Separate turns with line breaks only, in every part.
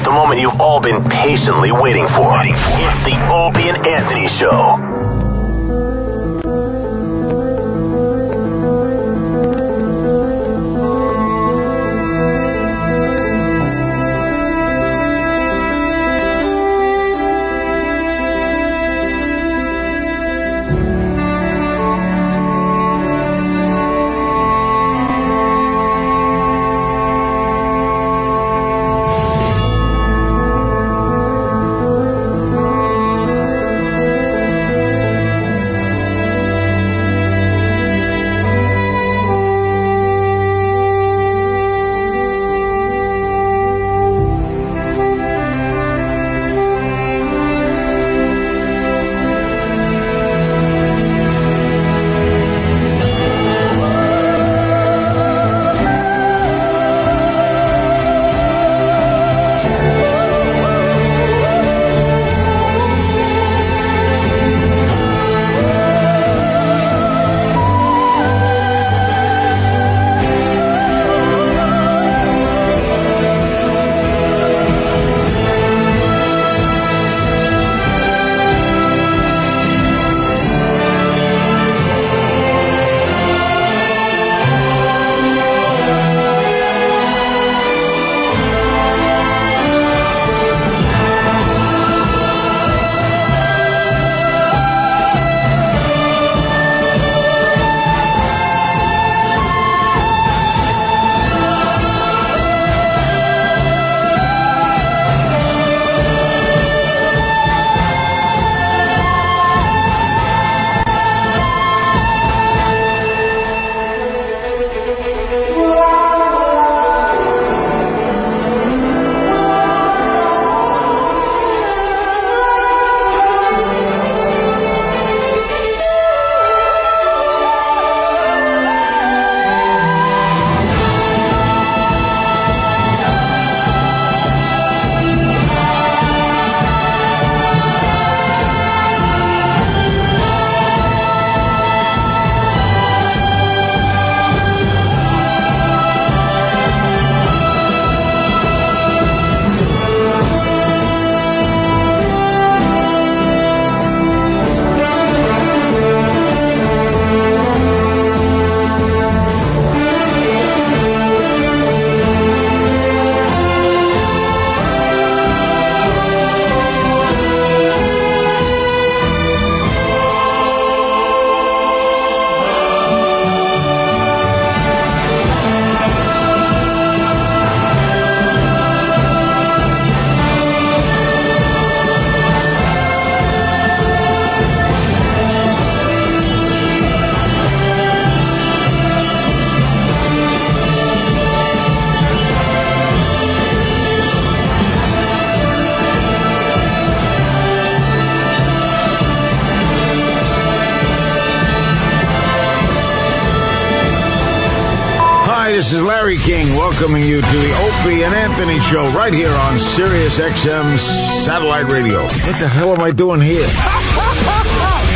The moment you've all been patiently waiting for. It's the Opie and Anthony Show.
This is Larry King welcoming you to the Opie and Anthony Show right here on Sirius XM Satellite Radio. What the hell am I doing here?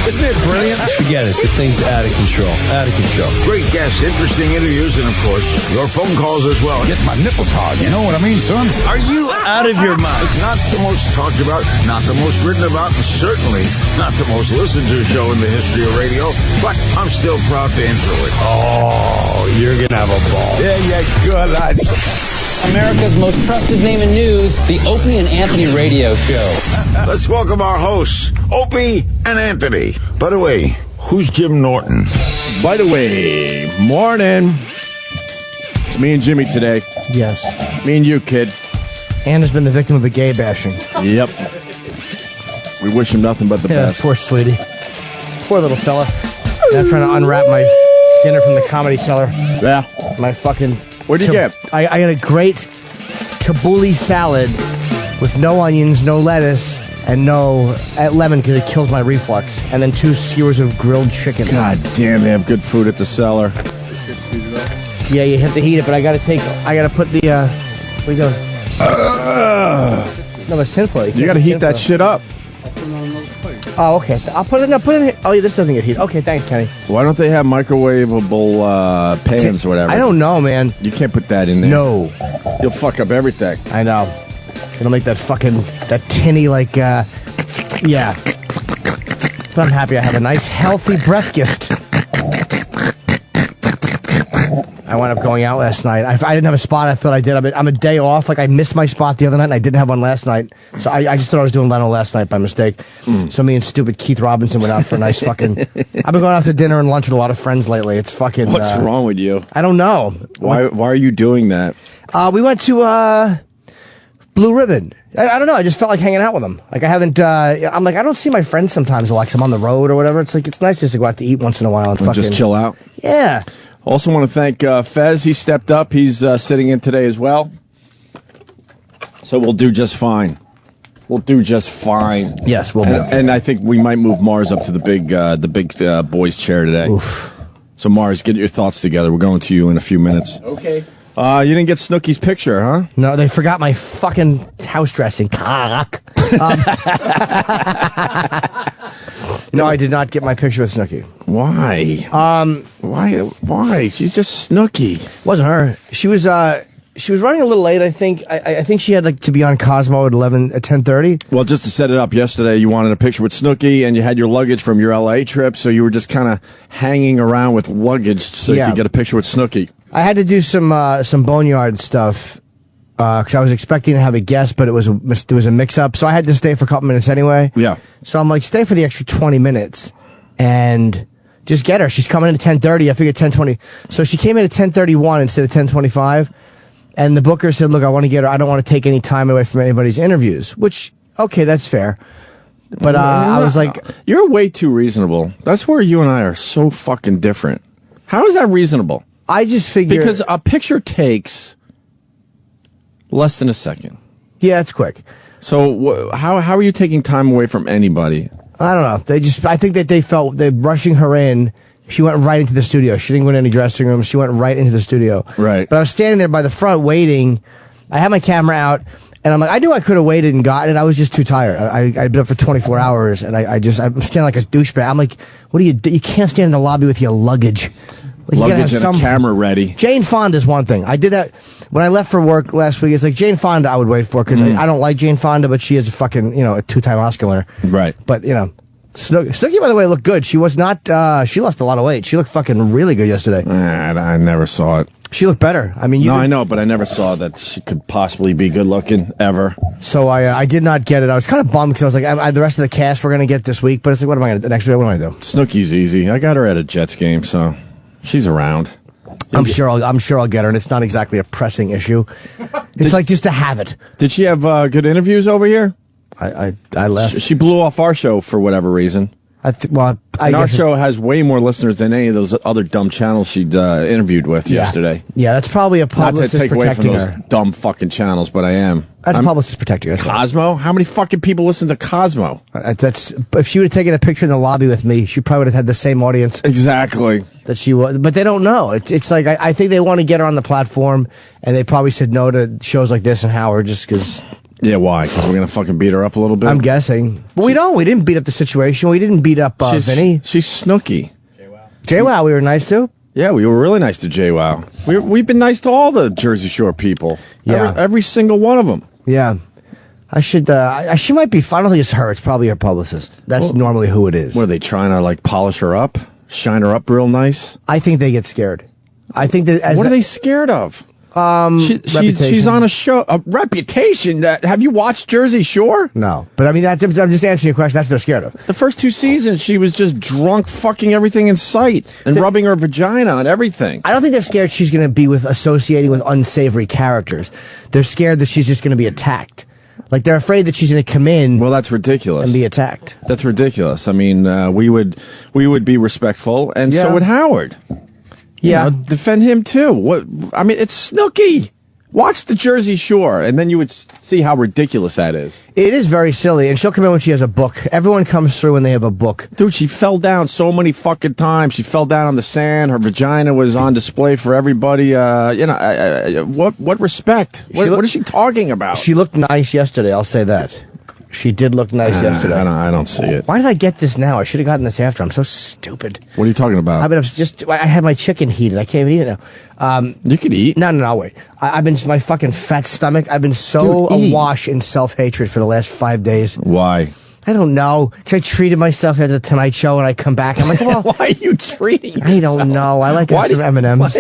Isn't it brilliant? Forget it. The thing's out of control. Out of control.
Great guests, interesting interviews, and of course, your phone calls as well.
Gets my nipples hard. You know what I mean, son?
Are you
Out of your mind.
It's not the most talked about, not the most written about, and certainly not the most listened to show in the history of radio, but I'm still proud to intro it.
Oh, you're going to have a ball.
There you go, lads.
America's most trusted name in news, the Opie and Anthony Radio Show.
Let's welcome our hosts, Opie and Anthony. By the way, who's Jim Norton?
By the way, morning. It's me and Jimmy today.
Yes.
Me and you, kid.
Anna's been the victim of a gay bashing.
Yep. We wish him nothing but the best.
Poor sweetie. Poor little fella. Now I'm trying to unwrap my dinner from the Comedy Cellar.
Yeah.
My fucking...
What'd you get?
I got a great tabbouleh salad with no onions, no lettuce, and no lemon because it kills my reflux. And then 2 skewers of grilled chicken.
God damn, they have good food at the cellar.
Yeah, you have to heat it, but I gotta put the, what do you go? No, it's tinfoil.
You gotta heat that shit up.
Oh, okay. I'll put it in. Oh, yeah, this doesn't get heat. Okay, thanks, Kenny.
Why don't they have microwavable pans or whatever?
I don't know, man.
You can't put that in there.
No.
You'll fuck up everything.
I know. It'll make that tinny, like, yeah. But I'm happy I have a nice, healthy breath gift. I wound up going out last night. I didn't have a spot. I thought I did. I'm a day off. Like, I missed my spot the other night, and I didn't have one last night. So I just thought I was doing Leno last night by mistake. So me and stupid Keith Robinson went out for a nice fucking... I've been going out to dinner and lunch with a lot of friends lately. It's fucking...
What's wrong with you?
I don't know.
Why are you doing that?
We went to Blue Ribbon. I don't know. I just felt like hanging out with them. Like, I haven't... I'm like, I don't see my friends sometimes. Like, I'm on the road or whatever. It's like, it's nice just to go out to eat once in a while and fucking...
Just chill out?
Yeah.
Also want to thank Fez. He stepped up. He's sitting in today as well. So we'll do just fine. We'll do just fine.
Yes, we'll do.
And I think we might move Mars up to the big boys chair today.
Oof.
So Mars, get your thoughts together. We're going to you in a few minutes.
Okay.
You didn't get Snooki's picture, huh?
No, they forgot my fucking house dressing. No, I did not get my picture with Snooki.
Why? Why? She's just Snooki.
Wasn't her. She was running a little late, I think. I think she had like to be on Cosmo at 10:30.
Well, just to set it up, yesterday you wanted a picture with Snooki, and you had your luggage from your LA trip, so you were just kind of hanging around with luggage so you could get a picture with Snooki.
I had to do some boneyard stuff because I was expecting to have a guest, but there was a mix-up, so I had to stay for a couple minutes anyway.
Yeah.
So I'm like, stay for the extra 20 minutes and just get her. She's coming in at 10:30. I figured 10:20. So she came in at 10:31 instead of 10:25. And the booker said, look, I want to get her. I don't want to take any time away from anybody's interviews, which, okay, that's fair. But I was like...
You're way too reasonable. That's where you and I are so fucking different. How is that reasonable?
I just figure...
Because a picture takes less than a second.
Yeah, it's quick.
So how are you taking time away from anybody?
I don't know. I think that they felt they're rushing her in. She went right into the studio. She didn't go into any dressing room. She went right into the studio.
Right.
But I was standing there by the front waiting. I had my camera out, and I'm like, I knew I could have waited and gotten it. I was just too tired. I'd been up for 24 hours, and I'm standing like a douchebag. I'm like, what do? You can't stand in the lobby with your luggage. Like,
luggage and a camera ready.
Jane Fonda's one thing. I did that when I left for work last week. It's like Jane Fonda I would wait for because I don't like Jane Fonda, but she is a fucking, a 2-time Oscar winner.
Right.
But, Snooki, by the way, looked good. She was not, she lost a lot of weight. She looked fucking really good yesterday.
I never saw it.
She looked better. I mean,
I know, but I never saw that she could possibly be good looking ever.
So I did not get it. I was kind of bummed because I was like, the rest of the cast we're going to get this week, but it's like, what am I going to do next week? What am I going to do?
Snooki's easy. I got her at a Jets game, so she's around.
I'm sure I'll get her, and it's not exactly a pressing issue. It's like just to have it.
Did she have good interviews over here?
I left.
She blew off our show for whatever reason.
Our
show has way more listeners than any of those other dumb channels she'd interviewed with yesterday.
Yeah, that's probably a publicist
Not to take away from
protecting
those
her.
dumb fucking channels, but I am.
That's a publicist protecting her.
Cosmo? How many fucking people listen to Cosmo?
If she would have taken a picture in the lobby with me, she probably would have had the same audience.
Exactly.
That she was, but they don't know. It's like I think they want to get her on the platform, and they probably said no to shows like this and Howard just because.
Yeah, why? Because we're going to fucking beat her up a little bit?
I'm guessing. But we don't. We didn't beat up the situation. We didn't beat up Vinny.
She's Snooki.
JWoww, we were nice to.
Yeah, we were really nice to JWoww. We've been nice to all the Jersey Shore people.
Yeah.
Every single one of them.
Yeah. I should, she might be, I don't think it's her. It's probably her publicist. That's normally who it is.
What, are they trying to, like, polish her up? Shine her up real nice?
I think they get scared. I think that.
What are they scared of? She's on a show. A Reputation? Have you watched Jersey Shore?
No. But I mean, I'm just answering your question. That's what they're scared of.
The first 2 seasons, she was just drunk fucking everything in sight and rubbing her vagina on everything.
I don't think they're scared she's going to be associating with unsavory characters. They're scared that she's just going to be attacked. Like, they're afraid that she's going to come in.
Well, that's ridiculous.
And be attacked.
That's ridiculous. I mean, we would be respectful, and so would Howard.
Yeah.
Defend him too. What? I mean, it's Snooki. Watch the Jersey Shore, and then you would see how ridiculous that is.
It is very silly, and she'll come in when she has a book. Everyone comes through when they have a book.
Dude, she fell down so many fucking times. She fell down on the sand. Her vagina was on display for everybody. What respect? What is she talking about?
She looked nice yesterday, I'll say that. She did look nice yesterday.
I don't see it.
Why did I get this now? I should have gotten this after. I'm so stupid.
What are you talking about?
I had my chicken heated. I can't even eat it now.
You can eat.
No, I'll wait. I've been, my fucking fat stomach, I've been so awash in self-hatred for the last 5 days.
Why?
I don't know. Because I treated myself at the Tonight Show and I come back. I'm like, well.
Why are you treating yourself?
I don't know. I like some M&M's.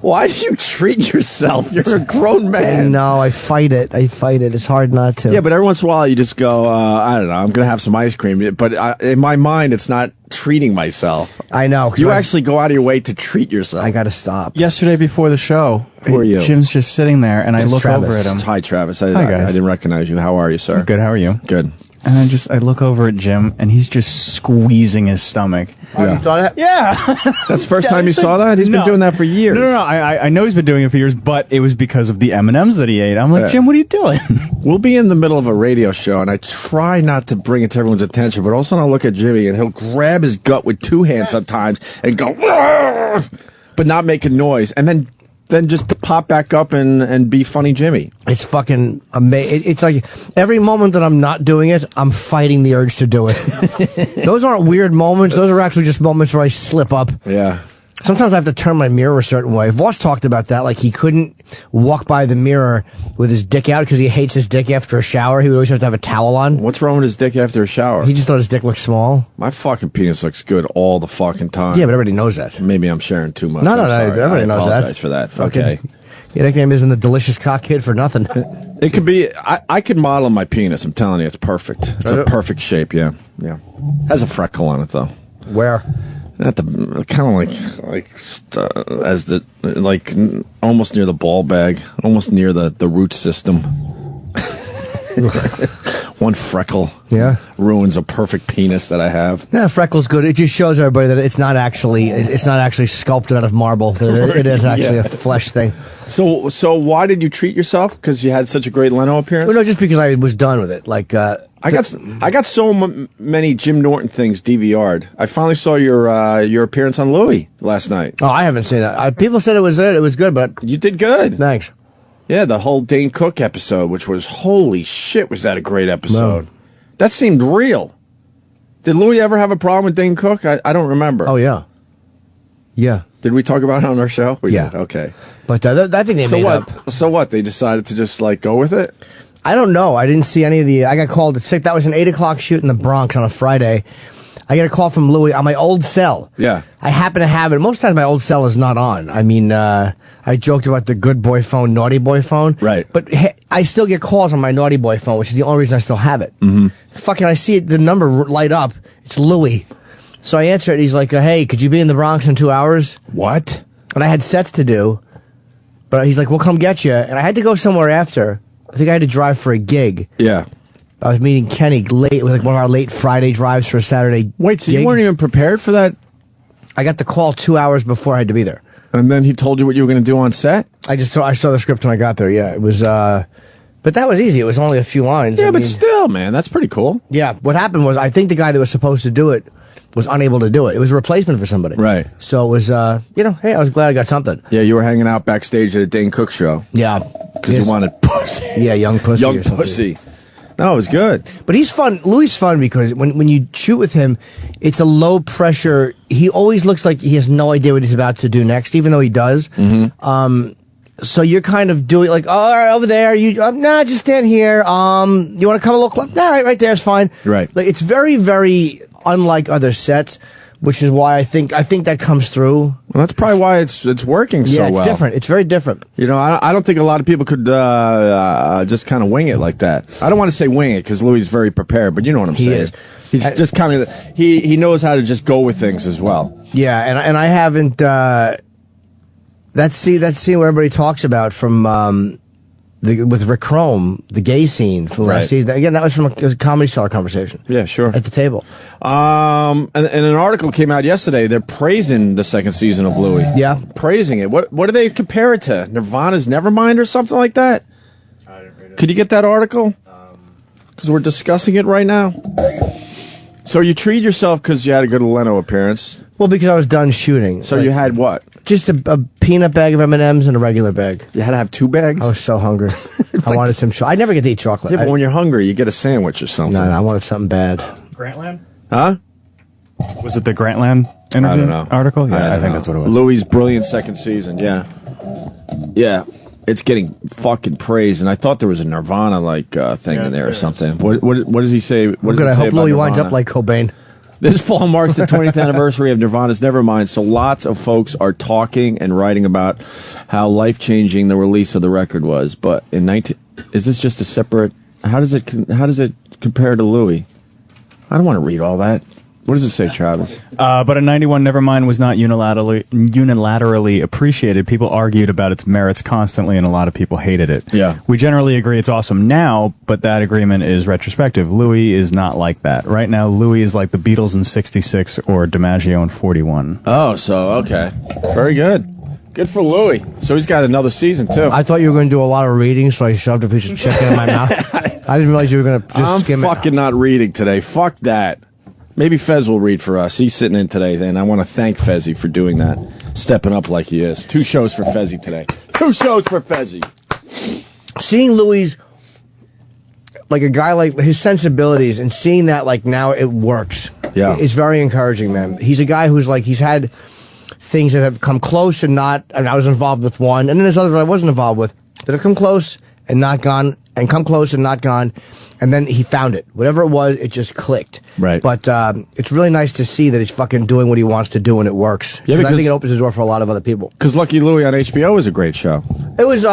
Why do you treat yourself? You're a grown man.
No, I fight it. It's hard not to.
Yeah, but every once in a while you just go, I don't know, I'm going to have some ice cream. But in my mind, it's not treating myself.
I know.
You actually go out of your way to treat yourself.
I got to stop.
Yesterday before the show,
who are you?
Jim's just sitting there, and I look
Travis.
over at him.
Hi, Travis.
Hi, guys.
I didn't recognize you. How are you, sir?
Good, how are you?
Good.
And I look over at Jim, and he's just squeezing his stomach.
You saw that?
Yeah.
That's the first time you saw that? He's been doing that for years.
No. I know he's been doing it for years, but it was because of the M&Ms that he ate. I'm like, Jim, what are you doing?
We'll be in the middle of a radio show, and I try not to bring it to everyone's attention, but all of a sudden I'll look at Jimmy, and he'll grab his gut with two hands sometimes and go, "Argh!" but not make a noise, and then just pop back up and be funny Jimmy.
It's fucking amazing. It's like every moment that I'm not doing it, I'm fighting the urge to do it. Those aren't weird moments. Those are actually just moments where I slip up.
Yeah.
Sometimes I have to turn my mirror a certain way. Voss talked about that. Like, he couldn't walk by the mirror with his dick out because he hates his dick after a shower. He would always have to have a towel on.
What's wrong with his dick after a shower?
He just thought his dick looked small.
My fucking penis looks good all the fucking time.
Yeah, but everybody knows that.
Maybe I'm sharing too much.
No,
I'm sorry.
everybody knows that.
I apologize for that. Okay.
Your nickname isn't the delicious cock kid for nothing.
It could be. I could model my penis. I'm telling you, it's perfect. It's a perfect shape. Yeah. Has a freckle on it though.
Where?
At the kind of almost near the ball bag, almost near the root system. One freckle, ruins a perfect penis that I have.
Yeah, freckle's good. It just shows everybody that it's not actually sculpted out of marble. It is actually a flesh thing.
So why did you treat yourself? Because you had such a great Leno appearance?
Well, no, just because I was done with it. Like
I got so many Jim Norton things DVR'd. I finally saw your appearance on Louie last night.
Oh, I haven't seen that. People said it was good, but
you did good.
Thanks.
Yeah, the whole Dane Cook episode, which was, holy shit, was that a great episode. No. That seemed real. Did Louie ever have a problem with Dane Cook? I don't remember.
Oh, yeah. Yeah.
Did we talk about it on our show?
Yeah.
Okay.
But I think they made up.
So what? They decided to just, go with it?
I don't know. I didn't see any of I got called at 6. That was an 8 o'clock shoot in the Bronx on a Friday. I get a call from Louie on my old cell.
Yeah.
I happen to have it. Most times my old cell is not on. I mean, I joked about the good boy phone, naughty boy phone.
Right.
But I still get calls on my naughty boy phone, which is the only reason I still have it.
Mm-hmm.
Fucking, I see the number light up. It's Louie. So I answer it. He's like, hey, could you be in the Bronx in 2 hours?
What?
And I had sets to do. But he's like, we'll come get you. And I had to go somewhere after. I think I had to drive for a gig.
Yeah.
I was meeting Kenny late with one of our late Friday drives for a Saturday.
Wait, so
gig.
You weren't even prepared for that?
I got the call 2 hours before I had to be there.
And then he told you what you were going to do on set?
I saw the script when I got there. Yeah, it was. But that was easy. It was only a few lines.
Yeah, but still, man, that's pretty cool.
Yeah. What happened was I think the guy that was supposed to do it was unable to do it. It was a replacement for somebody.
Right.
So it was. Hey, I was glad I got something.
Yeah, you were hanging out backstage at a Dane Cook show.
Yeah.
Because you wanted pussy.
Yeah, young pussy.
Young pussy. No, it was good.
But he's fun. Louie's fun because when you shoot with him, it's a low pressure. He always looks like he has no idea what he's about to do next, even though he does.
Mm-hmm.
So you're kind of doing like, oh, all right, over there. Nah, just stand here. You want to come a little close? Nah, right there is fine.
Right.
Like, it's very, very unlike other sets, which is why I think that comes through.
Well, that's probably why it's working so well.
Yeah, it's different. It's very different.
You know, I don't think a lot of people could just kind of wing it like that. I don't want to say wing it because Louie's very preprepared, but you know what I'm saying.
Is.
He's just kind of he knows how to just go with things as well.
Yeah, and I haven't. That scene where everybody talks about from with Rick Chrome, the gay scene from last season. Again, that was from a Comedy Cellar conversation.
Yeah, sure.
At the table.
And an article came out yesterday. They're praising the second season of Louie.
Yeah.
Praising it. What do they compare it to? Nirvana's Nevermind or something like that? I didn't read it. Could you get that article? Because we're discussing it right now. So you treated yourself because you had a good Leno appearance.
Well, because I was done shooting.
So you had what?
Just a peanut bag of M&Ms and a regular bag.
You had to have 2 bags?
I was so hungry. I wanted some I never get to eat chocolate.
Yeah, but when you're hungry, you get a sandwich or something.
No, I wanted something bad.
Grantland?
Huh?
Was it the Grantland interview
I don't know.
article? Yeah, I
don't
think
know.
that's what it was.
Louie's brilliant second season, yeah. Yeah. It's getting fucking praised, and I thought there was a Nirvana thing in there or something. What does he say? What does
I
it say
hope
about
Louie
Nirvana?
winds up like Cobain.
This fall marks the 20th anniversary of Nirvana's Nevermind, so lots of folks are talking and writing about how life-changing the release of the record was. But is this just a separate? How does it compare to Louie? I don't want to read all that. What does it say, Travis?
But in 91, Nevermind was not unilaterally appreciated. People argued about its merits constantly, and a lot of people hated it.
Yeah.
We generally agree it's awesome now, but that agreement is retrospective. Louie is not like that. Right now, Louie is like the Beatles in 66 or DiMaggio in 41.
Oh, so, okay. Very good. Good for Louie. So he's got another season, too.
I thought you were going to do a lot of reading, so I shoved a piece of chicken in my mouth. I didn't realize you were going to just skim it.
I'm fucking not reading today. Fuck that. Maybe Fez will read for us. He's sitting in today, and I want to thank Fezzie for doing that. Stepping up like he is. 2 shows for Fezzie today. 2 shows for Fezzie.
Seeing Louie's, like a guy like his sensibilities, and seeing that like now it works.
Yeah.
It's very encouraging, man. He's a guy who's like, he's had things that have come close and not, and I was involved with one, and then there's others I wasn't involved with that have come close and not gone, and come close and not gone, and then he found it. Whatever it was, it just clicked.
Right.
But it's really nice to see that he's fucking doing what he wants to do and it works.
Yeah,
I think it opens the door for a lot of other people.
Because Lucky Louie on HBO was a great show.
It was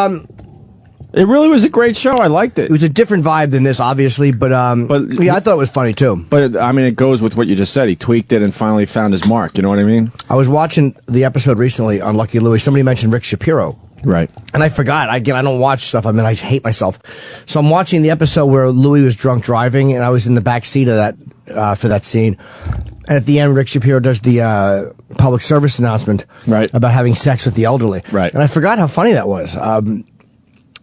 It really was a great show. I liked it.
it was a different vibe than this, obviously, but yeah, I thought it was funny too.
But, I mean, it goes with what you just said. He tweaked it and finally found his mark. You know what I mean?
I was watching the episode recently on Lucky Louie. Somebody mentioned Rick Shapiro.
Right.
And I forgot. Again, I don't watch stuff. I mean, I hate myself. So I'm watching the episode where Louie was drunk driving, and I was in the back seat of that for that scene. And at the end, Rick Shapiro does the public service announcement about having sex with the elderly.
Right.
And I forgot how funny that was.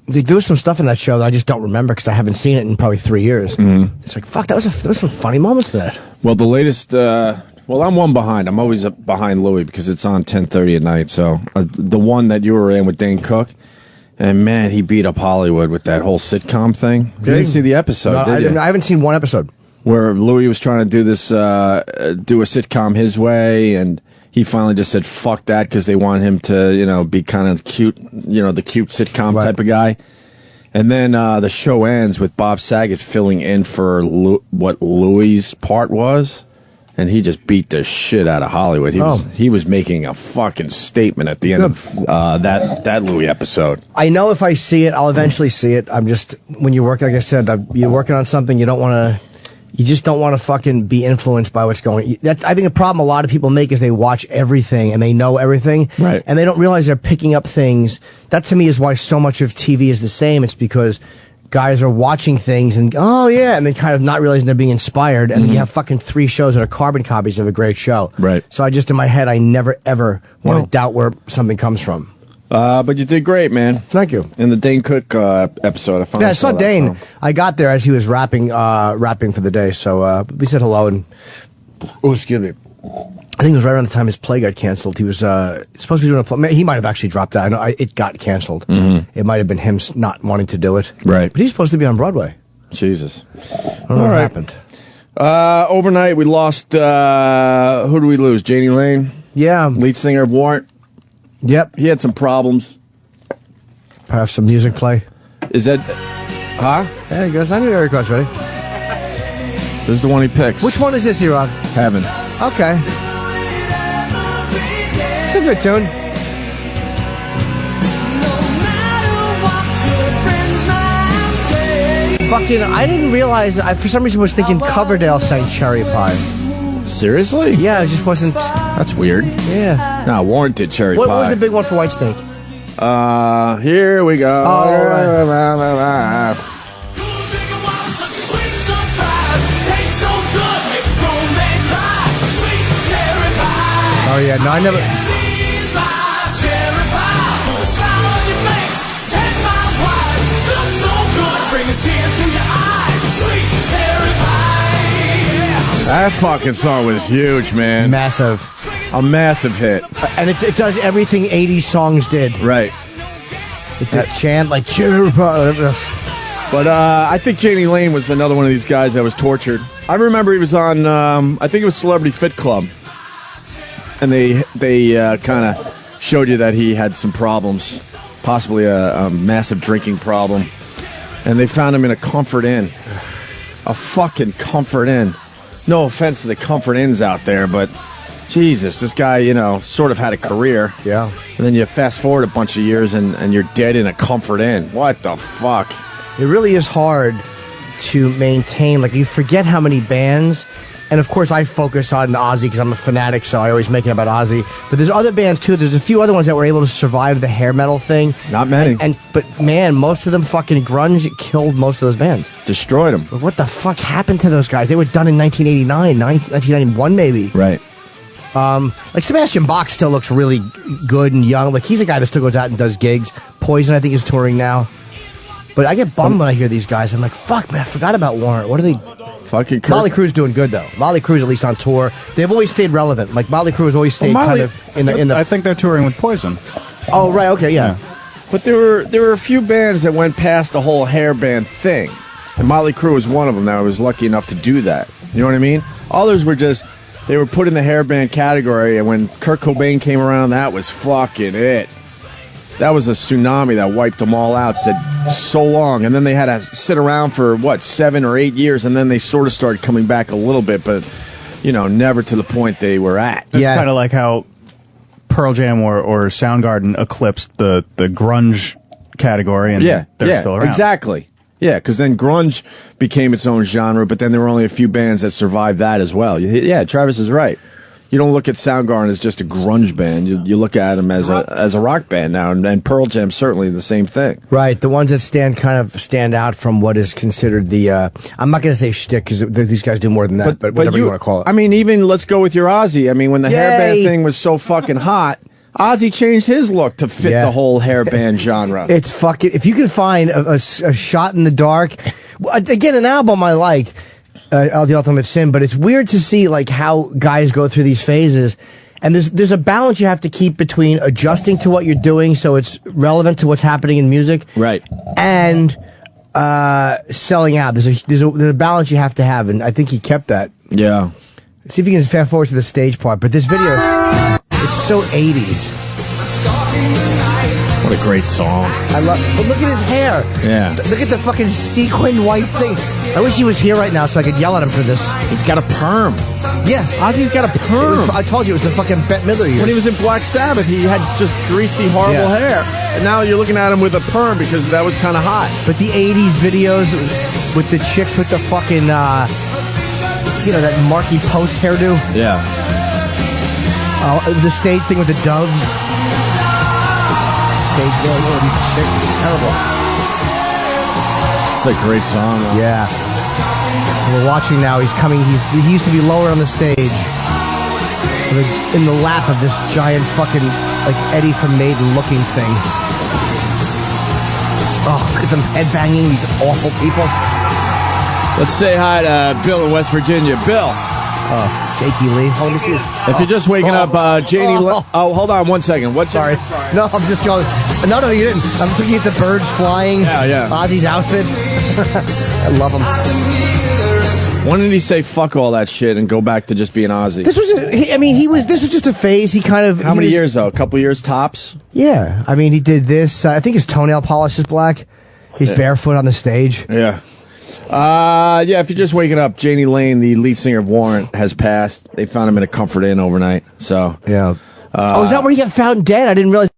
There was some stuff in that show that I just don't remember because I haven't seen it in probably 3 years. Mm-hmm. It's like, fuck, there was some funny moments to that.
Well, the latest... well, I'm one behind. I'm always behind Louie because it's on 10:30 at night. So the one that you were in with Dane Cook, and man, he beat up Hollywood with that whole sitcom thing. You didn't see the episode, did you?
I haven't seen one episode.
Where Louie was trying to do this, do a sitcom his way, and he finally just said, fuck that, because they want him to, be kind of cute, the cute sitcom type of guy. And then the show ends with Bob Saget filling in for what Louie's part was. And he just beat the shit out of Hollywood. He was making a fucking statement at the end of that Louie episode.
I know if I see it, I'll eventually see it. I'm just, when you work, like I said, you're working on something, you just don't want to fucking be influenced by what's going on. I think the problem a lot of people make is they watch everything and they know everything.
Right.
And they don't realize they're picking up things. That to me is why so much of TV is the same. It's because guys are watching things and, oh yeah, and then kind of not realizing they're being inspired. And then you have fucking 3 shows that are carbon copies of a great show.
Right.
So I just, in my head, I never ever want to doubt where something comes from.
But you did great, man.
Thank you.
In the Dane Cook episode,
I saw Dane. I got there as he was rapping for the day. So we said hello and excuse me. I think it was right around the time his play got canceled. He was supposed to be doing a play. He might have actually dropped out. I know it got canceled. Mm-hmm. It might have been him not wanting to do it.
Right.
But he's supposed to be on Broadway.
Jesus.
I don't know what happened.
Overnight, we lost. Who did we lose? Janie Lane.
Yeah.
Lead singer of Warrant.
Yep.
He had some problems.
Perhaps some music play.
Is that... Huh?
There he goes. I knew the request ready.
This is the one he picks.
Which one is this, Rob?
Heaven.
Okay. It's a good tune. Fucking, I didn't realize, I for some reason was thinking Coverdale sang Cherry Pie.
Seriously?
Yeah, it just wasn't.
That's weird.
Yeah.
No, Warrant did Cherry Pie.
What was the big one for Whitesnake?
Here we go.
Oh yeah, no, I never.
That fucking song was huge, man.
Massive.
A massive hit.
And it does everything 80s songs did.
Right.
With that chant, like, whatever.
But I think Janie Lane was another one of these guys that was tortured. I remember he was on, I think it was Celebrity Fit Club. And they kind of showed you that he had some problems, possibly a massive drinking problem. And they found him in a Comfort Inn. A fucking Comfort Inn. No offense to the Comfort Inns out there, but Jesus, this guy, sort of had a career.
Yeah.
And then you fast forward a bunch of years and you're dead in a Comfort Inn. What the fuck?
It really is hard to maintain. Like, you forget how many bands. And, of course, I focus on Ozzy because I'm a fanatic, so I always make it about Ozzy. But there's other bands, too. There's a few other ones that were able to survive the hair metal thing.
Not many.
But, man, most of them fucking grunge killed most of those bands.
Destroyed them.
But what the fuck happened to those guys? They were done in 1989, 1991 maybe.
Right.
Like, Sebastian Bach still looks really good and young. Like, he's a guy that still goes out and does gigs. Poison, I think, is touring now. But I get bummed when I hear these guys. I'm like, fuck, man, I forgot about Warrant. What are they...
Fucking
Molly Crew's doing good, though. Molly Crew's at least on tour. They've always stayed relevant. Like, Molly Crew has always stayed kind of in the...
I think they're touring with Poison.
Oh, right, okay, yeah.
But there were a few bands that went past the whole hairband thing. And Molly Crew was one of them that I was lucky enough to do that. You know what I mean? Others were just... They were put in the hairband category, and when Kurt Cobain came around, that was fucking it. That was a tsunami that wiped them all out, said so long. And then they had to sit around for, 7 or 8 years, and then they sort of started coming back a little bit, but, never to the point they were at.
It's kind of like how Pearl Jam or Soundgarden eclipsed the grunge category, and they're still around.
Exactly. Yeah, because then grunge became its own genre, but then there were only a few bands that survived that as well. Yeah, Travis is right. You don't look at Soundgarden as just a grunge band. You look at them as a rock band now, and Pearl Jam certainly the same thing.
Right, the ones that stand out from what is considered the. I'm not going to say shtick because these guys do more than that, but whatever you want to call it.
I mean, even let's go with your Ozzy. I mean, when the hairband thing was so fucking hot, Ozzy changed his look to fit the whole hairband genre.
It's fucking. If you can find a shot in the dark, again, an album I liked. The Ultimate Sin, but it's weird to see like how guys go through these phases, and there's a balance you have to keep between adjusting to what you're doing so it's relevant to what's happening in music,
right,
and selling out. There's a balance you have to have, and I think he kept that.
Yeah.
See if you can fast forward to the stage part, but this video is so 80s.
What a great song.
But look at his hair.
Yeah.
Look at the fucking sequined white thing. I wish he was here right now so I could yell at him for this.
He's got a perm.
Yeah.
Ozzy's got a perm.
I told you it was the fucking Bette Midler years.
When he was in Black Sabbath, he had just greasy, horrible hair. And now you're looking at him with a perm because that was kind of hot.
But the 80s videos with the chicks with the fucking, that Marky Post hairdo.
Yeah.
The stage thing with the doves. Stage there, these chicks, it's terrible.
It's a great song, though.
Yeah. We're watching now. He's coming. He used to be lower on the stage, in the lap of this giant fucking like Eddie from Maiden looking thing. Oh, look at them headbanging these awful people.
Let's say hi to Bill in West Virginia. Bill.
Jakey Lee. Oh, let me see this.
If you're just waking up, Janie Lane. Oh, hold on 1 second. What's
sorry? No, I'm just going. No, you didn't. I'm looking at the birds flying.
Yeah.
Ozzy's outfits. I love them.
When did he say fuck all that shit and go back to just being Ozzy?
This was just a phase. He kind of.
How many years though? A couple years tops.
Yeah, I mean, he did this. I think his toenail polish is black. He's barefoot on the stage.
Yeah. If you're just waking up, Janie Lane, the lead singer of Warrant, has passed. They found him in a Comfort Inn overnight. So
yeah. Is that where he got found dead? I didn't realize.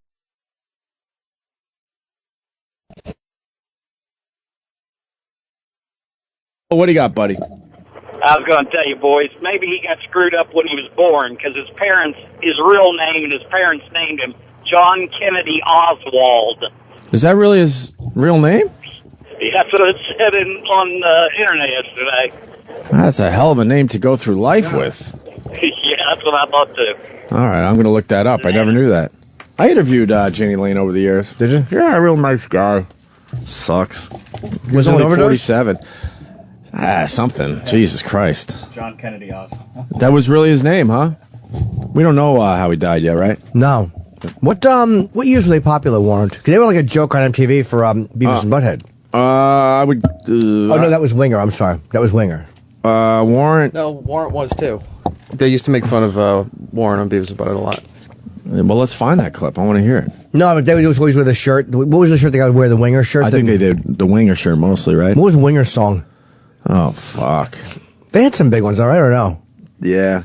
What do you got, buddy?
I was going to tell you, boys, maybe he got screwed up when he was born because his real name and his parents named him John Kennedy Oswald.
Is that really his real name?
Yeah, that's what it said on the internet yesterday.
That's a hell of a name to go through life with.
Yeah, that's what I thought too.
All right, I'm going to look that up. I never knew that. I interviewed Janie Lane over the years.
Did you?
Yeah, a real nice guy. Sucks. He was only 47. Something. Jesus Christ.
John Kennedy Oswald.
That was really his name, huh? We don't know how he died yet, right?
No. What years were they popular, Warrant? 'Cause they were like a joke on MTV for Beavis and Butthead.
I would.
Oh no, that was Winger. I'm sorry, that was Winger.
Warrant.
No, Warrant was too. They used to make fun of Warrant on Beavis and Butthead a lot.
Well, let's find that clip. I want to hear it.
No, but they would always wear the shirt. What was the shirt they got to wear? The Winger shirt?
I think they did the Winger shirt mostly, right?
What was Winger's song?
Oh, fuck.
They had some big ones, all right, or no?
Yeah.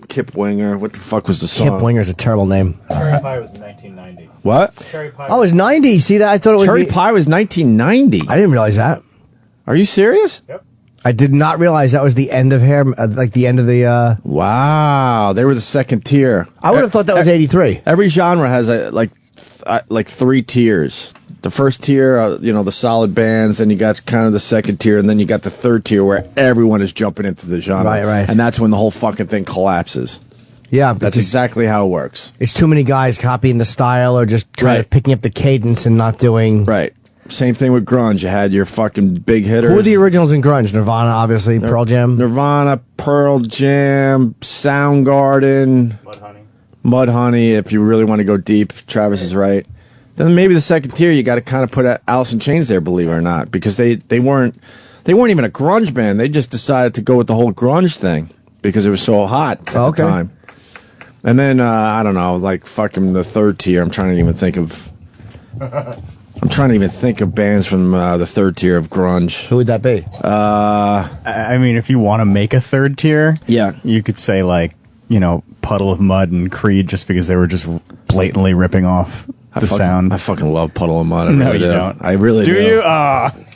Kip Winger. What the fuck was the song?
Kip Winger's a terrible name.
Cherry Pie was 1990.
What?
Cherry Pie.
Oh, it was 90. See that? I thought it was
Cherry Pie was 1990.
I didn't realize that.
Are you serious?
Yep.
I did not realize that was the end of hair, like the end of the.
Wow, they were the second tier.
I would have thought that was 83.
Every genre has like 3 tiers. The first tier, the solid bands, then you got kind of the second tier, and then you got the third tier where everyone is jumping into the genre.
Right.
And that's when the whole fucking thing collapses.
Yeah,
That's exactly how it works.
It's too many guys copying the style or just kind of picking up the cadence and not doing.
Right. Same thing with grunge. You had your fucking big hitters.
Who were the originals in grunge? Nirvana, obviously. Pearl Jam.
Nirvana, Pearl Jam, Soundgarden. Mudhoney, if you really want to go deep. Travis is right. Then maybe the second tier, you got to kind of put Alice in Chains there, believe it or not, because they weren't even a grunge band. They just decided to go with the whole grunge thing because it was so hot at the time. And then I don't know, like fucking the third tier. I'm trying to even think of bands from the third tier of grunge.
Who would that be?
I mean, if you want to make a third tier, you could say like Puddle of Mud and Creed, just because they were just blatantly ripping off the sound.
I fucking love Puddle of Mud.
No, you don't.
I really do.
Do you?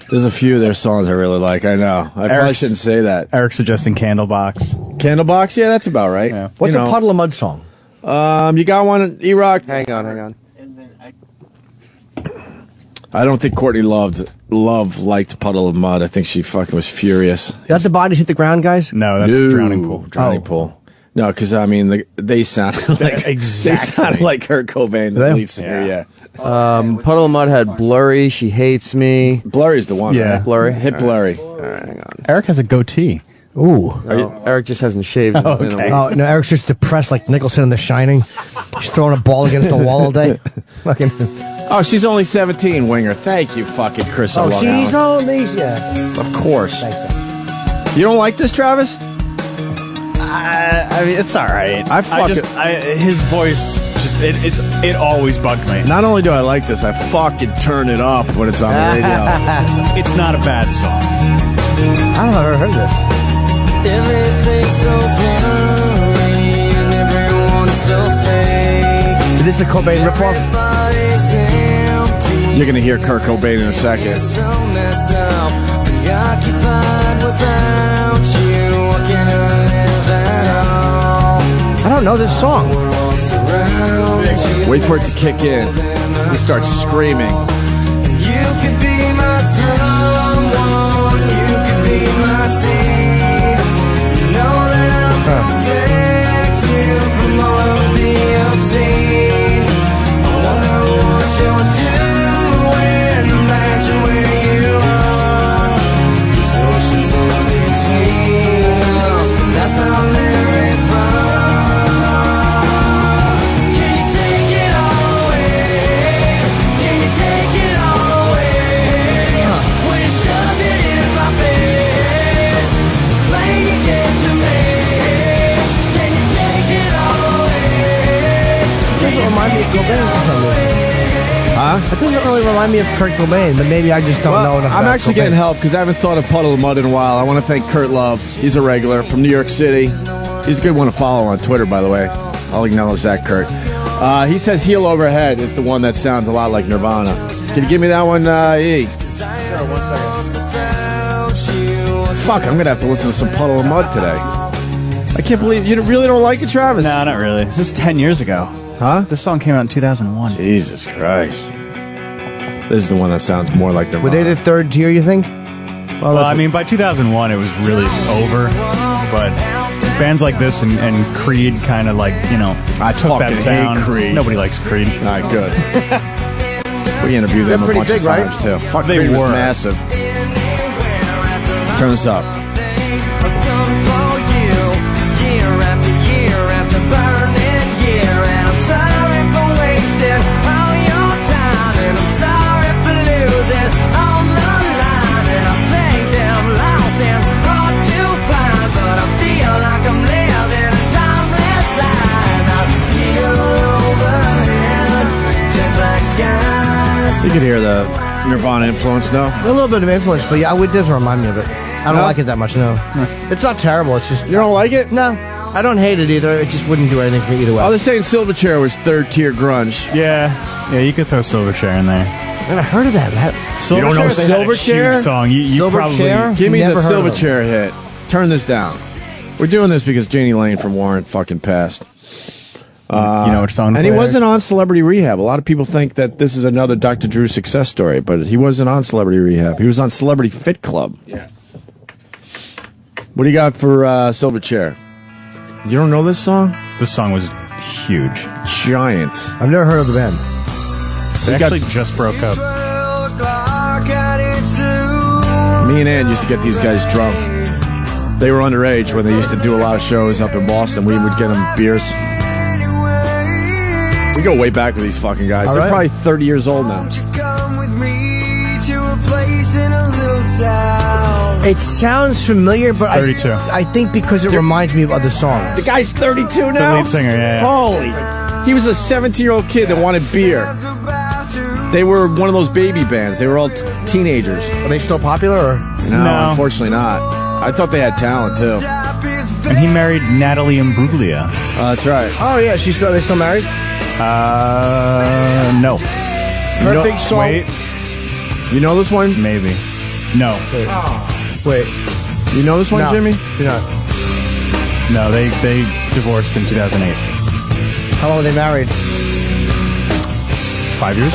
There's a few of their songs I really like. I know. I probably shouldn't say that.
Eric's suggesting Candlebox.
Candlebox? Yeah, that's about right.
Yeah.
What's a Puddle of Mud song?
You got one, E-Rock?
Hang on.
I don't think Courtney Love liked Puddle of Mud. I think she fucking was furious.
That's the bodies hit the ground, guys?
No, that's Drowning Pool.
Drowning Pool. No, because I mean they sounded like they sounded like Kurt Cobain, the lead singer. Yeah.
Puddle of Mud had Blurry. She Hates Me.
Blurry's the one.
Yeah.
Right?
Blurry.
Hit Blurry.
All right, hang on.
Eric has a goatee.
Ooh.
Eric just hasn't shaved. In a week.
Oh, no, Eric's just depressed like Nicholson in The Shining. He's throwing a ball against the wall all day. Fucking.
Oh, she's only 17, Winger. Thank you, fucking Chris.
Oh, she's only,
Of course.
Thanks.
You don't like this, Travis?
I mean, it's all right. His voice it always bugged me.
Not only do I like this, I fucking turn it up when it's on the radio.
It's not a bad song.
I don't know, I've ever heard this.
Everything's so blurry and everyone's so fake.
Is this a Cobain ripoff?
You're gonna hear Kurt Cobain in a second.
So messed up, preoccupied without you. What can I live at all?
I don't know this song.
Wait for it to kick in. He starts screaming.
You could be my someone, you could be my seed. You know that I'll protect you from all of the obscene. I wonder what you're doing, imagine where you are. These oceans in between us, but that's not very far. Can you take it all away? Can you take it all away? When you shoved it in my face, explain you get to me. Can you take it all away?
Doesn't remind me of Cobain for some reason.
Huh?
It doesn't really remind me of Kurt Cobain, but maybe I just don't know enough
I'm
about
actually
Cobain.
getting help because I haven't thought of Puddle of Mud in a while. I want to thank Kurt Love. He's a regular from New York City. He's a good one to follow on Twitter, by the way. I'll acknowledge that, Kurt. He says Heel Overhead is the one that sounds a lot like Nirvana. Can you give me that one, E?
Sure, 1 second.
Fuck, I'm going to have to listen to some Puddle of Mud today. I can't believe you really don't like it, Travis.
No, not really. This is 10 years ago.
Huh?
This song came out in 2001.
Jesus Christ. This is the one that sounds more like Nirvana.
Were they the third tier, you think?
Well, I mean, by 2001, it was really over. But bands like this and Creed kind of like,
I
took that
fucking
sound.
hate Creed.
Nobody likes Creed.
All right, good. We interviewed them a
pretty
bunch
big,
of
right?
times, too. Fuck,
They
Creed was
were.
massive. Turn this up.
I've done for you, year after year after birth.
You could hear the Nirvana influence, though.
A little bit of influence, but yeah, it doesn't remind me of it. I don't like it that much, no. It's not terrible, it's just...
You don't like it?
No. I don't hate it either. It just wouldn't do anything for me either way.
Oh, they're saying Silverchair was third-tier grunge.
Yeah, you could throw Silverchair in there.
I've never heard of that.
You don't know Silverchair?
Song. You probably...
Give me the Silverchair hit. Turn this down. We're doing this because Janie Lane from Warrant fucking passed.
You know what song?
And he wasn't on Celebrity Rehab. A lot of people think that this is another Dr. Drew success story, but he wasn't on Celebrity Rehab. He was on Celebrity Fit Club.
Yes.
What do you got for Silverchair? You don't know this song?
This song was huge.
Giant.
I've never heard of the band.
They actually just broke up.
Me and Ann used to get these guys drunk. They were underage when they used to do a lot of shows up in Boston. We would get them beers. We go way back with these fucking guys.
All
They're
right.
probably 30 years old now.
It sounds familiar, but
32.
I think because it reminds me of other songs.
The guy's 32 now?
The lead singer, yeah.
Holy. He was a 17-year-old kid that wanted beer. They were one of those baby bands. They were all teenagers.
Are they still popular? Or?
No, unfortunately not. I thought they had talent, too.
And he married Natalie Imbruglia.
That's right.
Oh, yeah. Are they still married?
No.
Her big song.
Wait.
You know this one?
Maybe. No.
Wait.
You know this one,
No.
Jimmy?
Do not.
No, they divorced in 2008.
How long were they married?
5 years?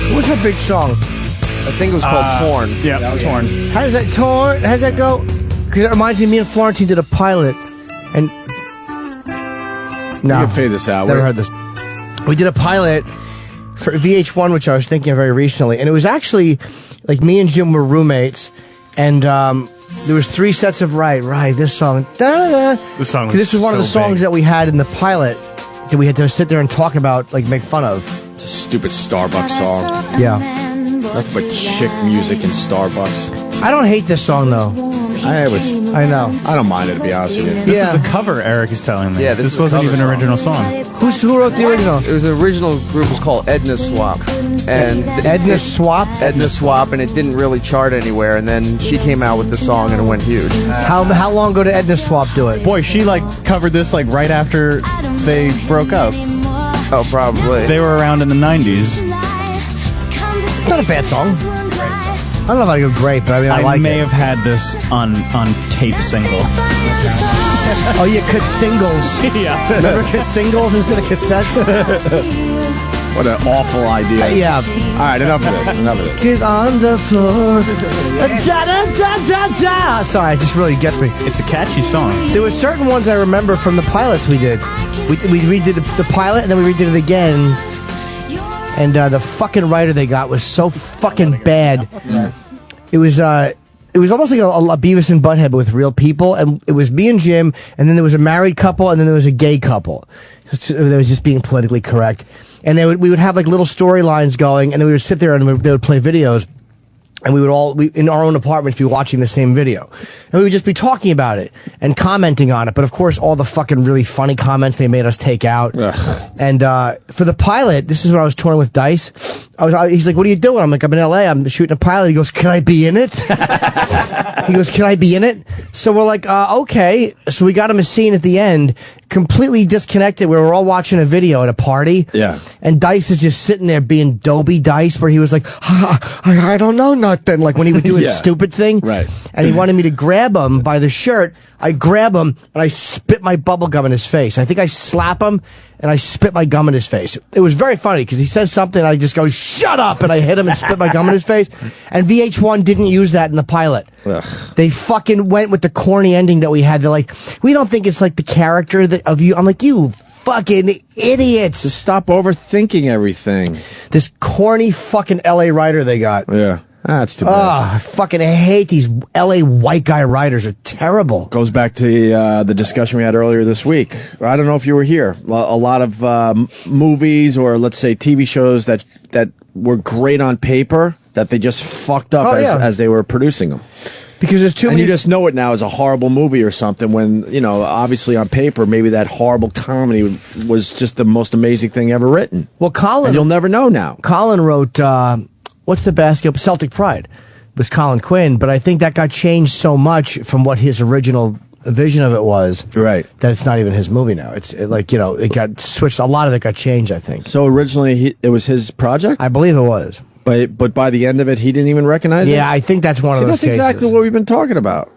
What was her big song?
I think it was called Torn.
Yeah, Torn.
How does that Torn? How does that go? Because it reminds me of Florentine did a pilot, and
You can fade this out.
Never heard this. We did a pilot for VH1, which I was thinking of very recently, and it was actually like me and Jim were roommates, and there was 3 sets of right, this song, da-da-da.
This song was
This was one of the
so
songs
big.
that we had in the pilot that we had to sit there and talk about, like make fun of.
It's a stupid Starbucks song.
Yeah.
Nothing but chick music in Starbucks.
I don't hate this song though.
I
know.
I don't mind it, to be honest with you.
This is a cover, Eric is telling me.
Yeah, this is a
wasn't
cover
even an
song.
original song.
Who wrote the original?
It was the original group was called Edna Swap. And
Edna Swap?
Edna Swap, and it didn't really chart anywhere. And then she came out with the song, and it went huge.
How long ago did Edna Swap do it?
Boy, she covered this right after they broke up.
Oh, probably.
They were around in the 90s.
It's not a bad song. I don't know if I go great, but I mean, I like
may
it.
have had this on tape single.
Oh, yeah, singles.
Yeah.
Remember singles instead of cassettes?
What an awful idea.
Yeah.
All right, enough of this.
Get on the floor. Da-da-da-da-da. Sorry, it just really gets me.
It's a catchy song.
There were certain ones I remember from the pilots we did. We redid the pilot, and then we redid it again. And the fucking writer they got was so fucking bad.
Yes.
It was almost like a Beavis and Butthead, but with real people. And it was me and Jim, and then there was a married couple, and then there was a gay couple. They was just being politically correct. And we would have little storylines going, and then we would sit there and they would play videos. And we would all, in our own apartments, be watching the same video. And we would just be talking about it and commenting on it. But of course, all the fucking really funny comments they made us take out.
Ugh.
And for the pilot, this is when I was touring with Dice. He's like, what are you doing? I'm like, I'm in LA. I'm shooting a pilot. He goes, can I be in it? He goes, can I be in it? So we're like, okay. So we got him a scene at the end, completely disconnected, where we're all watching a video at a party.
Yeah.
And Dice is just sitting there being Dobie Dice, where he was like, I don't know nothing. Like when he would do his
Yeah.
stupid thing.
Right.
And he wanted me to grab him by the shirt. I grab him and I spit my bubble gum in his face. I think I slap him and I spit my gum in his face. It was very funny because he says something and I just go, shut up! And I hit him and spit my gum in his face. And VH1 didn't use that in the pilot.
Ugh.
They fucking went with the corny ending that we had. They're like, we don't think it's like the character of you. I'm like, you fucking idiots.
Just stop overthinking everything.
This corny fucking LA writer they got.
Yeah. That's too bad.
I fucking hate these LA white guy writers. Are terrible.
Goes back to the discussion we had earlier this week. I don't know if you were here. A lot of movies or let's say TV shows that were great on paper that they just fucked up as they were producing them.
Because there's too
and
many.
you just know it now as a horrible movie or something when, obviously on paper, maybe that horrible comedy was just the most amazing thing ever written.
Well, Colin...
And you'll never know now.
Colin wrote, what's the basketball? Celtic Pride. It was Colin Quinn, but I think that got changed so much from what his original vision of it was.
Right.
That it's not even his movie now. It got switched. A lot of it got changed, I think.
So originally it was his project?
I believe it was.
But by the end of it, he didn't even recognize it?
Yeah, I think that's one of those
that's
cases.
exactly what we've been talking about.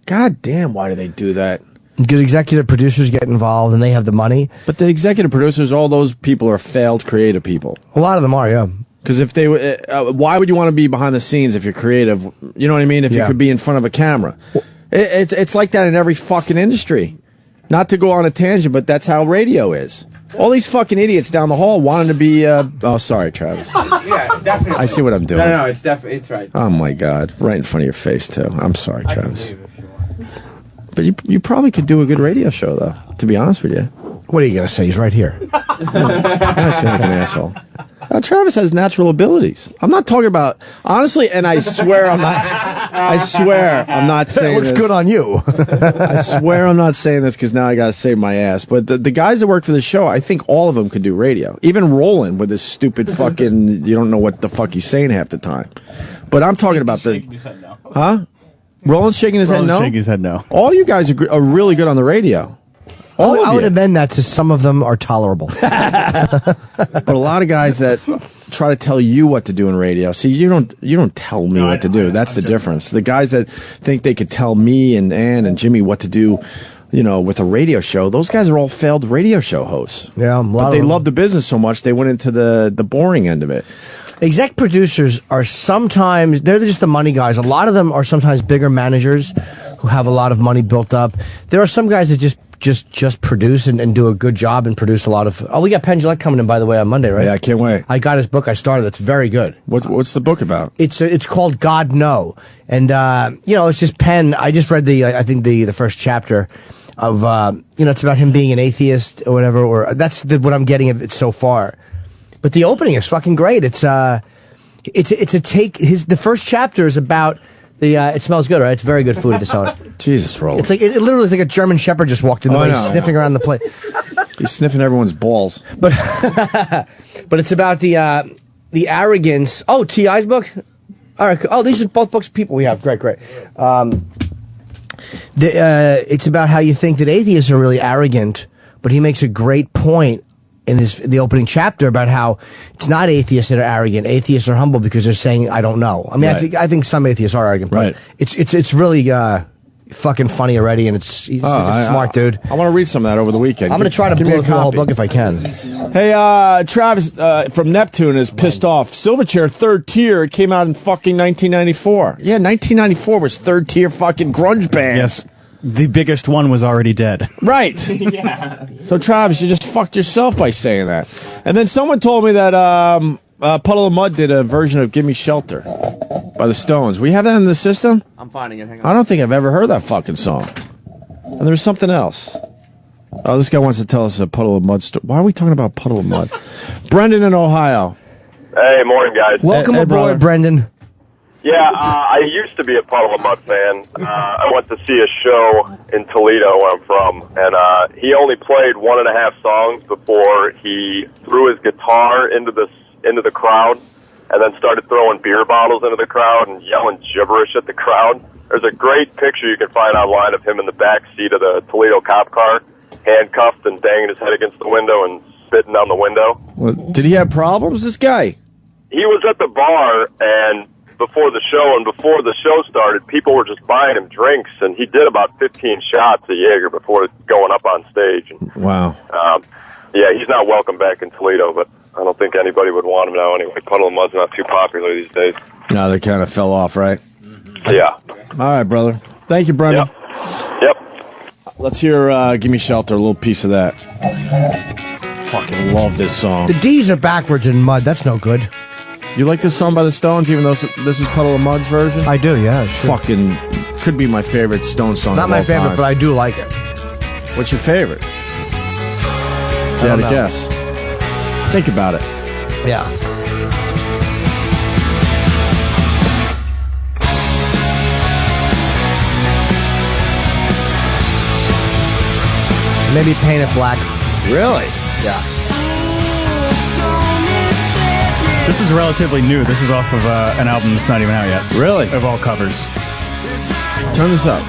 God damn, why do they do that?
Because executive producers get involved and they have the money.
But the executive producers, all those people are failed creative people.
A lot of them are, yeah.
Because if they, why would you want to be behind the scenes if you're creative? You know what I mean? If you could be in front of a camera. It's like that in every fucking industry. Not to go on a tangent, but that's how radio is. All these fucking idiots down the hall wanting to be. Oh, sorry, Travis.
Yeah, definitely.
I see what I'm doing.
No, it's definitely it's right.
Oh my God! Right in front of your face too. I'm sorry, Travis. But you probably could do a good radio show, though. To be honest with you.
What are you gonna say? He's right here.
I feel like an asshole. Travis has natural abilities. I'm not talking about honestly, and I swear I'm not. I swear I'm not saying.
It looks
this.
good on you.
I swear I'm not saying this because now I got to save my ass. But the guys that work for the show, I think all of them could do radio. Even Roland with his stupid fucking. You don't know what the fuck he's saying half the time. But I'm talking about the. Huh? Roland's shaking his head no.
Shaking his head no.
All you guys are really good on the radio.
I would amend that to some of them are tolerable.
But a lot of guys that try to tell you what to do in radio. See, you don't tell me what to do. That's the difference. The guys that think they could tell me and Ann and Jimmy what to do, with a radio show, those guys are all failed radio show hosts.
Yeah,
but they love the business so much they went into the boring end of it.
Exec producers are sometimes, they're just the money guys. A lot of them are sometimes bigger managers who have a lot of money built up. There are some guys that just produce and do a good job and produce a lot of. Oh, we got Penn Jillette coming in, by the way, on Monday, right?
Yeah, I can't wait.
I got his book. I started. It's very good.
What's the book about?
It's called God No, and it's just Penn. I just read the first chapter of it's about him being an atheist or whatever. Or that's what I'm getting of it so far. But the opening is fucking great. It's a take. The first chapter is about. It smells good, right? It's very good food at the cellar.
Jesus, Roland.
It's like it literally is like a German Shepherd just walked in the way, sniffing around the plate.
He's sniffing everyone's balls.
But it's about the arrogance. Oh, T.I.'s book. All right. Oh, these are both books people we have. Great. It's about how you think that atheists are really arrogant, but he makes a great point in the opening chapter about how it's not atheists that are arrogant. Atheists are humble because they're saying, I don't know. I mean, right. I think some atheists are arrogant, but right. It's really fucking funny already, and he's a smart dude.
I want to read some of that over the weekend.
I'm going to try to blow through the whole book if I can.
Hey, Travis from Neptune is pissed off. Silverchair, third tier, it came out in fucking 1994. Yeah, 1994 was third tier fucking grunge band.
Yes. The biggest one was already dead.
Right. Yeah. So, Travis, you just fucked yourself by saying that. And then someone told me that Puddle of Mud did a version of Gimme Shelter by the Stones. We have that in the system?
I'm finding it. Hang on.
I don't think I've ever heard that fucking song. And there's something else. Oh, this guy wants to tell us a Puddle of Mud story. Why are we talking about Puddle of Mud? Brendan in Ohio.
Hey, morning, guys.
Welcome aboard, brother. Brendan.
Yeah, I used to be a Puddle of Mud fan. I went to see a show in Toledo, where I'm from, and he only played 1.5 songs before he threw his guitar into the crowd, and then started throwing beer bottles into the crowd and yelling gibberish at the crowd. There's a great picture you can find online of him in the back seat of the Toledo cop car, handcuffed and banging his head against the window and spitting down the window.
Well, did he have problems, this guy?
He was at the bar, and before the show started, people were just buying him drinks, and he did about 15 shots of Jaeger before going up on stage. And,
wow.
Yeah, he's not welcome back in Toledo, but I don't think anybody would want him now anyway. Puddle of Mud's not too popular these days.
No, they kind of fell off, right?
Yeah.
All right, brother. Thank you, Brendan.
Yep.
Let's hear Gimme Shelter, a little piece of that. Fucking love this song.
The D's are backwards in Mud. That's no good.
You like this song by the Stones, even though this is Puddle of Mud's version?
I do, yeah. Sure.
Fucking could be my favorite Stones song.
Not
of
my
all
favorite,
time.
but I do like it.
What's your favorite? You had to guess. Think about it.
Yeah. Maybe Paint It Black.
Really?
Yeah.
This is relatively new. This is off of an album that's not even out yet.
Really?
Of all covers.
Turn this up.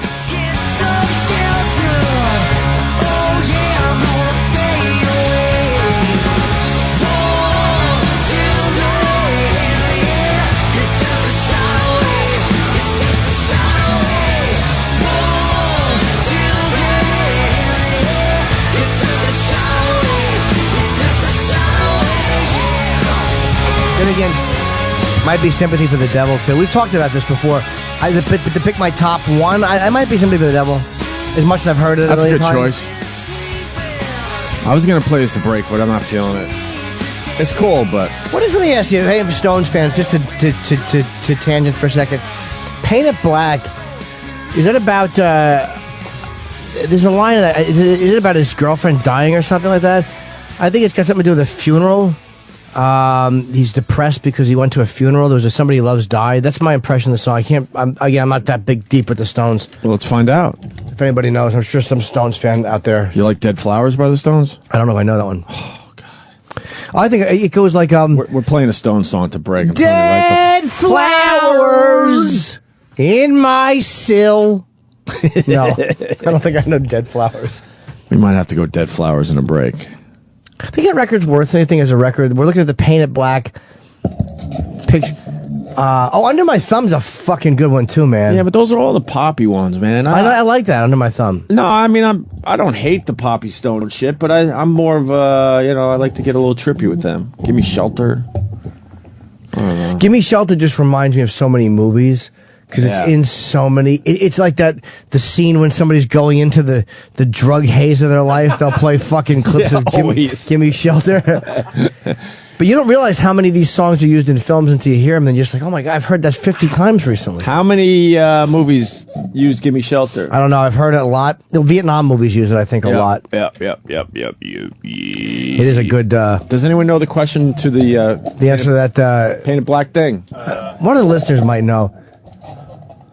Then again, might be Sympathy for the Devil, too. We've talked about this before. To pick my top one, I might be Sympathy for the Devil. As much as I've heard it
That's
a million
a good
times.
choice. I was going to play this a break, but I'm not feeling it. It's cool, but...
What is, let me ask you, hey, for Stones fans, just to tangent for a second. Paint It Black, is it about... there's a line of that. Is it about his girlfriend dying or something like that? I think it's got something to do with a funeral. He's depressed because he went to a funeral. There was somebody he loves died. That's my impression of the song. I'm not that deep with the Stones.
Well, let's find out.
If anybody knows, I'm sure some Stones fan out there.
You like Dead Flowers by the Stones?
I don't know if I know that one. Oh, God. I think it goes like...
We're playing a Stones song to break. I'm
Dead flowers in my sill. No, I don't think I know Dead Flowers.
We might have to go Dead Flowers in a break.
I think that record's worth anything as a record. We're looking at the Paint It Black picture. Under My Thumb's a fucking good one too, man.
Yeah, but those are all the poppy ones, man.
I like that, Under My Thumb.
No, I mean I don't hate the poppy Stone shit, but I'm more of I like to get a little trippy with them. Give Me Shelter. I don't know.
Give Me Shelter just reminds me of so many movies. Because it's in so many... It's like the scene when somebody's going into the drug haze of their life. They'll play fucking clips of Give Me Shelter. But you don't realize how many of these songs are used in films until you hear them, and you're just like, oh my God, I've heard that 50 times recently.
How many movies use Give Me Shelter?
I don't know. I've heard it a lot. The Vietnam movies use it, I think, a lot.
Yep.
It is a good...
Does anyone know the question to the
answer to that...
Paint It Black thing?
One of the listeners might know.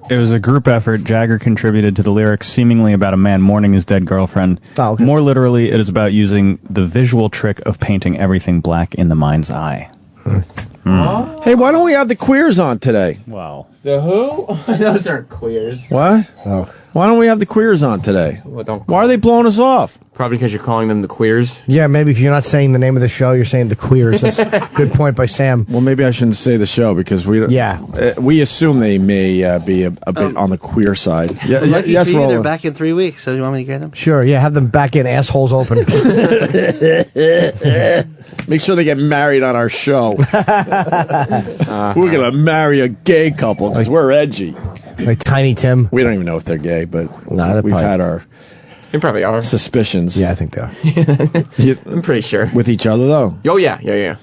It was a group effort. Jagger contributed to the lyrics seemingly about a man mourning his dead girlfriend.
Oh, okay.
More literally, it is about using the visual trick of painting everything black in the mind's eye.
Hey, why don't we have the queers on today?
Wow.
The who? Those aren't queers.
What?
Oh.
Why don't we have the queers on today?
Well,
why are they blowing us off?
Probably because you're calling them the queers.
Yeah, maybe because you're not saying the name of the show, you're saying the queers. That's a good point by Sam.
Well, maybe I shouldn't say the show because we assume they may be a bit on the queer side. Yeah,
Lucky
yes,
for you,
Roland.
they're back in 3 weeks, so you want me to get them?
Sure, yeah, have them back in, assholes open.
Make sure they get married on our show. We're going to marry a gay couple because we're edgy.
Like Tiny Tim.
We don't even know if they're gay, but we've had our
They probably are.
suspicions.
Yeah, I think they are.
I'm pretty sure.
With each other, though.
Oh, yeah.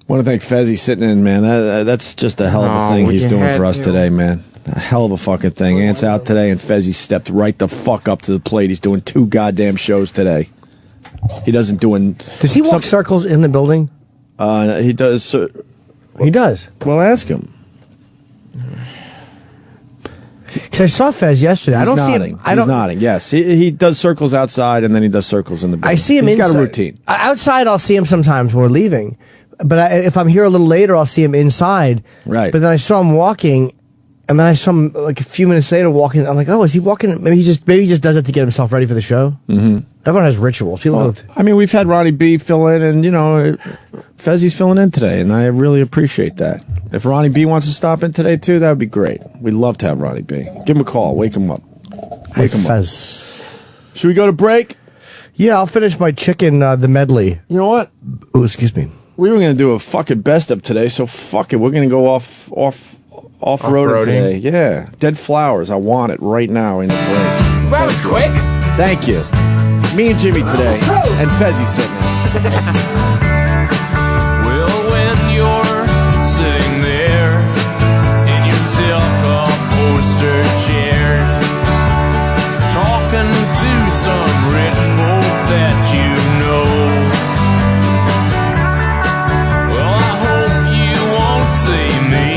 Want to thank Fezzie sitting in, man. That's just a hell of a thing he's doing for us today, man. A hell of a fucking thing. Ant's out today, and Fezzie stepped right the fuck up to the plate. He's doing 2 goddamn shows today. He doesn't doing...
Does he walk circles in the building?
He does.
He does.
Well, ask him.
Because I saw Fez yesterday.
He's
I don't
nodding.
see him.
He's nodding. Yes, he does circles outside, and then he does circles in the building.
I see him
He's
inside.
got a routine.
Outside, I'll see him sometimes when we're leaving. But if I'm here a little later, I'll see him inside.
Right.
But then I saw him walking, and then I saw him like a few minutes later walking. I'm like, oh, is he walking? Maybe he just does it to get himself ready for the show. Mm-hmm. Everyone has rituals.
I mean, we've had Ronnie B fill in, and Fezzie's filling in today, and I really appreciate that. If Ronnie B wants to stop in today too, that would be great. We'd love to have Ronnie B. Give him a call. Wake him up. Wake him
Fez.
up. Should we go to break?
Yeah, I'll finish my chicken, the medley.
You know what?
Oh, excuse me.
We were going to do a fucking best of today, so fuck it. We're going to go off-roading today. Yeah. Dead Flowers. I want it right now in the break.
That was quick.
Thank you. Me and Jimmy today, and Fezzie sitting there.
Well, when you're sitting there in your silk-upholstered chair, talking to some rich folk that you know, well, I hope you won't see me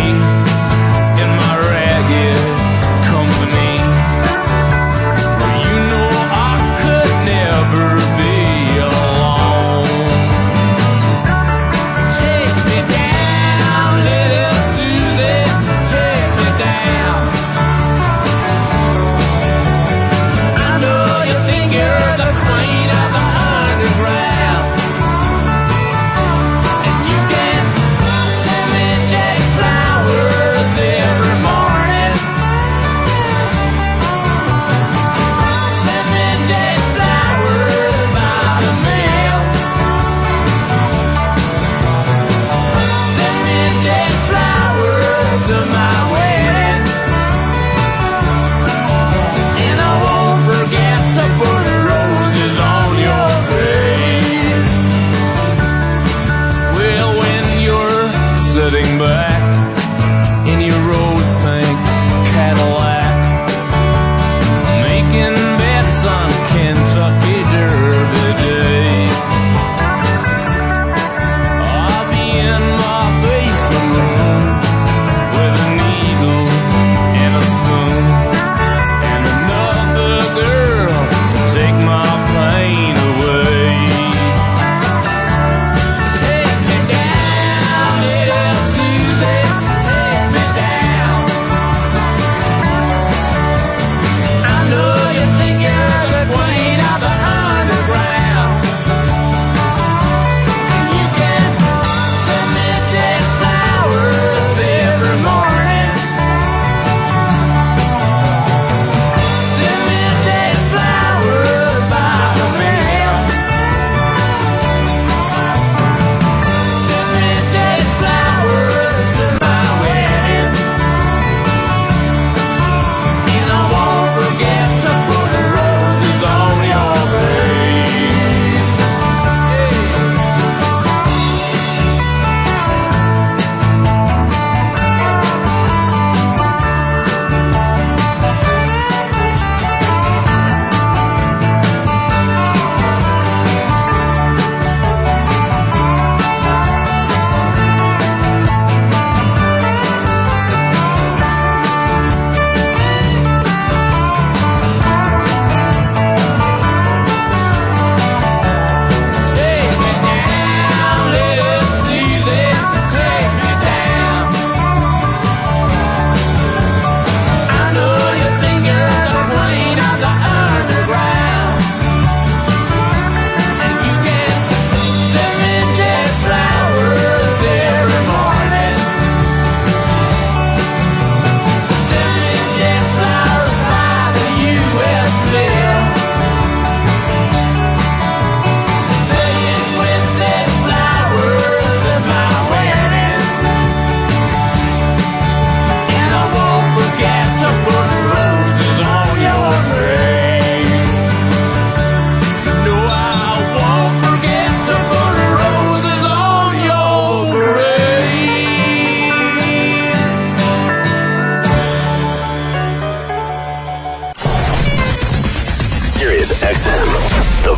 in my ragged company. Well, you know I could never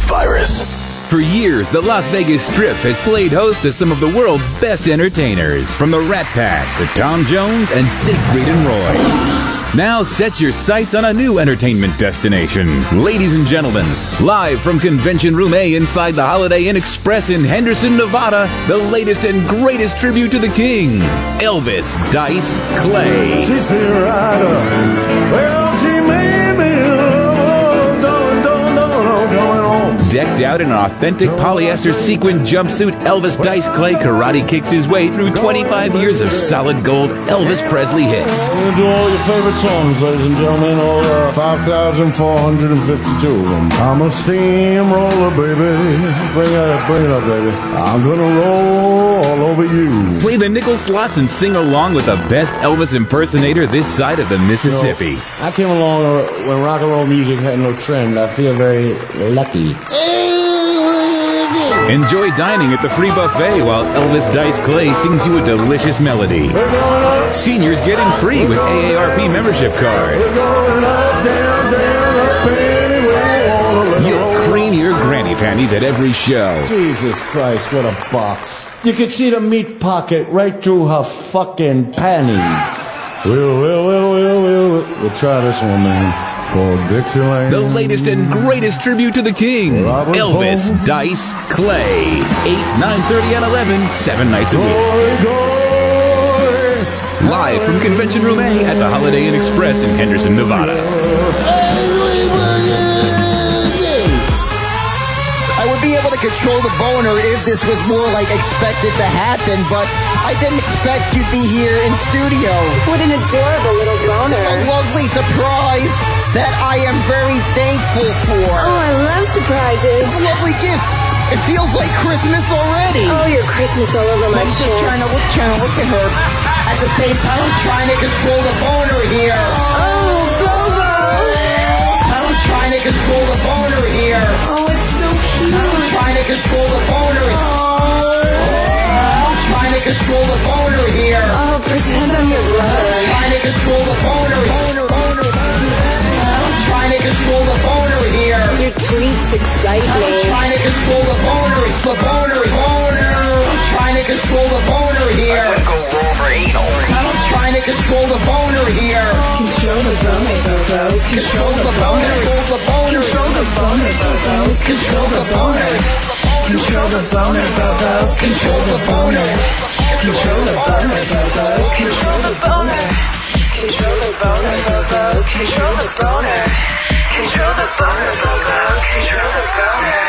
virus.
For years, the Las Vegas Strip has played host to some of the world's best entertainers, from the Rat Pack to Tom Jones and Siegfried and Roy. Now set your sights on a new entertainment destination. Ladies and gentlemen, live from Convention Room A inside the Holiday Inn Express in Henderson, Nevada, the latest and greatest tribute to the king, Elvis Dice Clay.
She's here right up. Well, she made me
Decked out in an authentic polyester sequin jumpsuit, Elvis Dice Clay karate kicks his way through 25 years of solid gold Elvis Presley hits.
Do all your favorite songs, ladies and gentlemen. All 5,452 of them. I'm a steamroller, baby. Bring it up, baby. I'm gonna roll all over you.
Play the nickel slots and sing along with the best Elvis impersonator this side of the Mississippi.
I came along when rock and roll music had no trend. I feel very lucky.
Enjoy dining at the free buffet while Elvis Dice Clay sings you a delicious melody. Seniors get in free with AARP membership card. You'll cream your granny panties at every show.
Jesus Christ, what a box. You could see the meat pocket right through her fucking panties. We'll try this one, man. For Dixieland.
The latest and greatest tribute to the king, Elvis Dice Clay. 8, 9:30, and 11, 7 nights a week. Live from Convention Room A at the Holiday Inn Express in Henderson, Nevada.
I would be able to control the boner if this was more like expected to happen, but I didn't expect you'd be here in studio.
What an adorable little boner.
This is a lovely surprise that I am very thankful for.
Oh, I love surprises.
It's a lovely gift. It feels like Christmas already.
Oh, you're Christmas all over my
I'm just trying to look at her. At the same time, I'm trying to control the boner here.
Oh, Bobo.
I'm trying to control the boner here.
Oh, it's so cute.
I'm trying to control the boner. I'm trying to control the boner here.
Oh, pretend I'm your brother.
I'm trying to control the boner. I'm trying to control the boner here.
Your tweets excite me.
I'm trying to control the boner. I'm trying to control the boner here. I would go over anal. I'm trying to control the boner here.
Control the boner, Bobo.
Control the boner.
Control the boner, Bobo.
Control the boner.
Control the boner, Bobo.
Control the boner.
Control the boner, Bobo. Control the boner. Control the boner, Bobo. Control the boner. Control the boner, Bobo. Control the boner.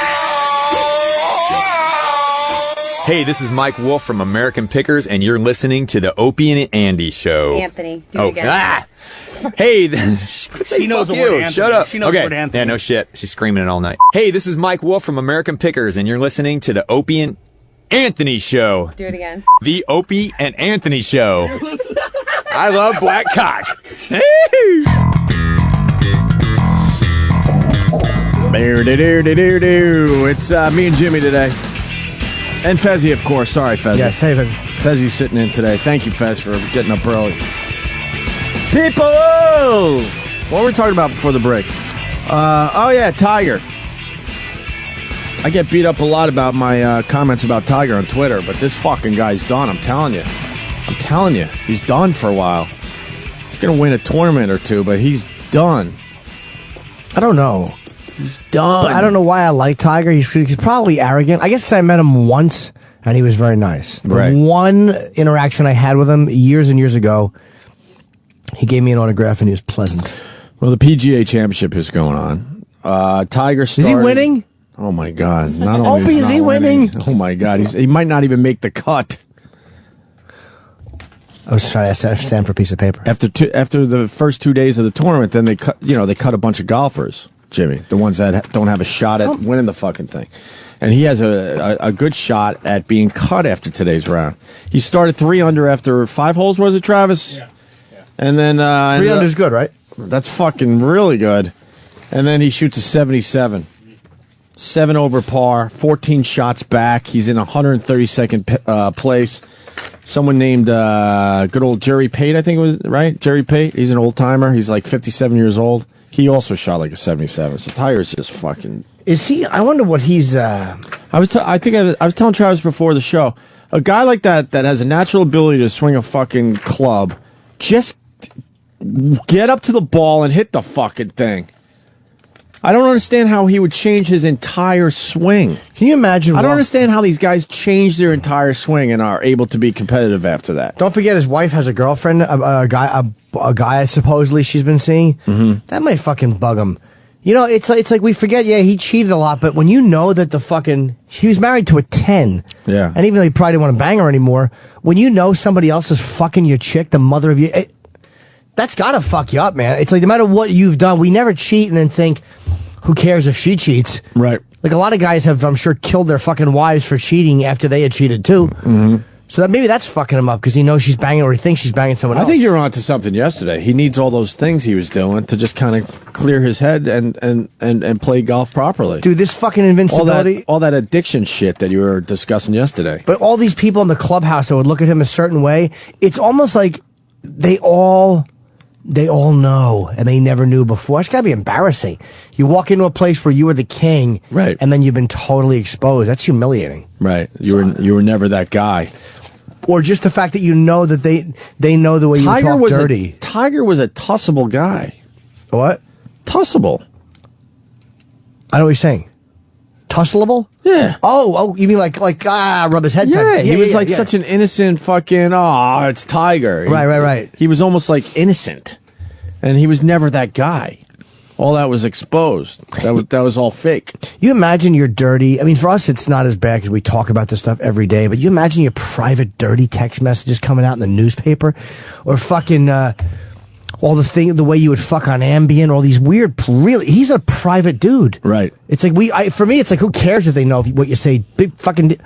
Hey, this is Mike Wolf from American Pickers, and you're listening to the Opie and Andy Show.
Anthony, do it again.
Hey,
She knows the word Anthony.
Shut up.
She knows the
okay.
word Anthony.
Yeah, no shit. She's screaming it all night. Hey, this is Mike Wolf from American Pickers, and you're listening to the Opie and Anthony Show.
Do it again.
The Opie and Anthony Show. I love black cock.
It's me and Jimmy today. And Fezzie, of course. Sorry, Fezzie.
Yes, hey, Fezzie.
Fezzie's sitting in today. Thank you, Fez, for getting up early. People! What were we talking about before the break? Tiger. I get beat up a lot about my comments about Tiger on Twitter, but this fucking guy's done, I'm telling you. He's done for a while. He's going to win a tournament or two, but he's done.
I don't know.
He's done.
But I don't know why I like Tiger. He's probably arrogant. I guess because I met him once, and he was very nice.
Right.
The one interaction I had with him years and years ago, he gave me an autograph, and he was pleasant.
Well, the PGA Championship is going on. Tiger started...
Is he winning?
Oh, my God. Not only
Opie, is he winning?
Oh, my God. He might not even make the cut.
I was trying to stand for a piece of paper.
After the first 2 days of the tournament, then they cut a bunch of golfers, Jimmy, the ones that don't have a shot at winning the fucking thing. And he has a good shot at being cut after today's round. He started 3 under after 5 holes, was it, Travis? Yeah. And then
3 under is good, right?
That's fucking really good. And then he shoots a 77. 7 over par, 14 shots back. He's in 132nd place. Someone named good old Jerry Pate, I think it was, right? Jerry Pate. He's an old timer. He's like 57 years old. He also shot like a 77. So Tiger's just fucking.
Is he? I wonder what he's.
I was telling Travis before the show. A guy like that has a natural ability to swing a fucking club, just get up to the ball and hit the fucking thing. I don't understand how he would change his entire swing.
Can you imagine?
I don't understand how these guys change their entire swing and are able to be competitive after that.
Don't forget, his wife has a girlfriend, a guy supposedly she's been seeing.
Mm-hmm.
That might fucking bug him. You know, it's like we forget. Yeah, he cheated a lot, but when you know that he was married to a 10.
Yeah,
and even though he probably didn't want to bang her anymore, when you know somebody else is fucking your chick, the mother of you, that's gotta fuck you up, man. It's like no matter what you've done, we never cheat and then think, who cares if she cheats?
Right.
Like a lot of guys have, I'm sure, killed their fucking wives for cheating after they had cheated too.
Mm-hmm.
So maybe that's fucking him up because he knows she's banging or he thinks she's banging someone else.
I think you're onto something yesterday. He needs all those things he was doing to just kind of clear his head and play golf properly.
Dude, this fucking invincibility.
All that addiction shit that you were discussing yesterday.
But all these people in the clubhouse that would look at him a certain way, it's almost like they all know and they never knew before. It's gotta be embarrassing. You walk into a place where you were the king,
right,
and then you've been totally exposed. That's humiliating.
Right. You were never that guy.
Or just the fact that you know that they know the way you talk dirty.
Tiger was a tussable guy.
What?
Tussable.
I know what you're saying. Tussleable?
Yeah.
Oh, you mean like rub his head?
Yeah,
type.
he was like such an innocent fucking, it's Tiger.
Right.
He was almost like innocent. And he was never that guy. All that was exposed. That was all fake.
You imagine you're dirty. I mean, for us, it's not as bad because we talk about this stuff every day. But you imagine your private dirty text messages coming out in the newspaper, or fucking all the way you would fuck on Ambien, all these weird. Really, he's a private dude.
Right.
It's like for me, it's like who cares if they know what you say? Big fucking.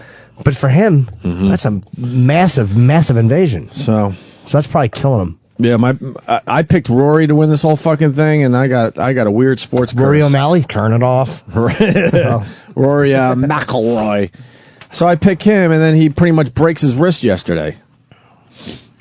But for him, that's a massive, massive invasion.
So
that's probably killing him.
Yeah, I picked Rory to win this whole fucking thing, and I got a weird sports
Rory
curse.
O'Malley, turn it off.
Rory McIlroy. So I pick him, and then he pretty much breaks his wrist yesterday,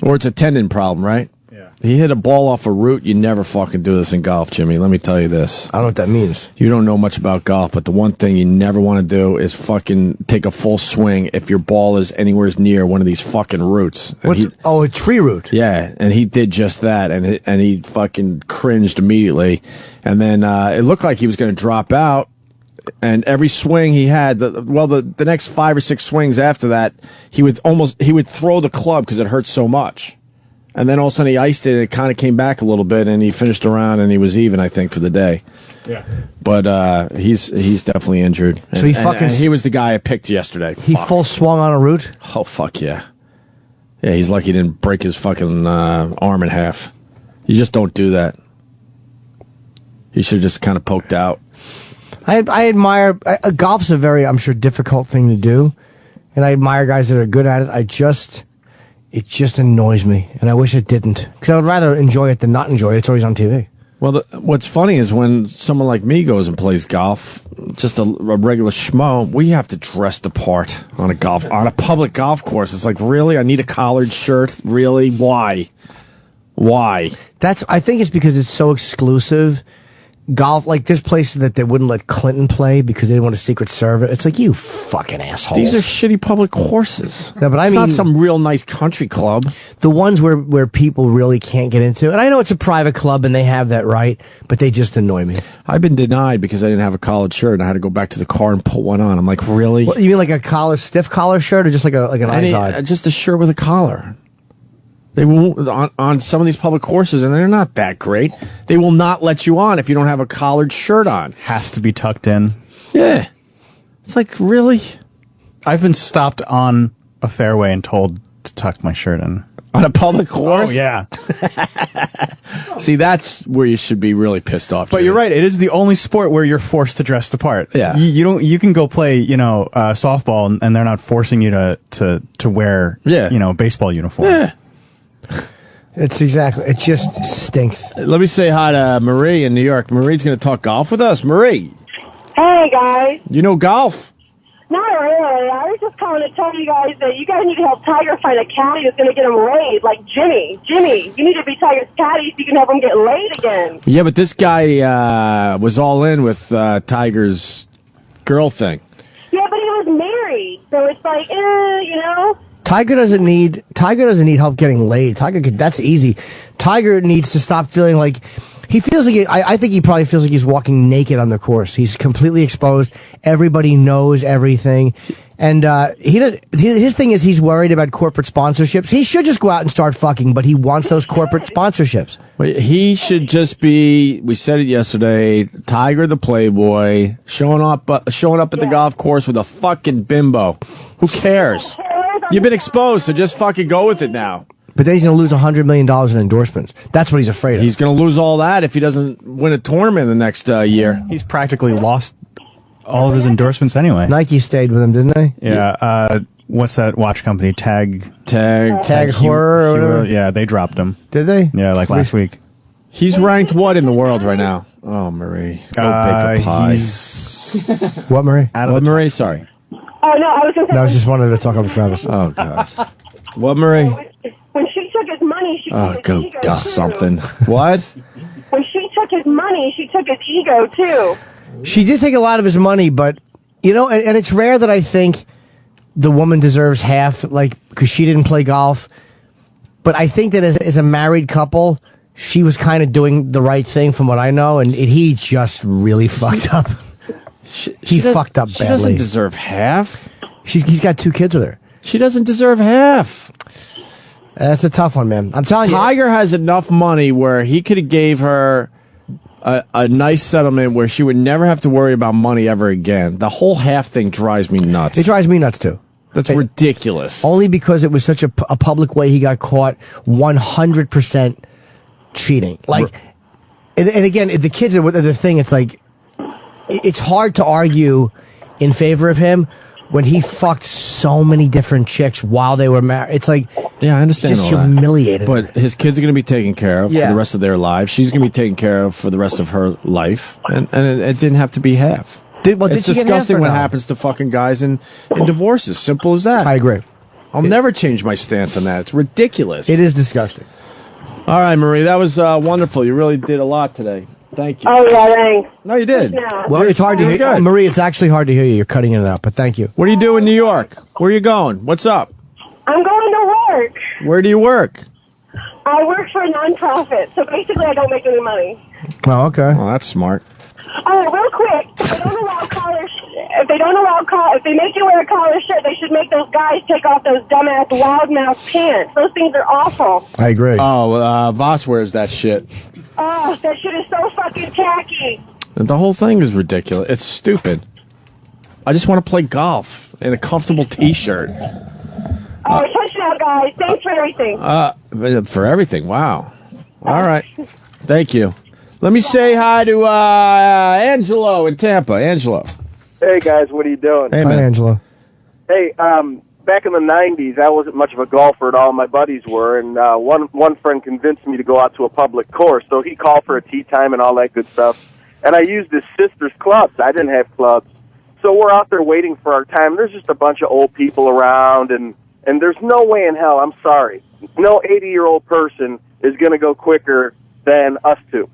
or it's a tendon problem, right? Yeah. He hit a ball off a root. You never fucking do this in golf, Jimmy. Let me tell you this.
I don't know what that means.
You don't know much about golf, but the one thing you never want to do is fucking take a full swing if your ball is anywhere near one of these fucking roots.
A tree root?
Yeah, and he did just that, and he fucking cringed immediately. And then it looked like he was going to drop out, and every swing he had, the next 5 or 6 swings after that, he would throw the club because it hurt so much. And then all of a sudden he iced it, and it kind of came back a little bit, and he finished around, and he was even, I think, for the day. Yeah. But he's definitely injured.
So
he was the guy I picked yesterday.
He full swung on a root?
Oh, fuck yeah. Yeah, he's lucky he didn't break his fucking arm in half. You just don't do that. He should have just kind of poked out.
I admire golf's a very, I'm sure, difficult thing to do, and I admire guys that are good at it. It just annoys me, and I wish it didn't, because I would rather enjoy it than not enjoy it. It's always on TV.
Well, what's funny is when someone like me goes and plays golf, just a regular schmo, we have to dress the part on a public golf course. It's like, really? I need a collared shirt? Really? Why?
I think it's because it's so exclusive. Golf, like there's places that they wouldn't let Clinton play because they didn't want a Secret Service. It's like, you fucking assholes.
These are shitty public courses.
No, but
it's not some real nice country club.
The ones where people really can't get into. And I know it's a private club and they have that right, but they just annoy me.
I've been denied because I didn't have a collared shirt and I had to go back to the car and put one on. I'm like, really?
Well, you mean like a stiff collar shirt or just like an Izod?
Just a shirt with a collar. They won't on some of these public courses, and they're not that great. They will not let you on if you don't have a collared shirt on.
Has to be tucked in.
Yeah. It's like, really?
I've been stopped on a fairway and told to tuck my shirt in.
On a public course?
Oh, yeah.
See, that's where you should be really pissed off.
But you're right. It is the only sport where you're forced to dress the part.
Yeah.
You can go play, softball, and they're not forcing you to wear, baseball uniform.
Yeah.
It just stinks.
Let me say hi to Marie in New York. Marie's going to talk golf with us. Marie.
Hey, guys.
You know golf?
Not really. I was just calling to tell you guys that you guys need to help Tiger find a caddy that's going to get him laid, like Jimmy. Jimmy, you need to be Tiger's caddy so you can help him get laid again.
Yeah, but this guy was all in with Tiger's girl thing.
Yeah, but he was married, so it's like, you know.
Tiger doesn't need help getting laid. That's easy. Tiger needs to stop feeling like he feels like I think he probably feels like he's walking naked on the course. He's completely exposed. Everybody knows everything, and his thing is he's worried about corporate sponsorships. He should just go out and start fucking, but he wants those corporate sponsorships.
He should just be. We said it yesterday. Tiger the Playboy showing up at the golf course with a fucking bimbo. Who cares? You've been exposed, so just fucking go with it now.
But then he's going to lose $100 million in endorsements. That's what he's afraid of.
He's going to lose all that if he doesn't win a tournament the next year.
He's practically lost all of his endorsements anyway.
Nike stayed with him, didn't they?
Yeah. What's that watch company? Tag
Heuer or whatever?
Yeah, they dropped him.
Did they?
Yeah, like last week.
He's ranked what in the world right now? Oh, Marie. Go bake a pie.
What, Marie?
What, Marie? Sorry.
Oh, no, I was going to say.
No, I was just wanting to talk over Travis.
Oh, God. What, Marie?
When she took his money, she took his
go
ego,
dust
too.
something. What?
When she took his money, she took his ego, too.
She did take a lot of his money, but, you know, and it's rare that I think the woman deserves half, like, because she didn't play golf. But I think that as a married couple, she was kind of doing the right thing from what I know, and he just really fucked up. He fucked up badly.
She doesn't deserve half.
He's got 2 kids with her.
She doesn't deserve half.
That's a tough one, man. I'm telling you.
Tiger has enough money where he could have gave her a nice settlement where she would never have to worry about money ever again. The whole half thing drives me nuts.
It drives me nuts, too.
That's ridiculous.
Only because it was such a public way he got caught 100% cheating. Like, and again, the kids are the thing. It's like, it's hard to argue in favor of him when he fucked so many different chicks while they were married. It's like,
yeah, I understand
just
all that.
humiliated.
But his kids are going to be taken care of for the rest of their lives. She's going to be taken care of for the rest of her life. And it didn't have to be half. It's disgusting what happens to fucking guys in divorces. Simple as that.
I agree.
I'll never change my stance on that. It's ridiculous.
It is disgusting.
All right, Marie, that was wonderful. You really did a lot today. Thank you.
Oh, yeah, thanks.
No, you did.
Well, it's hard to hear. Marie, it's actually hard to hear you. You're cutting it out, but thank you.
What do you do in New York? Where are you going? What's up?
I'm going to work.
Where do you work?
I work for a nonprofit, so basically I don't make any money.
Oh, okay.
Oh, that's smart.
Oh, real quick, if they make you wear a collar shirt, they should make those guys take off those dumbass loudmouth pants. Those things are awful.
I agree.
Oh, Voss wears that shit.
Oh, that shit is so fucking tacky.
The whole thing is ridiculous. It's stupid. I just want to play golf in a comfortable T-shirt.
Touchdown, guys. Thanks for everything.
For everything. Wow. All right. Thank you. Let me say hi to Angelo in Tampa. Angelo.
Hey, guys. What are you doing?
Hey, man.
Hi, Angelo.
Hey, back in the 90s, I wasn't much of a golfer at all. My buddies were, and one friend convinced me to go out to a public course, so he called for a tee time and all that good stuff. And I used his sister's clubs. I didn't have clubs. So we're out there waiting for our time. There's just a bunch of old people around, and there's no way in hell, I'm sorry, no 80-year-old person is going to go quicker than us two.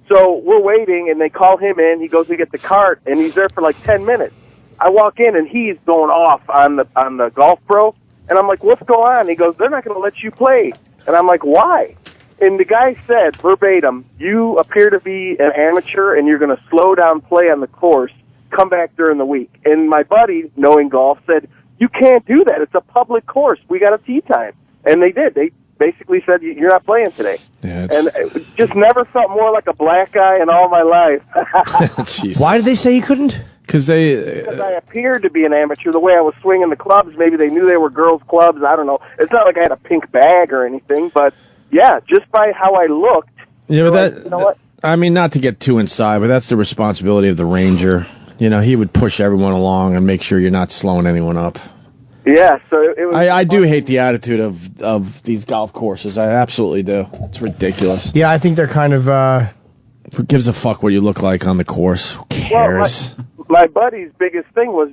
So we're waiting, and they call him in. He goes to get the cart, and he's there for like 10 minutes. I walk in, and he's going off on the golf pro, and I'm like, what's going on? He goes, they're not going to let you play. And I'm like, why? And the guy said, verbatim, you appear to be an amateur, and you're going to slow down play on the course, come back during the week. And my buddy, knowing golf, said, you can't do that. It's a public course. We got a tee time. And they did. They basically said, you're not playing today.
Yeah,
and it just never felt more like a black guy in all my life.
Why did they say you couldn't?
Because
I appeared to be an amateur. The way I was swinging the clubs, maybe they knew they were girls' clubs. I don't know. It's not like I had a pink bag or anything, but yeah, just by how I looked.
Yeah, but
you know what?
I mean, not to get too inside, but that's the responsibility of the ranger. You know, he would push everyone along and make sure you're not slowing anyone up.
Yeah, so it was.
I do hate the attitude of these golf courses. I absolutely do. It's ridiculous.
Yeah, I think they're kind of.
Who gives a fuck what you look like on the course? Who cares?
Well, my buddy's biggest thing was,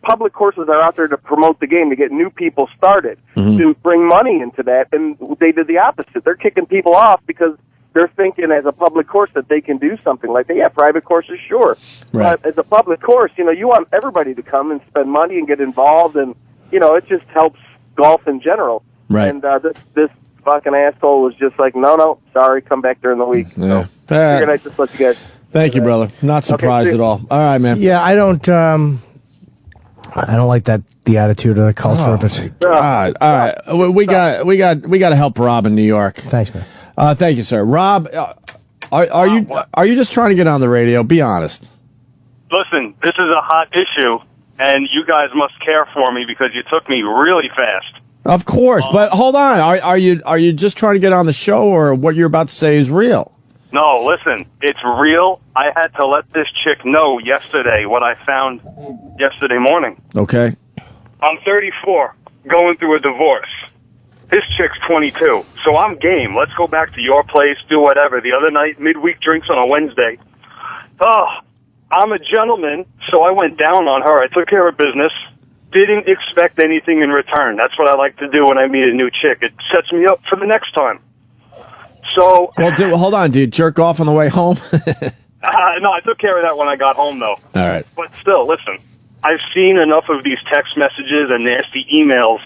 public courses are out there to promote the game, to get new people started, to bring money into that, and they did the opposite. They're kicking people off because they're thinking as a public course that they can do something like that. Yeah, private courses, sure.
Right.
But as a public course, you want everybody to come and spend money and get involved, and, it just helps golf in general.
Right.
And this fucking asshole was just like, no, sorry, come back during the week.
Yeah.
So, figured I'd just let you guys.
Thank you, brother. Not surprised at all. All right, man.
Yeah, I don't like the attitude or the culture of it.
God. All right. We got to help Rob in New York.
Thanks, man.
Thank you, sir. Rob, are you just trying to get on the radio? Be honest.
Listen, this is a hot issue, and you guys must care for me because you took me really fast.
Of course, but hold on. Are you just trying to get on the show, or what you're about to say is real?
No, listen, it's real. I had to let this chick know yesterday what I found yesterday morning.
Okay.
I'm 34, going through a divorce. This chick's 22, so I'm game. Let's go back to your place, do whatever. The other night, midweek drinks on a Wednesday. Oh, I'm a gentleman, so I went down on her. I took care of business. Didn't expect anything in return. That's what I like to do when I meet a new chick. It sets me up for the next time. So,
well, hold on, dude. Jerk off on the way home?
no, I took care of that when I got home, though.
All right.
But still, listen, I've seen enough of these text messages and nasty emails.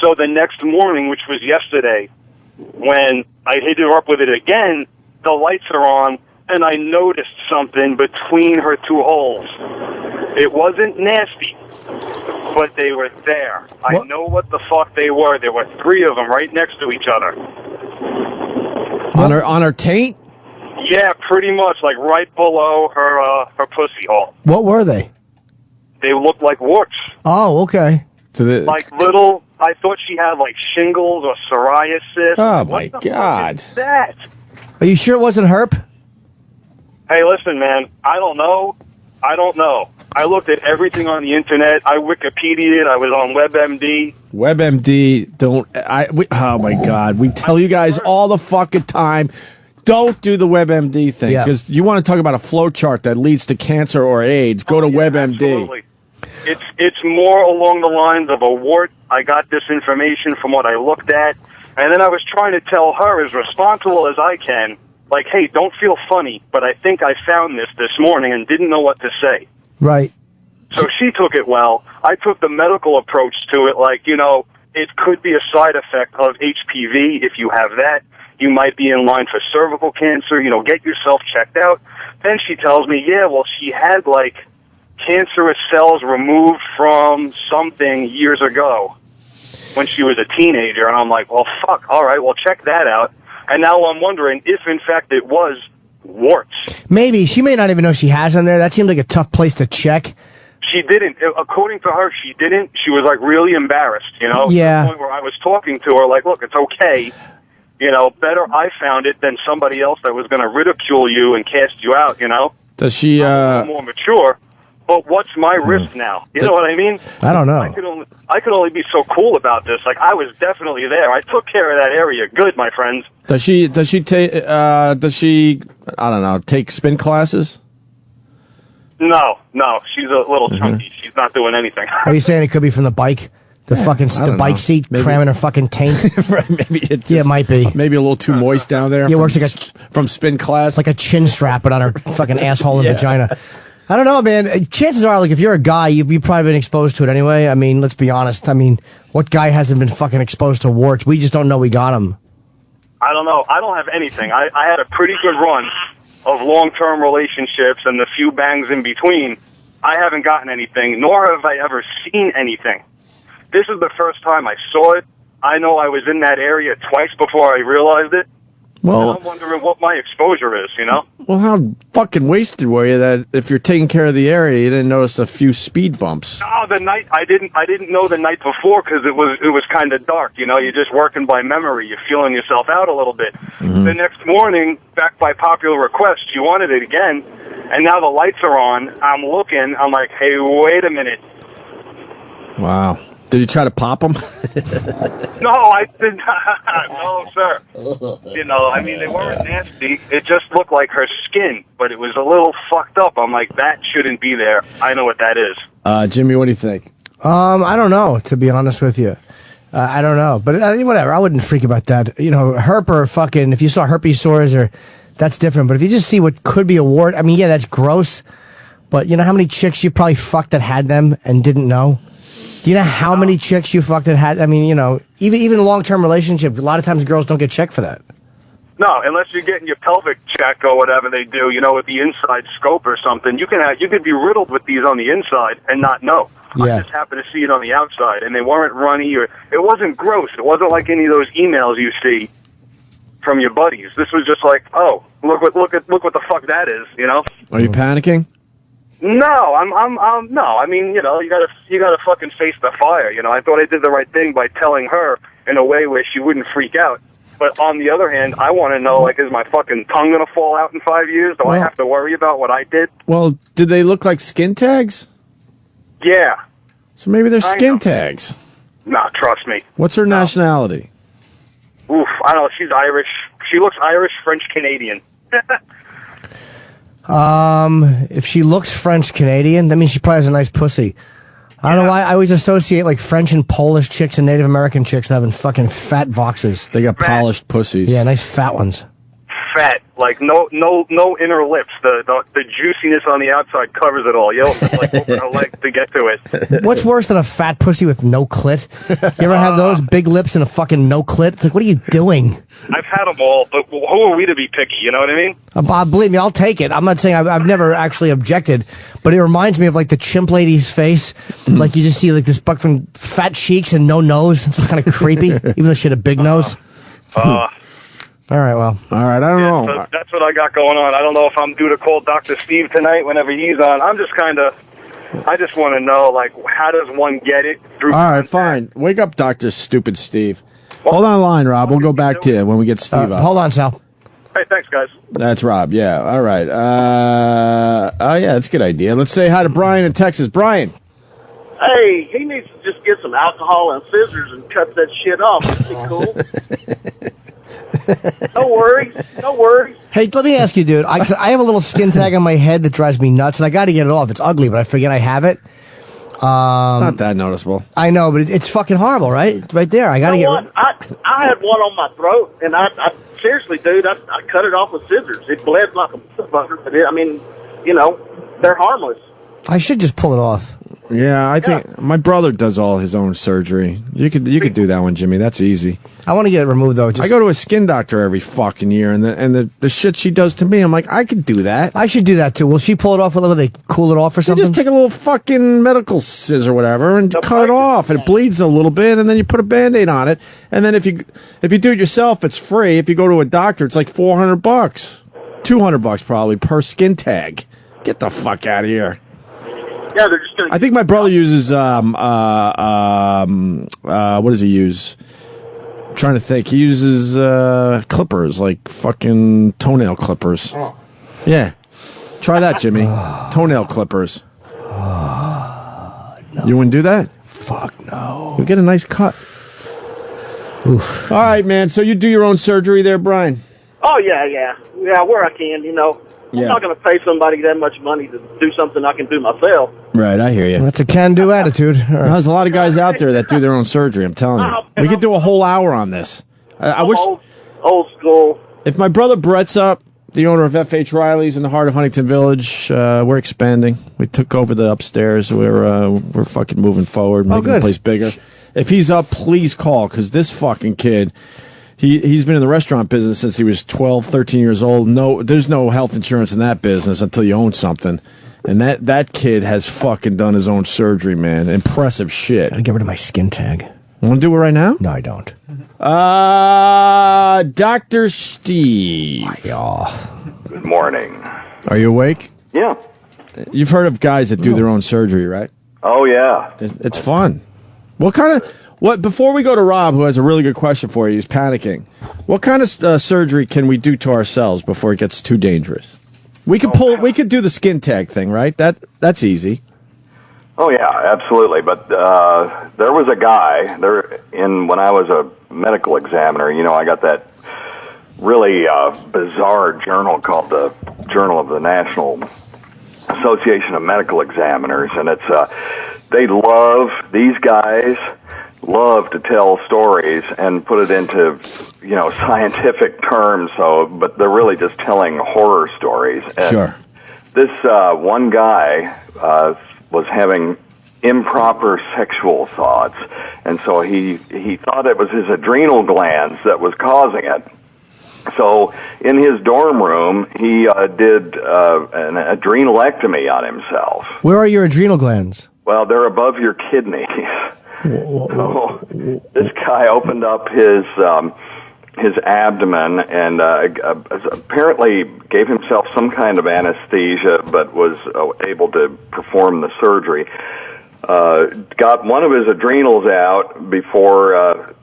So the next morning, which was yesterday, when I hit her up with it again, the lights are on, and I noticed something between her two holes. It wasn't nasty, but they were there. I know what the fuck they were. There were 3 of them right next to each other.
On her taint?
Yeah, pretty much, like right below her pussy hole.
What were they?
They looked like warts.
Oh, okay.
Like little, I thought she had like shingles or psoriasis.
Oh,
What
my
the
God.
fuck is that?
Are you sure it wasn't herp?
Hey, listen, man, I don't know. I looked at everything on the internet. I Wikipedia'd it. I was on WebMD.
WebMD, oh my God. We tell you guys all the fucking time, don't do the WebMD thing. Because you want to talk about a flow chart that leads to cancer or AIDS, go to WebMD.
Absolutely. It's more along the lines of a wart. I got this information from what I looked at. And then I was trying to tell her as responsible as I can, like, hey, don't feel funny, but I think I found this morning and didn't know what to say.
Right.
So she took it well. I took the medical approach to it, like, it could be a side effect of HPV. If you have that, you might be in line for cervical cancer. Get yourself checked out. Then she tells me, yeah, well, she had, like, cancerous cells removed from something years ago when she was a teenager. And I'm like, well, fuck, all right, well, check that out. And now I'm wondering if, in fact, it was warts.
Maybe. She may not even know she has them there. That seems like a tough place to check.
She didn't. According to her, she didn't. She was, like, really embarrassed,
Yeah.
To the point where I was talking to her, like, look, it's okay. Better I found it than somebody else that was going to ridicule you and cast you out,
Does she,
I'm more mature. But what's my risk now? You know what I mean?
I don't know.
I could only be so cool about this. Like, I was definitely there. I took care of that area good, my friends.
Does she take, I don't know, take spin classes?
No. She's a little chunky. She's not doing anything.
Are you saying it could be from the bike? The bike seat cramming her fucking taint?
Right, maybe it
it might be.
Maybe a little too moist down there.
Yeah, it works like
from spin class.
Like a chin strap, but on her fucking asshole and vagina. I don't know, man. Chances are, like, if you're a guy, you've probably been exposed to it anyway. I mean, let's be honest. I mean, what guy hasn't been fucking exposed to warts? We just don't know we got them.
I don't know. I don't have anything. I had a pretty good run of long-term relationships and the few bangs in between. I haven't gotten anything, nor have I ever seen anything. This is the first time I saw it. I know I was in that area twice before I realized it.
Well,
and I'm wondering what my exposure is,
Well, how fucking wasted were you that if you're taking care of the area, you didn't notice a few speed bumps?
Oh, the night I didn't know the night before because it was kind of dark. You're just working by memory. You're feeling yourself out a little bit.
Mm-hmm.
The next morning, back by popular request, she wanted it again, and now the lights are on. I'm looking. I'm like, hey, wait a minute.
Wow. Did you try to pop them?
No, I did not. No, sir. You know, I mean, they weren't nasty. It just looked like her skin, but it was a little fucked up. I'm like, that shouldn't be there. I know what that is.
Jimmy, what do you think?
I don't know, to be honest with you. I don't know, but whatever. I wouldn't freak about that. You know, herp or fucking, if you saw herpes sores or, that's different. But if you just see what could be a wart, I mean, yeah, that's gross. But you know how many chicks you probably fucked that had them and didn't know? Do you know how many chicks you fucked that had, I mean, you know, even a long-term relationship, a lot of times girls don't get checked for that.
No, unless you're getting your pelvic check or whatever they do, you know, with the inside scope or something. You could be riddled with these on the inside and not know.
Yeah.
I just happened to see it on the outside, and they weren't runny or it wasn't gross. It wasn't like any of those emails you see from your buddies. This was just like, oh, look what the fuck that is, you know?
Are you panicking?
No, I'm no. I mean, you know, you gotta fucking face the fire. You know, I thought I did the right thing by telling her in a way where she wouldn't freak out. But on the other hand, I want to know, like, is my fucking tongue gonna fall out in 5 years? Do I have to worry about what I did?
Well, did they look like skin tags?
Yeah.
So maybe they're skin tags.
Nah, trust me.
What's her nationality?
Oof, I don't know. She's Irish. She looks Irish, French, Canadian.
If she looks French Canadian, that means she probably has a nice pussy. I don't know why I always associate like French and Polish chicks and Native American chicks having fucking fat voxes.
They got polished pussies.
Yeah, nice fat ones.
Fat, like no inner lips. The juiciness on the outside covers it all. You don't like open her leg to get to it.
What's worse than a fat pussy with no clit? You ever have those big lips and a fucking no clit? It's like, what are you doing?
I've had them all, but who are we to be picky? You know what I mean?
Bob, believe me, I'll take it. I'm not saying I've never actually objected, but it reminds me of like the chimp lady's face. Like you just see like this fucking fat cheeks and no nose. It's kind of creepy, even though she had a big nose. All right, well.
All right, I don't know.
So that's what I got going on. I don't know if I'm due to call Dr. Steve tonight whenever he's on. I just want to know, like, how does one get it through?
All right, fine. Wake up, Dr. Stupid Steve. Hold on the line, Rob. We'll go back to you when we get Steve up.
Hold on, Sal.
Hey, thanks, guys.
That's Rob, yeah. All right. Oh, yeah, that's a good idea. Let's say hi to Brian in Texas. Brian.
Hey, he needs to just get some alcohol and scissors and cut that shit off. That'd be cool. No worries.
Hey, let me ask you, dude. I have a little skin tag on my head that drives me nuts, and I got to get it off. It's ugly, but I forget I have it.
It's not that noticeable.
I know, but it's fucking horrible, right? It's right there. I got to get.
I had one on my throat, and I seriously, dude, I cut it off with scissors. It bled like a motherfucker, but I mean, you know, they're harmless.
I should just pull it off.
Yeah, I think my brother does all his own surgery. You could do that one, Jimmy. That's easy.
I want to get it removed though.
I go to a skin doctor every fucking year, and the shit she does to me, I'm like, I could do that.
I should do that too. Will she pull it off? Will they cool it off or something?
You just take a little fucking medical scissor, or whatever, and cut it off. And it bleeds a little bit, and then you put a Band-Aid on it. And then if you do it yourself, it's free. If you go to a doctor, it's like $400, $200 probably per skin tag. Get the fuck out of here.
Yeah, they're just gonna.
I think my brother uses what does he use? I'm trying to think. He uses clippers, like fucking toenail clippers.
Oh.
Yeah, try that, Jimmy. Toenail clippers.
No.
You wouldn't do that?
Fuck no.
You get a nice cut. Oof. All right, man. So you do your own surgery there, Brian?
Oh yeah, where I can, you know. I'm not going to pay somebody that much money to do something I can do myself.
Right, I hear you.
That's a can-do attitude. Right.
There's a lot of guys out there that do their own surgery, I'm telling you. We could do a whole hour on this. I wish...
Old school.
If my brother Brett's up, the owner of F.H. Riley's in the heart of Huntington Village, we're expanding. We took over the upstairs. We're fucking moving forward, making the place bigger. If he's up, please call, because this fucking kid... He's been in the restaurant business since he was 12, 13 years old. No, there's no health insurance in that business until you own something. And that kid has fucking done his own surgery, man. Impressive shit.
Gotta get rid of my skin tag.
Want to do it right now?
No, I don't.
Dr. Steve.
Good morning.
Are you awake?
Yeah.
You've heard of guys that do their own surgery, right?
Oh, yeah.
It's fun. Before we go to Rob, who has a really good question for you, he's panicking. What kind of surgery can we do to ourselves before it gets too dangerous? We could do the skin tag thing, right? That's easy.
Oh yeah, absolutely. But there was a guy when I was a medical examiner. I got that really bizarre journal called the Journal of the National Association of Medical Examiners, and these guys love to tell stories and put it into scientific terms. But they're really just telling horror stories. And
Sure.
This one guy was having improper sexual thoughts, and so he thought it was his adrenal glands that was causing it. So in his dorm room, he did an adrenalectomy on himself.
Where are your adrenal glands?
Well, they're above your kidneys. So this guy opened up his abdomen and apparently gave himself some kind of anesthesia, but was able to perform the surgery. Got one of his adrenals out before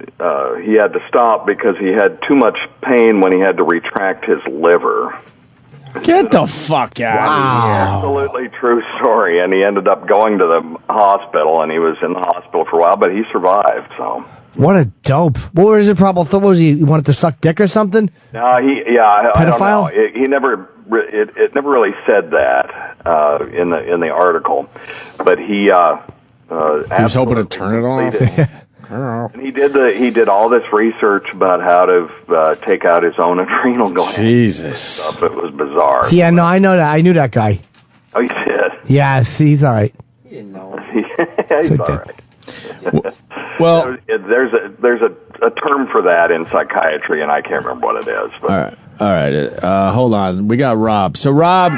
he had to stop because he had too much pain when he had to retract his liver.
Get the fuck out of here.
Absolutely true story. And he ended up going to the hospital, and he was in the hospital for a while, but he survived, so...
What a dope. What was his problem? What was he wanted to suck dick or something?
No, I don't know.
Pedophile?
He never. It never really said that in the article, but he
was hoping to turn it off.
And he did all this research about how to take out his own adrenal glands.
Jesus,
stuff. It was bizarre.
Yeah, no, I know that. I knew that guy.
Oh, you did?
Yes, he's all right.
You didn't know. He's all right.
Well,
there's a term for that in psychiatry, and I can't remember what it is. But.
All right. Hold on. We got Rob. So, Rob,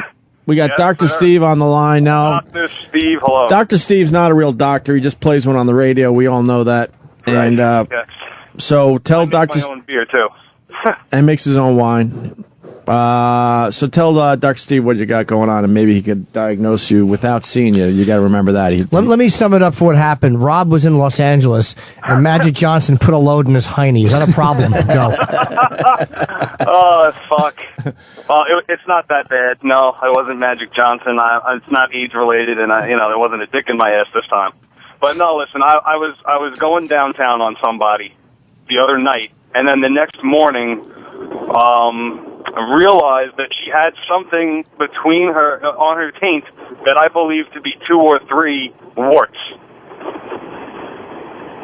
we got Dr. Steve on the line now.
Dr. Steve, hello.
Dr. Steve's not a real doctor. He just plays one on the radio. We all know that.
Right.
And so tell Dr.
My own beer too.
And makes his own wine. So tell Dr. Steve what you got going on, and maybe he could diagnose you without seeing you. You got to remember that.
Let me sum it up for what happened. Rob was in Los Angeles, and Magic Johnson put a load in his hiney. Is that a problem? Go.
Oh, fuck. Well, it's not that bad. No, it wasn't Magic Johnson. It's not AIDS related, and there wasn't a dick in my ass this time. But no, listen, I was going downtown on somebody the other night, and then the next morning, realized that she had something between her on her taint that I believe to be 2 or 3 warts.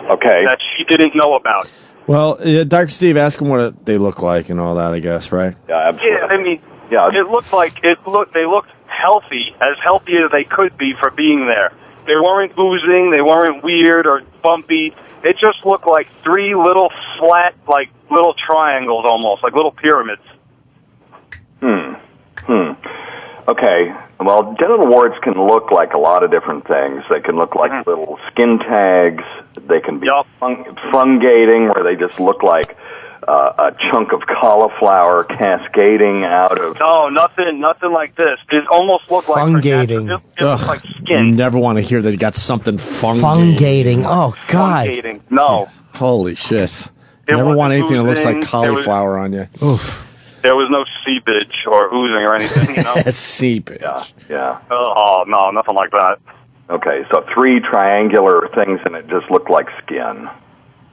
Okay.
That she didn't know about.
Well, Dr. Steve, ask him what they look like and all that, I guess, right?
Yeah, absolutely.
Yeah, I mean, it looked like they looked healthy as they could be for being there. They weren't oozing, they weren't weird or bumpy. It just looked like 3 little flat, like little triangles almost, like little pyramids.
Okay. Well, genital warts can look like a lot of different things. They can look like little skin tags. They can be fungating, where they just look like a chunk of cauliflower cascading out of...
No, nothing like this. It almost looked like...
Fungating.
It looked like skin.
You never want to hear that you got something fungating.
Fungating. Oh, God.
Fungating. No.
Holy shit. You never want anything that looks like cauliflower on you. Oof.
There was no seepage or oozing or anything,
That's seepage.
Yeah.
Oh, no, nothing like that.
Okay, so 3 triangular things, and it just looked like skin.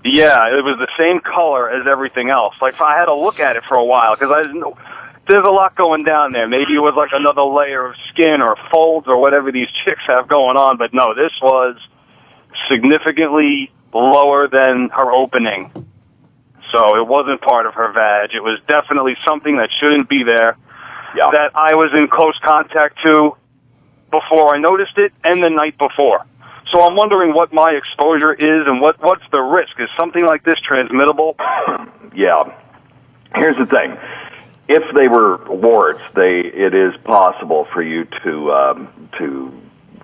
Yeah, it was the same color as everything else. Like, I had to look at it for a while, because I didn't know. There's a lot going down there. Maybe it was like another layer of skin or folds or whatever these chicks have going on, but no, this was significantly lower than her opening. So it wasn't part of her vag. It was definitely something that shouldn't be there, that I was in close contact to before I noticed it and the night before. So I'm wondering what my exposure is and what's the risk. Is something like this transmittable?
Yeah. Here's the thing. If they were warts, it is possible for you to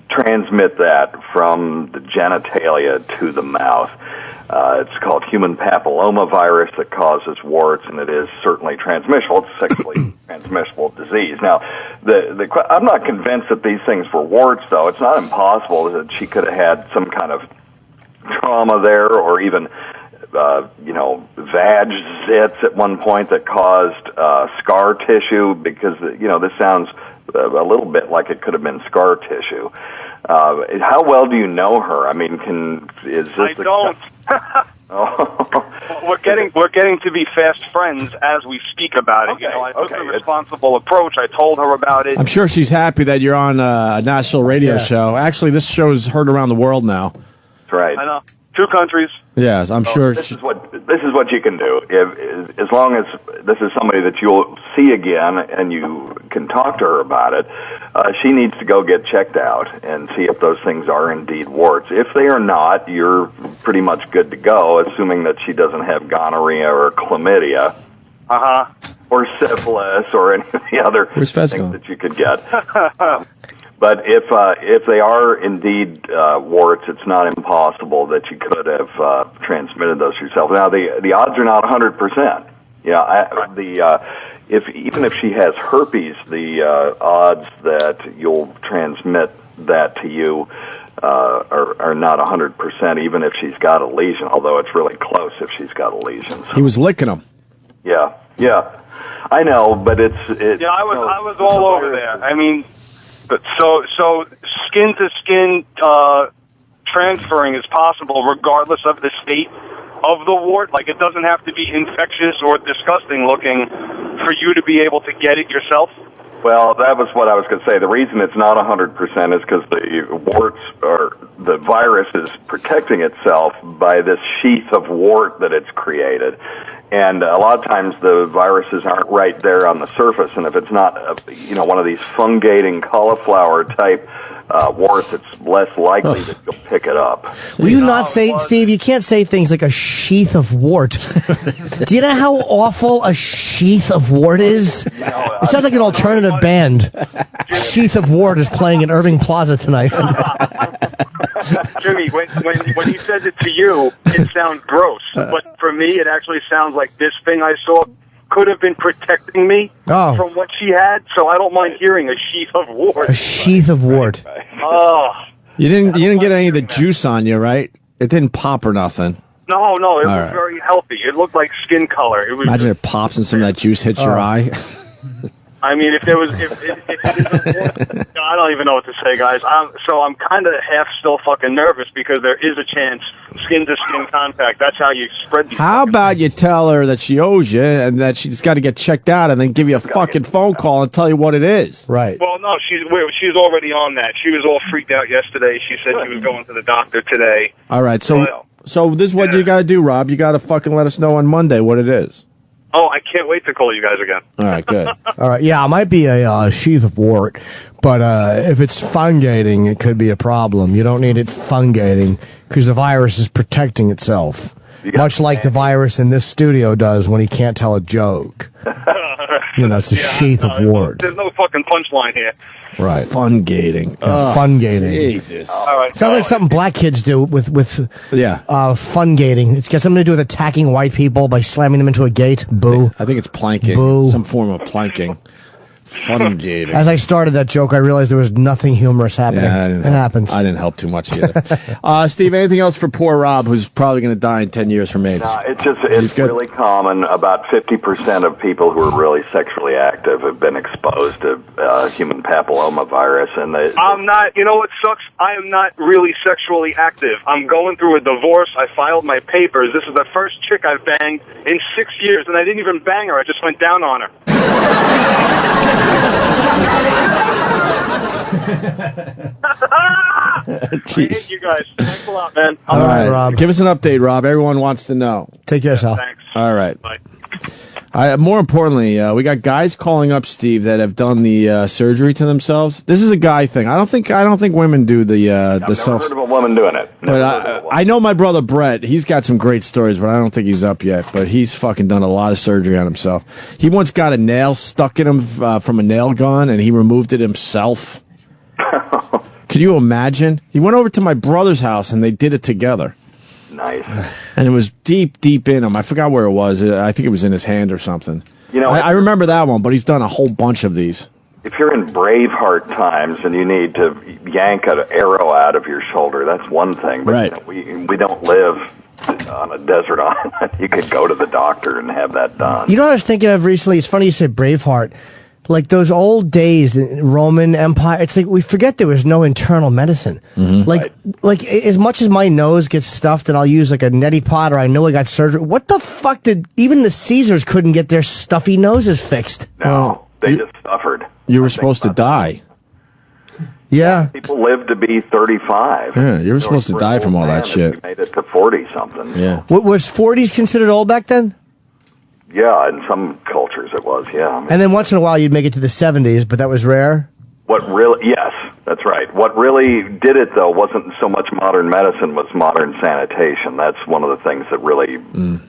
transmit that from the genitalia to the mouth. It's called human papillomavirus that causes warts, and it is certainly transmissible. It's a sexually transmissible disease. Now, I'm not convinced that these things were warts, though. It's not impossible that she could have had some kind of trauma there, or even, vag zits at one point that caused scar tissue, because, this sounds a little bit like it could have been scar tissue. How well do you know her? I mean, is this?
I don't. We're getting to be fast friends as we speak about it. I took a responsible approach. I told her about it.
I'm sure she's happy that you're on a national radio show. Actually, this show is heard around the world now.
That's right.
I know. 2 countries.
Yes, I'm sure.
This is what you can do. As long as this is somebody that you'll see again and you can talk to her about it, she needs to go get checked out and see if those things are indeed warts. If they are not, you're pretty much good to go, assuming that she doesn't have gonorrhea or chlamydia. Or syphilis or any of the other things that you could get. But if they are indeed warts, it's not impossible that you could have transmitted those yourself. Now the odds are not 100%. Even if she has herpes, the odds that you'll transmit that to you are not 100%. Even if she's got a lesion, although it's really close if she's got a lesion. So.
He was licking them.
Yeah. I know, but it's.
I was all over there. I mean. So skin to skin transferring is possible regardless of the state of the wart. Like, it doesn't have to be infectious or disgusting looking for you to be able to get it yourself.
Well, that was what I was going to say. The reason it's not 100% is because the warts or the virus is protecting itself by this sheath of wart that it's created. And a lot of times the viruses aren't right there on the surface, and if it's not, one of these fungating cauliflower type warts, it's less likely that you'll pick it up.
Will you not say, Steve? You can't say things like a sheath of wart. Do you know how awful a sheath of wart is? It sounds like an alternative band. Sheath of Wart is playing in Irving Plaza tonight.
Jimmy, when he says it to you, it sounds gross. But for me, it actually sounds like this thing I saw could have been protecting me from what she had. So I don't mind hearing a sheath of wart.
A sheath of wart.
Oh.
You didn't get any of the juice on you, right? It didn't pop or nothing.
No, it was very healthy. It looked like skin color. It was.
Imagine it pops and some of that juice hits your eye.
I mean, if I don't even know what to say, guys. I'm kind of half still fucking nervous because there is a chance skin to skin contact. That's how you spread these.
How about you tell her that she owes you and that she's got to get checked out and then give you a fucking phone call and tell you what it is?
Right.
Well, no, she's already on that. She was all freaked out yesterday. She said she was going to the doctor today.
All right, so this is what you got to do, Rob. You got to fucking let us know on Monday what it is.
Oh, I can't wait to call you guys again.
All right, good.
All right, yeah, it might be a sheath of wart, but if it's fungating, it could be a problem. You don't need it fungating because the virus is protecting itself, much like the virus in this studio does when he can't tell a joke. It's a sheath of wart.
There's no fucking punchline here.
Right. Fungating.
Fungating.
Jesus.
All right.
Sounds like something black kids do with fungating. It's got something to do with attacking white people by slamming them into a gate. Boo.
I think it's planking.
Boo.
Some form of planking. Fungating.
As I started that joke, I realized there was nothing humorous happening.
Yeah,
it happens.
I didn't help too much either. Steve, anything else for poor Rob, who's probably going to die in 10 years from AIDS?
No, it's really common. About 50% of people who are really sexually active have been exposed to human papillomavirus, and
I'm not. You know what sucks? I am not really sexually active. I'm going through a divorce. I filed my papers. This is the first chick I've banged in 6 years, and I didn't even bang her. I just went down on her.
Jeez.
You guys, thanks a lot, man.
All right, Rob. Give us an update, Rob. Everyone wants to know.
Take care, Sal.
Thanks.
All right.
Bye.
More importantly, we got guys calling up Steve that have done the surgery to themselves. This is a guy thing. I don't think women do the self.
I've never heard of a woman doing it.
But I know my brother Brett. He's got some great stories, but I don't think he's up yet. But he's fucking done a lot of surgery on himself. He once got a nail stuck in him from a nail gun, and he removed it himself. Could you imagine? He went over to my brother's house, and they did it together.
Nice.
And it was deep, deep in him. I forgot where it was. I think it was in his hand or something. I remember that one, but he's done a whole bunch of these.
If you're in Braveheart times and you need to yank an arrow out of your shoulder, that's one thing. But
right.
We don't live on a desert island. You could go to the doctor and have that done.
You know what I was thinking of recently? It's funny you said Braveheart. like those old days, the Roman Empire. It's like we forget there was no internal medicine. Like as much as my nose gets stuffed and I'll use like a neti pot, or I know I got surgery. What the fuck did even the Caesars couldn't get their stuffy noses fixed?
No, they just suffered.
You were supposed to die.
Yeah.
People lived to be 35.
Yeah, you were supposed to die from all that shit.
We made it to 40 something.
Yeah.
What was 40s considered old back then?
Yeah, in some cultures it was. Yeah. I mean,
And then once in a while you'd make it to the 70s, but that was rare.
Yes, that's right. What really did it though wasn't so much modern medicine, was modern sanitation. That's one of the things that really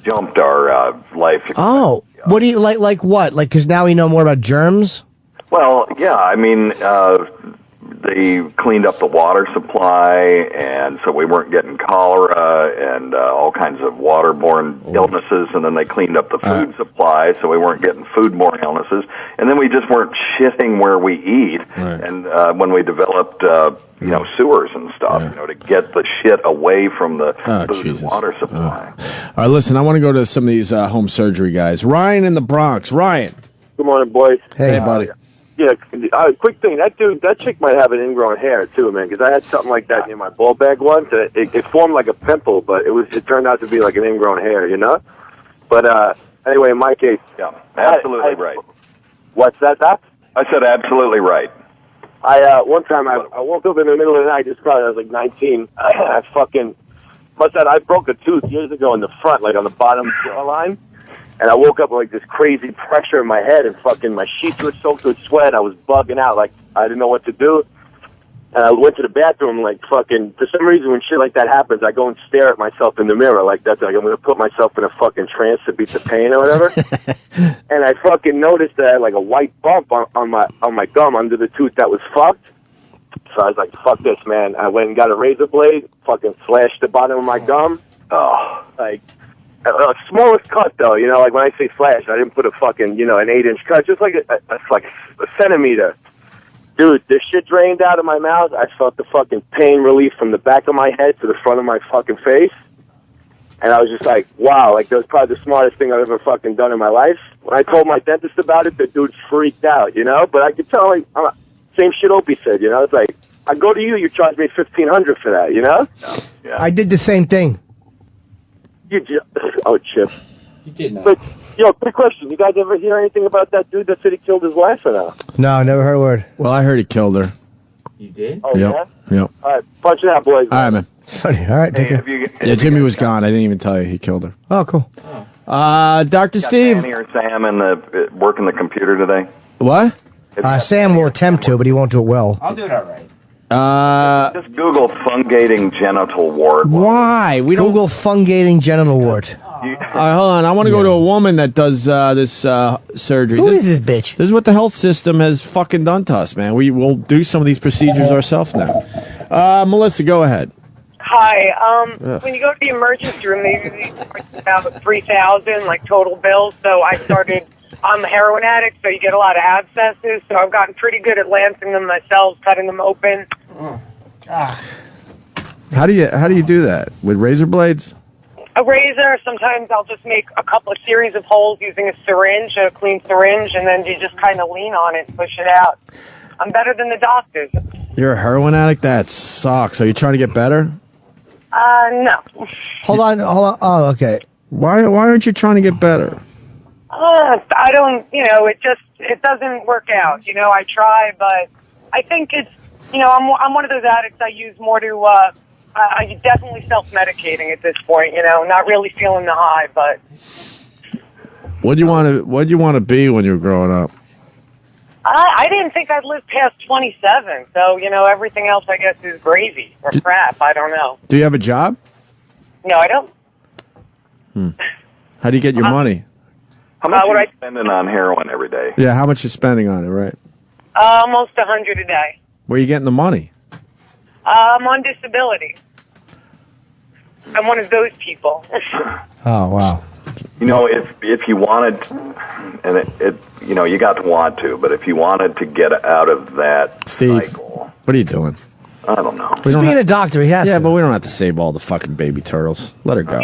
jumped our life.
Oh, what do you like what? Like, because now we know more about germs?
Well, yeah, I mean, they cleaned up the water supply, and so we weren't getting cholera and all kinds of waterborne illnesses, and then they cleaned up the food supply, so we weren't getting foodborne illnesses, and then we just weren't shitting where we eat, and when we developed, sewers and stuff, to get the shit away from the food and water supply.
All right, listen, I want to go to some of these home surgery guys. Ryan in the Bronx. Ryan.
Good morning, boys.
Hey, buddy.
Yeah, quick thing. That chick might have an ingrown hair too, man. Because I had something like that in my ball bag once. It formed like a pimple, but it turned out to be like an ingrown hair, But anyway, in my case,
absolutely right.
What's that, Doc?
I said absolutely right.
One time I woke up in the middle of the night. Just probably I was like 19. I broke a tooth years ago in the front, like on the bottom jawline. And I woke up with like this crazy pressure in my head, and fucking my sheets were soaked with sweat. I was bugging out, like I didn't know what to do. And I went to the bathroom, like fucking, for some reason when shit like that happens, I go and stare at myself in the mirror, like that's like I'm gonna put myself in a fucking trance to beat the pain or whatever. And I fucking noticed that I had like a white bump on my gum under the tooth that was fucked. So I was like, fuck this, man. I went and got a razor blade, fucking slashed the bottom of my gum. Oh, like. Smallest cut though, like when I say slash, I didn't put a fucking, an 8-inch cut, just like a centimeter. Dude, this shit drained out of my mouth. I felt the fucking pain relief from the back of my head to the front of my fucking face. And I was just like, wow, like that was probably the smartest thing I've ever fucking done in my life. When I told my dentist about it, the dude freaked out, But I could tell, like, same shit Opie said, It's like, I go to you charge me $1,500 for that,
Yeah. I did the same thing.
Oh, Chip.
You did not.
But, quick question. You guys ever hear anything about that dude that said he killed his wife or not?
No, never heard a word.
Well, I heard he killed her.
You did?
Oh,
Yep.
All right, punch it out, boys.
All right, man.
It's funny. All right, take care.
Yeah, Jimmy was gone. I didn't even tell you he killed her.
Oh, cool.
Dr. Steve.
Danny or Sam working the computer today?
What?
Sam will attempt to, but he won't do it well.
I'll do it all right.
Just Google fungating genital wart.
Why? We don't
Google fungating genital wart.
All right, hold on. I want to go to a woman that does this surgery.
Who is this bitch?
This is what the health system has fucking done to us, man. We will do some of these procedures ourselves now. Melissa, go ahead.
Hi. When you go to the emergency room, they usually charge about $3,000, like total bills. So I started. I'm a heroin addict, so you get a lot of abscesses. So I've gotten pretty good at lancing them myself, cutting them open.
How do you do that? With razor blades?
A razor. Sometimes I'll just make a couple of series of holes using a syringe, a clean syringe, and then you just kind of lean on it and push it out. I'm better than the doctors.
You're a heroin addict? That sucks. Are you trying to get better?
No.
Hold on. Oh, okay.
Why aren't you trying to get better?
I don't, it doesn't work out. I try, but I think it's, I'm one of those addicts I use more to, I'm definitely self-medicating at this point, not really feeling the high, but.
What'd you want to be when you were growing up?
I didn't think I'd live past 27, so, everything else I guess is gravy or crap, I don't know.
Do you have a job?
No, I don't.
How do you get your money?
How much are you spending on heroin every day?
Yeah, how much you spending on it, right?
Almost $100 a day.
Where are you getting the money?
I'm on disability. I'm one of those people.
Oh, wow.
If you wanted, and you got to want to, but if you wanted to get out of that cycle,
what are you doing?
I don't know.
He's being a doctor. He has to.
Yeah, but we don't have to save all the fucking baby turtles. Let her go.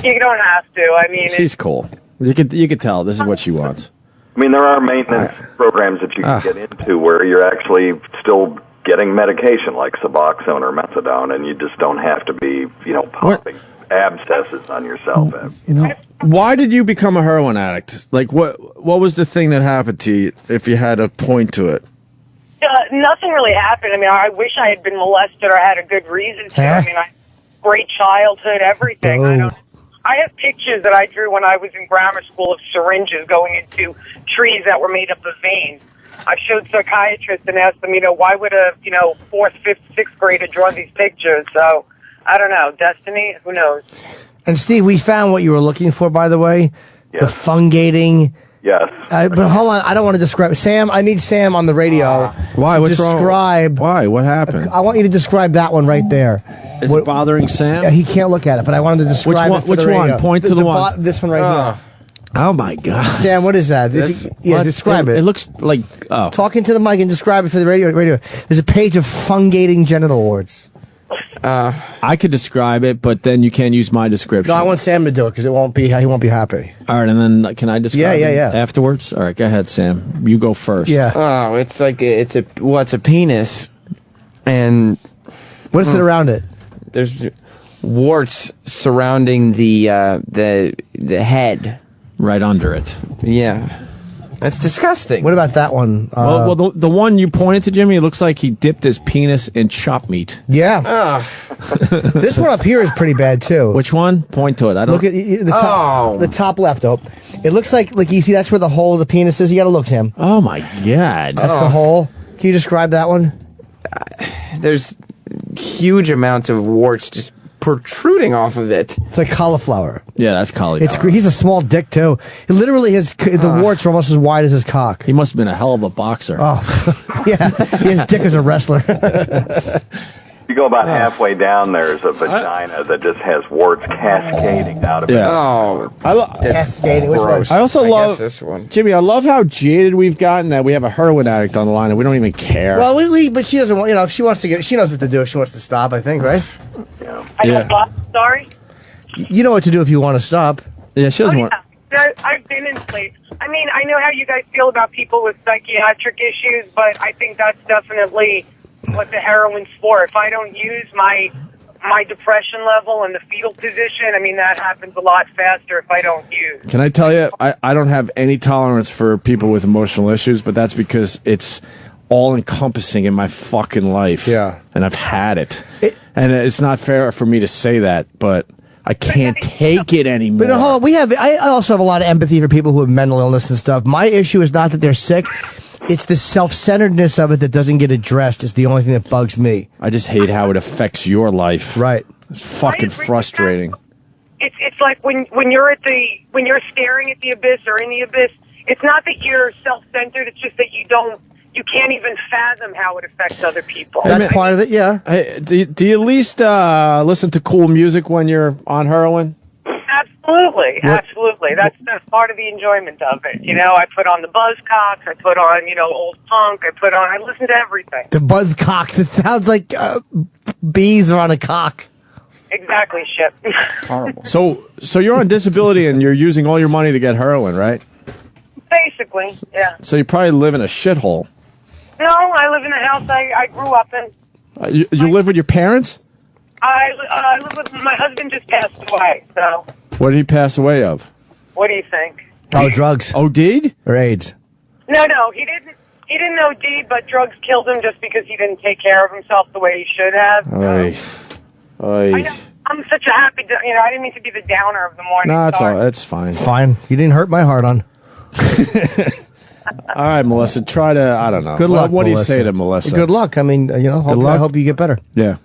You don't have to. I mean,
She's cool. You could tell this is what she wants.
I I mean, there are maintenance programs that you can get into where you're actually still getting medication like Suboxone or Methadone, and you just don't have to be, popping abscesses on yourself.
Why did you become a heroin addict? Like, what was the thing that happened to you, if you had a point to it?
Nothing really happened. I mean, I wish I had been molested or had a good reason to. I mean, great childhood, everything. I have pictures that I drew when I was in grammar school of syringes going into trees that were made up of veins. I showed psychiatrists and asked them, why would a, 4th, 5th, 6th grader draw these pictures? So, I don't know. Destiny? Who knows?
And Steve, we found what you were looking for, by the way. Yes. The fungating.
Yes.
But hold on, I don't want to describe. Sam, I need Sam on the radio.
Why?
To
What's
describe,
wrong? Why? What happened?
I want you to describe that one right there.
Is it bothering Sam?
Yeah, he can't look at it, but I wanted to describe it for
Which
the radio.
one? Point to the one.
This one right here.
Oh, my God.
Sam, what is that? Describe it.
It looks like...
Talk into the mic and describe it for the radio. There's a page of fungating genital warts.
I could describe it, but then you can't use my description.
No, I want Sam to do it because he won't be happy.
All right, and then can I describe it
Yeah.
afterwards? All right, go ahead, Sam. You go first.
Yeah.
Oh, it's like it's a penis, and
what is it around it?
There's warts surrounding the head,
right under it.
Yeah. That's disgusting.
What about that one?
Well, the one you pointed to, Jimmy, it looks like he dipped his penis in chopped meat.
Yeah. This one up here is pretty bad too.
Which one? Point to it. I don't.
Look at the top left. Oh, it looks like you see that's where the hole of the penis is. You got to look, Sam.
Oh my God.
That's the hole. Can you describe that one?
There's huge amounts of warts just protruding off of it.
It's like cauliflower.
Yeah, that's cauliflower.
He's a small dick too. It literally the warts are almost as wide as his cock.
He must have been a hell of a boxer.
Oh, yeah. His dick is a wrestler.
You go about halfway down, there's a vagina that just has warts cascading out of it.
Oh,
cascading.
Gross.
I also love
this one.
Jimmy. I love how jaded we've gotten that we have a heroin addict on the line and we don't even care.
Well, but she doesn't want. If she wants to get, she knows what to do. If she wants to stop, I think, right?
Sorry?
You know what to do if you want to stop.
Yeah, she doesn't want.
I've been in place. I mean, I know how you guys feel about people with psychiatric issues, but I think that's definitely what the heroin's for. If I don't use my depression level and the fetal position, I mean, that happens a lot faster if I don't use.
Can I tell you, I don't have any tolerance for people with emotional issues, but that's because it's all-encompassing in my fucking life.
Yeah.
And I've had it. And it's not fair for me to say that, but I can't take it anymore.
But hold on, I also have a lot of empathy for people who have mental illness and stuff. My issue is not that they're sick. It's the self-centeredness of it that doesn't get addressed. It's the only thing that bugs me.
I just hate how it affects your life.
Right.
It's fucking frustrating.
It's like when you're staring at the abyss or in the abyss, it's not that you're self-centered, it's just that you can't even fathom how it affects other people.
That's part of it, yeah.
Hey, do you at least listen to cool music when you're on heroin?
Absolutely. That's part of the enjoyment of it. I put on the Buzzcocks, I put on, old punk, I listen to everything.
The Buzzcocks, it sounds like bees are on a cock.
Exactly, shit.
Horrible. So you're on disability and you're using all your money to get heroin, right?
Basically, yeah.
So you probably live in a shithole.
No, I live in a house I grew up in.
You live with your parents?
I live with my husband just passed away, so.
What did he pass away of?
What do you think?
Oh, drugs.
OD'd?
Or AIDS?
No, he didn't. He didn't OD, but drugs killed him just because he didn't take care of himself the way he should have. I know. I'm such a happy, I didn't mean to be the downer of the morning.
No,
Sorry.
it's fine.
Fine. You didn't hurt my heart on.
All right, Melissa, try to, I don't know.
Good luck,
What do you
Melissa.
say to Melissa?
Good luck. I mean, I hope you get better.
Yeah.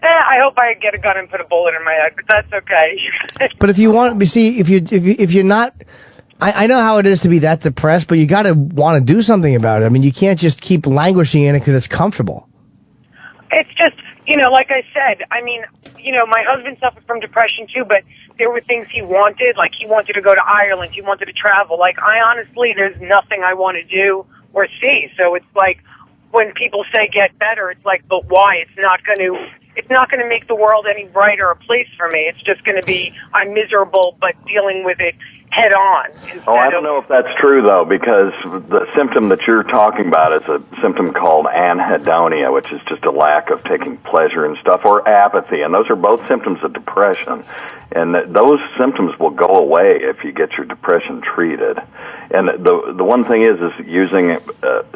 I hope I get a gun and put a bullet in my head, but that's okay.
But if you want, if you're not, I know how it is to be that depressed, but you got to want to do something about it. I mean, you can't just keep languishing in it because it's comfortable.
It's just, like I said, I mean, my husband suffered from depression too, but there were things he wanted, like he wanted to go to Ireland, he wanted to travel. Like, there's nothing I want to do or see. So it's like, when people say get better, it's like, but why? It's not going to make the world any brighter a place for me. It's just going to be, I'm miserable, but dealing with it head on.
Oh, I don't know if that's true, though, because the symptom that you're talking about is a symptom called anhedonia, which is just a lack of taking pleasure in stuff, or apathy, and those are both symptoms of depression. And those symptoms will go away if you get your depression treated. And the one thing is using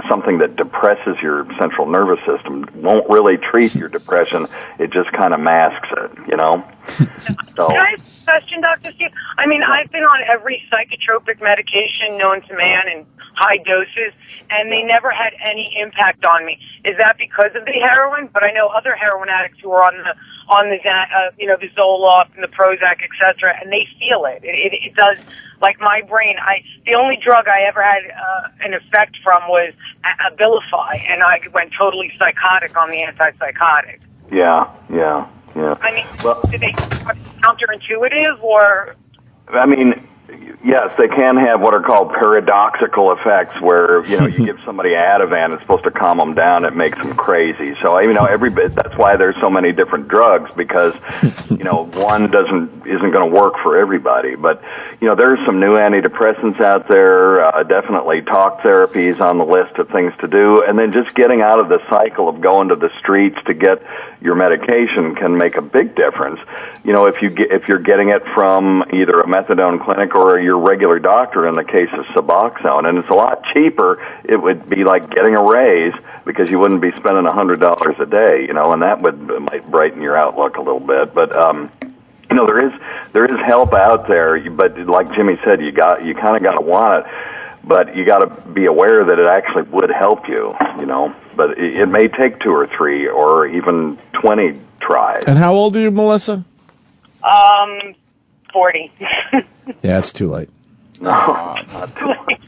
something that depresses your central nervous system won't really treat your depression. It just kind of masks it, you know? So,
Can I ask a question, Dr. Steve? I mean, I've been on every psychotropic medication known to man in high doses, and they never had any impact on me. Is that because of the heroin? But I know other heroin addicts who are on the the Zoloft and the Prozac, etc., and they feel it. It does, like my brain. The only drug I ever had an effect from was Abilify, and I went totally psychotic on the antipsychotic.
yeah.
I mean, do they counterintuitive or?
I mean, yes, they can have what are called paradoxical effects, where you give somebody Ativan, it's supposed to calm them down, it makes them crazy. So that's why there's so many different drugs, because one isn't going to work for everybody. But there's some new antidepressants out there. Definitely talk therapy is on the list of things to do, and then just getting out of the cycle of going to the streets to get your medication can make a big difference. If you're getting it from either a methadone clinic or your regular doctor in the case of Suboxone, and it's a lot cheaper. It would be like getting a raise, because you wouldn't be spending $100 a day, and that might brighten your outlook a little bit. But there is help out there, but like Jimmy said, you kind of got to want it, but you got to be aware that it actually would help you, But it may take 2 or 3 or even 20 tries.
And how old are you, Melissa?
40.
Yeah, it's too late.
No, not too late.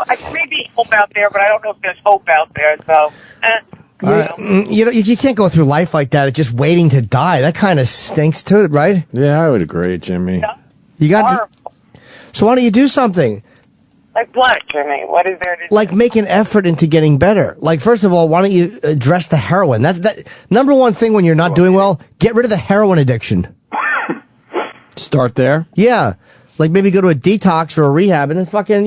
I may be hope out there, but I don't know if there's hope out there. So,
you can't go through life like that, just waiting to die. That kind of stinks too, right?
Yeah, I would agree, Jimmy.
You got. So why don't you do something?
Like what, Jimmy? What is there to do?
Like make an effort into getting better. Like, first of all, why don't you address the heroin? That's that number one thing when you're not doing well. Get rid of the heroin addiction.
Start there?
Yeah. Like maybe go to a detox or a rehab and then fucking,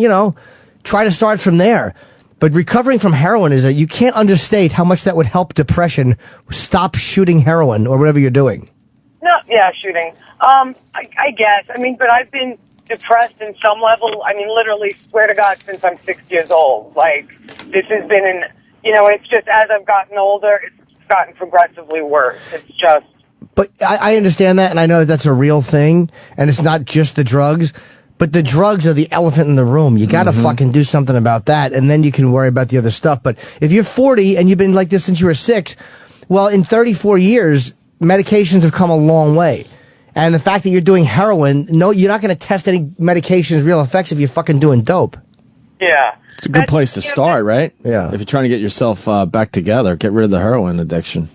try to start from there. But recovering from heroin you can't understate how much that would help depression. Stop shooting heroin or whatever you're doing.
No, yeah, shooting. I guess. I mean, but I've been depressed in some level. I mean, literally, swear to God, since I'm 6 years old. Like, this has been it's just as I've gotten older, it's gotten progressively worse. It's just.
But I understand that, and I know that's a real thing, and it's not just the drugs, but the drugs are the elephant in the room. You gotta fucking do something about that, and then you can worry about the other stuff. But if you're 40 and you've been like this since you were 6, well, in 34 years, medications have come a long way. And the fact that you're doing heroin, no, you're not going to test any medication's real effects if you're fucking doing dope.
Yeah.
It's a good place to start, right?
Yeah.
If you're trying to get yourself back together, get rid of the heroin addiction.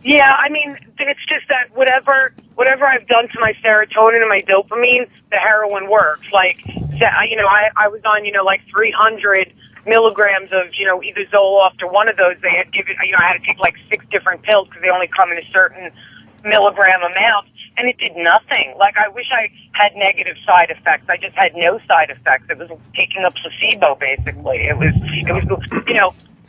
Yeah, I mean, it's just that whatever I've done to my serotonin and my dopamine, the heroin works. Like, I was on, like 300 milligrams of, either Zoloft or one of those. They had given, I had to take like 6 different pills because they only come in a certain milligram amount, and it did nothing. Like, I wish I had negative side effects. I just had no side effects. It was taking a placebo, basically. It was,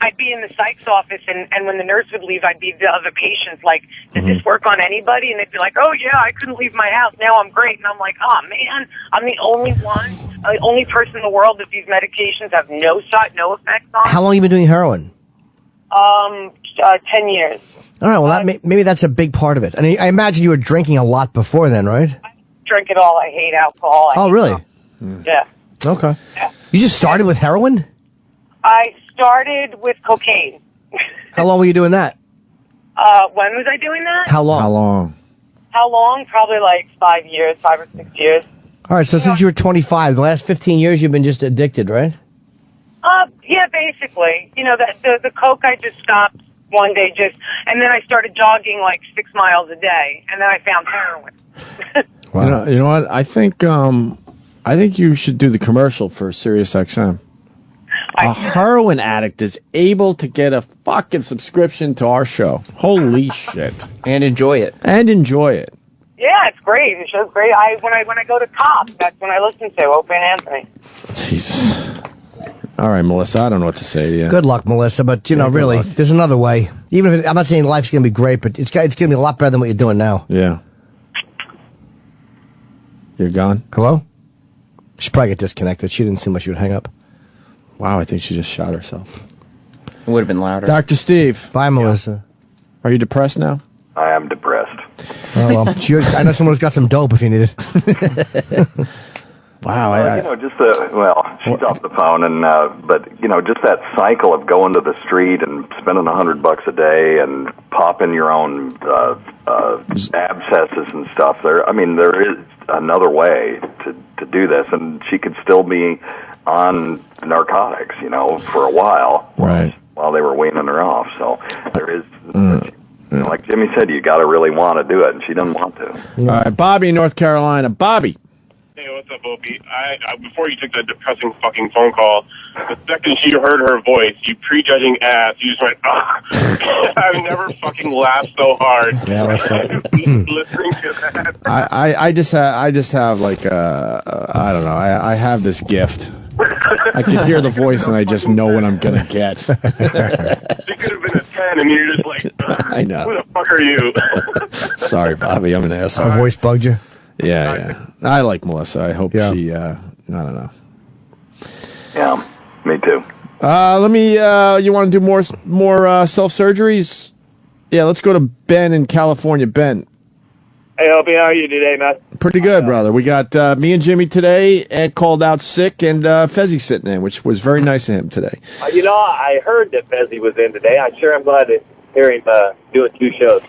I'd be in the psych's office, and when the nurse would leave, I'd be the other patients, like, does this work on anybody? And they'd be like, oh, yeah, I couldn't leave my house. Now I'm great. And I'm like, oh, man, I'm the only person in the world that these medications have no effects on.
How long have you been doing heroin?
10 years.
All right, well, maybe that's a big part of it. And I imagine you were drinking a lot before then, right?
I drink it all. I hate alcohol.
Oh, really?
Yeah.
Okay. You just started with heroin?
I started with cocaine.
How long were you doing that?
When was I doing that?
How long?
How long? Probably like 5 years, 5 or 6 years.
All right, so since you were 25, the last 15 years you've been just addicted, right?
Yeah, basically. The coke I just stopped one day and then I started jogging like 6 miles a day, and then I found heroin.
Wow. You know what? I think you should do the commercial for Sirius XM. A heroin addict is able to get a fucking subscription to our show. Holy shit.
And enjoy it.
Yeah, it's great. The show's great. When I go to Cops, that's when I listen to Opie and Anthony.
Jesus. All right, Melissa, I don't know what to say to you.
Good luck, Melissa, but, you know,
good
really,
luck.
there's another way. Even if I'm not saying life's going to be great, but it's going to be a lot better than what you're doing now.
Yeah. You're gone?
Hello? She probably get disconnected. She didn't seem like she would hang up.
Wow, I think she just shot herself.
It would have been louder.
Dr. Steve.
Bye, Melissa.
Are you depressed now?
I am depressed.
Oh, well. I know someone who's got some dope if you need it.
Wow.
She's off the phone, and but just that cycle of going to the street and spending $100 a day and popping your own abscesses and stuff. There is another way to do this, and she could still be on narcotics, for a while,
right?
While they were weaning her off. So there is. Like Jimmy said, you got to really want to do it, and she doesn't want to.
All right, Bobby, North Carolina. Bobby.
Hey, what's up, Opie? I before you took that depressing fucking phone call, the second you heard her voice, you prejudging ass, you just went, ah. I've never fucking laughed so hard.
Yeah, that's
listening to that.
I just have like I don't know. I have this gift. I can hear the voice and I just know what I'm gonna get.
She could have been a 10, and you're just like,
I know.
Who the fuck are you?
Sorry, Bobby. I'm an asshole.
Her voice bugged you?
Yeah. I like Melissa. I hope she. I don't know.
Yeah, me too.
Let me. You want to do more self surgeries? Yeah, let's go to Ben in California. Ben.
Hey, Opie, how are you today, man?
Pretty good, brother. We got me and Jimmy today. Ed called out sick, and Fezzie sitting in, which was very nice of him today.
I heard that Fezzie was in today. I'm glad to hear him doing two shows.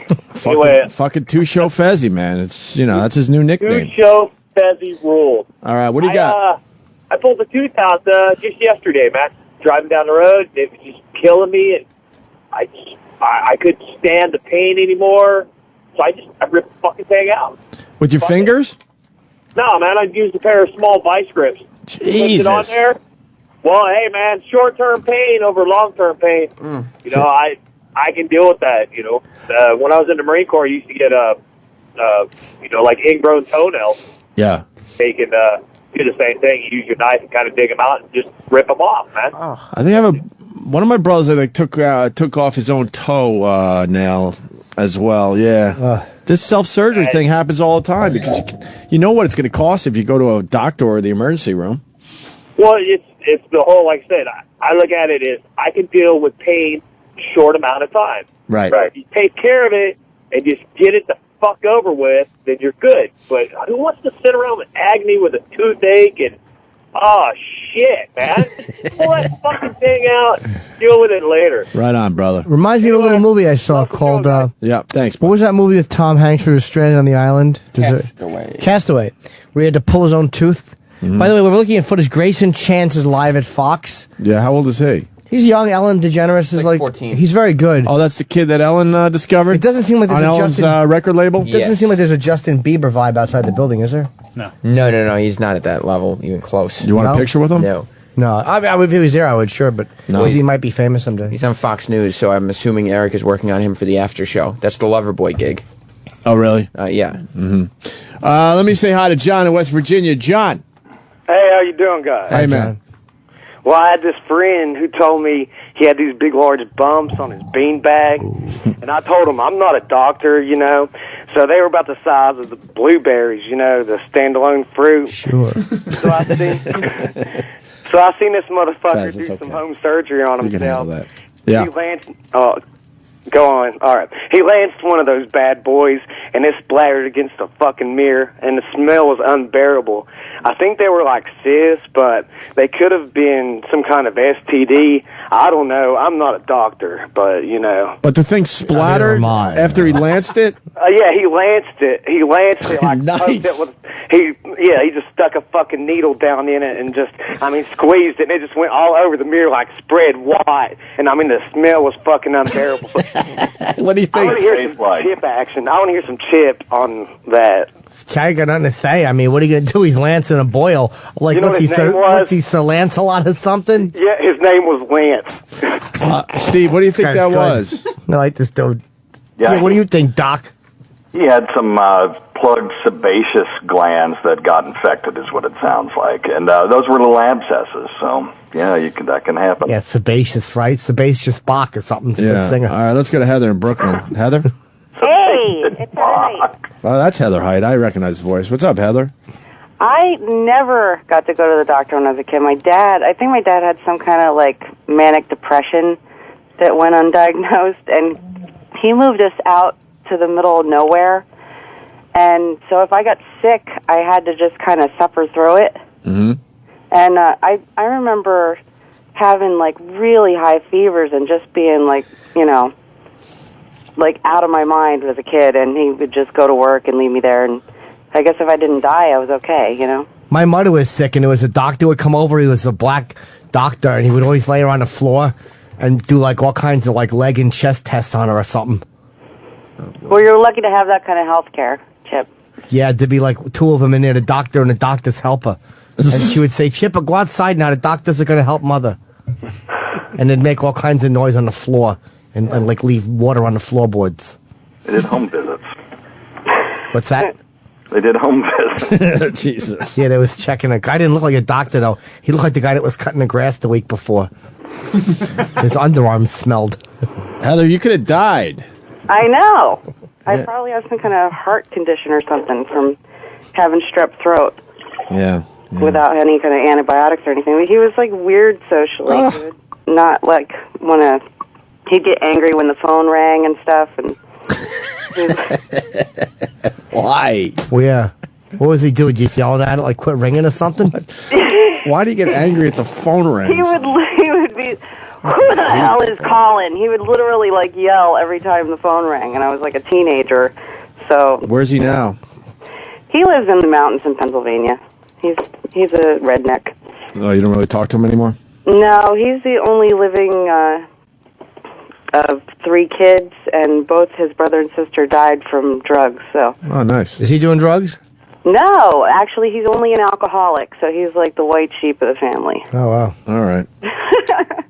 Fucking two-show Fezzie, man. It's that's his new nickname.
Two-show Fezzie rules.
All right, what do you got?
I pulled the tooth out just yesterday, man. Driving down the road, it was just killing me, and I couldn't stand the pain anymore. So I ripped the fucking thing out.
With your fingers?
No, man, I used a pair of small vice grips.
Jesus.
Put it on there. Well, hey, man, short-term pain over long-term pain. I can deal with that, when I was in the Marine Corps, I used to get, like ingrown toenails.
Yeah.
They can do the same thing. You use your knife and kind of dig them out and just rip them off, man.
I think I have one of my brothers that took off his own toe nail as well. Yeah. This self-surgery thing happens all the time because you know what it's going to cost if you go to a doctor or the emergency room.
Well, it's the whole, like I said, I look at it as I can deal with pain short amount of time.
Right.
If you take care of it and just get it the fuck over with, then you're good. But who wants to sit around with agony with a toothache and, oh, shit, man. Pull that fucking thing out, deal with it later.
Right on, brother.
Reminds me of a little movie I saw called...
yeah, thanks.
What was that movie with Tom Hanks where he was stranded on the island?
Castaway.
Castaway. Where he had to pull his own tooth. By the way, we're looking at footage. Grayson Chance is live at Fox.
Yeah, how old is he?
He's young. Ellen DeGeneres is like
14.
He's very good.
Oh, that's the kid that Ellen discovered?
It doesn't seem like there's
on
a
Ellen's
Justin
record label?
It doesn't seem like there's a Justin Bieber vibe outside the building, is there?
No. He's not at that level, even close.
You want a picture with him?
No.
No, I would, if he was there, I would, sure, but he might be famous someday.
He's on Fox News, so I'm assuming Eric is working on him for the after show. That's the Loverboy gig.
Oh, really?
Yeah.
Let me say hi to John in West Virginia. John.
Hey, how you doing, guys?
Hey, man.
Well, I had this friend who told me he had these big, large bumps on his beanbag, and I told him I'm not a doctor, so they were about the size of the blueberries, the standalone fruit.
Sure.
So I seen this motherfucker do some home surgery on
You can
himself.
handle that. Yeah.
He lanced, go on. All right. He lanced one of those bad boys, and it splattered against the fucking mirror, and the smell was unbearable. I think they were like cysts, but they could have been some kind of STD. I don't know. I'm not a doctor, but,
But the thing splattered after he lanced it?
Yeah, he lanced it. He lanced it like
Nice.
poked it with, he just stuck a fucking needle down in it and squeezed it, and it just went all over the mirror like spread wide. And the smell was fucking unbearable.
What do you think?
I want to hear some chip action. I want to hear some chip on that.
I got nothing to say. I mean, what are you going to do? He's lancing a boil. Like,
You know
what's
what his name was?
what's he, Sir Lancelot or something?
Yeah, his name was Lance.
Steve, what do you think that was?
I like this dude. Yeah, what do you think, Doc?
He had some plugged sebaceous glands that got infected, is what it sounds like, and those were little abscesses. So yeah, that can happen.
Yeah, sebaceous, right? Sebaceous Bach or something.
Yeah.
Singer.
All right, let's go to Heather in Brooklyn. Heather?
Hey, it's Heather Height.
Oh, that's Heather Height. I recognize the voice. What's up, Heather?
I never got to go to the doctor when I was a kid. I think my dad had some kind of like manic depression that went undiagnosed, and he moved us out to the middle of nowhere. And so if I got sick, I had to just kind of suffer through it.
Mm-hmm.
And I remember having like really high fevers and just being like, like out of my mind as a kid, and he would just go to work and leave me there. And I guess if I didn't die, I was okay,
My mother was sick, and there was a doctor would come over. He was a black doctor, and he would always lay her on the floor and do like all kinds of like leg and chest tests on her or something.
Well, you're lucky to have that kind of health care, Chip.
Yeah, there'd be like two of them in there, the doctor and the doctor's helper. And she would say, Chipper, go outside now. The doctors are going to help Mother. And they'd make all kinds of noise on the floor and like leave water on the floorboards.
They did home visits.
What's that?
They did home visits.
Jesus.
Yeah, they was checking a guy. Didn't look like a doctor, though. He looked like the guy that was cutting the grass the week before. His underarms smelled.
Heather, you could have died.
I know. I probably have some kind of heart condition or something from having strep throat
Yeah.
without any kind of antibiotics or anything. But he was like weird socially. He would not like want to. He'd get angry when the phone rang and stuff. And
why?
Well, yeah. What was he doing? Just yelling at it, like quit ringing or something?
Why do you get angry at the phone rings?
he would be. Who the hell is calling? He would literally like yell every time the phone rang, and I was like a teenager. So
Where's he now?
he lives in the mountains in Pennsylvania. He's a redneck.
Oh, you don't really talk to him anymore?
No, he's the only living of 3 kids, and both his brother and sister died from drugs. So
Oh, nice.
Is he doing drugs?
no, actually, he's only an alcoholic. So he's like the white sheep of the family.
Oh, wow.
All right.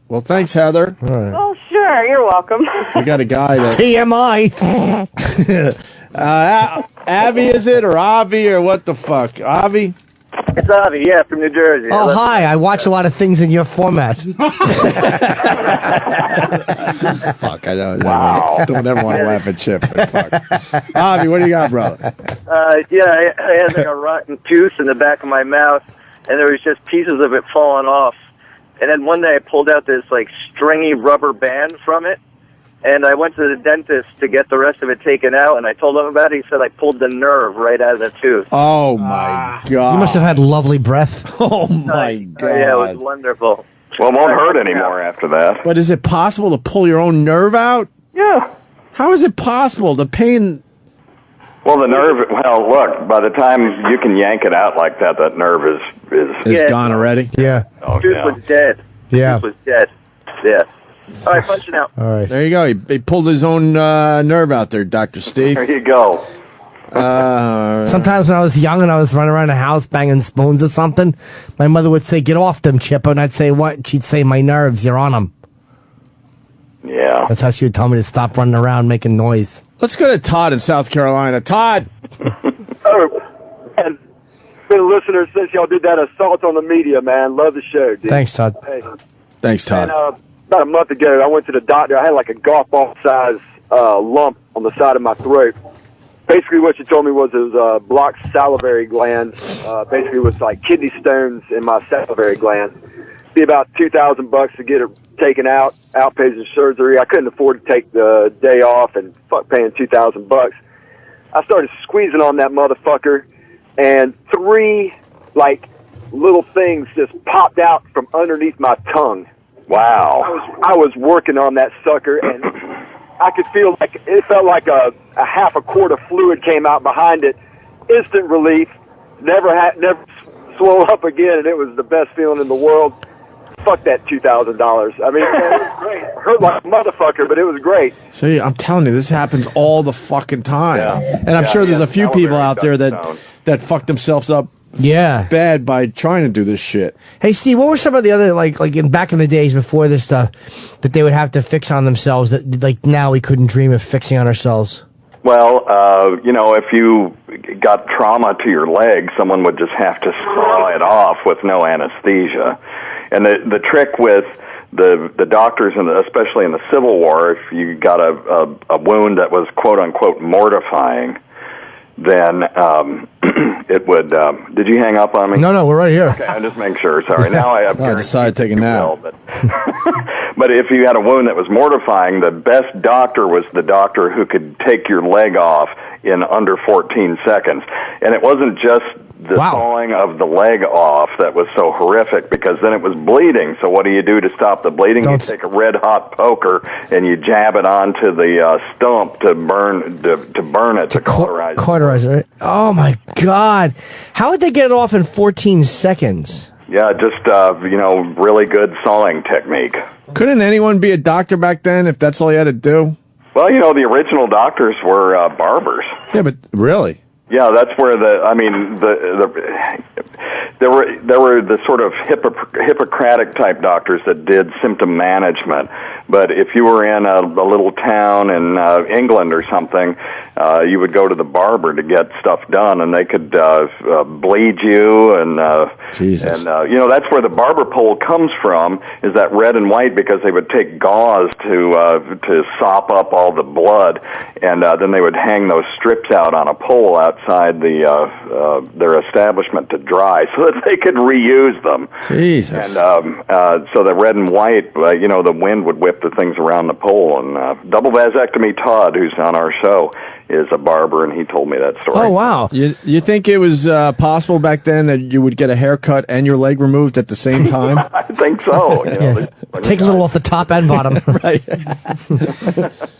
Well, thanks, Heather.
All right.
Oh, sure, you're welcome.
We got a guy that...
TMI.
Avi, is it? Or Avi, or what the fuck? Avi?
It's Avi, yeah, from New Jersey.
Oh, hi. I watch a lot of things in your format.
Fuck, I don't, don't ever want to laugh at Chip. But fuck. Avi, what do you got, brother?
Yeah, I had like a rotten tooth in the back of my mouth, and there was just pieces of it falling off. And then one day I pulled out this like stringy rubber band from it, and I went to the dentist to get the rest of it taken out, and I told him about it. He said I pulled the nerve right out of the tooth.
Oh, my God.
You must have had lovely breath.
Oh, my God.
Yeah, it was wonderful.
Well, it won't hurt anymore after that.
But is it possible to pull your own nerve out?
Yeah.
How is it possible? The pain...
Well, the nerve, well, look, by the time you can yank it out like that, that nerve is
It's gone already?
Yeah.
Oh,
Tooth
yeah.
was dead.
Yeah.
Tooth was dead. Yeah. All right, punch it out.
All right.
There you go. He pulled his own nerve out there, Dr. Steve.
There you go.
Sometimes when I was young and I was running around the house banging spoons or something, my mother would say, "Get off them, Chipper," and I'd say, "What?" She'd say, "My nerves, you're on them."
Yeah.
That's how she would tell me to stop running around making noise.
Let's go to Todd in South Carolina. Todd.
Oh, and been a listener since y'all did that assault on the media, man. Love the show, dude.
Thanks, Todd.
Hey.
Thanks, Todd.
And, about a month ago, I went to the doctor. I had like a golf ball size lump on the side of my throat. Basically, what she told me was it was a blocked salivary gland. Basically, it was like kidney stones in my salivary gland. Be about $2,000 to get it taken out, outpatient surgery. I couldn't afford to take the day off and fuck paying $2,000. I started squeezing on that motherfucker, and 3 like little things just popped out from underneath my tongue.
Wow.
I was working on that sucker, and I could feel like it felt like a half a quart of fluid came out behind it. Instant relief. Never swole up again, and it was the best feeling in the world. Fuck that $2,000. I mean, it was great. It hurt like a motherfucker, but it was great.
See, I'm telling you, this happens all the fucking time.
Yeah.
And I'm sure there's a few people out there
down.
that fuck themselves up bad by trying to do this shit.
Hey, Steve, what were some of the other, like back in the days before this stuff, that they would have to fix on themselves that, like, now we couldn't dream of fixing on ourselves?
Well, if you got trauma to your leg, someone would just have to saw it off with no anesthesia. And the trick with the doctors, especially in the Civil War, if you got a wound that was quote unquote mortifying, then it would. Did you hang up on me?
No, we're right here.
Okay, I just make sure. Sorry. Now I have.
I decided to take a nap.
But if you had a wound that was mortifying, the best doctor was the doctor who could take your leg off in under 14 seconds. And it wasn't just the sawing of the leg off that was so horrific, because then it was bleeding. So what do you do to stop the bleeding? You take a red-hot poker and you jab it onto the stump to burn it, to cauterize it.
Cauterize it, right? Oh, my God. How would they get it off in 14 seconds?
Yeah, just, really good sawing technique.
Couldn't anyone be a doctor back then if that's all you had to do?
Well, the original doctors were barbers.
Yeah, but really?
Yeah, that's where there were the sort of Hippocratic type doctors that did symptom management. But if you were in a little town in England or something, you would go to the barber to get stuff done, and they could bleed you, and
Jesus.
and that's where the barber pole comes from, is that red and white, because they would take gauze to sop up all the blood, and then they would hang those strips out on a pole outside their establishment to dry, so that they could reuse them.
Jesus.
And so the red and white, the wind would whip the things around the pole. And Double Vasectomy Todd, who's on our show, is a barber, and he told me that story.
Oh, wow.
You think it was possible back then that you would get a haircut and your leg removed at the same time?
I think so.
Take a little off the top and bottom.
Right.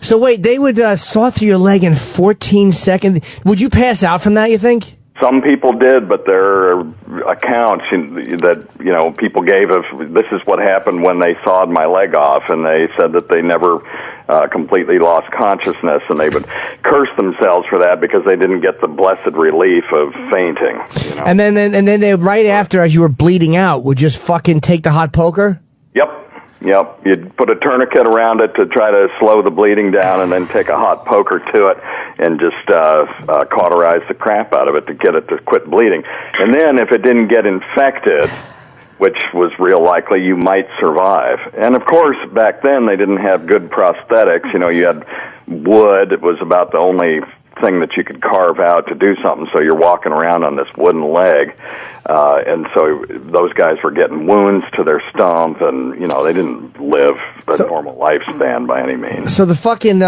So wait, they would saw through your leg in 14 seconds. Would you pass out from that, you think?
Some people did, but there are accounts that people gave of this is what happened when they sawed my leg off, and they said that they never completely lost consciousness, and they would curse themselves for that because they didn't get the blessed relief of fainting.
And then they, right after, as you were bleeding out, would just fucking take the hot poker?
Yep. You'd put a tourniquet around it to try to slow the bleeding down, and then take a hot poker to it and just cauterize the crap out of it to get it to quit bleeding. And then if it didn't get infected, which was real likely, you might survive. And of course, back then they didn't have good prosthetics. You had wood. It was about the only thing that you could carve out to do something, so you're walking around on this wooden leg, and so those guys were getting wounds to their stump, and they didn't live a normal lifespan by any means.
So the fucking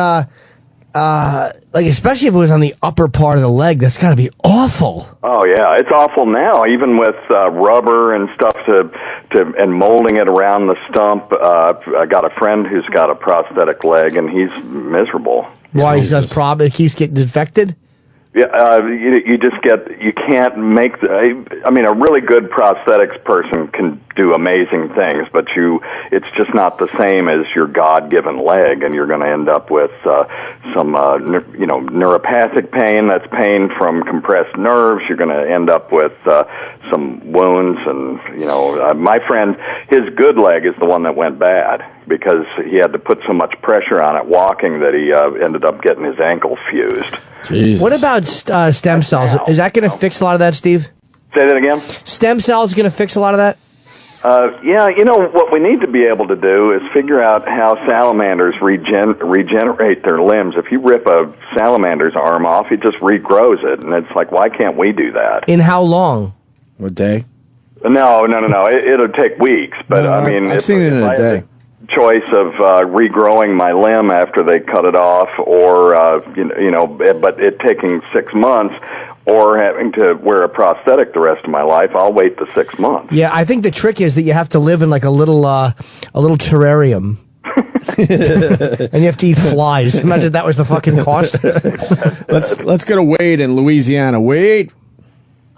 especially if it was on the upper part of the leg, that's got to be awful.
Oh yeah, it's awful now, even with rubber and stuff and molding it around the stump. I got a friend who's got a prosthetic leg, and he's miserable.
Why? He does it keeps getting infected?
Yeah, you can't make, a really good prosthetics person can do amazing things, but it's just not the same as your God-given leg, and you're going to end up with some, neuropathic pain. That's pain from compressed nerves. You're going to end up with some wounds, and, my friend, his good leg is the one that went bad, because he had to put so much pressure on it walking that he ended up getting his ankle fused.
Jesus.
What about stem cells? Is that going to fix a lot of that, Steve?
Say that again?
Stem cells going to fix a lot of that?
What we need to be able to do is figure out how salamanders regenerate their limbs. If you rip a salamander's arm off, it just regrows it, and it's like, why can't we do that?
In how long?
A day?
No. It'll take weeks, but
I've seen it in a day.
Choice of regrowing my limb after they cut it off, or but it taking 6 months, or having to wear a prosthetic the rest of my life, I'll wait the 6 months.
Yeah, I think the trick is that you have to live in like a little terrarium. And you have to eat flies. Imagine that was the fucking cost.
Let's go to Wade in Louisiana. Wade.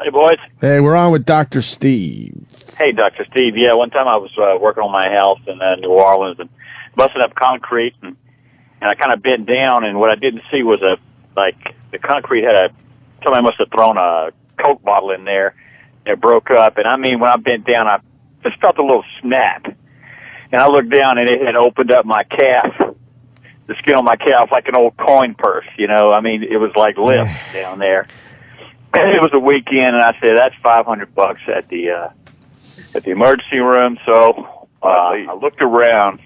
Hey, boys.
Hey, we're on with Dr. Steve.
Hey, Dr. Steve. Yeah, one time I was working on my house in New Orleans and busting up concrete, and I kind of bent down, and what I didn't see was the concrete had somebody must have thrown a Coke bottle in there. It broke up, and when I bent down, I just felt a little snap, and I looked down, and it had opened up my calf, the skin on my calf like an old coin purse, I mean, it was like lift down there. And it was a weekend, and I said, that's $500 at the emergency room. So I looked around,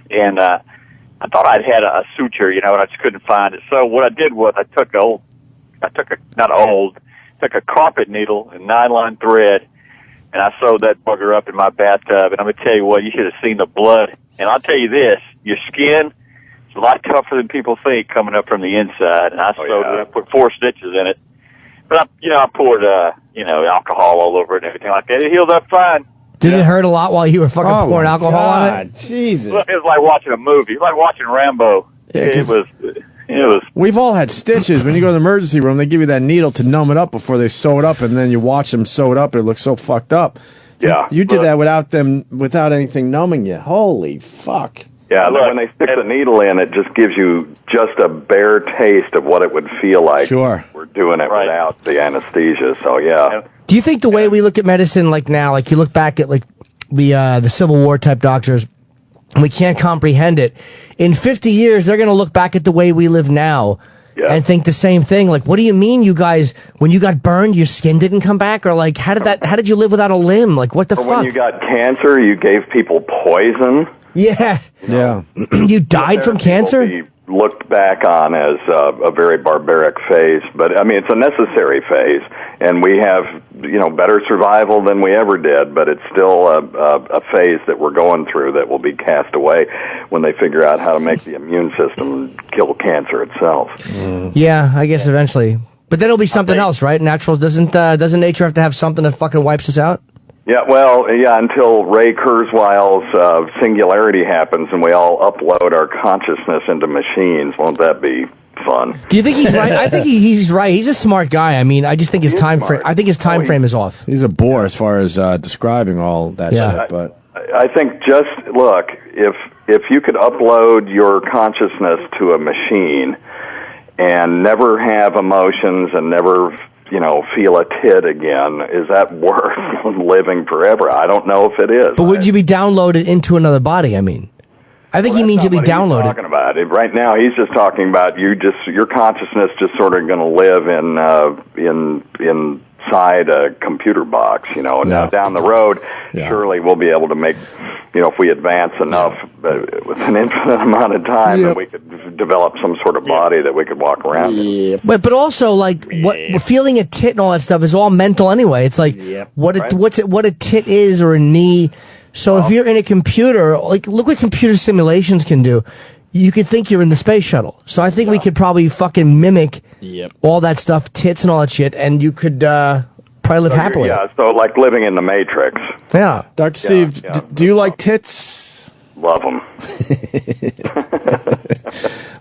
and I thought I'd had a suture, and I just couldn't find it. So what I did was I took a carpet needle and nylon thread, and I sewed that bugger up in my bathtub. And I'm going to tell you what, you should have seen the blood. And I'll tell you this, your skin is a lot tougher than people think coming up from the inside. And I sewed it, I put 4 stitches in it. But, I poured, alcohol all over it and everything like that. It healed up fine.
Did it hurt a lot while you were fucking pouring alcohol on it?
Jesus.
It was like watching a movie. It was like watching Rambo.
Yeah,
it was.
We've all had stitches. When you go to the emergency room, they give you that needle to numb it up before they sew it up, and then you watch them sew it up, and it looks so fucked up.
Yeah.
You did that without anything numbing you. Holy fuck.
Yeah, when they stick the needle in, it just gives you just a bare taste of what it would feel like.
Sure.
We're doing it without the anesthesia, so yeah.
Do you think the way we look at medicine, like now, like you look back at like the Civil War type doctors, and we can't comprehend it. In 50 years, they're going to look back at the way we live now and think the same thing. Like, what do you mean, you guys, when you got burned, your skin didn't come back? Or like, how did you live without a limb? Like, what the fuck?
When you got cancer, you gave people poison.
Yeah.
Yeah.
You died from cancer?
Be looked back on as a very barbaric phase, but I mean, it's a necessary phase, and we have, better survival than we ever did, but it's still a phase that we're going through that will be cast away when they figure out how to make the immune system kill cancer itself.
Yeah, I guess eventually. But then it'll be something else, right? Natural, doesn't nature have to have something that fucking wipes us out?
Yeah, well, until Ray Kurzweil's singularity happens and we all upload our consciousness into machines, won't that be fun?
Do you think he's right? I think he's right. He's a smart guy. I mean, I just think his time frame. I think his time frame is off.
He's a bore as far as describing all that shit. But
I think look, if you could upload your consciousness to a machine and never have emotions and never feel a tit again, is that worth living forever? I don't know if it is.
But would you be downloaded into another body? I mean, I think he means you'd be downloaded.
Talking about it right now, he's just talking about your consciousness just sort of going to live inside a computer box, Now down the road, surely we'll be able to make, if we advance enough with an infinite amount of time, that we could develop some sort of body that we could walk around in.
But also, like, what feeling a tit and all that stuff is all mental anyway. It's like what a tit is or a knee. So if you're in a computer, like, look what computer simulations can do. You could think you're in the space shuttle. So I think we could probably fucking mimic all that stuff, tits and all that shit, and you could probably live happily.
Yeah, so like living in the Matrix.
Yeah.
Dr. Steve, do you like tits?
Love them.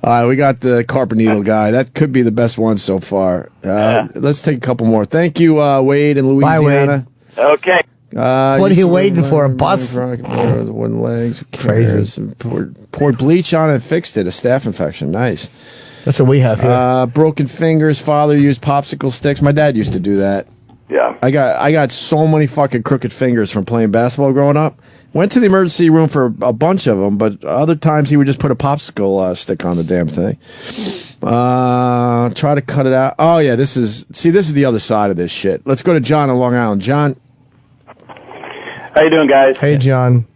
All right, we got the carpet needle guy. That could be the best one so far. Let's take a couple more. Thank you, Wade in Louisiana.
Bye,
Wade. Okay.
What are you waiting for? A bus?
Wooden legs.
Crazy.
Poured bleach on it and fixed it. A staph infection. Nice.
That's what we have here.
Broken fingers. Father used popsicle sticks. My dad used to do that.
Yeah.
I got so many fucking crooked fingers from playing basketball growing up. Went to the emergency room for a bunch of them, but other times he would just put a popsicle stick on the damn thing. Try to cut it out. Oh yeah, this is the other side of this shit. Let's go to John in Long Island. John.
How you doing, guys?
Hey, John.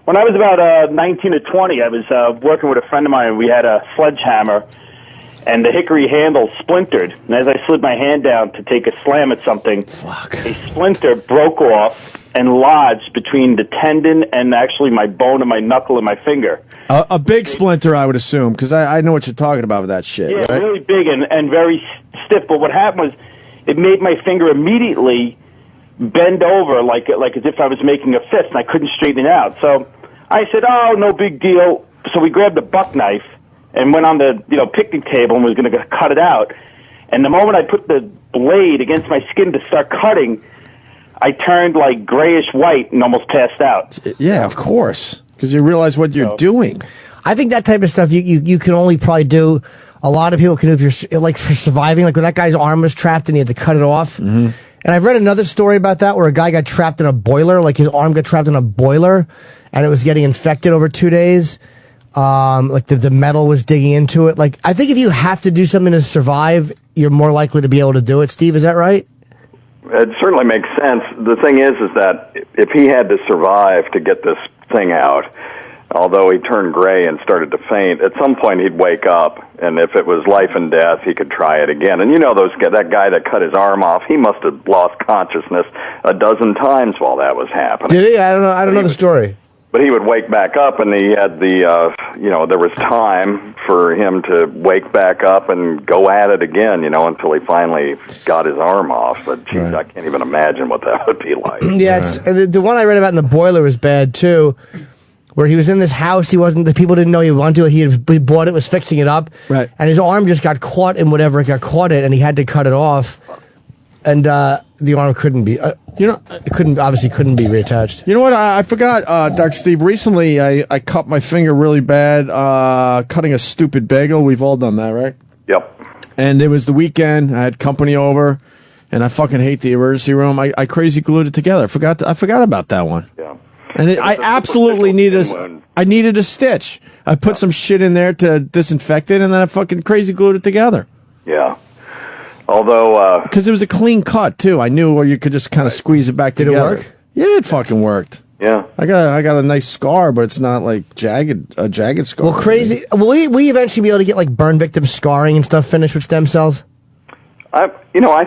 When I was about 19 or 20, I was working with a friend of mine. We had a sledgehammer, and the hickory handle splintered. And as I slid my hand down to take a slam at something, a splinter broke off and lodged between the tendon and actually my bone and my knuckle and my finger.
A big splinter, I would assume, because I know what you're talking about with that shit.
Yeah,
right?
really big and very stiff. But what happened was it made my finger immediately bend over like as if I was making a fist, and I couldn't straighten it out. So I said, "Oh, no big deal." So we grabbed a buck knife and went on the picnic table and was going to cut it out. And the moment I put the blade against my skin to start cutting, I turned like grayish white and almost passed out.
Yeah, of course, because you realize what you're doing.
I think that type of stuff you can only probably do. A lot of people can do if you're like for surviving. Like when that guy's arm was trapped and he had to cut it off.
Mm-hmm.
And I've read another story about that where a guy got trapped in a boiler, like his arm got trapped in a boiler, and it was getting infected over 2 days. Like the metal was digging into it. Like, I think if you have to do something to survive, you're more likely to be able to do it. Steve, is that right?
It certainly makes sense. The thing is that if he had to survive to get this thing out, although he turned gray and started to faint, at some point he'd wake up, and if it was life and death, he could try it again. And you know, that guy that cut his arm off, he must have lost consciousness a dozen times while that was happening.
Did he? I don't know the story.
But he would wake back up, and he had there was time for him to wake back up and go at it again, until he finally got his arm off. But, geez, I can't even imagine what that would be like.
Yeah, the one I read about in the boiler was bad, too, where he was in this house, the people didn't know he wanted to, he bought it, was fixing it up,
right,
and his arm just got caught in whatever it got caught in, and he had to cut it off. And the arm couldn't be, it couldn't be reattached.
You know what? I forgot, Dr. Steve. Recently, I cut my finger really bad cutting a stupid bagel. We've all done that, right?
Yep.
And it was the weekend. I had company over, and I fucking hate the emergency room. I crazy glued it together. I forgot about that one.
Yeah.
And I absolutely needed a stitch. I put some shit in there to disinfect it, and then I fucking crazy glued it together.
Yeah. Although,
because it was a clean cut too, I knew where you could just kind of squeeze it back together.
Did it work?
Yeah, it fucking worked.
Yeah,
I got a nice scar, but it's not like a jagged scar.
Well, crazy. Will we eventually be able to get like burn victim scarring and stuff finished with stem cells?
I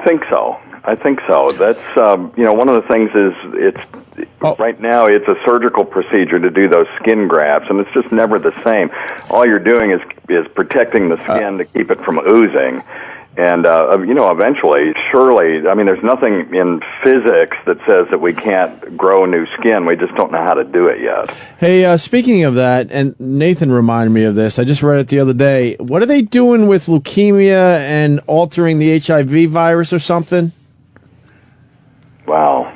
think so. I think so. That's one of the things is right now it's a surgical procedure to do those skin grafts, and it's just never the same. All you're doing is protecting the skin to keep it from oozing. And, eventually, surely, there's nothing in physics that says that we can't grow new skin. We just don't know how to do it yet.
Hey, speaking of that, and Nathan reminded me of this, I just read it the other day. What are they doing with leukemia and altering the HIV virus or something?
Wow.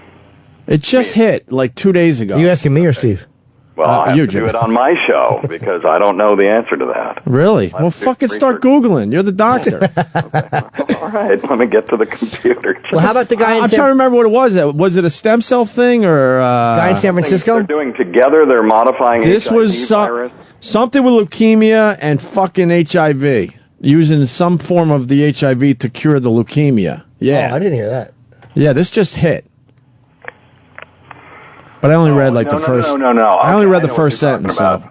It just hit like 2 days ago.
Are you asking me or Steve?
Well, I have to do it on my show because I don't know the answer to that.
Really? Well, fucking start Googling. You're the doctor.
All right, let me get to the computer.
Well, how about the guy in
I'm trying to remember what it was. Was it a stem cell thing or...
guy in San Francisco?
They're doing together, they're modifying
this
HIV
was
virus.
Something with leukemia and fucking HIV. Using some form of the HIV to cure the leukemia. Yeah.
Oh, I didn't hear that.
Yeah, this just hit. But I only read the first.
No.
I only read the first sentence. So.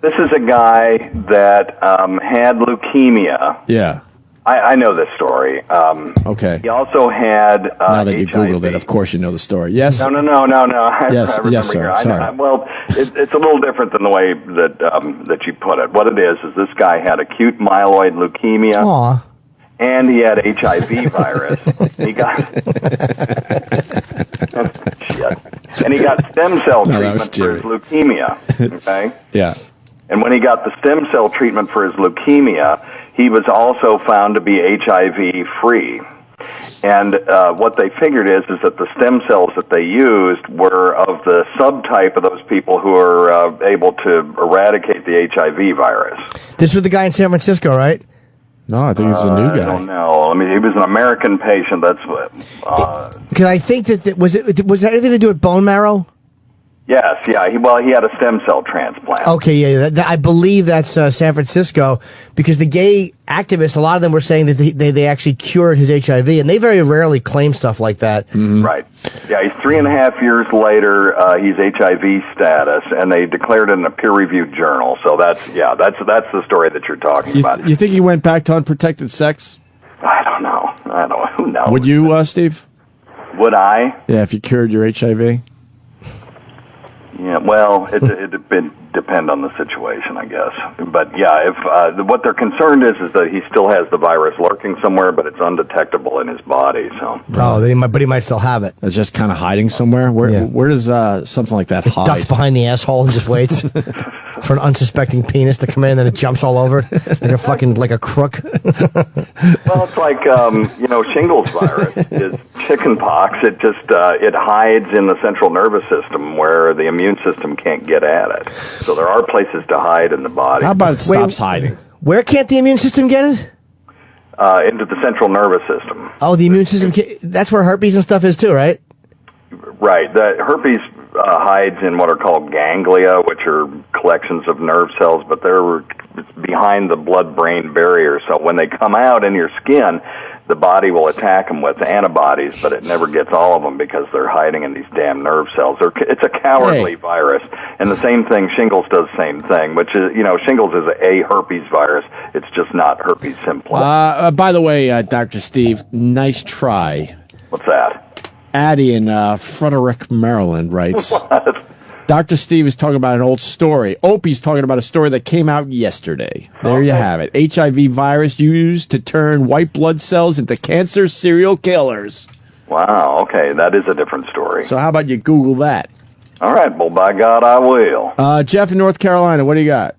This is a guy that had leukemia.
Yeah.
I know this story.
Okay.
He also had
now that you
HIV.
Googled it, of course you know the story. Yes.
No.
Yes,
yes,
sir. Sorry.
Well, it's a little different than the way that you put it. What it is this guy had acute myeloid leukemia.
Aw.
And he had HIV virus. He got shit. And he got stem cell treatment for his leukemia. Okay?
Yeah.
And when he got the stem cell treatment for his leukemia, he was also found to be HIV free. And what they figured is that the stem cells that they used were of the subtype of those people who are able to eradicate the HIV virus.
This was the guy in San Francisco, right?
No, I think it's a new guy.
I don't know. I mean, he was an American patient. That's what.
Because I think that was there anything to do with bone marrow?
Yes, yeah. He had a stem cell transplant.
Okay, yeah. I believe that's San Francisco because the gay activists, a lot of them were saying that they actually cured his HIV, and they very rarely claim stuff like that.
Mm-hmm.
Right. Yeah, he's 3.5 years later. He's HIV status, and they declared it in a peer-reviewed journal. So that's the story that you're talking about.
You think he went back to unprotected sex?
I don't know. Who knows?
Would you, Steve?
Would I?
Yeah, if you cured your HIV.
Yeah, well, it depend on the situation, I guess. But yeah, if what they're concerned is that he still has the virus lurking somewhere, but it's undetectable in his body. So
but he might still have it.
It's just kind of hiding somewhere. Where does something like that hide?
Ducks behind the asshole and just waits for an unsuspecting penis to come in, and then it jumps all over like a crook.
Well, it's like shingles virus is chicken pox. It just it hides in the central nervous system where the immune system can't get at it. So there are places to hide in the body.
How about it stops hiding?
Where can't the immune system get it?
Into the central nervous system.
Oh, the immune system. That's where herpes and stuff is too, right?
Right. The herpes hides in what are called ganglia, which are collections of nerve cells, but they're behind the blood-brain barrier. So when they come out in your skin, the body will attack them with antibodies, but it never gets all of them because they're hiding in these damn nerve cells. It's a cowardly virus. And the same thing, shingles does the same thing, which is, shingles is a herpes virus. It's just not herpes simplex.
By the way, Dr. Steve, nice try.
What's that?
Addie in Frederick, Maryland writes,
What?
Dr. Steve is talking about an old story. Opie's talking about a story that came out yesterday. There you have it. HIV virus used to turn white blood cells into cancer serial killers.
Wow, okay, that is a different story.
So how about you Google that?
All right, well, by God, I will.
Jeff in North Carolina, what do you got?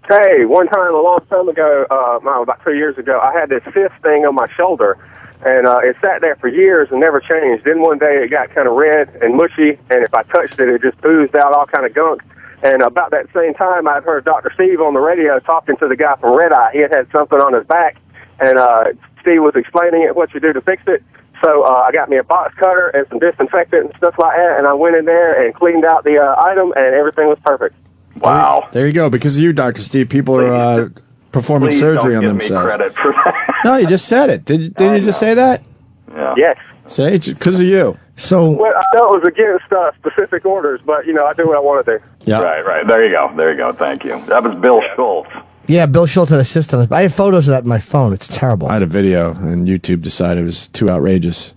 Hey, one time, a long time ago, about 2 years ago, I had this cyst thing on my shoulder, and it sat there for years and never changed. Then one day it got kind of red and mushy, and if I touched it, it just oozed out all kind of gunk. And about that same time, I'd heard Dr. Steve on the radio talking to the guy from Red Eye. He had something on his back, and Steve was explaining it, what you do to fix it. So I got me a box cutter and some disinfectant and stuff like that, and I went in there and cleaned out the item, and everything was perfect.
Wow.
There you go. Because of you, Dr. Steve, people are performing surgery on themselves.
Please don't give me credit for that.
No, you just said it. Didn't you just say that?
Yeah.
Yes.
Say it's because of you. So
Well, I know it was against specific orders, but, I do what I want to do.
yeah.
Right. There you go. Thank you. That was Bill Schultz.
Yeah, Bill Schultz had a cyst on his. I have photos of that in my phone. It's terrible.
I had a video, and YouTube decided it was too outrageous,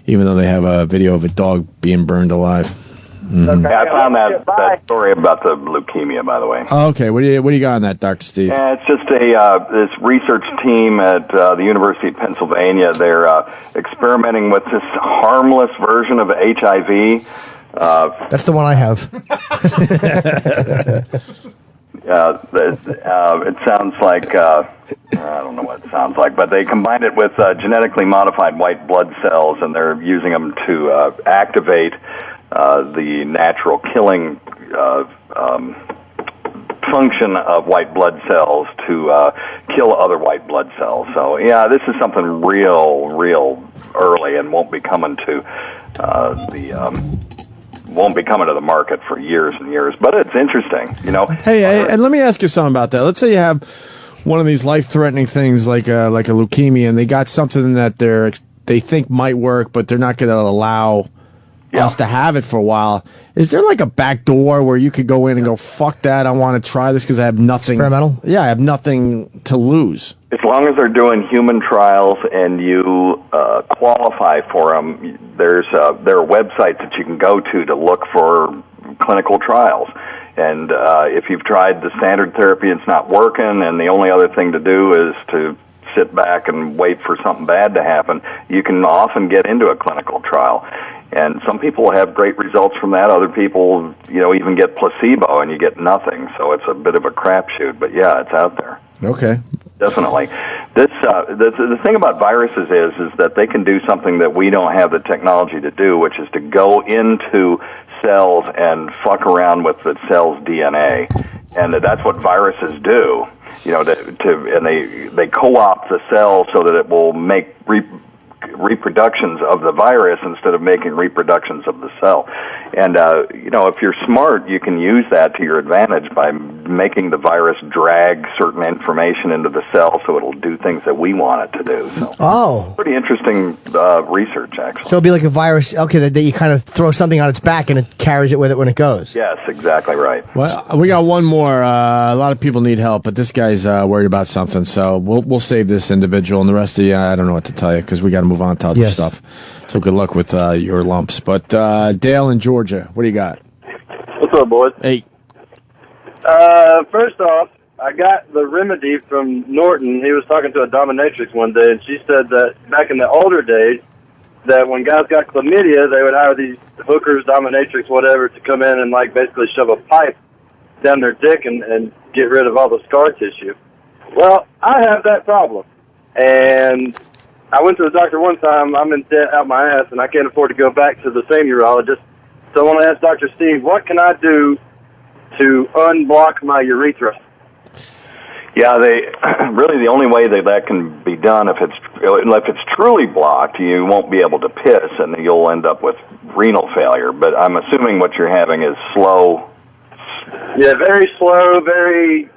even though they have a video of a dog being burned alive. Mm-hmm.
Yeah, I found that story about the leukemia, by the way.
Oh, okay, what do you got on that, Dr. Steve?
Yeah, it's just this research team at the University of Pennsylvania. They're experimenting with this harmless version of HIV.
That's the one I have.
It sounds like, I don't know what it sounds like, but they combined it with genetically modified white blood cells, and they're using them to activate the natural killing function of white blood cells to kill other white blood cells. So, yeah, this is something real early and won't be coming to the market for years and years. But it's interesting,
Hey, and let me ask you something about that. Let's say you have one of these life-threatening things like a leukemia, and they got something that they think might work, but they're not going to allow us to have it for a while. Is there like a back door where you could go in and go, fuck that, I want to try this because I have nothing.
Experimental?
Yeah, I have nothing to lose.
As long as they're doing human trials and you qualify for them, there are websites that you can go to look for clinical trials. And if you've tried the standard therapy and it's not working, and the only other thing to do is to sit back and wait for something bad to happen, you can often get into a clinical trial. And some people have great results from that. Other people, even get placebo and you get nothing. So it's a bit of a crapshoot. But yeah, it's out there.
Okay.
Definitely. The thing about viruses is that they can do something that we don't have the technology to do, which is to go into cells and fuck around with the cell's DNA. And that's what viruses do. And they co-opt the cell so that it will make reproductions of the virus instead of making reproductions of the cell. And, if you're smart, you can use that to your advantage by making the virus drag certain information into the cell so it'll do things that we want it to do. So, pretty interesting research, actually.
So it'll be like a virus, okay, that you kind of throw something on its back and it carries it with it when it goes.
Yes, exactly right.
Well, we got one more. A lot of people need help, but this guy's worried about something, so we'll save this individual, and the rest of you, I don't know what to tell you, because we got to move on to other stuff. So good luck with your lumps. But Dale in Georgia, what do you got?
What's up, boys?
Hey.
First off, I got the remedy from Norton. He was talking to a dominatrix one day, and she said that back in the older days, that when guys got chlamydia, they would hire these hookers, dominatrix, whatever, to come in and basically shove a pipe down their dick and get rid of all the scar tissue. Well, I have that problem, and I went to the doctor one time. I'm in debt out my ass, and I can't afford to go back to the same urologist. So I want to ask Dr. Steve, what can I do to unblock my urethra?
Yeah, really the only way that can be done if it's truly blocked, you won't be able to piss, and you'll end up with renal failure. But I'm assuming what you're having is slow.
Yeah, very slow, very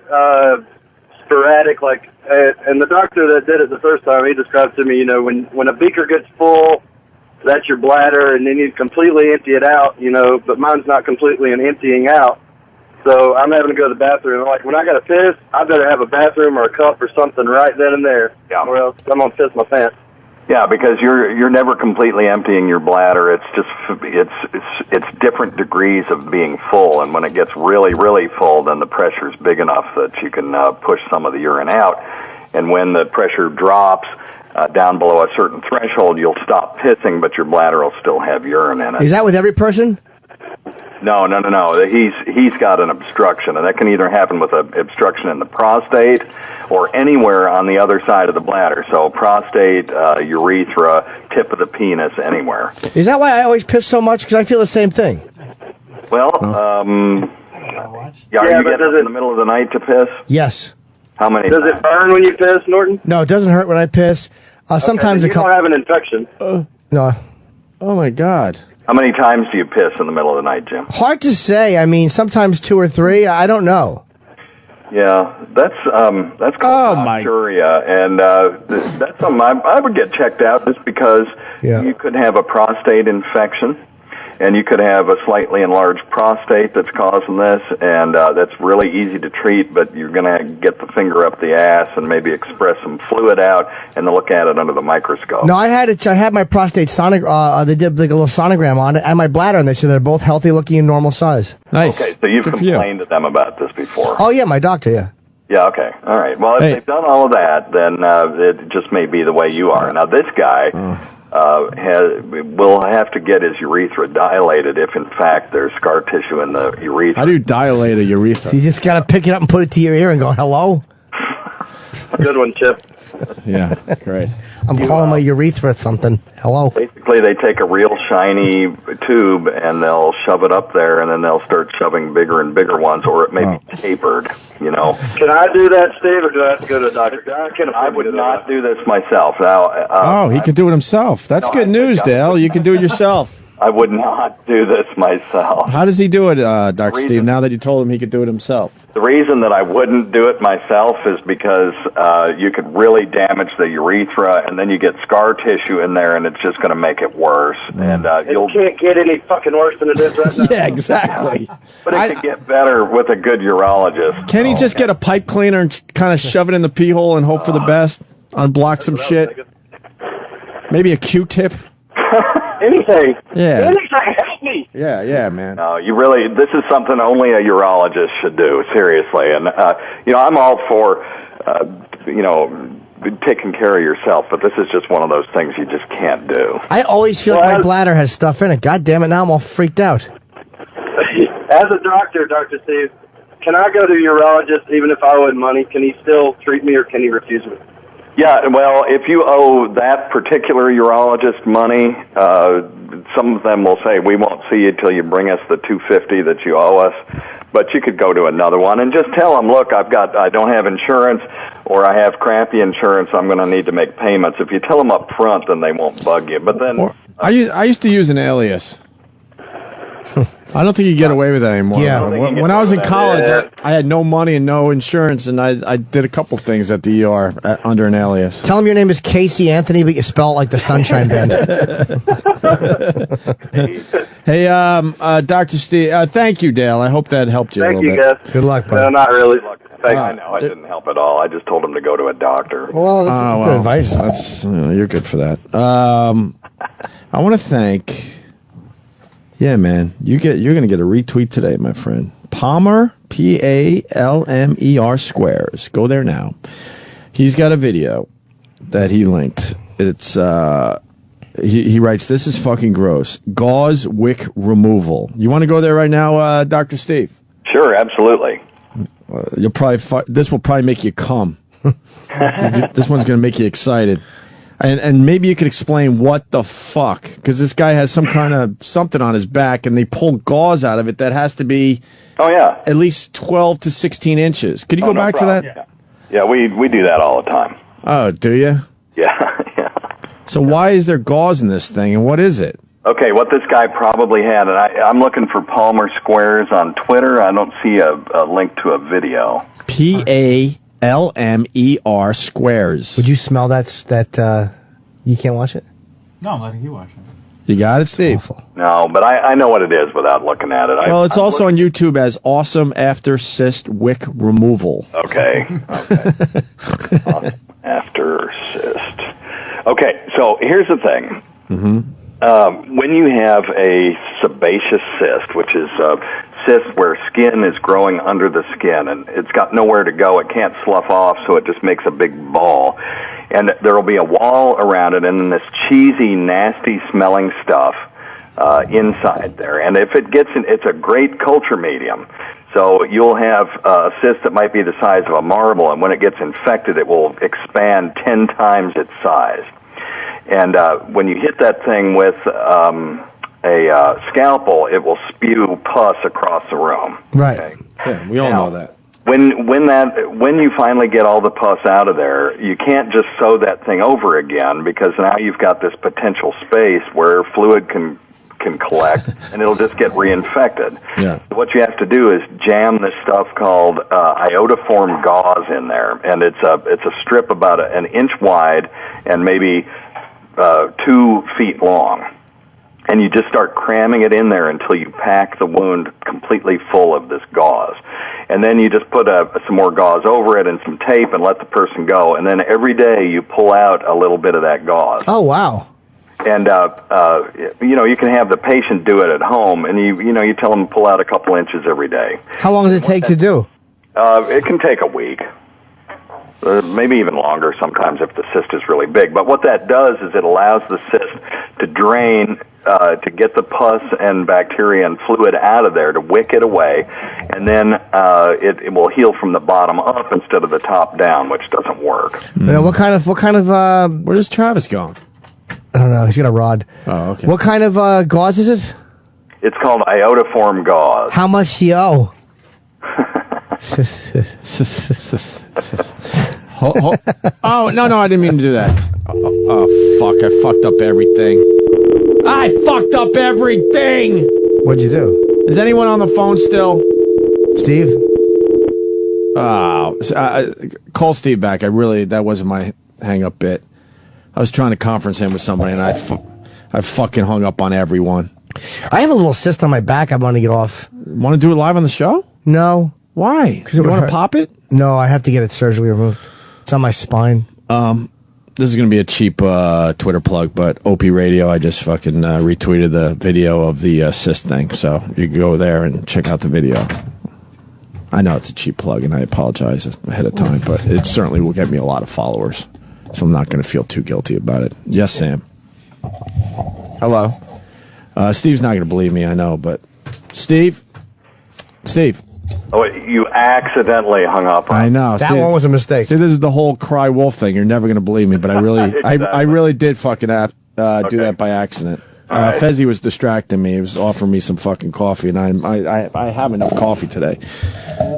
sporadic. And the doctor that did it the first time, he described to me, when a beaker gets full, that's your bladder, and then you completely empty it out, but mine's not completely an emptying out. So I'm having to go to the bathroom. Like, when I got to piss, I better have a bathroom or a cup or something right then and there.
Yeah.
Or else I'm going to piss my pants.
Yeah, because you're never completely emptying your bladder. It's just it's different degrees of being full, and when it gets really, really full, then the pressure's big enough that you can push some of the urine out. And when the pressure drops down below a certain threshold, you'll stop pissing, but your bladder will still have urine in it.
Is that with every person?
No. He's got an obstruction, and that can either happen with an obstruction in the prostate or anywhere on the other side of the bladder. So prostate, urethra, tip of the penis, anywhere.
Is that why I always piss so much? Because I feel the same thing.
Well, are you getting up in the middle of the night to piss?
Yes.
How many
Does
times?
it burn when you piss, Norton?
No, it doesn't hurt when I piss. Sometimes
you don't have an infection.
No.
Oh my God.
How many times do you piss in the middle of the night, Jim?
Hard to say. I mean, sometimes 2 or 3. I don't know.
Yeah, that's called nocturia, and that's something I would get checked out just because you could have a prostate infection, and you could have a slightly enlarged prostate that's causing this, and that's really easy to treat, but you're going to get the finger up the ass and maybe express some fluid out, and then look at it under the microscope.
No, I had my prostate they did like a little sonogram on it, and my bladder, and they said they're both healthy looking and normal size.
Nice.
Okay, so you've complained to them about this before.
Oh, yeah, my doctor, yeah.
Yeah, okay. All right. Well, if they've done all of that, then it just may be the way you are. Now, this guy will have to get his urethra dilated if, in fact, there's scar tissue in the urethra.
How do you dilate a urethra?
You just got to pick it up and put it to your ear and go, hello?
Good one, Chip.
Yeah, great.
I'm calling my urethra something. Hello?
Basically, they take a real shiny tube and they'll shove it up there, and then they'll start shoving bigger and bigger ones, or it may be tapered,
Can I do that, Steve, or do I have to go to a doctor?
I would not do this myself. Now,
he could do it himself. That's good news, Dale. You can do it yourself.
I would not do this myself.
How does he do it, Dr. Steve, now that you told him he could do it himself?
The reason that I wouldn't do it myself is because you could really damage the urethra, and then you get scar tissue in there, and it's just going to make it worse. And
It can't get any fucking worse than it is right now.
Yeah, exactly.
But it could get better with a good urologist.
Can he just get a pipe cleaner and kind of shove it in the pee hole and hope for the best? Unblock some shit? Maybe a Q-tip?
Anything.
Yeah.
Anything. Help me.
Yeah, man.
No, this is something only a urologist should do, seriously. And, I'm all for, taking care of yourself, but this is just one of those ththings you just can't do.
I always feel like my bladder has stuff in it. God damn it, now I'm all freaked out.
As a doctor, Dr. Steve, can I go to a urologist even if I owe him money? Can he still treat me, or can he refuse me?
Yeah, well, if you owe that particular urologist money, some of them will say, we won't see you till you bring us the $250 that you owe us. But you could go to another one and just tell them, look, I don't have insurance, or I have crappy insurance, I'm going to need to make payments. If you tell them up front, then they won't bug you. But then
I used to use an alias. I don't think you get away with that anymore.
Yeah.
When I was in college, I had no money and no insurance, and I did a couple things at the ER under an alias.
Tell him your name is Casey Anthony, but you spell it like the Sunshine Band.
Hey, Dr. Steve, thank you, Dale. I hope that helped you a
Thank
little
you,
bit.
guys.
Good luck, bud.
No, not really.
I know, it didn't help at all. I just told him to go to a doctor.
Well, that's good advice.
That's, you're good for that. I want to thank... Yeah, man. You're going to get a retweet today, my friend. Palmer, Palmer Squares. Go there now. He's got a video that he linked. It's he writes, this is fucking gross. Gauze wick removal. You want to go there right now, Dr. Steve?
Sure, absolutely.
You'll probably this will probably make you cum. This one's going to make you excited. And maybe you could explain what the fuck, because this guy has some kind of something on his back, and they pull gauze out of it that has to be
at
least 12 to 16 inches. Could you go back to that?
Yeah. Yeah, we do that all the time.
Oh, do you?
Yeah, yeah.
So why is there gauze in this thing, and what is it?
Okay, what this guy probably had, and I'm looking for Palmer Squares on Twitter. I don't see a link to a video.
PALMER squares.
Would you smell that you can't watch it?
No, I'm letting you watch it.
You got it, Steve?
No, but I know what it is without looking at it.
Well, it's also on YouTube as Awesome After Cyst Wick Removal.
Okay. Awesome After Cyst. Okay, so here's the thing. When you have a sebaceous cyst, which is a cyst where skin is growing under the skin, and it's got nowhere to go, it can't slough off, so it just makes a big ball. And there will be a wall around it, and then this cheesy, nasty-smelling stuff inside there. And if it gets in, it's a great culture medium. So you'll have a cyst that might be the size of a marble, and when it gets infected, it will expand 10 times its size. And when you hit that thing with a scalpel, it will spew pus across the room.
Right.
Okay?
Yeah, we all know that.
When you finally get all the pus out of there, you can't just sew that thing over again, because now you've got this potential space where fluid can collect, and it'll just get reinfected.
Yeah.
What you have to do is jam this stuff called iodoform gauze in there, and it's a strip about an inch wide and maybe 2 feet long. And you just start cramming it in there until you pack the wound completely full of this gauze. And then you just put some more gauze over it and some tape and let the person go. And then every day you pull out a little bit of that gauze.
Oh, wow.
And, you can have the patient do it at home, and you tell them to pull out a couple inches every day.
How long does it take to do?
It can take a week. Maybe even longer sometimes if the cyst is really big. But what that does is it allows the cyst to drain, to get the pus and bacteria and fluid out of there, to wick it away, and then it will heal from the bottom up instead of the top down, which doesn't work.
Now, what kind of
where does Travis go?
I don't know. He's got a rod.
Oh, okay.
What kind of gauze is it?
It's called iodoform gauze.
How much do you owe?
Oh, no, I didn't mean to do that. Oh, fuck, I fucked up everything. I fucked up everything!
What'd you do?
Is anyone on the phone still?
Steve?
Oh, call Steve back. That wasn't my hang-up bit. I was trying to conference him with somebody, and I fucking hung up on everyone.
I have a little cyst on my back I want to get off.
Want to do it live on the show?
No.
Why? Because you want to pop it?
No, I have to get it surgically removed. It's on my spine.
This is going to be a cheap Twitter plug, but Opie Radio, I just fucking retweeted the video of the cyst thing, so you can go there and check out the video. I know it's a cheap plug, and I apologize ahead of time, but it certainly will get me a lot of followers, so I'm not going to feel too guilty about it. Yes, Sam?
Hello.
Steve's not going to believe me, I know, but... Steve?
Oh, you accidentally hung up on
I know.
That one was a mistake.
See, this is the whole cry wolf thing. You're never going to believe me, but I really,
Exactly.
I really did fucking do that by accident.
Right.
Fezzie was distracting me. He was offering me some fucking coffee, and I have enough coffee today.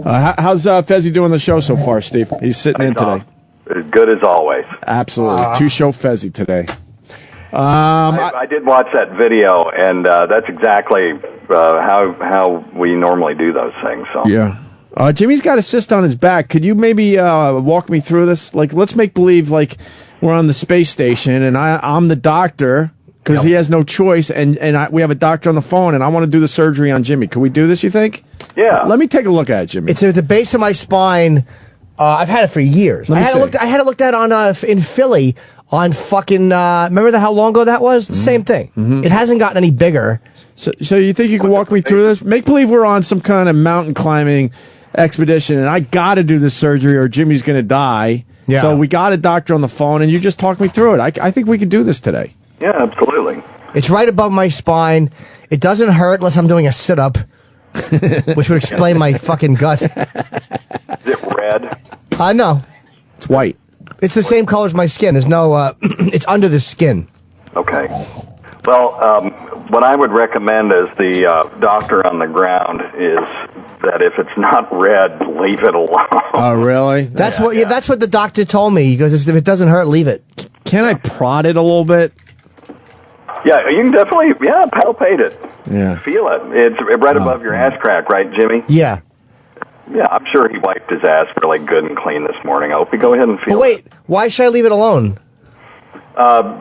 How's Fezzie doing the show so far, Steve? He's sitting in today.
As good as always.
Absolutely. Two-show Fezzie today.
I did watch that video, and that's exactly how we normally do those things. So
yeah. Jimmy's got a cyst on his back. Could you maybe walk me through this? Like, let's make believe like we're on the space station, and I'm the doctor because he has no choice, and we have a doctor on the phone, and I want to do the surgery on Jimmy. Can we do this, you think?
Yeah.
Let me take a look at it, Jimmy.
It's at the base of my spine. I've had it for years. I had it looked at on in Philly on fucking. Remember how long ago that was? The same thing. It hasn't gotten any bigger.
So you think you can walk me through this? Make believe we're on some kind of mountain climbing expedition, and I got to do this surgery, or Jimmy's going to die.
Yeah.
So we got a doctor on the phone, and you just talk me through it. I think we can do this today.
Yeah, absolutely.
It's right above my spine. It doesn't hurt unless I'm doing a sit-up, which would explain my fucking gut.
Is it red?
No.
It's white.
It's the same color as my skin. There's no, it's under the skin.
Okay. Well, what I would recommend as the doctor on the ground is that if it's not red, leave it alone.
Oh, really?
That's what the doctor told me. He goes, if it doesn't hurt, leave it.
Can I prod it a little bit?
Yeah, you can definitely, palpate it.
Yeah.
Feel it. It's right above your ass crack, right, Jimmy?
Yeah.
Yeah, I'm sure he wiped his ass really good and clean this morning. Opie, go ahead and feel
But wait, why should I leave it alone?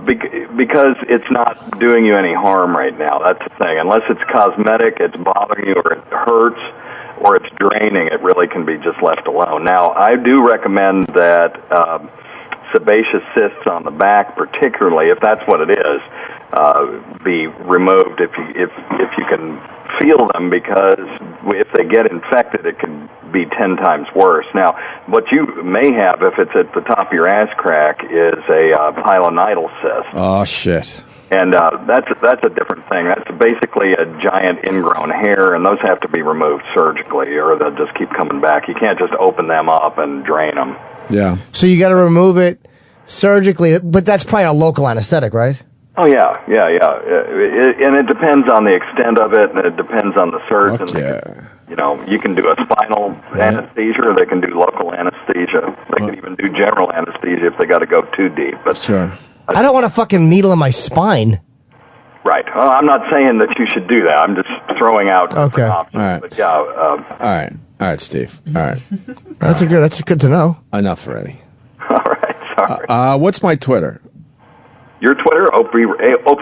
Because it's not doing you any harm right now. That's the thing. Unless it's cosmetic, it's bothering you, or it hurts, or it's draining, it really can be just left alone. Now, I do recommend that sebaceous cysts on the back, particularly if that's what it is, be removed if you can feel them, because if they get infected, it can be 10 times worse. Now, what you may have, if it's at the top of your ass crack, is a pilonidal cyst.
Oh, shit.
And that's a different thing. That's basically a giant ingrown hair, and those have to be removed surgically, or they'll just keep coming back. You can't just open them up and drain them.
Yeah.
So you got to remove it surgically, but that's probably a local anesthetic, right?
Oh, yeah. And it depends on the extent of it, and it depends on the surgeon. You know, you can do a spinal anesthesia, or they can do local anesthesia. They can even do general anesthesia if they got to go too deep. But
sure.
I don't want a fucking needle in my spine.
Right. Well, I'm not saying that you should do that. I'm just throwing out
Okay.
options.
All right.
But yeah.
All right, Steve. All right.
That's good to know.
Enough already.
All right. Sorry.
What's my Twitter?
Your Twitter, Opie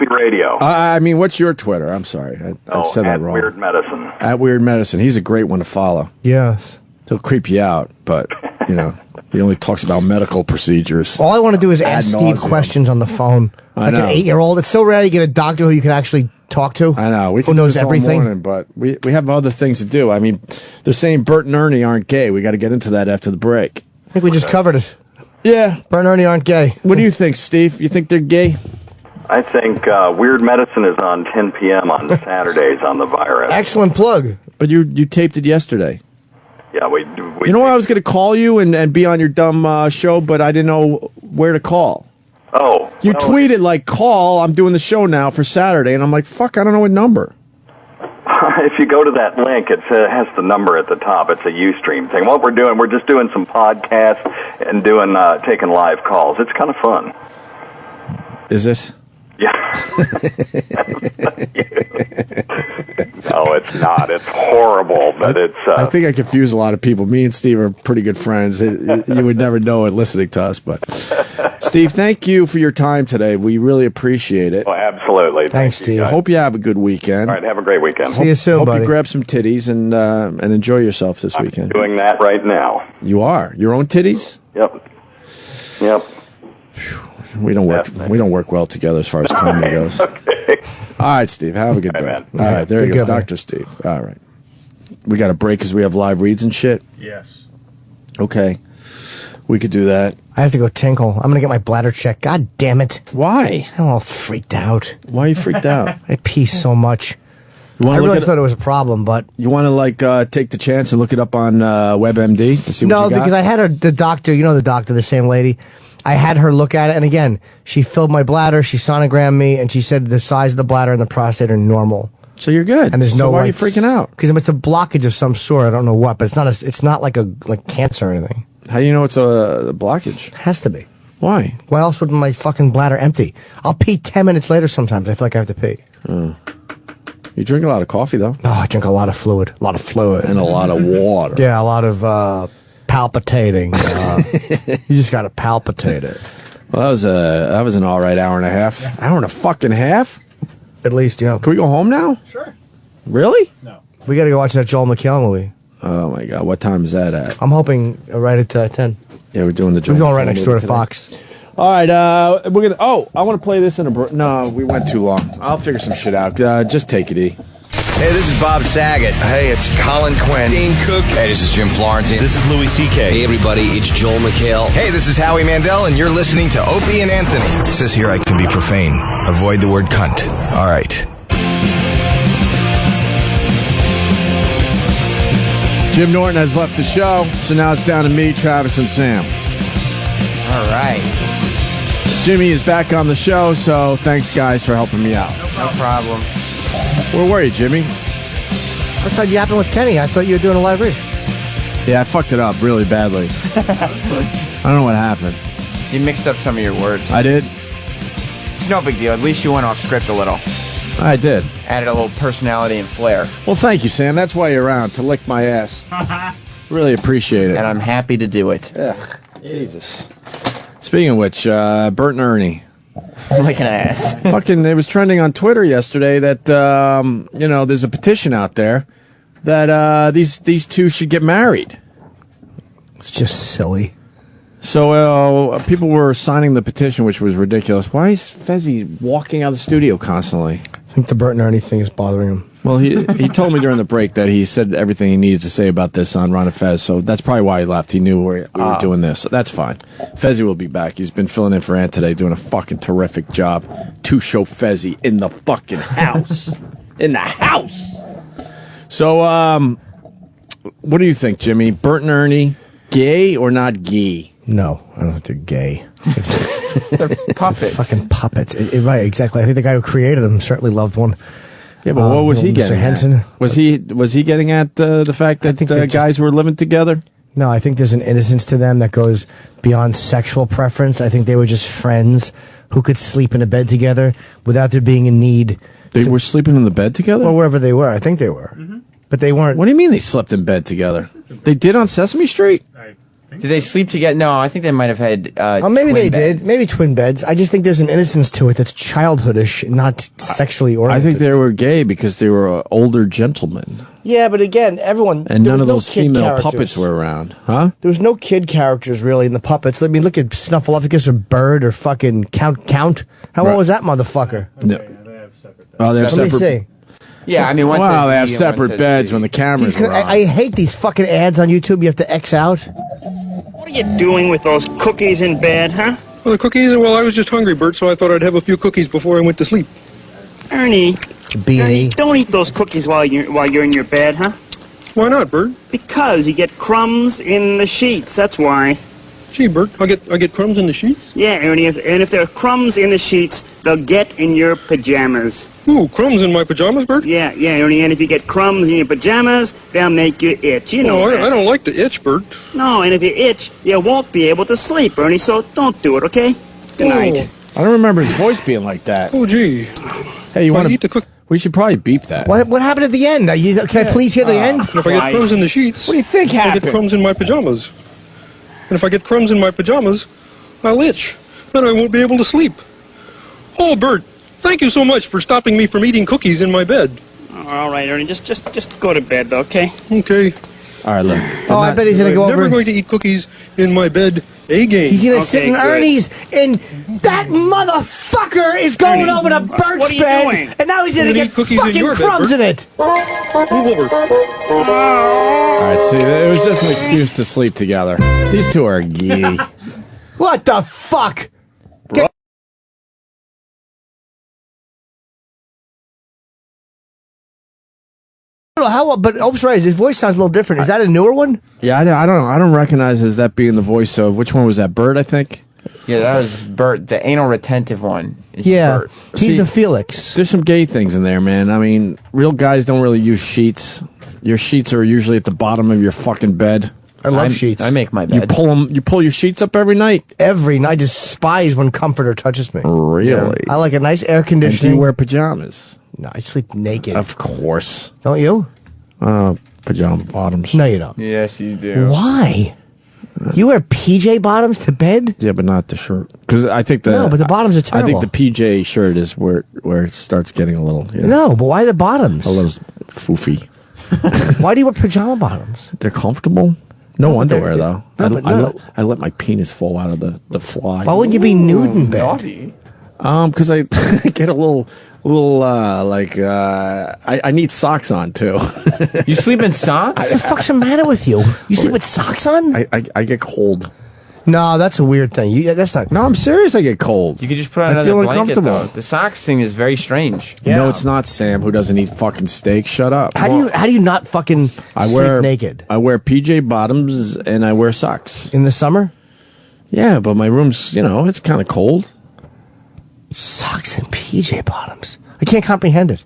Radio.
I mean, what's your Twitter? I'm sorry. I've said that wrong.
Weird Medicine.
At Weird Medicine. He's a great one to follow.
Yes.
He'll creep you out, but, you know, he only talks about medical procedures.
All I want to do is
Ad
ask Steve
nauseam.
questions on the phone.
I
Like
know.
an 8-year-old. It's so rare you get a doctor who you can actually talk to.
I know. We
who
can do
knows
this all
everything.
morning, but we have other things to do. I mean, they're saying Bert and Ernie aren't gay. We got to get into that after the break.
I think we just covered it.
Yeah.
Bert and Ernie aren't gay.
What do you think, Steve? You think they're gay?
I think Weird Medicine is on 10 p.m. on Saturdays on the virus.
Excellent plug.
But you taped it yesterday.
Yeah, we
You know, I was going to call you and be on your dumb show, but I didn't know where to call.
Oh.
You tweeted, like, call, I'm doing the show now for Saturday, and I'm like, fuck, I don't know what number.
If you go to that link, it has the number at the top. It's a Ustream thing. What we're just doing some podcasts and taking live calls. It's kind of fun.
Is it?
Yeah. No, it's not. It's horrible, but it's...
I think I confuse a lot of people. Me and Steve are pretty good friends. You would never know it listening to us, but... Steve, thank you for your time today. We really appreciate it.
Oh, absolutely.
Thanks, Steve.
I hope you have a good weekend.
All right, have a great weekend.
See you soon,
Hope
buddy.
you grab some titties and enjoy yourself this weekend.
Doing that right now.
You are? Your own titties?
Yep.
We don't work well together as far as comedy goes.
Okay.
All right, Steve. Have a good day.
man.
All right, there he
Good
goes,
guy.
Dr. Steve. All right. We got a break because we have live reads and shit?
Yes.
Okay. We could do that.
I have to go tinkle. I'm going to get my bladder checked. God damn it.
Why?
I'm all freaked out.
Why are you freaked out?
I pee so much.
You
I
want to
really thought it was a problem, but...
You want to, take the chance and look it up on WebMD to see what
No,
you got?
because I had the doctor, the same lady. I had her look at it, and again, she filled my bladder, she sonogrammed me, and she said the size of the bladder and the prostate are normal.
So you're good.
And there's
So
no
why are you freaking out?
Because it's a blockage of some sort. I don't know what, but it's not like cancer or anything.
How do you know it's a blockage?
It has to be.
Why?
Why else would my fucking bladder empty? I'll pee 10 minutes later sometimes. I feel like I have to pee.
You drink a lot of coffee, though.
Oh, I drink a lot of fluid.
And a lot of water.
Yeah, a lot of palpitating. You just got to palpitate it.
Well, that was an all right hour and a half. Hour and a fucking half?
At least, yeah.
Can we go home now?
Sure.
Really?
No.
We got to go watch that Joel McHale movie.
Oh, my God. What time is that at?
I'm hoping right at 10.
Yeah, we're doing the
We're going right
McHale
next door to
movie today.
Fox.
All right, we're gonna. Oh, I want to play this in a. No, we went too long. I'll figure some shit out. Just take it, E.
Hey, this is Bob Saget. Hey, it's Colin Quinn. Dane Cook. Hey, this is Jim Florentine. This is Louie C.K. Hey, everybody, it's Joel McHale. Hey, this is Howie Mandel, and you're listening to Opie and Anthony. It says here I can be profane. Avoid the word cunt. All right.
Jim Norton has left the show, so now it's down to me, Travis, and Sam.
All right.
Jimmy is back on the show, so thanks, guys, for helping me out.
No problem.
Where were you, Jimmy?
Outside yapping with Kenny. I thought you were doing a live read.
Yeah, I fucked it up really badly. I don't know what happened.
You mixed up some of your words.
I did?
It's no big deal. At least you went off script a little.
I did.
Added a little personality and flair.
Well, thank you, Sam. That's why you're around, to lick my ass. Really appreciate it.
And I'm happy to do it.
Ugh, Jesus. Speaking of which, Bert and Ernie.
Licking ass.
Fucking, it was trending on Twitter yesterday that, there's a petition out there that these two should get married.
It's just silly.
So people were signing the petition, which was ridiculous. Why is Fezzie walking out of the studio constantly?
I think the Bert and Ernie thing is bothering him.
Well, he told me during the break that he said everything he needed to say about this on Ron and Fez, so that's probably why he left. He knew we were doing this. So that's fine. Fezzie will be back. He's been filling in for Ant today, doing a fucking terrific job. Two-show Fezzie in the fucking house. In the house! So, what do you think, Jimmy? Bert and Ernie, gay or not gay?
No, I don't think they're gay.
They're puppets.
Fucking puppets. Right, exactly. I think the guy who created them certainly loved one.
Yeah, but what was he
Mr.
getting
Henson.
at? Was he getting at the fact that guys were living together?
No, I think there's an innocence to them that goes beyond sexual preference. I think they were just friends who could sleep in a bed together without there being a need.
They were sleeping in the bed together?
Well, wherever they were. I think they were.
Mm-hmm.
But they weren't.
What do you mean they slept in bed together? They did on Sesame Street?
Did they sleep together? No, I think they might have had
Oh, maybe
twin
they
beds.
did. Maybe twin beds. I just think there's an innocence to it that's childhoodish, not sexually
I
oriented.
think they were gay because they were older gentlemen.
Yeah, but again, everyone...
And
there
none
was
of
no
those
kid
female
characters.
puppets were around. Huh?
There was no kid characters, really, in the puppets. I mean, look at Snuffleupagus or Bird or fucking Count. How old was that motherfucker?
No. Oh, they have
Let me
separate...
see.
Yeah, I mean, once
wow,
there's
they have
video,
separate
once there's
beds
video.
when the cameras
Because
were on.
I hate these fucking ads on YouTube you have to X out.
What are you doing with those cookies in bed, huh?
Well, the cookies? Well, I was just hungry, Bert, so I thought I'd have a few cookies before I went to sleep.
Ernie,
B&E.
don't eat those cookies while you're in your bed, huh?
Why not, Bert?
Because you get crumbs in the sheets, that's why.
Gee, Bert, I get crumbs in the sheets?
Yeah, Ernie, if there are crumbs in the sheets, they'll get in your pajamas.
Ooh, crumbs in my pajamas, Bert?
Yeah, Ernie, and if you get crumbs in your pajamas, they'll make you itch. You know that.
I don't like to itch, Bert.
No, and if you itch, you won't be able to sleep, Ernie, so don't do it, okay? Good night.
I don't remember his voice being like that.
Oh, gee.
Hey, you want
eat the cook?
We should probably beep that.
What happened at the end? Can I please hear the end?
If I get crumbs in the sheets...
What do you think
I
happened?
get crumbs in my pajamas. And if I get crumbs in my pajamas, I'll itch. Then I won't be able to sleep. Oh, Bert, thank you so much for stopping me from eating cookies in my bed.
All right, Ernie, just go to bed, okay?
Okay.
All right, look.
Oh, I bet he's going to go
I'm
over...
never going to eat cookies in my bed again.
He's going to sit in Ernie's, and that motherfucker is going over to Bert's
what are you
bed,
doing?
and now he's going to
I'm gonna
get
eat cookies in
fucking
your bed,
crumbs
Bert.
in it.
Move over.
All right, see, it was just an excuse to sleep together. These two are gay.
What the fuck? I don't know how, but Opie's right. His voice sounds a little different. Is that a newer one?
Yeah, I don't know. I don't recognize as that being the voice of, which one was that? Bert, I think?
Yeah, that was Bert, the anal retentive one. Is
Yeah,
Bert.
he's
See,
the Felix.
There's some gay things in there, man. I mean, real guys don't really use sheets. Your sheets are usually at the bottom of your fucking bed.
I love sheets.
I make my
You
bed.
pull your sheets up every night?
Every night. I despise when comforter touches me.
Really?
I like a nice air
And do
conditioning.
you wear pajamas?
No, I sleep naked.
Of course.
Don't you?
Pajama bottoms.
No, you don't.
Yes, you do.
Why? You wear PJ bottoms to bed?
Yeah, but not the shirt. Because I think
No, but the bottoms are terrible.
I think the PJ shirt is where it starts getting a little. You know,
No, but why the bottoms?
a little foofy.
Why do you wear pajama bottoms?
They're comfortable. No
but they're-
underwear though.
No, but no.
I let my penis fall out of the fly.
Why wouldn't you be nude in bed?
Naughty.
Because I get a little I need socks on too.
You sleep in socks?
What the fuck's the matter with you? You sleep with socks on?
I get cold.
No, that's a weird thing. That's not.
No, I'm serious. I get cold.
You could just put on
I
another
feel
blanket,
uncomfortable.
though. The socks thing is very strange.
No, it's not Sam who doesn't eat fucking steak. Shut up.
How do you not fucking sleep naked
I wear PJ bottoms and I wear socks.
in the summer?
Yeah, but my room's, it's kind of cold.
Socks and PJ bottoms. I can't comprehend it.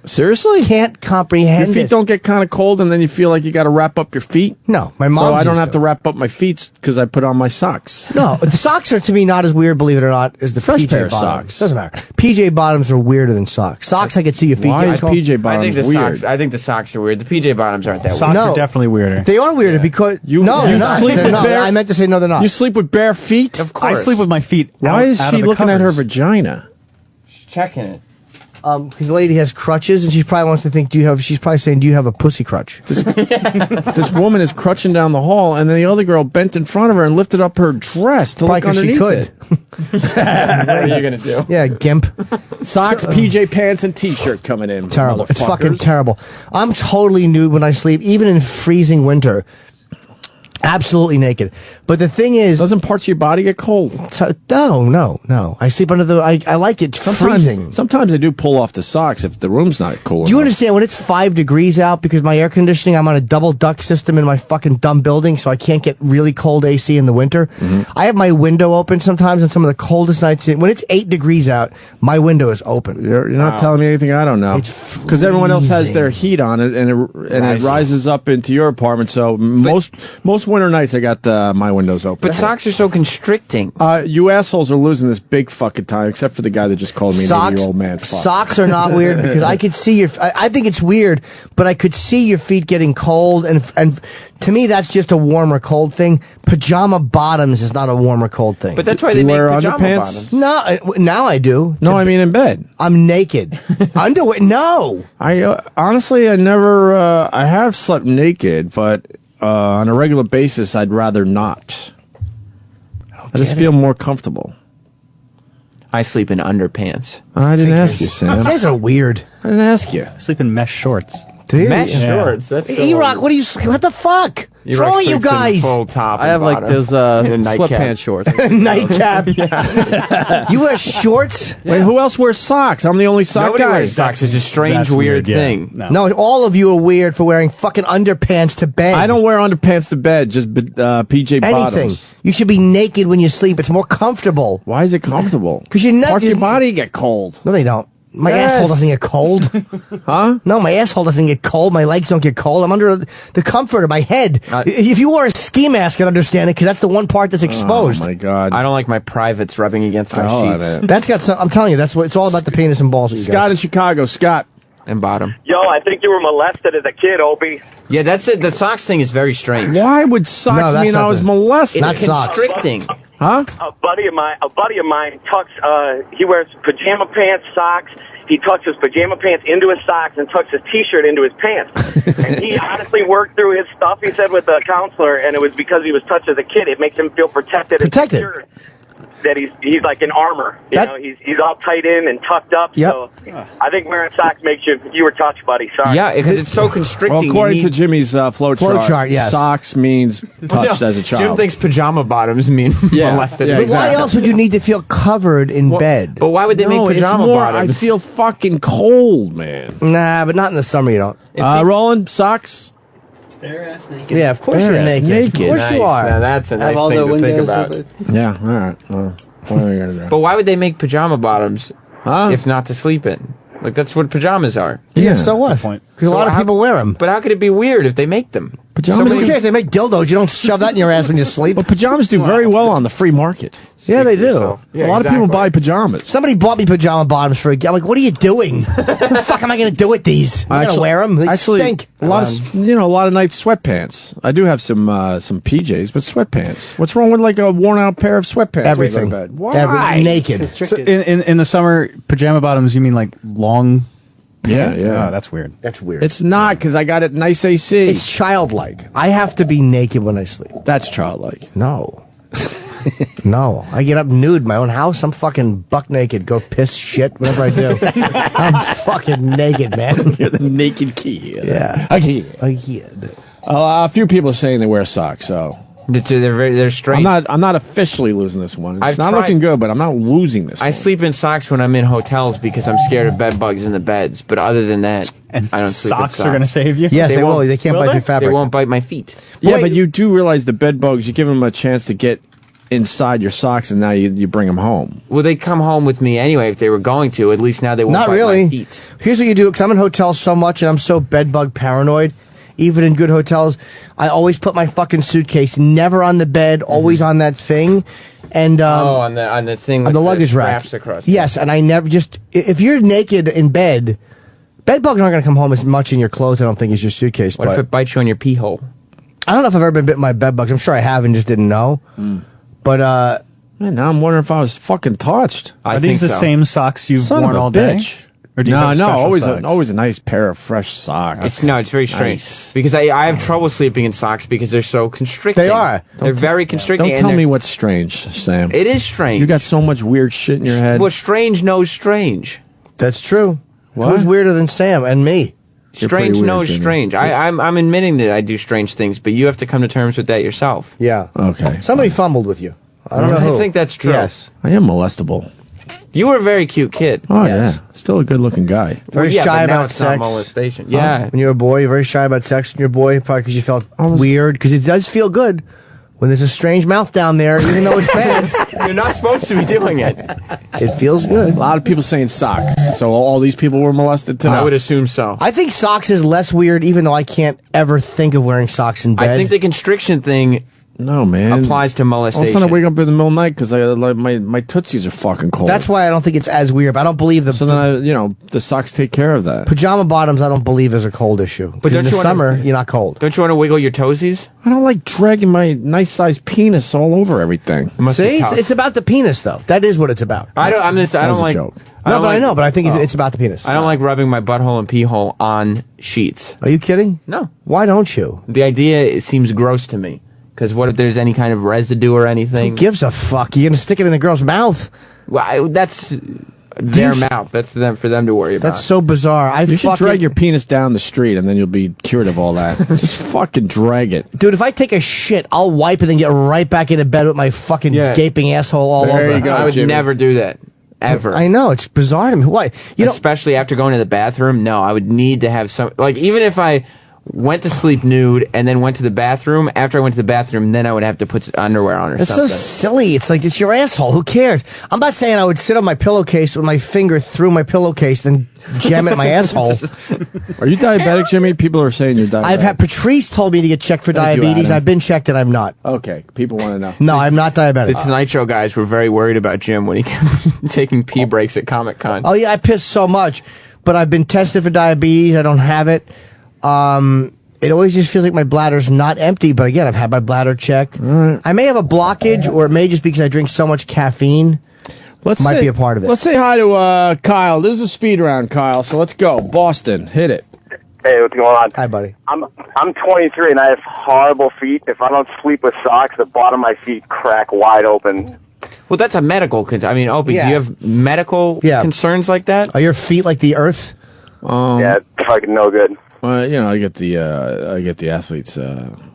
Seriously?
Can't comprehend
Your feet
it.
don't get kind of cold and then you feel like you got to wrap up your feet?
No, my mom.
So I don't have to wrap up my feet because I put on my socks.
No, the socks are to me not as weird, believe it or not, as the
Fresh
PJ
pair of
bottoms.
socks.
Doesn't matter. PJ bottoms are weirder than socks. Socks, I could see your feet.
Why
getting
is
cold.
PJ bottoms
I think the
weird?
socks. I think the socks are weird. The PJ bottoms aren't that
Socks
weird.
are definitely weirder.
They are weirder because
You
they're not.
sleep
They're
with
not.
bare-
I meant to say no, they're not.
You sleep with bare feet?
Of
I
course.
sleep with my feet.
Why is
out
she
of the
looking at her
covers.
vagina?
Checking it.
Because the lady has crutches, and she probably wants to think, she's probably saying, do you have a pussy crutch?
This woman is crutching down the hall, and then the other girl bent in front of her and lifted up her dress to
Probably
look
'cause she
underneath
could.
it.
What are you gonna do?
Yeah, gimp.
Socks, PJ pants, and T-shirt coming in.
Terrible. It's fucking
motherfuckers.
terrible. I'm totally nude when I sleep, even in freezing winter. Absolutely naked. But the thing is,
Doesn't parts of your body get cold?
no. I sleep under the. I like it freezing.
Sometimes I do pull off the socks if the room's not cool.
Do you
enough.
understand when it's 5 degrees out because my air conditioning? I'm on a double duct system in my fucking dumb building, so I can't get really cold AC in the winter. I have my window open sometimes on some of the coldest nights. When it's 8 degrees out, my window is open.
You're not telling me anything I don't know.
It's
because everyone else has
freezing.
their heat on it, and it rises up into your apartment. So most winter nights I got my windows open.
But socks are so constricting.
You assholes are losing this big fucking time, except for the guy that just called me an 80-year-old man. Fuck.
Socks are not weird because I could see your. I think it's weird, but I could see your feet getting cold, and to me that's just a warm or cold thing. Pajama bottoms is not a warm or cold thing.
But that's why
Do
they
you
make
wear
pajama
underpants?
bottoms.
No, now I do.
No, I mean in bed.
I'm naked. Underwear? No.
I honestly, I never. I have slept naked, but on a regular basis, I'd rather not. I just feel more comfortable.
I sleep in underpants.
I didn't ask you, Sam.
You guys are weird.
I didn't ask you.
I sleep in mesh shorts.
Mesh shorts. That's so
E-Rock, what are you? What the fuck? What's wrong with you guys?
Full top.
I have like those sweatpants shorts.
Nightcap. You wear shorts?
Wait, who else wears socks? I'm the only sock
Nobody
guy.
wears socks. It's a strange,
That's
weird
yeah.
thing.
No, all of you are weird for wearing fucking underpants to bed.
I don't wear underpants to bed, just PJ
anything.
bottoms.
You should be naked when you sleep. It's more comfortable.
Why is it comfortable?
Because you're not.
Parts of your body get cold.
No, they don't. My
Yes.
asshole doesn't get cold.
Huh?
No, my asshole doesn't get cold. My legs don't get cold. I'm under the comfort of my head. If you wore a ski mask, I'd understand it because that's the one part that's exposed.
Oh my god!
I don't like my privates rubbing against my
Oh,
sheets.
That's got some. I'm telling you, that's what it's all about. The penis and balls. Of you
Scott in
guys.
Chicago. Scott.
And bottom.
Yo, I think you were molested as a kid, Opie.
Yeah, that's it. The socks thing is very strange.
Why would socks
No, that's
mean I
not
was
the-
molested?
Not
It's
socks.
constricting.
Huh?
A buddy of mine tucks. He wears pajama pants, socks. He tucks his pajama pants into his socks and tucks his T-shirt into his pants. And he honestly worked through his stuff, he said, with a counselor, and it was because he was touched as a kid. It makes him feel protected. And
Protected.
secure, that he's like in armor. You
That-
know, he's all tight in and tucked up.
Yep.
So I think wearing socks makes you were touched, buddy. Sorry.
Yeah, because it's so constricting.
Well,
You
according
need-
to Jimmy's flow chart,
yes.
socks means touched as a child.
Jim thinks pajama bottoms mean
Yeah,
molested.
yeah,
But
exactly.
why else would you need to feel covered in bed?
But why would they
No,
make pajama
it's more,
bottoms?
I feel fucking cold, man.
Nah, but not in the summer. You don't.
Roland, socks?
Bare ass naked.
Yeah, of course
Bare
you're
ass
naked.
naked.
Of course
Nice.
you are.
Now that's a
Have
nice
all the
thing to think
windows
about.
open.
Yeah, all right. Well, what are we going to do?
But why would they make pajama bottoms
Huh?
if not to sleep in? Like, that's what pajamas are.
Yeah, so what?
point.
Because a lot of people wear them.
But how could it be weird if they make them?
Pajamas
Who cares? They make dildos. You don't shove that in your ass when you sleep.
Well, pajamas do very well on the free market.
Yeah, they
for
do.
yourself. Yeah,
a lot of people buy pajamas.
Somebody bought me pajama bottoms for a I'm like, what are you doing? What the fuck am I going to do with these? I'm going to wear them. They stink.
A lot of a lot of nice sweatpants. I do have some PJs, but sweatpants. What's wrong with like a worn out pair of sweatpants?
Everything.
Why?
Naked.
So in the summer, pajama bottoms, you mean like long?
Yeah, yeah.
Oh, that's weird.
That's weird.
It's not because I got it nice AC.
It's childlike. I have to be naked when I sleep.
That's childlike.
No. No. I get up nude in my own house. I'm fucking buck naked. Go piss shit, whatever I do. I'm fucking naked, man.
You're the naked kid.
Yeah.
A kid.
A kid.
A few people are saying they wear socks, so
They're strange.
I'm not officially losing this one. It's
I've
not
tried-
looking good, but I'm not losing this.
I sleep in socks when I'm in hotels because I'm scared of bed bugs in the beds. But other than that,
And
I don't sleep in
socks are going to save you?
Yes, they will.
won't-
They can't
will
bite
they?
through fabric.
They won't bite my feet.
Yeah,
Wait.
but you do realize the bed bugs. You give them a chance to get inside your socks, and now you bring them home.
Well, they come home with me anyway if they were going to. At least now they won't
Not
bite
really.
my feet.
Here's what you do, because I'm in hotels so much, and I'm so bedbug paranoid. Even in good hotels, I always put my fucking suitcase never on the bed, always on that thing. And
on the thing
on
with
the luggage rack.
straps across.
Yes, and I never if you're naked in bed, bed bugs aren't going to come home as much in your clothes, I don't think, as your suitcase.
What if it bites you on your pee hole?
I don't know if I've ever been bitten by bed bugs. I'm sure I have and just didn't know. But
man, now I'm wondering if I was fucking touched.
Are these the same socks you've worn all day? Or do you have special socks?
always a nice pair of fresh socks.
It's very strange because I have trouble sleeping in socks because they're so constricting.
They are.
They're very constricting.
Don't tell me what's strange, Sam.
It is strange.
You got so much weird shit in your head.
Well, strange knows strange.
That's true.
What?
Who's weirder than Sam and me?
Strange knows strange. I'm admitting that I do strange things, but you have to come to terms with that yourself.
Yeah.
Okay.
Somebody fumbled with you. I don't know who.
I think that's true.
Yes.
I am molestable.
You were a very cute kid.
Oh, yeah. Still a good-looking guy.
Very
yeah,
shy
but now
about
it's
sex.
not molestation. Yeah.
When you're a boy, you're very shy about sex when you're a boy, probably because you felt weird. Because it does feel good when there's a strange mouth down there, even though it's bad.
You're not supposed to be doing it.
It feels good.
A lot of people saying socks. So all these people were molested tonight?
I would assume so.
I think socks is less weird, even though I can't ever think of wearing socks in bed.
I think the constriction thing
No, man.
applies to
All of a
molestation.
sudden I wake up in the middle of the night because my tootsies are fucking cold.
That's why I don't think it's as weird. But I don't believe
So then the socks take care of that.
pajama bottoms. I don't believe is a cold issue.
But
in
don't
the
you wanna-
summer, you're not cold.
Don't you want to wiggle your toesies?
I don't like dragging my nice-sized penis all over everything.
See, it's about the penis, though. That is what it's about.
I don't. I
That
don't
was a
like.
joke.
No, but I know. But I think it's about the penis.
I don't like rubbing my butthole and pee hole on sheets.
Are you kidding?
No.
Why don't you?
The idea it seems gross to me. Because what if there's any kind of residue or anything?
Who gives a fuck? You're gonna stick it in a girl's mouth?
Well, that's their mouth. That's for them to worry about.
That's so bizarre.
You should drag your penis down the street and then you'll be cured of all that. Just fucking drag it.
Dude, if I take a shit, I'll wipe it and get right back into bed with my fucking gaping asshole all
There
over.
you go,
I would
Jimmy.
never do that. Ever.
I know, it's bizarre to me. Why?
Especially after going to the bathroom. No, I would need to have some. Like, even if I went to sleep nude and then went to the bathroom, after I went to the bathroom, then I would have to put underwear on or
It's
something.
so silly. It's like, it's your asshole. Who cares? I'm not saying I would sit on my pillowcase with my finger through my pillowcase, then jam it in my asshole.
Are you diabetic, Jimmy? People are saying you're diabetic.
I've had Patrice told me to get checked for
Thank you,
diabetes.
Adam.
I've been checked and I'm not.
Okay, people want to know.
No, I'm not diabetic.
The Tonight Show guys were very worried about Jim when he kept taking pee breaks at Comic-Con.
Oh yeah, I piss so much, but I've been tested for diabetes. I don't have it. It always just feels like my bladder's not empty, but again, I've had my bladder checked. I may have a blockage, or it may just be because I drink so much caffeine. Might be a part of it.
Let's say hi to Kyle. This is a speed round, Kyle. So let's go. Boston, hit it.
Hey, what's going on?
Hi, buddy.
I'm 23 and I have horrible feet. If I don't sleep with socks, the bottom of my feet crack wide open.
Well, that's a medical I mean, Opie, do you have medical concerns like that?
Are your feet like the earth?
Yeah, it's fucking no good.
Well, I get the athlete's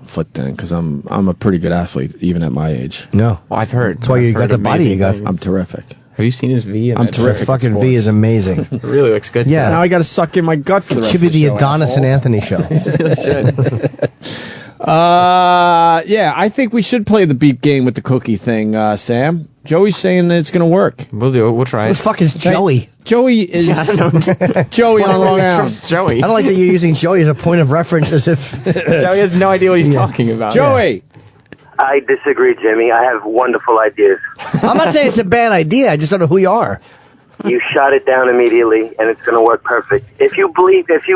foot thing because I'm a pretty good athlete even at my age.
No,
well, I've heard.
That's why you got the body you got.
I'm terrific.
Have you seen his V?
I'm terrific.
Fucking V is amazing.
It really looks good.
Yeah.
Now I got to suck in my gut for the rest
Should be
of the
the
show,
Adonis and
assholes.
Anthony show.
Yeah, I think we should play the beep game with the cookie thing, Sam. Joey's saying that it's going to work.
We'll do it. We'll try
Who the fuck is Joey?
Joey is
I don't know.
Joey on Long Island.
Trust Joey.
I don't like that you're using Joey as a point of reference as if...
Joey has no idea what he's talking about.
Joey!
I disagree, Jimmy. I have wonderful ideas.
I'm not saying it's a bad idea. I just don't know who you are.
You shot it down immediately, and it's going to work perfect. If you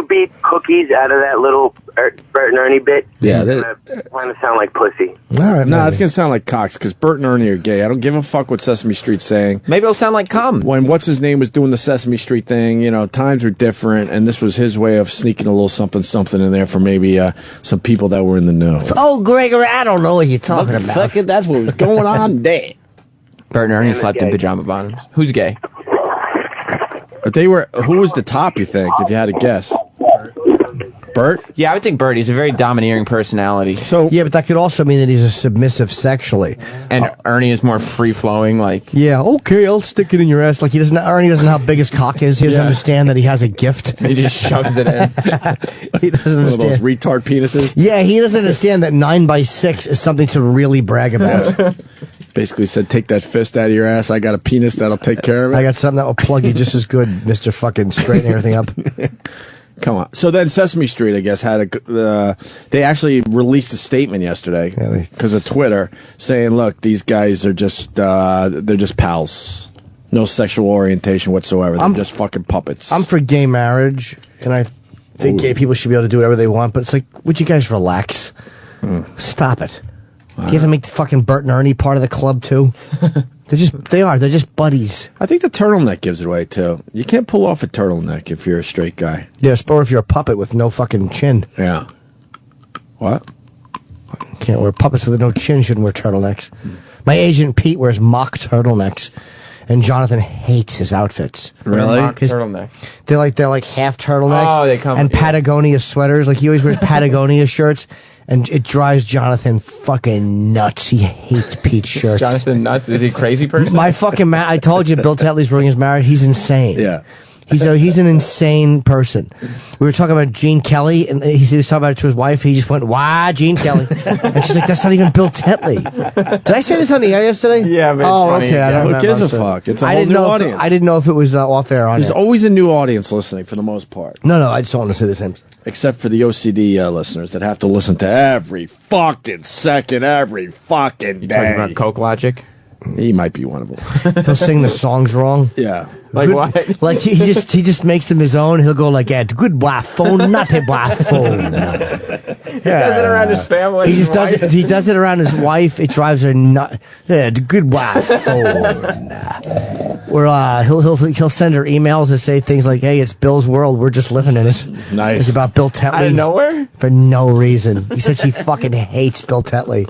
beat cookies out of that little Bert and Ernie bit,
Yeah,
it's going to sound like pussy.
All right,
No, it's going to sound like Cox because Bert and Ernie are gay. I don't give a fuck what Sesame Street's saying.
Maybe it'll sound like cum.
When what's-his-name was doing the Sesame Street thing, times were different, and this was his way of sneaking a little something in there for maybe some people that were in the know.
Oh, Gregory, I don't know what you're talking about.
Fuck it, that's what was going on there.
Bert and Ernie slept in pajama bottoms. Who's gay?
But who was the top, you think, if you had to guess? Bert?
Yeah, I would think Bert. He's a very domineering personality.
Yeah, but that could also mean that he's a submissive sexually.
And Ernie is more free-flowing, like...
Yeah, okay, I'll stick it in your ass. Like Ernie doesn't know how big his cock is. He doesn't understand that he has a gift.
He just shoves it in.
He doesn't
One of
understand.
those retard penises?
Yeah, he doesn't understand that 9x6 is something to really brag about.
Basically said, take that fist out of your ass. I got a penis that'll take care of it.
I got something that will plug you just as good, Mr. Fucking Straighten everything up.
Come on. So then Sesame Street, I guess, had they actually released a statement yesterday because of Twitter saying, look, these guys are just, they're just pals. No sexual orientation whatsoever. They're just fucking puppets.
I'm for gay marriage, and I think gay people should be able to do whatever they want, but it's like, would you guys relax? Stop it. Do you have to make the fucking Bert and Ernie part of the club, too? They're just buddies.
I think the turtleneck gives it away, too. You can't pull off a turtleneck if you're a straight guy.
Yes, or if you're a puppet with no fucking chin.
Yeah. What?
Can't wear puppets with no chin, shouldn't wear turtlenecks. My agent Pete wears mock turtlenecks, and Jonathan hates his outfits.
Really? Mock turtlenecks.
They're like half turtlenecks.
Oh, they come
and Patagonia sweaters. Like he always wears Patagonia shirts, and it drives Jonathan fucking nuts. He hates Pete's shirts.
Jonathan nuts? Is he a crazy person?
My fucking I told you, Bill Tetley's ring is married. He's insane.
Yeah.
He's an insane person. We were talking about Gene Kelly, and he was talking about it to his wife. He just went, "Why, Gene Kelly?" And she's like, "That's not even Bill Tetley." Did I say this on the air yesterday?
Yeah, but it's funny.
Okay. I don't
Who gives
remember.
a fuck? It's a whole new audience.
I didn't know if it was off air on
There's
it.
always a new audience listening for the most part.
No, I just don't want to say the same.
Except for the OCD listeners that have to listen to every fucking second, every fucking day.
You talking about Coke Logic?
He might be one of them.
He'll sing the songs wrong.
Yeah.
Like what?
Like he just makes them his own. He'll go like, "Yeah, good wife phone, not a wife phone."
He does it around his family.
He just does it. He does it around his wife. It drives her nuts. Yeah, good wife phone. Or he'll send her emails that say things like, "Hey, it's Bill's world. We're just living in it."
Nice.
It's about Bill Tetley.
Out of nowhere?
For no reason. He said she fucking hates Bill Tetley.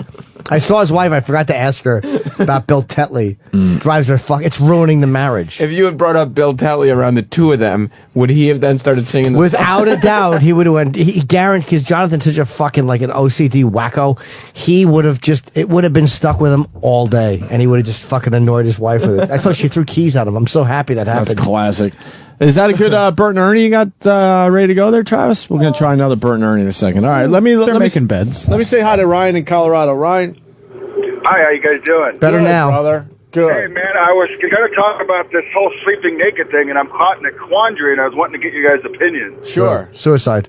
I saw his wife. I forgot to ask her about Bill Tetley. Drives her fuck. It's ruining the marriage.
If you had brought up Bill Tetley around the two of them, would he have then started singing the
Without a doubt, he would have went. He guaranteed, because Jonathan's such a fucking like an OCD wacko. He would have it would have been stuck with him all day, and he would have just fucking annoyed his wife with it. I thought she threw keys at him. I'm so happy that happened.
That's classic. Is that a good Bert and Ernie you got ready to go there, Travis? We're going to try another Bert and Ernie in a second. All right, let me
making beds.
Let me say hi to Ryan in Colorado. Ryan.
Hi, how you guys doing?
Better
Good,
now,
brother. Good.
Hey, man, I was going to talk about this whole sleeping naked thing, and I'm caught in a quandary, and I was wanting to get you guys' opinion.
Sure.
Suicide.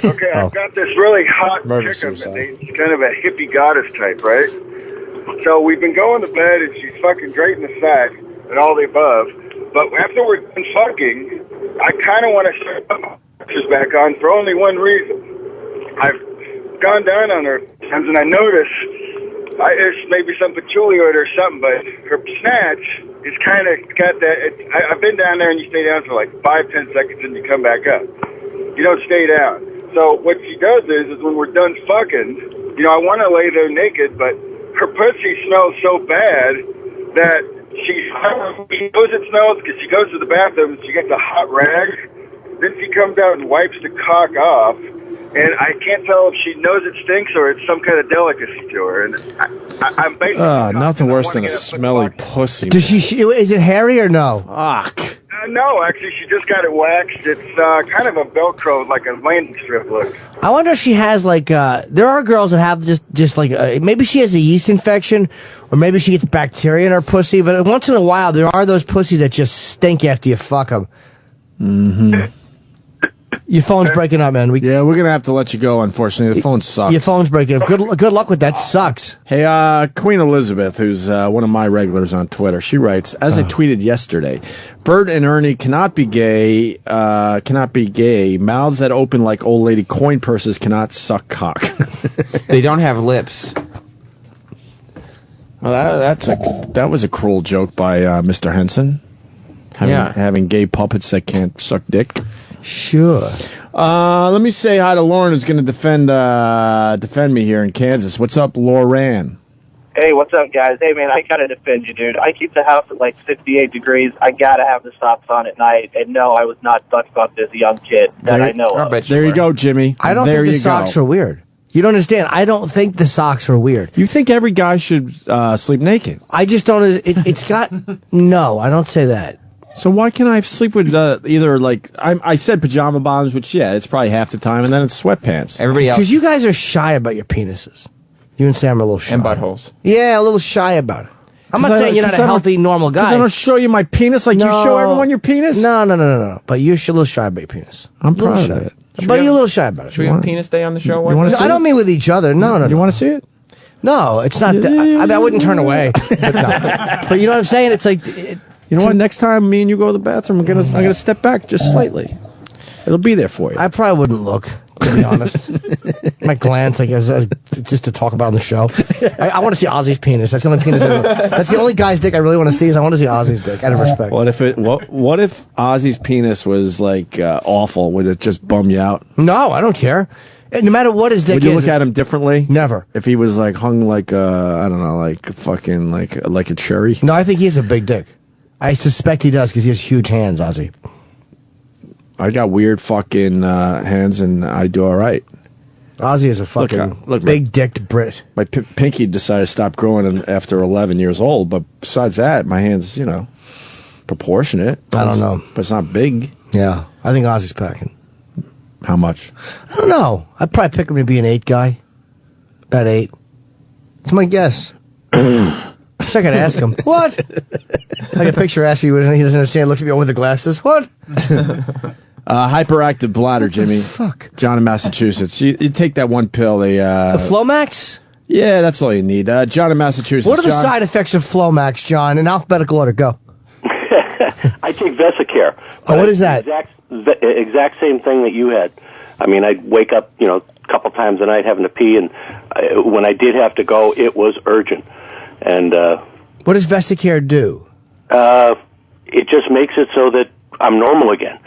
Okay, I've got this really hot
Murder
chick.
suicide.
She's kind of a hippie goddess type, right? So we've been going to bed, and she's fucking great in the sack and all the above. But after we're done fucking, I kind of want to shut my boxers back on for only one reason. I've gone down on her, and I noticed it's maybe some patchouli or something, but her snatch is kind of got that. I've been down there, and you stay down for like 5-10 seconds, and you come back up. You don't stay down. So what she does is when we're done fucking, I want to lay there naked, but her pussy smells so bad that she knows it smells because she goes to the bathroom and she gets a hot rag. Then she comes out and wipes the cock off. And I can't tell if she knows it stinks or it's some kind of delicacy to her. And I'm basically...
nothing worse than a smelly pussy.
Does she? Is it hairy or no?
Fuck.
No, actually, she just got it waxed. It's kind of a Velcro, like a landing strip look.
I wonder if she has like there are girls that have just like maybe she has a yeast infection, or maybe she gets bacteria in her pussy. But once in a while, there are those pussies that just stink after you fuck them.
Mm-hmm.
Your phone's breaking up, man.
We're gonna have to let you go. Unfortunately, the phone sucks.
Your phone's breaking up. Good luck with that. Sucks.
Hey, Queen Elizabeth, who's one of my regulars on Twitter, she writes, as I tweeted yesterday, Bert and Ernie cannot be gay. Mouths that open like old lady coin purses cannot suck cock.
They don't have lips.
Well, that was a cruel joke by Mr. Henson. Having gay puppets that can't suck dick.
Sure.
Let me say hi to Lauren, who's going to defend me here in Kansas. What's up, Lauren?
Hey, what's up, guys? Hey, man, I gotta defend you, dude. I keep the house at like 68 degrees. I gotta have the socks on at night. And no, I was not butt-fucked as a young kid that I know of.
There you go, Jimmy.
I don't think the socks are weird. You don't understand. I don't think the socks are weird.
You think every guy should sleep naked?
I just don't. It's got... No, I don't say that.
So why can't I sleep with either, like, I said pajama bottoms, which, it's probably half the time, and then it's sweatpants.
Everybody else.
Because you guys are shy about your penises. You and Sam are a little shy.
And buttholes.
Yeah, a little shy about it. I'm not saying you're not a healthy, normal guy.
Because I don't show you my penis like you show everyone your penis?
No. But you're a little shy about your penis.
I'm proud of it.
But you're a little shy about it.
Should we have Penis Day on the show?
You want to see
I don't mean with each other. No.
You want to see it?
No, it's not. I mean, I wouldn't turn away. But, no. But you know what I'm saying? It's like,
you know what? Next time me and you go to the bathroom, I'm gonna step back just slightly. It'll be there for you.
I probably wouldn't look, to be honest. My glance, I guess, just to talk about on the show. I want to see Ozzy's penis. That's the only penis. That's the only guy's dick I really want to see. Is I want to see Ozzy's dick. Out of respect.
What if Ozzy's penis was like awful? Would it just bum you out?
No, I don't care. No matter what his dick is.
Would you look at him differently?
Never.
If he was like hung like I don't know, like fucking like a cherry.
No, I think he has a big dick. I suspect he does because he has huge hands, Ozzy.
I got weird fucking hands and I do all right.
Ozzy is a fucking big-dicked Brit.
My pinky decided to stop growing after 11 years old, but besides that, my hands, proportionate.
I don't know.
But it's not big.
Yeah, I think Ozzy's packing.
How much?
I don't know. I'd probably pick him to be an 8 guy. About 8. That's my guess. So I could ask him. What? I can picture asking you, he doesn't understand, looks at me with the glasses. What?
Hyperactive bladder, Jimmy.
Fuck.
John in Massachusetts. You take that one pill. The
Flomax?
Yeah, that's all you need. John in Massachusetts.
What are the side effects of Flomax, John? In alphabetical order, go.
I take Vesicare.
Oh, what is that?
Exact same thing that you had. I mean, I'd wake up, a couple times a night having to pee, and when I did have to go, it was urgent. And
what does Vesicare do?
It just makes it so that I'm normal again.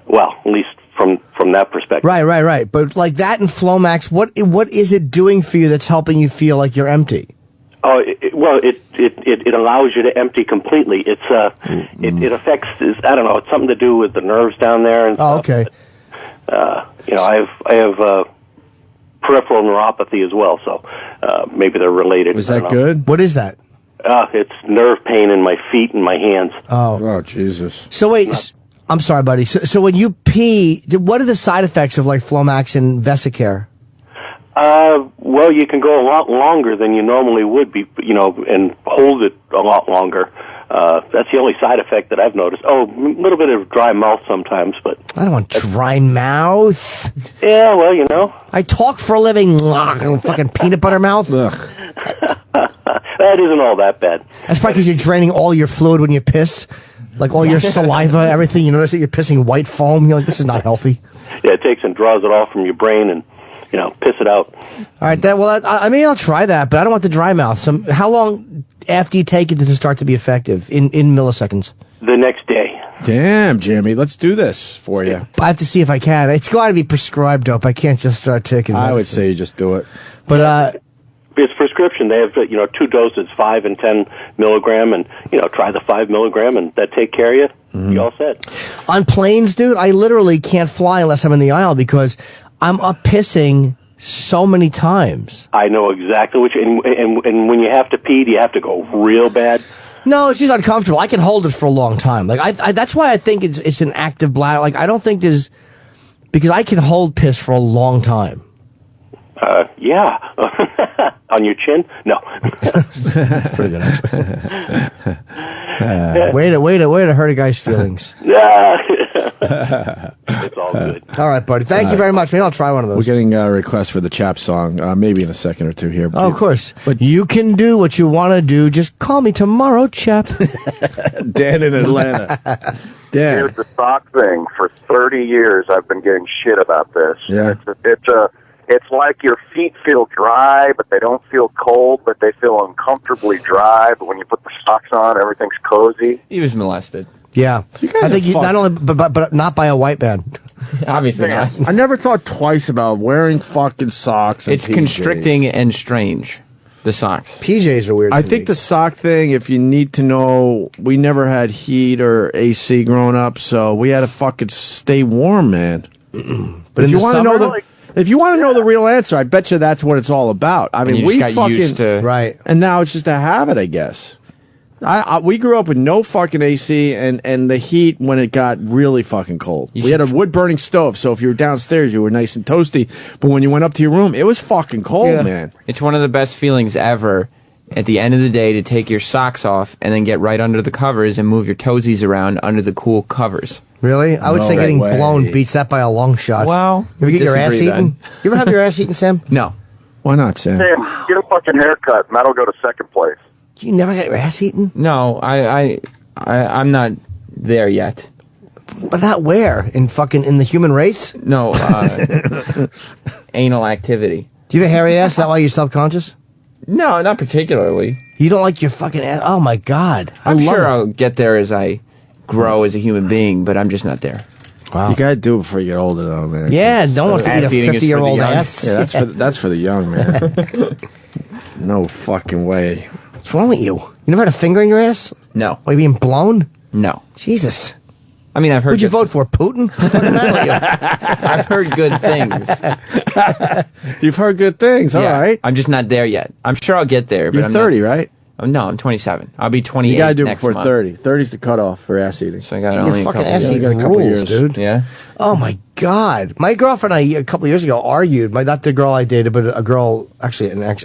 Well, at least from that perspective.
Right. But like that and Flomax, what is it doing for you that's helping you feel like you're empty?
Oh, it allows you to empty completely. It's it affects. I don't know. It's something to do with the nerves down there. And
stuff. Okay.
I have peripheral neuropathy as well, so maybe they're related.
Was that good?
What is that?
It's nerve pain in my feet and my hands.
Oh, Jesus.
So wait, I'm sorry, buddy. So when you pee, what are the side effects of like Flomax and Vesicare?
Well, you can go a lot longer than you normally would be, and hold it a lot longer. That's the only side effect that I've noticed. Oh, a little bit of dry mouth sometimes, but
I don't want dry mouth.
Yeah, well,
I talk for a living. Fucking peanut butter mouth.
That isn't all that bad.
That's probably because you're draining all your fluid when you piss, like all your saliva, everything. You notice that you're pissing white foam. You're like, this is not healthy.
Yeah, it takes and draws it all from your brain and piss it out.
All right, I mean, I'll try that, but I don't want the dry mouth. So, how long after you take it does it start to be effective in milliseconds?
The next day.
Damn, Jimmy, let's do this for you.
I have to see if I can. It's got to be prescribed dope. I can't just start taking medicine.
I would say you just do it.
But
it's prescription. They have 2 doses, 5 and 10 milligram, and try the 5 milligram, and that take care of you. Mm-hmm. You all set.
On planes, dude, I literally can't fly unless I'm in the aisle because I'm up pissing so many times.
I know exactly what and when you have to pee, do you have to go real bad?
No, it's just uncomfortable. I can hold it for a long time. Like I that's why I think it's an active bladder. Like I don't think there's because I can hold piss for a long time.
Yeah. On your chin? No.
That's pretty good. Way to hurt a guy's feelings.
It's all good.
All right, buddy. Thank you very much. Maybe I'll try one of those.
We're getting a request for the Chap song, maybe in a second or two here.
Oh, of course. But you can do what you want to do. Just call me tomorrow, Chap.
Dan in Atlanta. Dan.
Here's the sock thing. For 30 years, I've been getting shit about this.
Yeah.
It's like your feet feel dry, but they don't feel cold, but they feel uncomfortably dry. But when you put the socks on, everything's cozy.
He was molested.
Yeah. I think not only, but not by a white man.
Obviously not.
I never thought twice about wearing fucking socks. And
It's
PJs.
constricting and strange. The socks.
PJs are weird.
I think the sock thing, if you need to know, we never had heat or AC growing up, so we had to fucking stay warm, man. But if you want to know if you want to know the real answer, I bet you that's what it's all about. I mean, we fucking
used to,
right,
and now it's just a habit, I guess. We grew up with no fucking AC and the heat when it got really fucking cold. We had a wood burning stove, so if you were downstairs, you were nice and toasty. But when you went up to your room, it was fucking cold, man.
It's one of the best feelings ever. at the end of the day to take your socks off and then get right under the covers and move your toesies around under the cool covers.
Really? I would say getting blown beats that by a long shot.
Well,
you ever get your ass eaten? You ever have your ass eaten, Sam?
No.
Why not, Sam?
Sam, get a fucking haircut, and that'll go to second place.
You never got your ass eaten?
No, I'm not there yet.
But not where? In the human race?
No, anal activity.
Do you have a hairy ass? Is that why you're self-conscious?
No, not particularly.
You don't like your fucking ass? Oh, my God.
I'm sure I'll get there as I grow as a human being, but I'm just not there.
Wow.
You gotta do it before you get older, though, man.
Yeah, no one wants to eat a 50-year-old ass.
Yeah, that's for the young, man. No fucking way.
What's wrong with you? You never had a finger in your ass?
No.
Why, you being blown?
No.
Jesus.
I mean, I've heard.
Who'd you vote for? Putin? What's the matter with you?
I've heard good things.
You've heard good things. All right.
I'm just not there yet. I'm sure I'll get there. But
You're
I'm
30,
not,
right?
Oh, no, I'm 27. I'll be 28.
You gotta do it
next
before
month.
30. 30's the cutoff for ass eating.
So I got
Your
only a
fucking
couple
ass
years.
eating rules, dude.
Yeah.
Oh, my God. My girlfriend and I, a couple of years ago, argued. Not the girl I dated, but a girl, actually, an ex,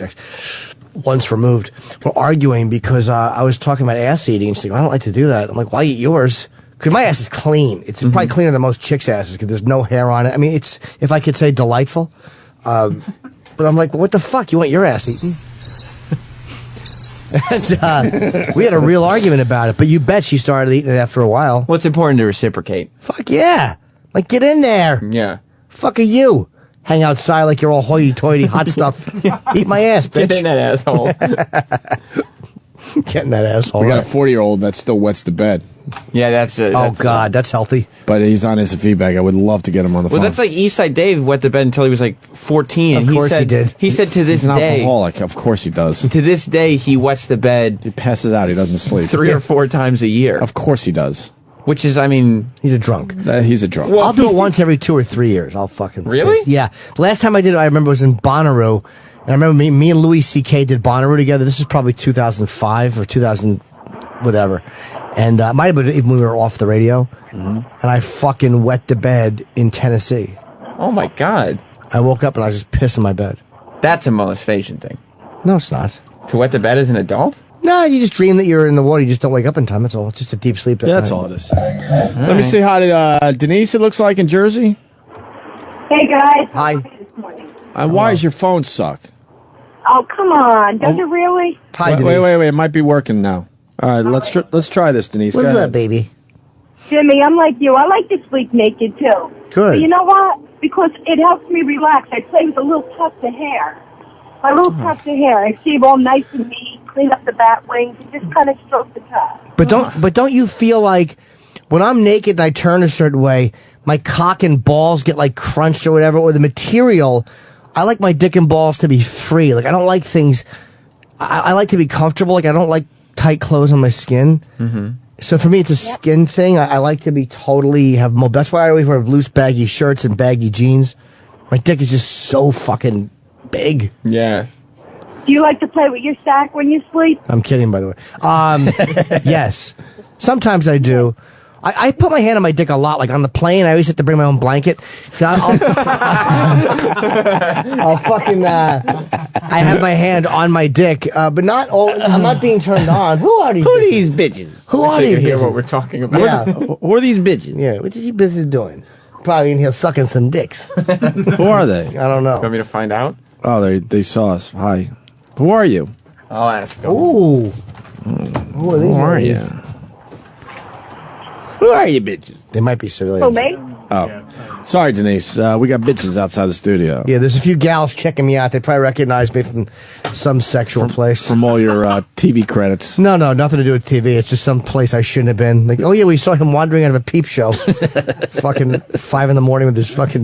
once removed. We're arguing because I was talking about ass eating. And she's like, I don't like to do that. I'm like, why eat yours? Because my ass is clean. It's probably cleaner than most chicks' asses because there's no hair on it. I mean, it's, if I could say, delightful. But I'm like, well, what the fuck? You want your ass eaten? And we had a real argument about it. But you bet she started eating it after a while.
Well, it's important to reciprocate.
Fuck yeah. Like, get in there.
Yeah.
Fuck are you? Hang outside like you're all hoity-toity, hot stuff. Eat my ass, bitch.
Get in that asshole.
Get in that asshole.
We got a 40-year-old that still wets the bed.
Yeah, that's it.
Oh, God, that's healthy.
But he's on his feedback. I would love to get him on the phone.
Well, that's like Eastside Dave wet the bed until he was like 14.
Of
and
course he did.
He said to this
He's an
day.
alcoholic. Of course he does.
To this day, he wets the bed.
He passes out. He doesn't sleep.
3 or 4 times a year.
Of course he does.
Which is, I mean...
He's a drunk.
He's a drunk.
Well, I'll do it once every 2 or 3 years. I'll fucking...
Really?
Yeah. The last time I did it, I remember it was in Bonnaroo. And I remember me and Louie C.K. did Bonnaroo together. This is probably 2005 or 2000... whatever. And might have been even when we were off the radio. And I fucking wet the bed in Tennessee.
Oh, my God.
I woke up and I was just pissing my bed.
That's a molestation thing.
No, it's not.
To wet the bed as an adult?
No, you just dream that you're in the water. You just don't wake up in time. That's all. It's just a deep sleep.
Yeah, that's all it is. Let me see how Denise, it looks like, in Jersey.
Hey, guys.
Hi.
Why does your phone suck?
Oh, come on. Does it really?
Hi, Denise.
Wait. It might be working now. All right, let's try this, Denise.
What's
Go ahead.
up, baby?
Jimmy, I'm like you. I like to sleep naked, too.
Good.
But you know what? Because it helps me relax. I play with a little tuft of hair. My little tuft of hair. I shave all nice and neat, clean up the bat wings, and just kind of stroke the tuft.
But don't you feel like when I'm naked and I turn a certain way, my cock and balls get like crunched or whatever, or the material? I like my dick and balls to be free. Like I don't like things. I like to be comfortable. Like I don't like tight clothes on my skin. So for me, it's a skin thing. I like to be totally have mobile. That's why I always wear loose, baggy shirts and baggy jeans. My dick is just so fucking big.
Yeah.
Do you like to play with your sack when you sleep?
I'm kidding, by the way. Yes. Sometimes I do. I put my hand on my dick a lot. Like on the plane, I always have to bring my own blanket. I'll fucking... I have my hand on my dick, but not all... I'm not being turned on. Who are these bitches? Who are these bitches?
Hear what we're talking about.
Yeah.
Who are these bitches?
Yeah, what is these bitches doing? Probably in here sucking some dicks.
Who are they?
I don't know.
You want me to find out?
Oh, they saw us. Hi. Who are you?
I'll ask them.
Ooh. Who are these?
Who are you?
ladies?
Who are you, bitches?
They might be civilians.
Oh, mate?
Oh. Sorry, Denise. We got bitches outside the studio.
Yeah, there's a few gals checking me out. They probably recognize me from some sexual place.
From all your TV credits.
No, nothing to do with TV. It's just some place I shouldn't have been. Like, oh yeah, we saw him wandering out of a peep show. Fucking 5 a.m. with his fucking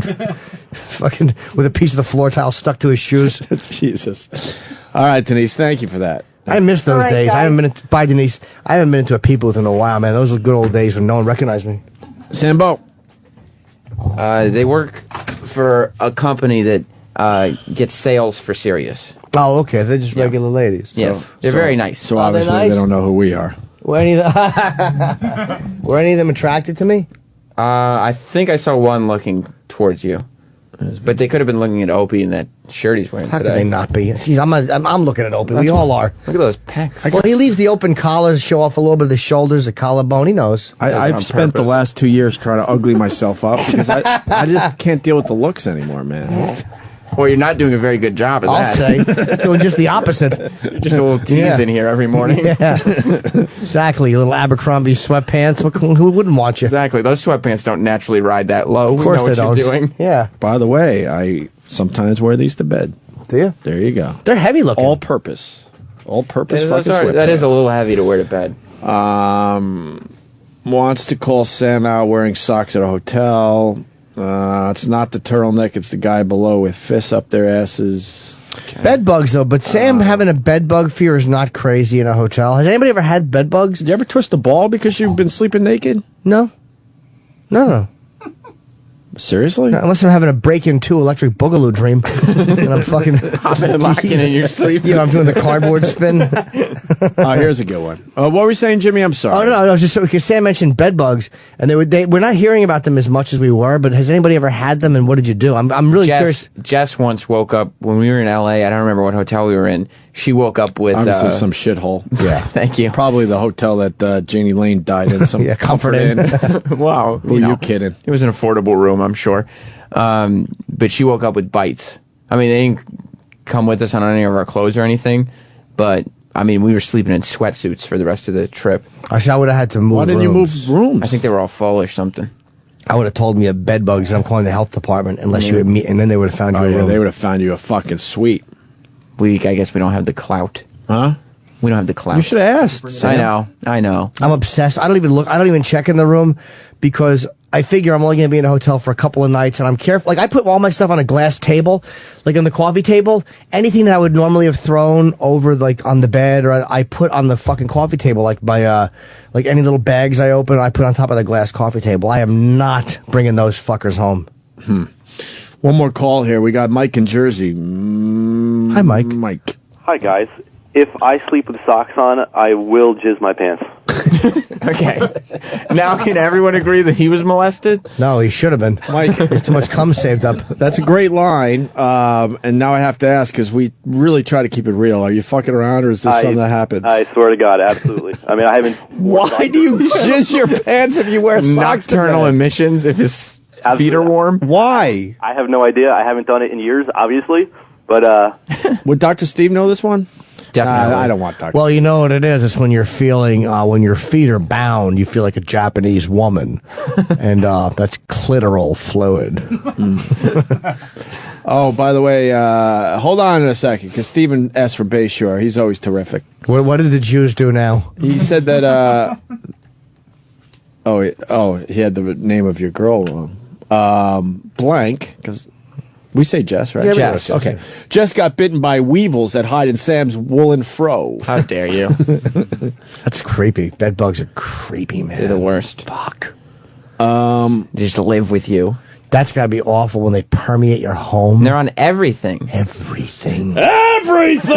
with a piece of the floor tile stuck to his shoes.
Jesus. All right, Denise. Thank you for that.
I miss those
All right,
days.
guys.
I haven't been bye, Denise. I haven't been into a peep booth in a while, man. Those were good old days when no one recognized me.
Sambo.
They work for a company that gets sales for Sirius.
Oh, okay. They're just regular ladies.
Yes. They're very nice.
So obviously
nice?
they don't know who we are.
Were any of them attracted to me?
I think I saw one looking towards you. But they could have been looking at Opie in that shirt he's wearing
How
today.
could they not be? I'm looking at Opie. We all are.
Look at those pecs.
Well, he leaves the open collar to show off a little bit of the shoulders, the collarbone. He knows.
I've spent the last 2 years trying to ugly myself up because I just can't deal with the looks anymore, man.
Well, you're not doing a very good job at
I'll
that.
say. Doing just the opposite.
Just a little tease in here every morning.
Yeah. Exactly. Your little Abercrombie sweatpants. Who wouldn't want you?
Exactly. Those sweatpants don't naturally ride that low.
Of course
we know
they
what you're
don't.
doing.
Yeah.
By the way, I sometimes wear these to bed.
Do you?
There you go.
They're heavy looking.
All purpose. All purpose
Yeah,
fucking sweatpants.
that is a little heavy to wear to bed.
Wants to call Sam out wearing socks at a hotel. It's not the turtleneck, it's the guy below with fists up their asses.
Okay. Bed bugs, though. But Sam having a bed bug fear is not crazy in a hotel. Has anybody ever had bed bugs?
Did you ever twist a ball because you've been sleeping naked?
No. No.
Seriously?
No, unless I'm having a break-in-2 electric boogaloo dream. And I'm fucking...
Popping and locking in your sleep.
You know, I'm doing the cardboard spin.
Here's a good one. What were we saying, Jimmy? I'm sorry.
Oh, no, just because Sam mentioned bed bugs, and we're not hearing about them as much as we were, but has anybody ever had them, and what did you do? I'm really curious.
Jess once woke up, when we were in L.A., I don't remember what hotel we were in, she woke up with...
Obviously some shithole.
Yeah. Thank you.
Probably the hotel that Janie Lane died in. Some
Comfort Inn.
Wow.
Who are you kidding?
It was an affordable room, I'm sure. But she woke up with bites. I mean, they didn't come with us on any of our clothes or anything, but... I mean, we were sleeping in sweatsuits for the rest of the trip.
I would have had to move.
Why didn't you move rooms?
I think they were all full or something.
I would have told me a bed bugs, and I'm calling the health department unless you had me, and then they would have found you a room.
They would have found you a fucking suite.
I guess we don't have the clout.
Huh?
We don't have the clout.
You should have asked.
Sam. I know.
I'm obsessed. I don't even check in the room because I figure I'm only going to be in a hotel for a couple of nights, and I'm careful. Like, I put all my stuff on a glass table, like on the coffee table. Anything that I would normally have thrown over, like, on the bed, or I put on the fucking coffee table, like my, like any little bags I open, I put on top of the glass coffee table. I am not bringing those fuckers home.
One more call here. We got Mike in Jersey.
Hi, Mike.
Mike.
Hi, guys. If I sleep with socks on, I will jizz my pants.
Okay. Now can everyone agree that he was molested?
No, he should have been.
Mike,
there's too much cum saved up.
That's a great line. And now I have to ask, because we really try to keep it real. Are you fucking around, or is this something that happens?
I swear to God, absolutely. I mean, I haven't...
Why do you jizz your pants if you wear socks?
Nocturnal emissions if his feet are warm?
Why?
I have no idea. I haven't done it in years, obviously. But,
Would Dr. Steve know this one?
Definitely.
I don't want Dr.
Well, you know what it is. It's when you're feeling, when your feet are bound, you feel like a Japanese woman. And that's clitoral fluid.
Oh, by the way, hold on a second, because Steven asked for Bayshore. He's always terrific.
What did the Jews do now?
He said that, he had the name of your girl wrong. Blank, because... We say Jess, right?
Yeah,
Jess. Okay. Jess got bitten by weevils that hide in Sam's woolen fro.
How dare you?
That's creepy. Bed bugs are creepy, man.
They're the worst.
Fuck.
They just live with you.
That's got to be awful when they permeate your home.
They're on everything.
Everything.
Everything!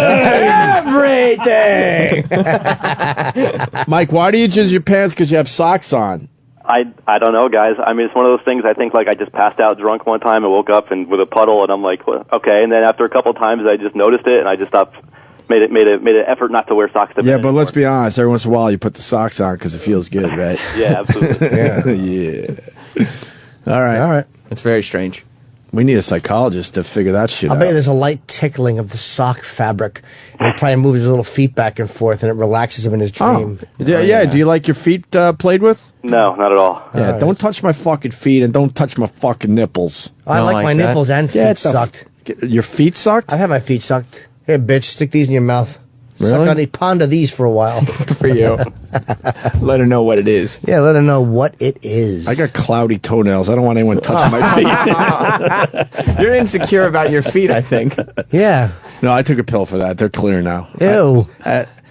Mike, why do you jizz your pants? Because you have socks on.
I don't know, guys. I mean, it's one of those things. I think, like, I just passed out drunk one time and woke up and with a puddle, and I'm like, well, okay. And then after a couple of times, I just noticed it, and I just stopped. Made an effort not to wear socks to bed.
Yeah, but let's be honest. Every once in a while, you put the socks on because it feels good, right?
Yeah, absolutely.
Yeah. All right.
It's very strange.
We need a psychologist to figure that shit out.
I bet you there's a light tickling of the sock fabric, and he probably moves his little feet back and forth, and it relaxes him in his dream.
Yeah. Do you like your feet played with?
No, not at all.
Yeah, don't touch my fucking feet, and don't touch my fucking nipples.
I like my nipples and feet sucked.
Your feet sucked?
I've had my feet sucked. Here, bitch, stick these in your mouth.
Really?
Suck on ponder these for a while.
For you. Let her know what it is.
Yeah, let her know what it is.
I got cloudy toenails. I don't want anyone touching my feet.
You're insecure about your feet, I think.
Yeah.
No, I took a pill for that. They're clear now.
Ew.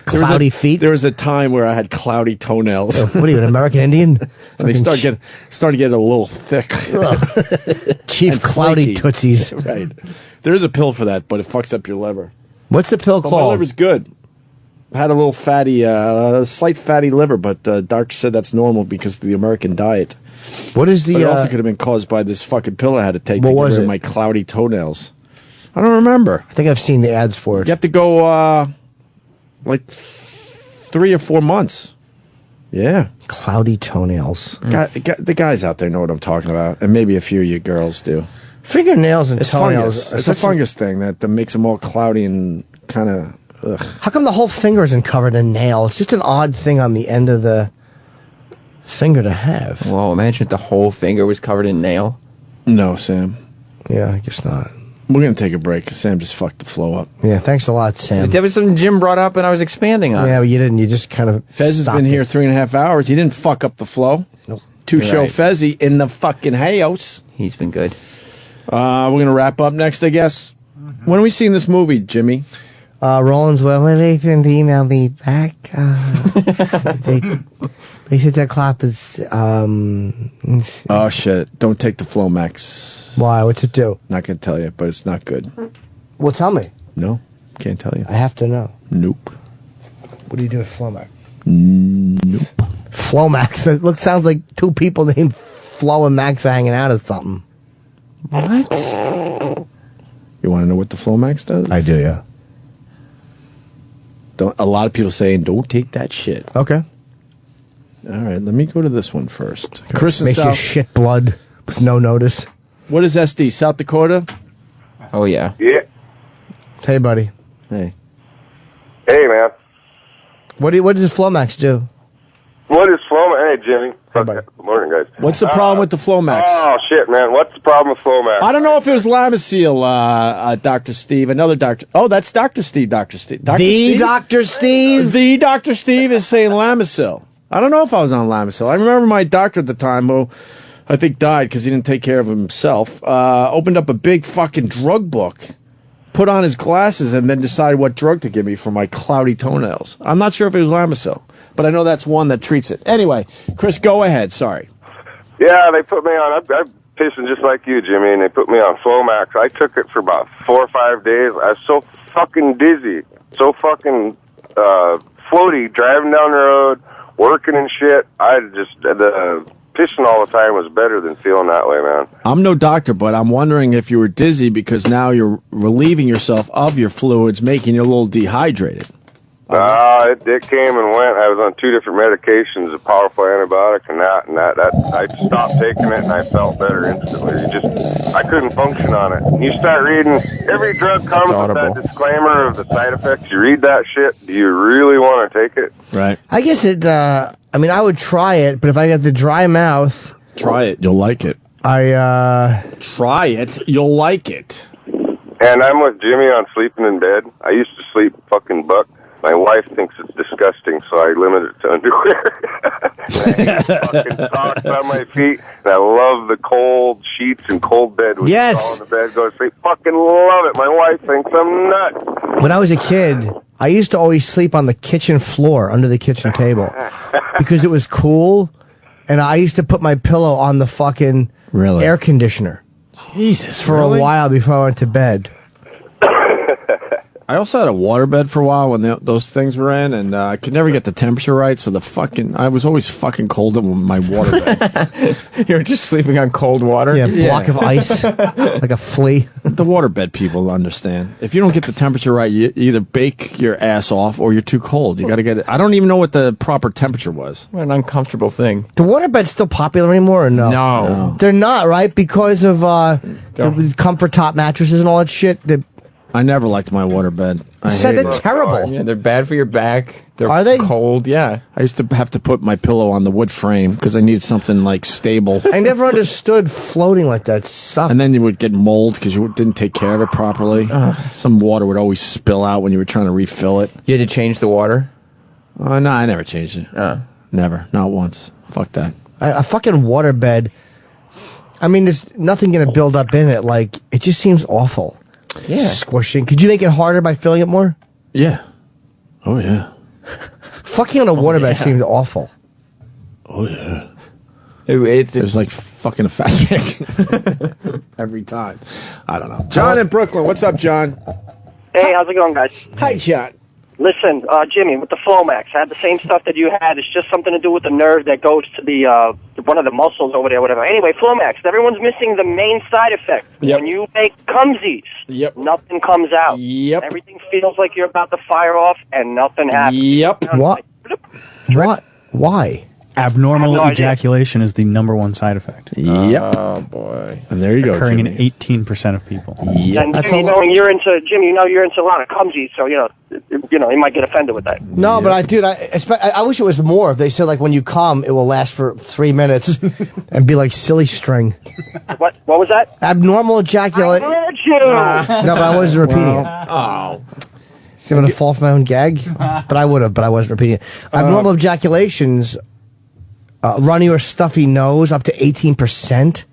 Cloudy feet?
There was a time where I had cloudy toenails.
What are you, an American Indian?
And they started to get a little thick.
Chief Cloudy Tootsies.
Right. There is a pill for that, but it fucks up your liver.
What's the pill
My
called?
liver's good. I had a little fatty, slight fatty liver, but Doc said that's normal because of the American diet.
What is the?
But it also could have been caused by this fucking pill I had to take to
What
get
was
rid of
it?
my cloudy toenails. I don't remember.
I think I've seen the ads for it.
You have to go like 3 or 4 months. Yeah.
Cloudy toenails.
The guys out there know what I'm talking about, and maybe a few of you girls do.
Fingernails and
It's
toenails.
fungus. It's a fungus thing that makes them all cloudy and kind of. Ugh.
How come the whole finger isn't covered in nail? It's just an odd thing on the end of the finger to have.
Whoa, imagine if the whole finger was covered in nail.
No, Sam.
Yeah, I guess not.
We're going to take a break. Sam just fucked the flow up.
Yeah, thanks a lot, Sam.
That was something Jim brought up and I was expanding on.
Yeah, but you didn't. You just kind of
Fez has
stopped
been here
it.
3.5 hours. He didn't fuck up the flow.
Nope.
Two-show
Right.
Fezzie in the fucking house.
He's been good.
We're going to wrap up next, I guess. When are we seeing this movie, Jimmy?
Roland's they can email me back. They said that clap is.
Oh, shit. Don't take the Flomax.
Why? What's it do?
Not going to tell you, but it's not good.
Well, tell me.
No, can't tell you.
I have to know.
Nope.
What do you do with Flomax?
Nope.
Flomax. It sounds like two people named Flo and Max are hanging out or something.
What?
You want to know what the Flomax does?
I do, yeah.
A lot of people saying, don't take that shit.
Okay.
All right, let me go to this one first. Chris in
Makes you
South.
shit blood with no notice.
What is SD? South Dakota?
Oh, yeah.
Yeah.
Hey, buddy.
Hey.
Hey, man.
What does Flomax do?
What is Flomax? Hey, Jimmy. Good morning, guys.
What's the problem with the Flomax?
Oh, shit, man. What's the problem with Flomax?
I don't know if it was Lamisil, Dr. Steve. Another doctor. Oh, that's Dr. Steve, Dr. Steve. Dr.
The
Steve?
Dr. Steve?
The Dr. Steve is saying Lamisil. I don't know if I was on Lamisil. I remember my doctor at the time, who I think died because he didn't take care of himself, opened up a big fucking drug book, put on his glasses, and then decided what drug to give me for my cloudy toenails. I'm not sure if it was Lamisil, but I know that's one that treats it. Anyway, Chris, go ahead. Sorry.
Yeah, they put me on. I'm pissing just like you, Jimmy, and they put me on Flomax. I took it for about 4 or 5 days. I was so fucking dizzy, so fucking floaty, driving down the road, working and shit. The pissing all the time was better than feeling that way, man.
I'm no doctor, but I'm wondering if you were dizzy because now you're relieving yourself of your fluids, making you a little dehydrated.
It came and went. I was on 2 different medications, a powerful antibiotic and that. I stopped taking it and I felt better instantly. I couldn't function on it. And you start reading, every drug comes with that disclaimer of the side effects. You read that shit, do you really want to take it?
Right.
I guess I would try it, but if I got the dry mouth...
Try it. You'll like it. Try it. You'll like it.
And I'm with Jimmy on sleeping in bed. I used to sleep fucking buck. My wife thinks it's disgusting, so I limit it to underwear. I hate fucking socks on my feet, and I love the cold sheets and cold bed. When
Yes.
you fall in the bed, go to sleep. Fucking love it. My wife thinks I'm nuts.
When I was a kid, I used to always sleep on the kitchen floor under the kitchen table because it was cool, and I used to put my pillow on the fucking air conditioner.
Jesus,
for
really?
a while before I went to bed.
I also had a waterbed for a while when those things were in, and I could never get the temperature right, so I was always fucking cold in my waterbed.
You were just sleeping on cold water?
Yeah, block of ice, like a flea.
The waterbed people understand. If you don't get the temperature right, you either bake your ass off or you're too cold. You got to get it. I don't even know what the proper temperature was.
What an uncomfortable thing.
The waterbed's still popular anymore or no?
No.
They're not, right? Because of the comfort top mattresses and all that shit.
I never liked my waterbed. I
said
hated
they're
it.
terrible.
Yeah, they're bad for your back.
Are they?
Cold, yeah.
I used to have to put my pillow on the wood frame because I needed something like stable.
I never understood floating like that. Sucked.
And then you would get mold because you didn't take care of it properly. Some water would always spill out when you were trying to refill it.
You had to change the water?
No, I never changed it. Never. Not once. Fuck that.
A fucking waterbed. I mean, there's nothing going to build up in it. Like, it just seems awful.
Yeah.
Squishing. Could you make it harder by filling it more?
Yeah. Oh, yeah.
Fucking on a waterbed seems awful.
Oh, yeah.
It
was like fucking a fat chick. Every time. I don't know. John in Brooklyn. What's up, John?
Hey, how's it going, guys?
Hi, John.
Listen, Jimmy, with the Flomax, I had the same stuff that you had. It's just something to do with the nerve that goes to the one of the muscles over there, whatever. Anyway, Flomax, everyone's missing the main side effect.
Yep.
When you make cumsies, nothing comes out.
Yep.
Everything feels like you're about to fire off, and nothing happens.
Yep.
What? What? Why?
Abnormal ejaculation is the #1 side effect.
Yep.
Oh boy.
And there you go.
Occurring
Jimmy.
in 18% of people.
Yep.
And Jimmy, knowing you're into a lot of cumsies, so you might get offended with that.
No, but I wish it was more. If they said like when you come, it will last for 3 minutes and be like silly string.
What was that?
Abnormal ejaculation.
I heard you.
No, but I wasn't repeating it.
Oh.
I'm gonna fall for my own gag, but I would have, but I wasn't repeating it. Abnormal ejaculations, runny or stuffy nose, up to 18%.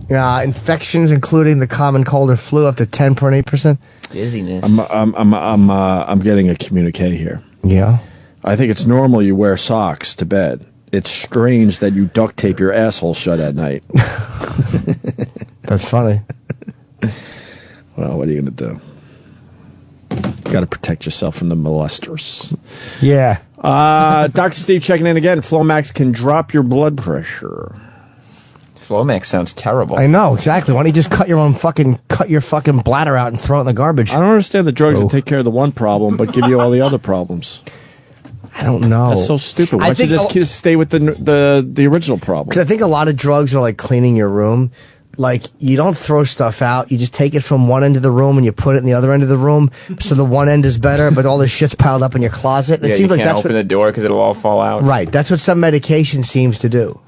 Infections, including the common cold or flu, up to 10.8%.
Dizziness.
I'm getting a communique here.
Yeah.
I think it's normal you wear socks to bed. It's strange that you duct tape your asshole shut at night.
That's funny.
Well, what are you gonna do? Got to protect yourself from the molesters.
Yeah.
Dr. Steve checking in again. Flomax can drop your blood pressure.
Flomax sounds terrible.
I know, exactly. Why don't you just cut your fucking bladder out and throw it in the garbage?
I don't understand the drugs that take care of the one problem but give you all the other problems.
I don't know.
That's so stupid. Why don't you just stay with the original problem?
Because I think a lot of drugs are like cleaning your room. Like, you don't throw stuff out. You just take it from one end of the room and you put it in the other end of the room. So the one end is better, but all this shit's piled up in your closet.
Yeah,
it seems
you
like
can't
that's
open the door because it'll all fall out.
Right. That's what some medication seems to do.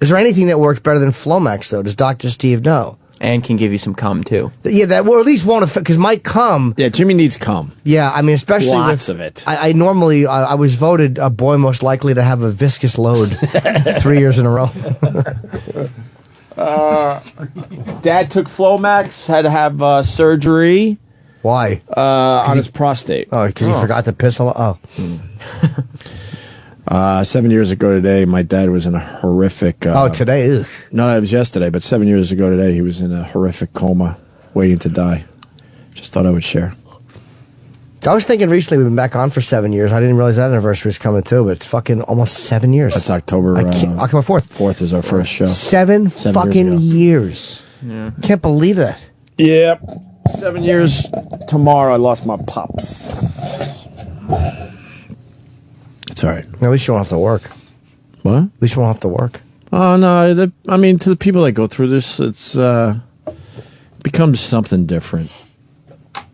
Is there anything that works better than Flomax, though? Does Dr. Steve know?
And can give you some cum, too.
Yeah, that or at least won't affect, because my cum...
Yeah, Jimmy needs cum.
Yeah, I mean, especially
Lots of it.
I normally, I was voted a boy most likely to have a viscous load 3 years in a row.
Dad took Flomax, had to have surgery.
Why?
On his prostate.
Oh, because he forgot to piss a lot.
7 years ago today, my dad was in a horrific...
today is?
No, it was yesterday, but 7 years ago today, he was in a horrific coma, waiting to die. Just thought I would share.
I was thinking recently we've been back on for 7 years. I didn't realize that anniversary was coming too, but it's fucking almost 7 years.
That's October
4th.
4th is our first show.
Seven fucking years.
Yeah.
Can't believe that.
Yep. 7 years tomorrow, I lost my pops. It's all right.
At least you won't have to work.
What?
At least you won't have to work.
Oh, no. I mean, to the people that go through this, it's becomes something different.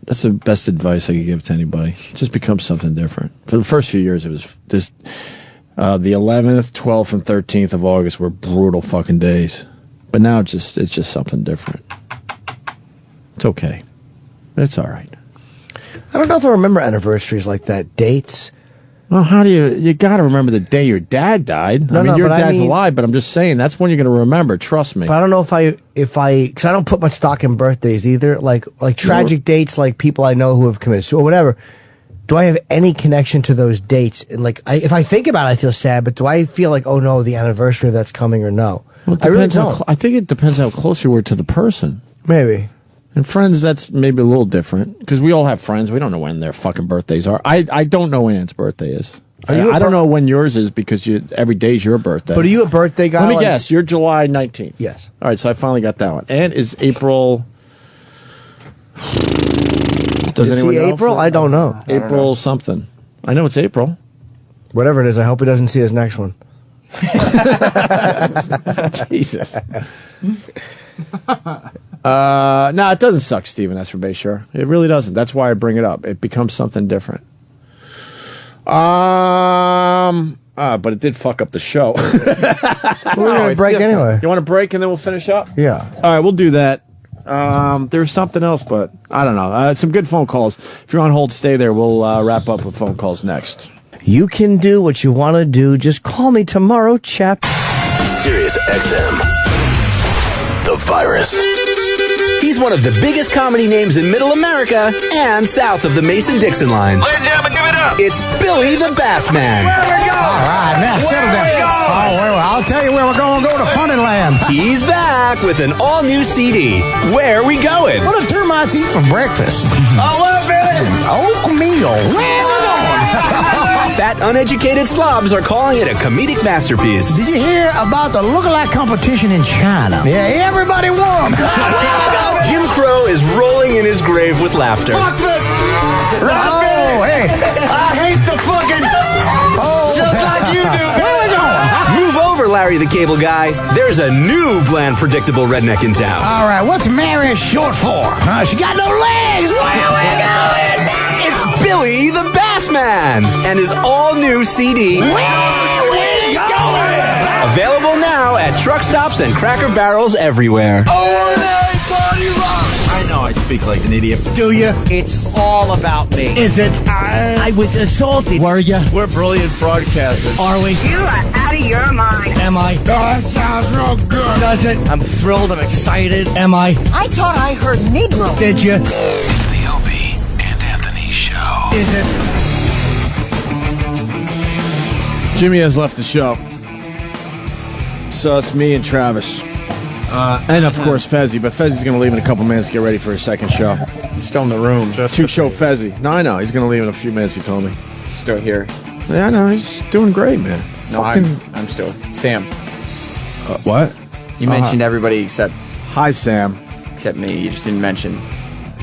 That's the best advice I could give to anybody. Just become something different. For the first few years, it was just the 11th, 12th, and 13th of August were brutal fucking days. But now it's just something different. It's okay. It's all right.
I don't know if I remember anniversaries like that. Dates.
Well, how do you got to remember the day your dad died. Your dad's alive, but I'm just saying that's when you're going to remember. Trust me.
But I don't know if I, because I don't put much stock in birthdays either. Like tragic dates, like people I know who have committed suicide or whatever. Do I have any connection to those dates? And if I think about it, I feel sad. But do I feel like, oh no, the anniversary of that's coming or no?
Well,
I really don't.
I think it depends how close you were to the person.
Maybe.
And friends, that's maybe a little different because we all have friends. We don't know when their fucking birthdays are. I don't know when Ann's birthday is. I don't know when yours is because every day's your birthday.
But are you a birthday guy?
Let me guess. You're July 19th.
Yes.
All right, so I finally got that one. And is April... Does anyone know?
April? I don't know.
April something. I know it's April.
Whatever it is, I hope he doesn't see his next one.
Jesus. No, it doesn't suck, Steven, that's for base sure. It really doesn't. That's why I bring it up. It becomes something different. But it did fuck up the show.
We're going to break anyway.
You want to break and then we'll finish up?
Yeah.
All right, we'll do that. There's something else, but I don't know. Some good phone calls. If you're on hold, stay there. We'll wrap up with phone calls next.
You can do what you want to do. Just call me tomorrow, chap.
Sirius XM. The virus.
He's
He's one of the biggest comedy names in Middle America and south of the Mason-Dixon line.
Ladies and gentlemen, give it up.
It's Billy the Bass Man.
Where we go?
All right, now settle down. Oh, well, I'll tell you where we're going to go to Funnyland.
He's back with an all-new CD. Where we going?
What do termites eat for breakfast?
Oh, what, Billy?
Oatmeal. Where we going?
Fat, uneducated slobs are calling it a comedic masterpiece.
Did you hear about the lookalike competition in China? Yeah, everybody won.
Jim Crow is rolling in his grave with laughter.
Fuck the...
Oh, hey, I hate the fucking... Oh,
just like you do.
Where we going?
Move over, Larry the Cable Guy. There's a new bland, predictable redneck in town.
All right, what's Mary short for? She got no legs. Where we going?
It's Billy the Bass Man and his all-new CD.
Where we going?
Available now at truck stops and Cracker Barrels everywhere.
I know I speak like an idiot.
Do you?
It's all about me.
Is it? I was assaulted. Were you?
We're brilliant broadcasters.
Are we?
You are out of your mind.
Am I?
Oh, that sounds real good.
Does it? I'm thrilled. I'm excited. Am I?
I thought I heard Negro.
Did you?
It's the Opie and Anthony Show.
Is it?
Jimmy has left the show. So it's me and Travis. And of course Fezzie, but Fezzie's going to leave in a couple minutes to get ready for his second show.
I'm still in the room.
Two-show Fezzie. No, I know. He's going to leave in a few minutes, he told me.
Still here.
Yeah, I know. He's doing great, man.
No, I'm still. Sam.
What?
You mentioned everybody except...
Hi, Sam.
Except me. You just didn't mention...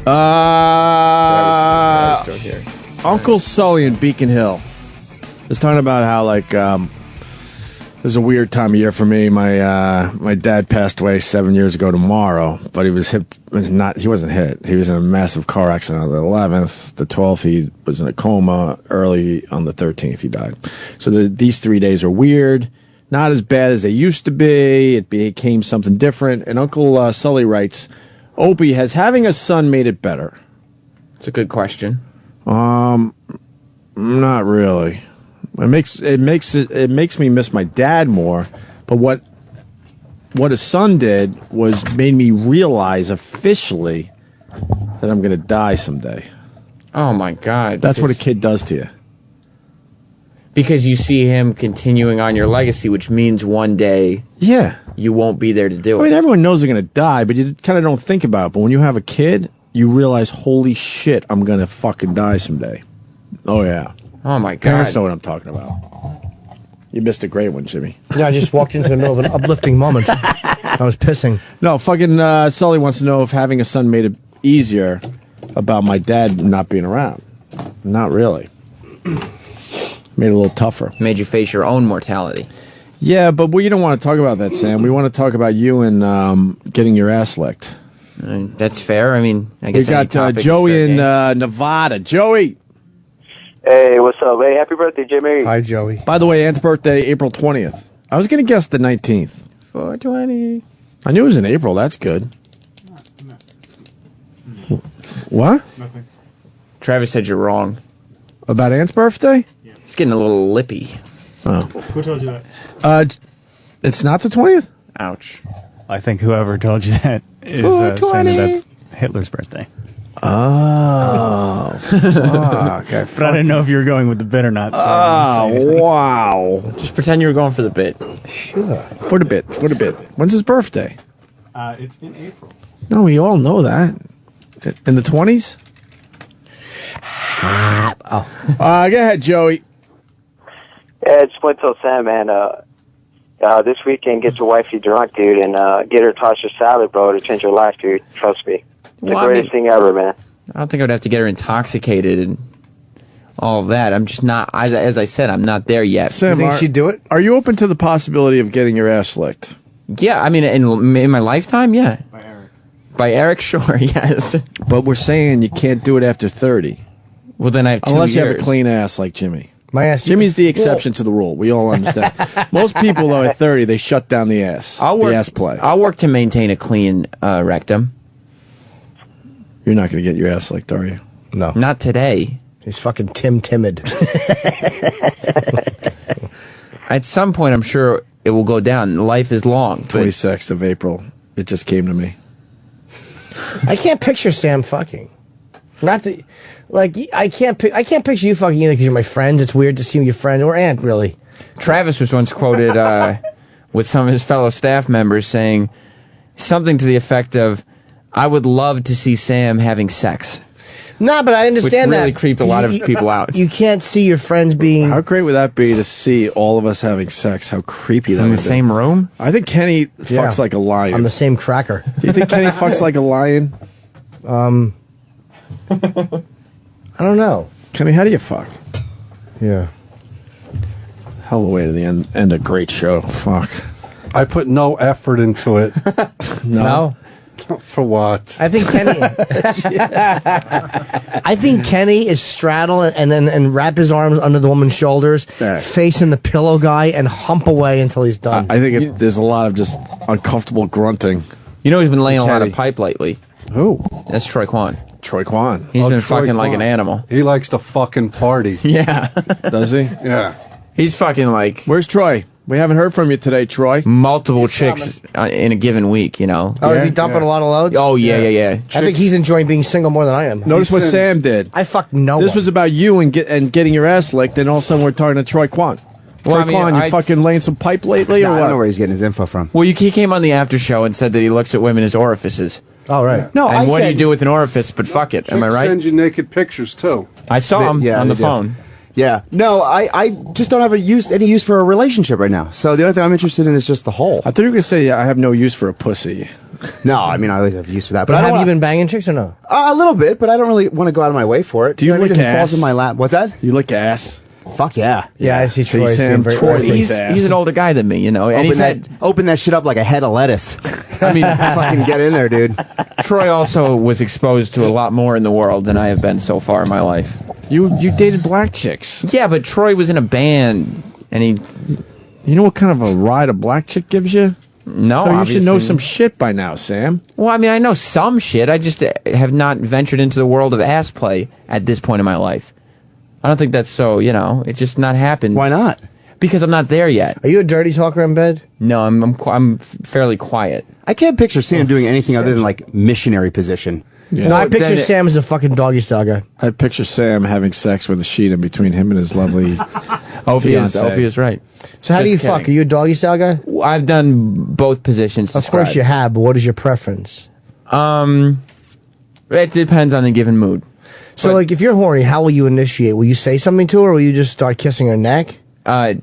I
was still here.
Uncle Sully in Beacon Hill is talking about how, like, this is a weird time of year for me. My dad passed away 7 years ago tomorrow, but he was hit. He wasn't hit. He was in a massive car accident on the 11th. The 12th, he was in a coma. Early on the 13th, he died. So these 3 days are weird. Not as bad as they used to be. It became something different. And Uncle Sully writes, Opie, has having a son made it better?
It's a good question.
Not really. It makes me miss my dad more. But what his son did was made me realize officially that I'm going to die someday.
Oh my God!
That's what a kid does to you.
Because you see him continuing on your legacy, which means one day, you won't be there to do it.
I mean, everyone knows they're going to die, but you kind of don't think about it. But when you have a kid, you realize, holy shit, I'm going to fucking die someday. Oh yeah.
Oh my God!
Parents know what I'm talking about. You missed a great one, Jimmy.
Yeah, I just walked into the middle of an uplifting moment. I was pissing.
No, fucking Sully wants to know if having a son made it easier about my dad not being around. Not really. Made it a little tougher.
Made you face your own mortality.
Yeah, but you don't want to talk about that, Sam. We want to talk about you and getting your ass licked.
That's fair. I mean, I guess
we got Joey in Nevada. Joey!
Hey, what's up? Hey, happy birthday, Jimmy.
Hi, Joey.
By the way, Ant's birthday, April 20th. I was going to guess the 19th.
420.
I knew it was in April. That's good. What?
Nothing.
Travis said you're wrong.
About Ant's birthday?
He's getting a little lippy.
Oh.
Who told you that?
It's not the 20th?
Ouch.
I think whoever told you that is saying that that's Hitler's birthday.
Oh, fuck.
But I didn't know if you were going with the bit or not. So
wow.
Just pretend you were going for the bit.
Sure. For the bit. When's his birthday?
It's in April.
No, we all know that. In the 20s? Go ahead, Joey.
Yeah, I just want to tell Sam, man, this weekend, get your wifey drunk, dude, and get her to toss your salad, bro, to change your life, dude. Trust me. It's the greatest thing ever, man.
I don't think I would have to get her intoxicated and all of that. I'm just not, as I said, I'm not there yet.
Sam,
You think she'd do it?
Are you open to the possibility of getting your ass licked?
Yeah, I mean, in my lifetime, yeah. By Eric, sure, yes.
But we're saying you can't do it after 30.
Well, then I have 2
Unless
years.
you have a clean ass like Jimmy.
My ass.
Jimmy's the exception to the rule. We all understand. Most people, though, at 30, they shut down the ass. The ass play.
I'll work to maintain a clean rectum.
You're not going to get your ass licked, are you?
No.
Not today.
He's fucking timid.
At some point, I'm sure it will go down. Life is long.
26th of April. It just came to me.
I can't picture Sam fucking. Not the, like I can't picture you fucking either because you're my friends. It's weird to see your friend or aunt, really.
Travis was once quoted with some of his fellow staff members saying something to the effect of, "I would love to see Sam having sex."
Nah, but I understand
which really
that.
creeped a lot of people out.
You can't see your friends being.
How great would that be to see all of us having sex? How creepy that would be.
In the same room?
I think Kenny fucks like a lion.
On the same cracker.
Do you think Kenny fucks like a lion?
I don't know.
Kenny, how do you fuck?
Yeah.
Hell of a way to the end a great show. Fuck.
I put no effort into it.
No?
For what?
I think Kenny. I think Kenny is straddle and wrap his arms under the woman's shoulders, facing the pillow guy, and hump away until he's done.
I think there's a lot of just uncomfortable grunting.
You know, he's been laying a lot of pipe lately.
Who?
That's Troy Kwan.
Troy Kwan.
He's been
Troy
fucking like
Kwan.
an animal.
He likes to fucking party.
Yeah.
Does he?
Yeah.
He's fucking like.
Where's Troy? We haven't heard from you today, Troy.
Multiple chicks in a given week, you know.
Oh, is he dumping a lot of loads?
Oh, yeah.
I think he's enjoying being single more than I am.
Notice what Sam did.
I fucked no one.
This was about you and getting your ass licked, and all of a sudden we're talking to Troy Kwan.
Well,
Troy
I mean,
Kwan, you fucking laying some pipe lately, or
I
what?
don't know where he's getting his info from.
Well, he came on the after show and said that he looks at women as orifices.
Oh, right.
No,
and
I
what do
said-
you do with an orifice but fuck it? Am I
Chicks
right?
Send you naked pictures too.
I saw him on the phone.
Yeah. No, I just don't have any use for a relationship right now. So the only thing I'm interested in is just the hole.
I thought you were going to say I have no use for a pussy.
No, I mean, I always have use for that.
But
I don't
have you
wanna-
been banging chicks or no?
A little bit, but I don't really want to go out of my way for it.
Do you
know what I
lick
mean? If it
ass?
falls in my lap. What's that?
You lick ass?
Fuck yeah.
Yeah, I see
See,
Troy's
Sam,
being very
Troy
early.
licks ass.
He's an older guy than me, you know. And
Open that shit up like a head of lettuce.
I mean,
fucking get in there, dude.
Troy also was exposed to a lot more in the world than I have been so far in my life.
You dated black chicks.
Yeah, but Troy was in a band, and he.
You know what kind of a ride a black chick gives you?
No,
So you
obviously.
should know some shit by now, Sam.
Well, I mean, I know some shit. I just have not ventured into the world of ass play at this point in my life. I don't think that's so, you know, it's just not happened.
Why not?
Because I'm not there yet.
Are you a dirty talker in bed?
No, I'm fairly quiet.
I can't picture Sam doing anything other than like missionary position.
Yeah.
No, I picture Sam as a fucking doggy style guy.
I picture Sam having sex with a sheet in between him and his lovely
Opie
fiancé.
is right.
So how do
Just
you
kidding.
fuck? Are you a doggy style guy?
I've done both positions.
Of course you have, but what is your preference?
It depends on the given mood.
So, like, if you're horny, how will you initiate? Will you say something to her, or will you just start kissing her neck?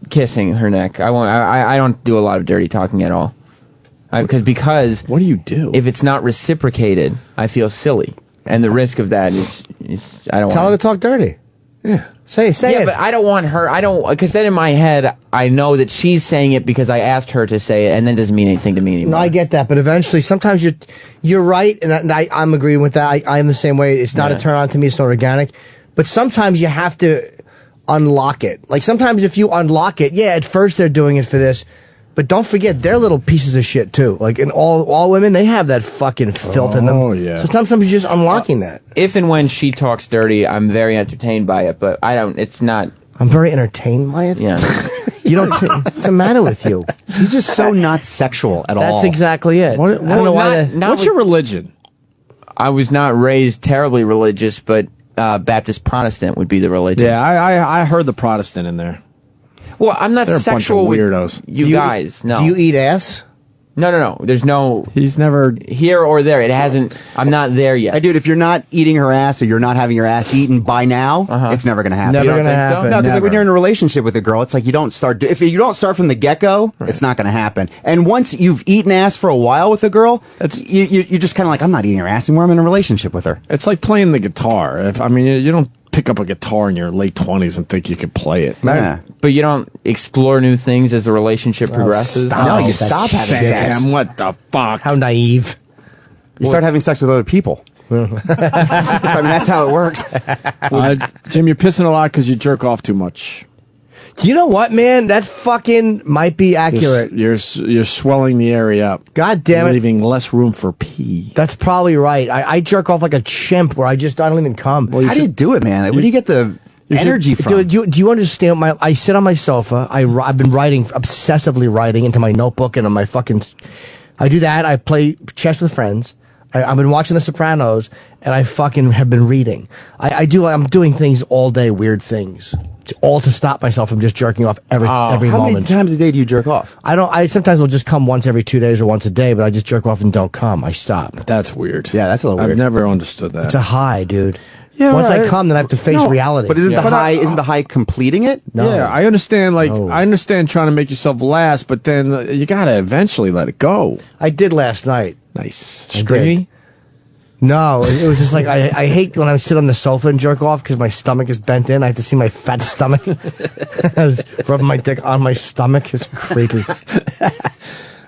Kissing her neck. I won't. I don't do a lot of dirty talking at all. Because
what do you do
if it's not reciprocated? I feel silly, and the risk of that is I don't
Tell her
want
to talk dirty.
Yeah.
Say
yeah,
it.
but I don't want her. I don't because then in my head I know that she's saying it because I asked her to say it, and then it doesn't mean anything to me anymore.
No, I get that, but eventually, sometimes you're right, and I'm agreeing with that. I'm the same way. It's not a turn on to me. It's not organic, but sometimes you have to unlock it. Like sometimes if you unlock it, yeah, at first they're doing it for this, but don't forget they're little pieces of shit too. Like in all women, they have that fucking filth in them.
Oh yeah.
So sometimes you're just unlocking that.
If and when she talks dirty, I'm very entertained by it, but I don't. It's not.
I'm very entertained by it.
Yeah.
You don't. What's the matter with you?
He's just so not sexual at all.
That's exactly it.
What,
I don't know why.
what's your religion?
I was not raised terribly religious, but Baptist Protestant would be the religion.
Yeah, I heard the Protestant in there.
Well, I'm not
They're
sexual
a bunch of
with
weirdos.
you guys. No.
Do you eat ass?
No. There's no.
He's never
here or there. It hasn't. I'm not there yet.
Dude, if you're not eating her ass or you're not having your ass eaten by now, it's never going to happen.
Never
You don't
gonna
think so?
happen.
No, because like when
Never.
you're in a relationship with a girl, it's like you don't start. If you don't start from the get go, it's not going to happen. And once you've eaten ass for a while with a girl, you're just kind of like, I'm not eating her ass anymore. I'm in a relationship with her.
It's like playing the guitar. You don't pick up a guitar in your late 20s and think you can play it.
Yeah.
But you don't explore new things as the relationship progresses.
stop.
No, you
Oh,
stop having sex.
Sam, what the fuck?
How naive.
You start having sex with other people. I mean, that's how it works.
Jim, you're pissing a lot because you jerk off too much.
Do you know what, man? That fucking might be accurate.
You're swelling the area up.
God damn it.
Leaving less room for pee.
That's probably right. I jerk off like a chimp where I don't even come.
How do you do it, man? Like, where do you get the energy from?
Do you understand? I sit on my sofa. I've been obsessively writing into my notebook and on my fucking. I do that. I play chess with friends. I've been watching The Sopranos, and I fucking have been reading. I'm doing things all day, weird things, all to stop myself from just jerking off every moment.
How many times a day do you jerk off?
I sometimes will just come once every 2 days or once a day, but I just jerk off and don't come. I stop.
That's weird.
Yeah, that's a little weird.
I've never understood that.
It's a high, dude.
Yeah,
once I come, then I have to face reality.
But isn't the high completing it?
No.
Yeah, I understand. I understand trying to make yourself last, but then you gotta eventually let it go.
I did last night.
Nice. Stringy?
No, it was just like I hate when I sit on the sofa and jerk off because my stomach is bent in. I have to see my fat stomach. I was rubbing my dick on my stomach. It's creepy.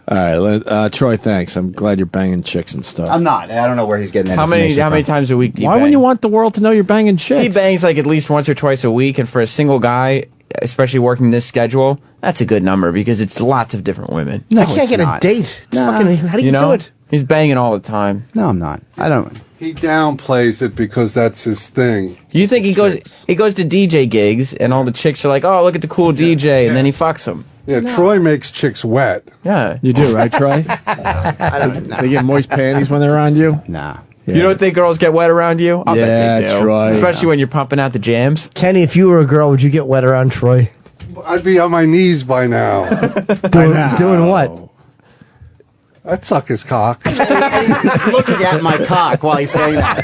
All right, Troy, thanks. I'm glad you're banging chicks and stuff.
I'm not. I don't know where he's getting that
How many
information
times a week do you
Why
bang?
wouldn't you want the world to know you're banging chicks?
He bangs like at least once or twice a week, and for a single guy, especially working this schedule, that's a good number because it's lots of different women.
I can't get a date. It's fucking, how do you do it?
He's banging all the time.
No, I'm not. I don't.
He downplays it because that's his thing.
You think he goes to DJ gigs and all the chicks are like, oh, look at the cool DJ, and then he fucks them.
Yeah, Troy makes chicks wet.
Yeah.
You do, right, Troy?
I don't know.
They get moist panties when they're around you?
Nah.
You don't think girls get wet around you? I'll bet they do.
Troy.
Especially when you're pumping out the jams.
Kenny, if you were a girl, would you get wet around Troy?
I'd be on my knees by now.
Doing what?
I'd suck his cock.
He's looking at my cock while he's saying that.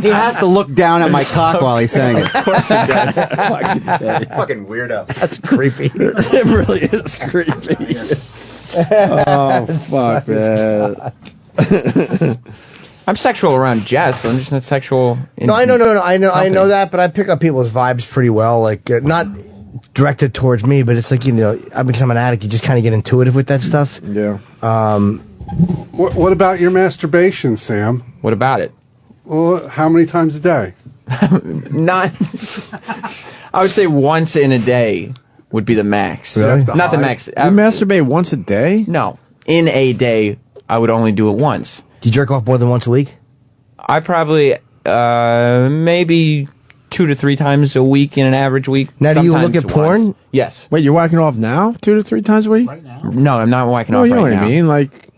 He has to look down at my cock while he's saying it.
Of course he does.
Fucking weirdo.
That's creepy.
It really is creepy. Oh, fuck, man.
I'm sexual around Jess, but I'm just not sexual.
No, I know that, but I pick up people's vibes pretty well. Like, not directed towards me, but it's like, because I'm an addict, you just kind of get intuitive with that stuff.
Yeah.
What about your masturbation, Sam?
What about it?
Well, how many times a day?
Not. I would say once in a day would be the max.
Really?
Not the max.
You masturbate once a day?
No. In a day, I would only do it once.
Do you jerk off more than once a week?
I probably, maybe 2 to 3 times a week in an average week.
Now, do you look
Sometimes
at porn?
once. Yes.
Wait, you're whacking off now? 2 to 3 times a week?
Right now.
No, I'm not whacking off
you know
right
what
now.
I mean? Like,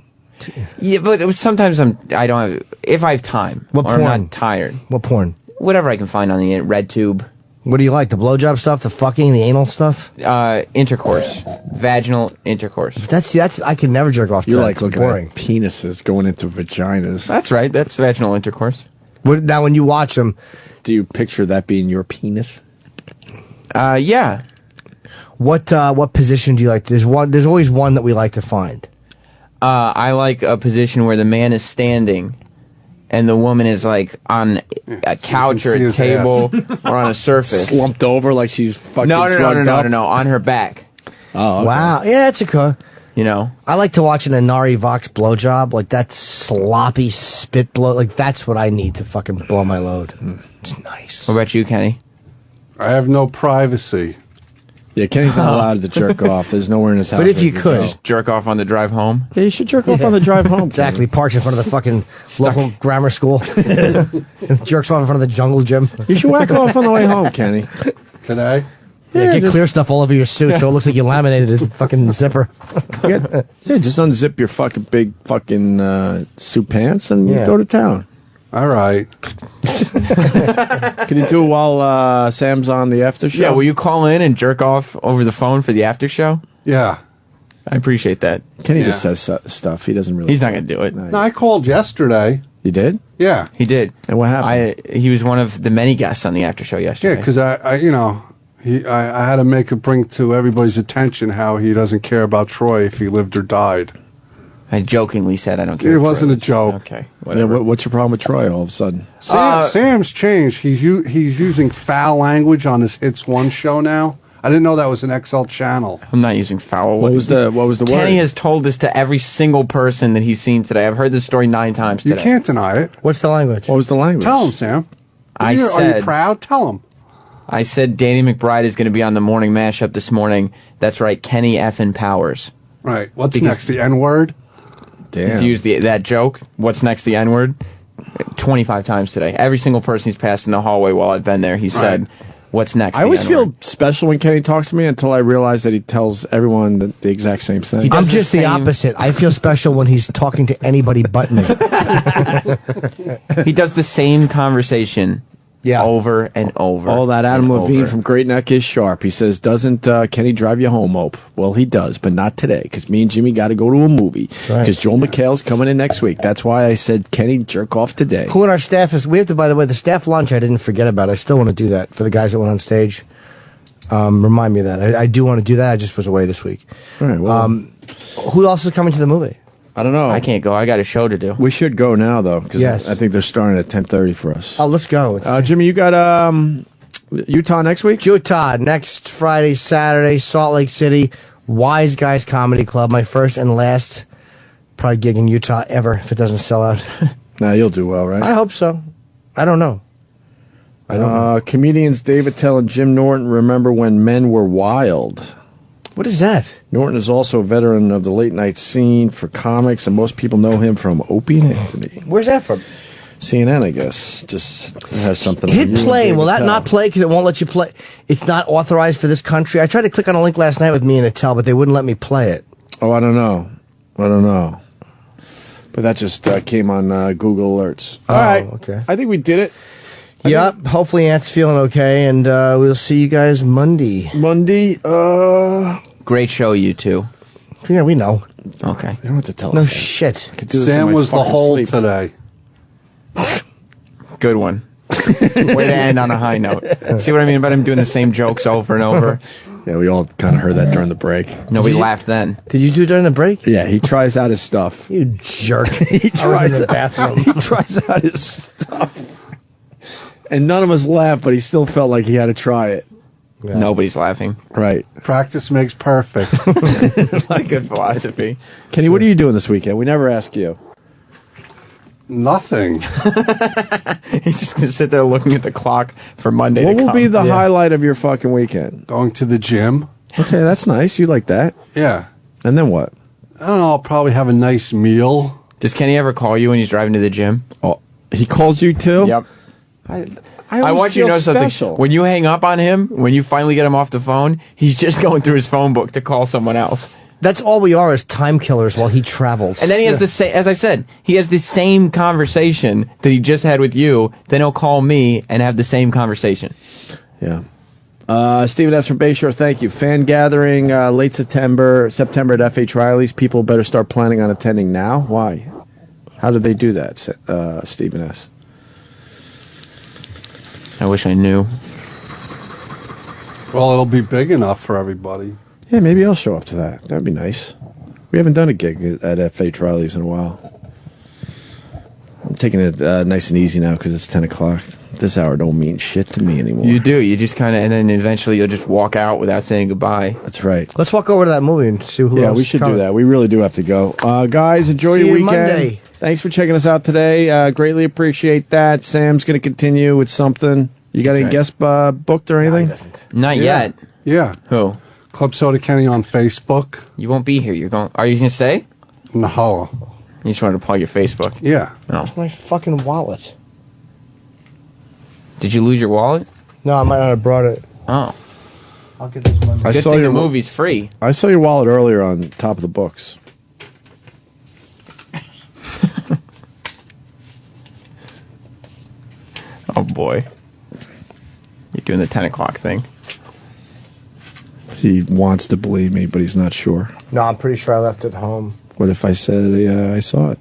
yeah, but sometimes I don't have, if I have time.
What
or I'm
porn?
not tired.
What porn?
Whatever I can find on the red tube.
What do you like? The blowjob stuff, the fucking, the anal stuff?
Intercourse. Vaginal intercourse.
That's. I can never jerk off to
you're
that.
like
It's
looking
boring.
at penises going into vaginas.
That's right. That's vaginal intercourse.
Now, when you watch them,
Do you picture that being your penis?
Yeah.
what position do you like? There's always one that we like to find.
I like a position where the man is standing and the woman is like on a couch or
see
a
his
table or on a surface.
Slumped over like she's fucking
No,
drugged up?
on her back.
Oh, okay.
Wow, yeah, that's a cool.
You know?
I like to watch an Inari Vox blowjob, like that sloppy spit blow. Like that's what I need to fucking blow my load. It's nice.
What about you, Kenny?
I have no privacy.
Yeah, Kenny's not allowed to jerk off. There's nowhere in his house.
But if
where
you
he can
could.
go.
Just jerk off on the drive home?
Yeah, you should jerk off on the drive home.
Exactly, parks in front of the fucking local grammar school. Jerks off in front of the jungle gym.
You should whack off on the way home, Kenny.
Today?
Yeah, get clear stuff all over your suit so it looks like you laminated a fucking zipper.
Yeah, just unzip your fucking big fucking suit pants and
Yeah.
go to town.
All right.
Can you do it while Sam's on the after show?
Yeah, will you call in and jerk off over the phone for the after show?
Yeah.
I appreciate that.
Kenny
Yeah.
just says stuff. He doesn't really.
He's not going to do it.
No, I called yesterday.
You did?
Yeah.
He did.
And what happened?
He was one of the many guests on the after show yesterday.
Yeah, because I had to make it bring to everybody's attention how he doesn't care about Troy if he lived or died.
I jokingly said I don't care.
It wasn't a joke.
Okay,
Yeah,
whatever.
what's your problem with Troy all of a sudden?
Sam's changed. He's using foul language on his Hits 1 show now. I didn't know that was an XL channel.
I'm not using foul.
What was the word?
Kenny has told this to every single person that he's seen today. I've heard this story 9 times today.
You can't deny it.
What's the language?
What was the language?
Tell him, Sam. Are
I
you
said,
proud? Tell him.
I said Danny McBride is going to be on the morning mashup this morning. That's right, Kenny effing Powers.
Right. What's
Because-
next? The N-word?
Damn.
He's used that joke. What's next? The N-word. 25 times today. Every single person he's passed in the hallway while I've been there, he said, what's next.
I always feel special when Kenny talks to me until I realize that he tells everyone the exact same thing.
I'm just the opposite. I feel special when he's talking to anybody but me.
He does the same conversation over and over.
Oh, that Adam
and
Levine
over.
from Great Neck is sharp. He says, doesn't Kenny drive you home, Ope? Well, he does, but not today, because me and Jimmy got to go to a movie, because Joel McHale's coming in next week. That's why I said, Kenny, jerk off today.
Who in our staff is? We have to, by the way, the staff lunch I didn't forget about. I still want to do that for the guys that went on stage. Remind me of that. I do want to do that. I just was away this week.
All right, well,
who else is coming to the movie?
I don't know.
I can't go. I got a show to do.
We should go now, though, because
Yes.
I think they're starting at 10:30 for us.
Oh, let's go.
Jimmy, you got Utah next week?
Utah next Friday, Saturday, Salt Lake City, Wise Guys Comedy Club. My first and last probably gig in Utah ever if it doesn't sell out.
Nah, you'll do well, right?
I hope so. I don't know.
Comedians David Tell and Jim Norton remember when men were wild.
What is that? Norton
is also a veteran of the late night scene for comics, and most people know him from Opie and Anthony.
Where's that from?
CNN, I guess. Just has something.
Hit
on you and
play.
David
Will that
Tell.
not play because it won't let you play? It's not authorized for this country. I tried to click on a link last night with me and Attell, but they wouldn't let me play it.
Oh, I don't know. But that just came on Google Alerts. All right.
Okay.
I think we did it.
Yep. Hopefully Ant's feeling okay, and we'll see you guys Monday.
Great show, you two.
Yeah, we know.
Okay.
You don't have to tell
No
us that.
shit.
I could do this
Sam
in my
was the
fucking
hole
sleep.
today.
Good one. Way to end on a high note. See what I mean about him doing the same jokes over and over?
Yeah, we all kind of heard that during the break.
Nobody laughed then.
Did you do it during the break?
Yeah, he tries out his stuff.
You jerk.
He
I was in
tries
the bathroom.
He tries out his stuff. And none of us laughed, but he still felt like he had to try it.
Yeah. Nobody's laughing.
Right.
Practice makes perfect.
That's a good philosophy.
Kenny, what are you doing this weekend? We never ask you.
Nothing.
He's just going to sit there looking at the clock for Monday
What
to
will
come.
be the highlight of your fucking weekend?
Going to the gym.
Okay, that's nice. You like that.
Yeah.
And then what?
I don't know. I'll probably have a nice meal.
Does Kenny ever call you when he's driving to the gym?
Oh, he calls you too?
Yep. I
always
want you to
feel
know something.
special.
When you hang up on him, when you finally get him off the phone, he's just going through his phone book to call someone else.
That's all we are, is time killers while he travels.
And then he has the same, as I said, he has the same conversation that he just had with you. Then he'll call me and have the same conversation.
Yeah. Stephen S. from Bayshore, thank you. Fan gathering late September at FH Riley's. People better start planning on attending now. Why? How did they do that, Stephen S.?
I wish I knew.
Well, it'll be big enough for everybody.
Yeah, maybe I'll show up to that. That'd be nice. We haven't done a gig at FH Riley's in a while. I'm taking it nice and easy now because it's 10 o'clock. This hour don't mean shit to me anymore.
You do. You just kind of, and then eventually you'll just walk out without saying goodbye.
That's right.
Let's walk over to that movie and see who else.
Yeah, we should
coming.
do that. We really do have to go. Guys, enjoy
See
your
you
weekend.
Monday.
Thanks for checking us out today. Greatly appreciate that. Sam's going to continue with something. You got any guests booked or anything?
Not yet.
Yeah.
Who?
Club Soda Kenny on Facebook.
You won't be here. You're going. Are you going to stay?
No.
You just wanted to plug your Facebook.
Yeah.
No.
Where's my fucking wallet?
Did you lose your wallet?
No, I might not have brought it.
Oh.
I'll get this Monday.
Good thing the movie's free.
I saw your wallet earlier on top of the books.
Oh boy. You're doing the 10 o'clock thing.
He wants to believe me, but he's not sure.
No, I'm pretty sure I left it home.
What if I said I saw it?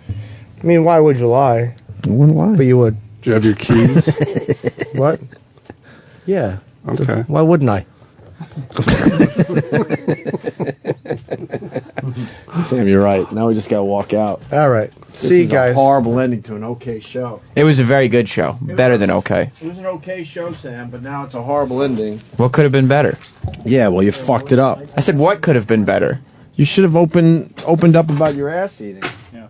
I mean, why would you lie?
I wouldn't lie.
But you would.
Do you have your keys?
What? Yeah.
Okay.
Why wouldn't I?
Sam, you're right. Now we just got to walk out.
All right. See you guys.
A horrible ending to an okay show.
It was a very good show. Better than okay.
It was an okay show, Sam, but now it's a horrible ending.
What could have been better?
Yeah, well, you fucked it up.
I said, what could have been better?
You should have opened up about your ass eating.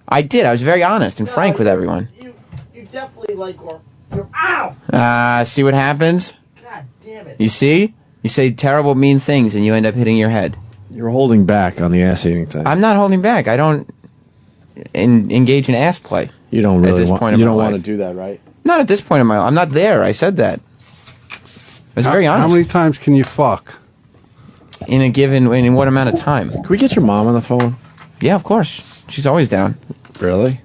I did. I was very honest and frank with everyone.
You definitely like your ow!
See what happens?
God damn it.
You see? You say terrible, mean things, and you end up hitting your head.
You're holding back on the ass eating thing.
I'm not holding back. I don't engage in ass play.
You don't really
at this
want.
point in
You
my
don't
life.
want to do that, right?
Not at this point in my life. I'm not there. I said that. was very honest.
How many times can you fuck?
In what amount of time?
Can we get your mom on the phone?
Yeah, of course. She's always down.
Really?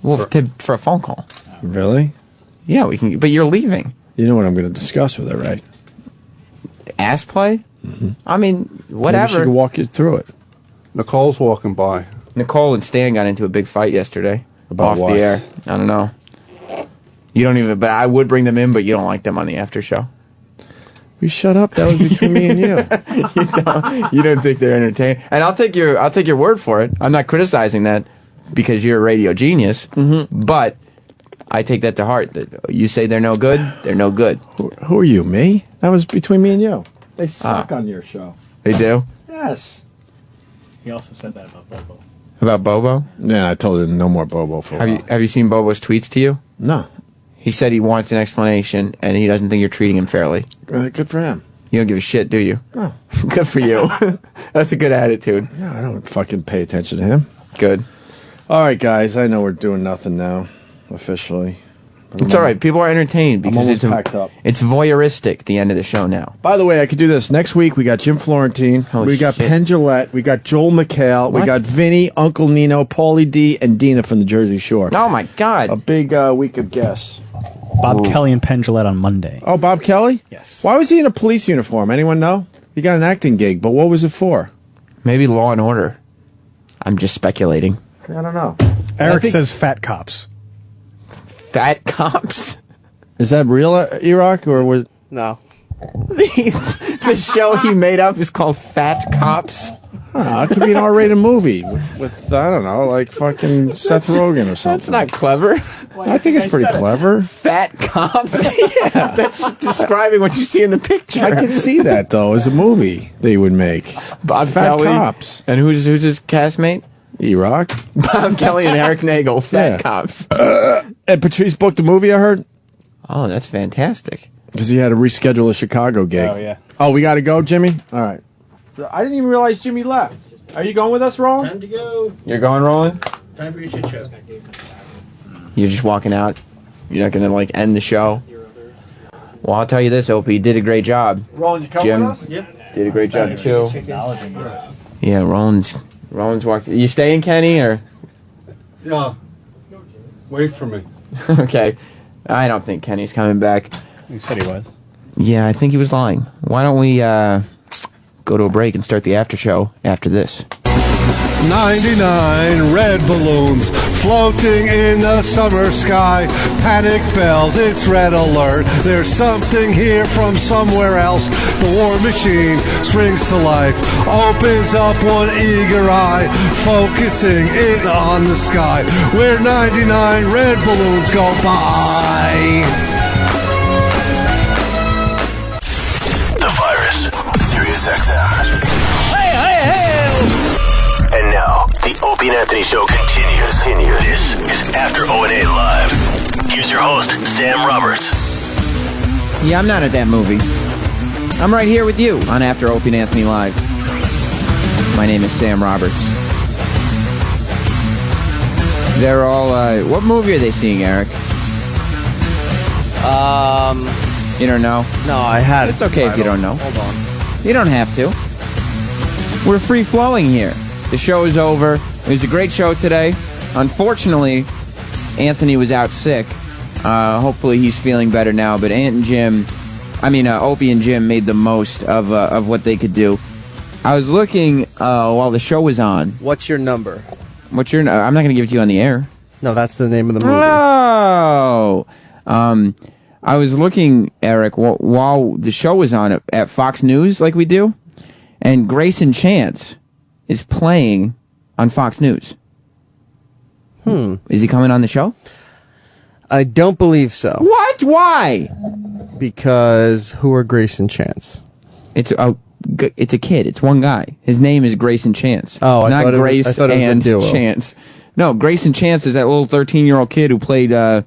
Well, for a phone call.
Really?
Yeah, we can. But you're leaving.
You know what I'm going to discuss with her, right?
Ass play?
Mm-hmm.
I mean, whatever.
Maybe she can walk you through it.
Nicole's walking by.
Nicole and Stan got into a big fight yesterday.
About
off
what?
the air. I don't know. You don't even. But I would bring them in, but you don't like them on the after show.
You shut up. That was between me and you.
You don't think they're entertaining. And I'll take your word for it. I'm not criticizing that because you're a radio genius.
Mm-hmm.
But I take that to heart. That you say they're no good, they're no good.
Who are you, me? That was between me and you. They suck on your show.
They do?
Yes.
He also said that about Bobo.
About Bobo?
Yeah, I told him no more Bobo for a while.
Have you seen Bobo's tweets to you?
No.
He said he wants an explanation, and he doesn't think you're treating him fairly.
Good for him.
You don't give a shit, do you?
No.
Good for you. That's a good attitude.
No, I don't fucking pay attention to him.
Good.
All right, guys. I know we're doing nothing now, officially.
It's all right. People are entertained because
almost packed up.
It's voyeuristic, the end of the show now.
By the way, I could do this. Next week, we got Jim Florentine.
Holy
we got
shit.
Penn Jillette. We got Joel McHale.
What?
We got Vinny, Uncle Nino, Paulie D, and Dina from the Jersey Shore.
Oh, my God.
A big week of guests.
Bob Kelly and Penn Jillette on Monday.
Oh, Bob Kelly?
Yes.
Why was he in a police uniform? Anyone know? He got an acting gig, but what was it for?
Maybe Law and Order. I'm just speculating.
I don't know.
Eric says fat cops.
Fat cops?
Is that real, Iraq, or was...
No.
The show he made up is called Fat Cops.
It could be an R-rated movie with I don't know, like fucking Seth Rogen or something.
That's not clever.
I think it's pretty clever.
Fat Cops? Yeah. That's describing what you see in the picture.
I can see that, though, as a movie they would make.
Bob
Fat
Kelly.
Cops.
And who's his castmate?
Iraq.
Bob Kelly and Eric Nagel. Fat
Yeah.
Cops.
And Patrice booked a movie, I heard?
Oh, that's fantastic.
Because he had to reschedule a Chicago gig.
Oh, yeah.
Oh, we got to go, Jimmy? All right. I didn't even realize Jimmy left. Are you going with us, Roland?
Time to go.
You're going, Roland?
Time for your shit show.
You're just walking out? You're not going to, like, end the show? Well, I'll tell you this, Opie. You did a great job.
Roland, you coming
Jim
with us?
Yep.
did a great job, too. Yeah, Roland's walking. You staying, Kenny, or?
Yeah. Wait for me.
Okay. I don't think Kenny's coming back.
He said he was.
Yeah, I think he was lying. Why don't we go to a break and start the after show after this?
99 red balloons floating in the summer sky. Panic bells, it's red alert. There's something here from somewhere else. The war machine springs to life, opens up one eager eye, focusing in on the sky where 99 red balloons go by.
The Virus. Sirius XM. And now, the Opie and Anthony Show continues. This is After O&A Live. Here's your host, Sam Roberts.
Yeah, I'm not at that movie. I'm right here with you on After Opie and Anthony Live. My name is Sam Roberts. They're all, what movie are they seeing, Eric? You don't know?
No, I had it.
It's okay if you don't know.
Hold on.
You don't have to. We're free-flowing here. The show is over. It was a great show today. Unfortunately, Anthony was out sick. Hopefully he's feeling better now. But Opie and Jim made the most of what they could do. I was looking while the show was on.
What's your number?
I'm not going to give it to you on the air.
No, that's the name of the movie.
Oh! I was looking, Eric, while the show was on at Fox News, like we do, and Grayson Chance is playing on Fox News. Is he coming on the show?
I don't believe so.
What? Why?
Because who are Grayson Chance?
It's a kid. It's one guy. His name is Grayson Chance.
Oh, I
not
thought
Grace
I thought it was
and
a duo.
Chance. No, Grayson Chance is that little 13-year-old kid who played the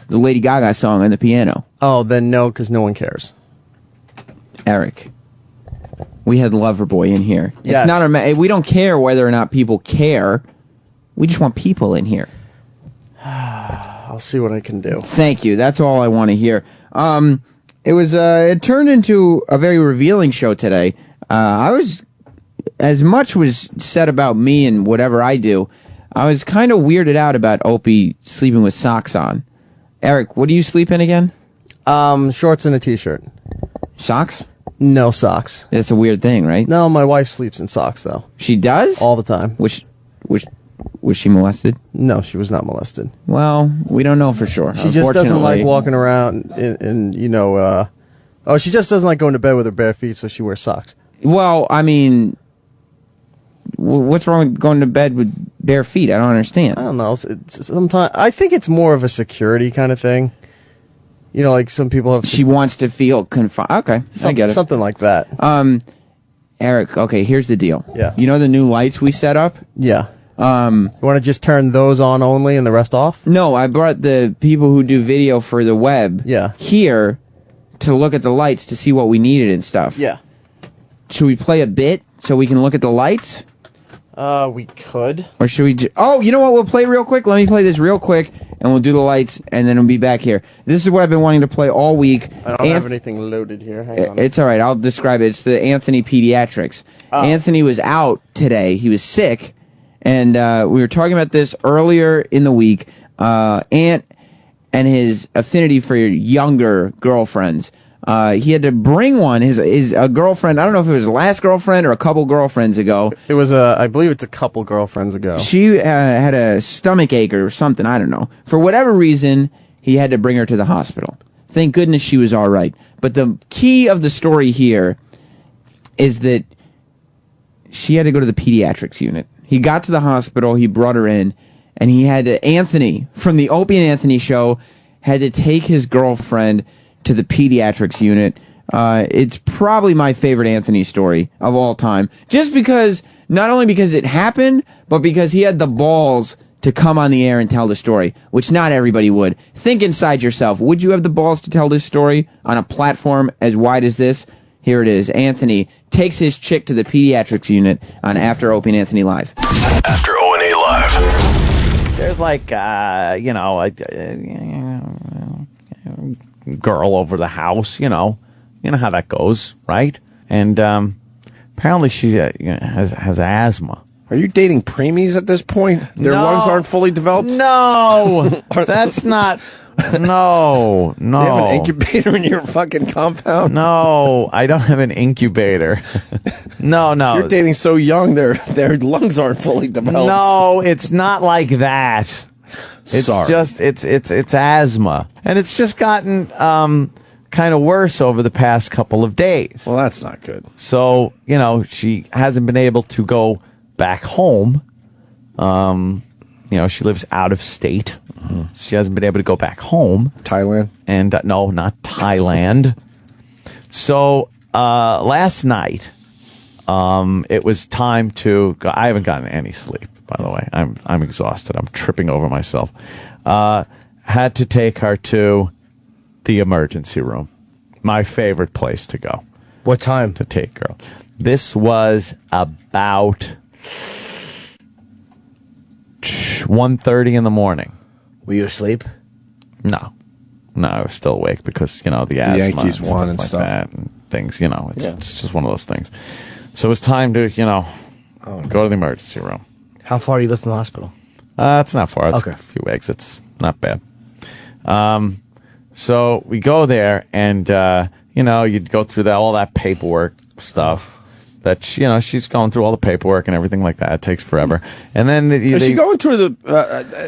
Lady Gaga song on the piano.
Oh, then no, because no one cares.
Eric, we had Loverboy in here.
Yes.
It's not we don't care whether or not people care. We just want people in here.
I'll see what I can do.
Thank you. That's all I want to hear. It turned into a very revealing show today. As much was said about me and whatever I do, I was kind of weirded out about Opie sleeping with socks on. Eric, what do you sleep in again?
Shorts and a t-shirt.
Socks?
No socks.
That's a weird thing, right?
No, my wife sleeps in socks, though.
She does?
All the time.
Was she molested?
No, she was not molested.
Well, we don't know for sure.
She just doesn't like walking around in she just doesn't like going to bed with her bare feet, so she wears socks.
Well, I mean, what's wrong with going to bed with bare feet? I don't understand.
I don't know. Sometimes I think it's more of a security kind of thing. You know, like some people have...
She wants to feel confined. Okay, I get it.
Something like that.
Eric, okay, here's the deal.
Yeah.
You know the new lights we set up?
Yeah. You want to just turn those on only and the rest off?
No, I brought the people who do video for the web here to look at the lights to see what we needed and stuff.
Yeah.
Should we play a bit so we can look at the lights?
We could.
Or should we oh, you know what? We'll play real quick. Let me play this real quick, and we'll do the lights, and then we'll be back here. This is what I've been wanting to play all week.
I don't have anything loaded here. Hang on.
It's all right. I'll describe it. It's the Anthony Pediatrics. Oh. Anthony was out today. He was sick, and we were talking about this earlier in the week. Ant and his affinity for younger girlfriends. He had to bring one. His girlfriend. I don't know if it was his last girlfriend or a couple girlfriends ago.
It was I believe it's a couple girlfriends ago.
She had a stomach ache or something. I don't know. For whatever reason, he had to bring her to the hospital. Thank goodness she was all right. But the key of the story here is that she had to go to the pediatrics unit. He got to the hospital. He brought her in, and he had to. Anthony from the Opie and Anthony show had to take his girlfriend to the pediatrics unit. It's probably my favorite Anthony story of all time. Just because, not only because it happened, but because he had the balls to come on the air and tell the story, which not everybody would. Think inside yourself. Would you have the balls to tell this story on a platform as wide as this? Here it is. Anthony takes his chick to the pediatrics unit on After Opie and Anthony Live.
After O&A Live.
There's like, girl over the house, you know how that goes, right? And apparently she has asthma.
Are you dating preemies at this point? Their lungs aren't fully developed?
No, that's not. No.
Do you have an incubator in your fucking compound?
No, I don't have an incubator. No.
You're dating so young, their lungs aren't fully developed.
No, it's not like that. It's just it's asthma, and it's just gotten kind of worse over the past couple of days.
Well, that's not good.
So she hasn't been able to go back home. She lives out of state. Mm-hmm. She hasn't been able to go back home.
Thailand?
And no, not Thailand. So last night, it was time to go. I haven't gotten any sleep, by the way. I'm exhausted. I'm tripping over myself. Had to take her to the emergency room. My favorite place to go.
What time?
To take girl. This was about 1:30 in the morning.
Were you asleep?
No, I was still awake because the asthma
Yankees won and
like
stuff.
that and things. It's just one of those things. So it was time to go to the emergency room.
How far do you live from the hospital?
It's not far. It's
Okay.
a few exits. Not bad. So we go there, and you'd go through all that paperwork stuff. That she's going through all the paperwork and everything like that. It takes forever. And then
is she going through the?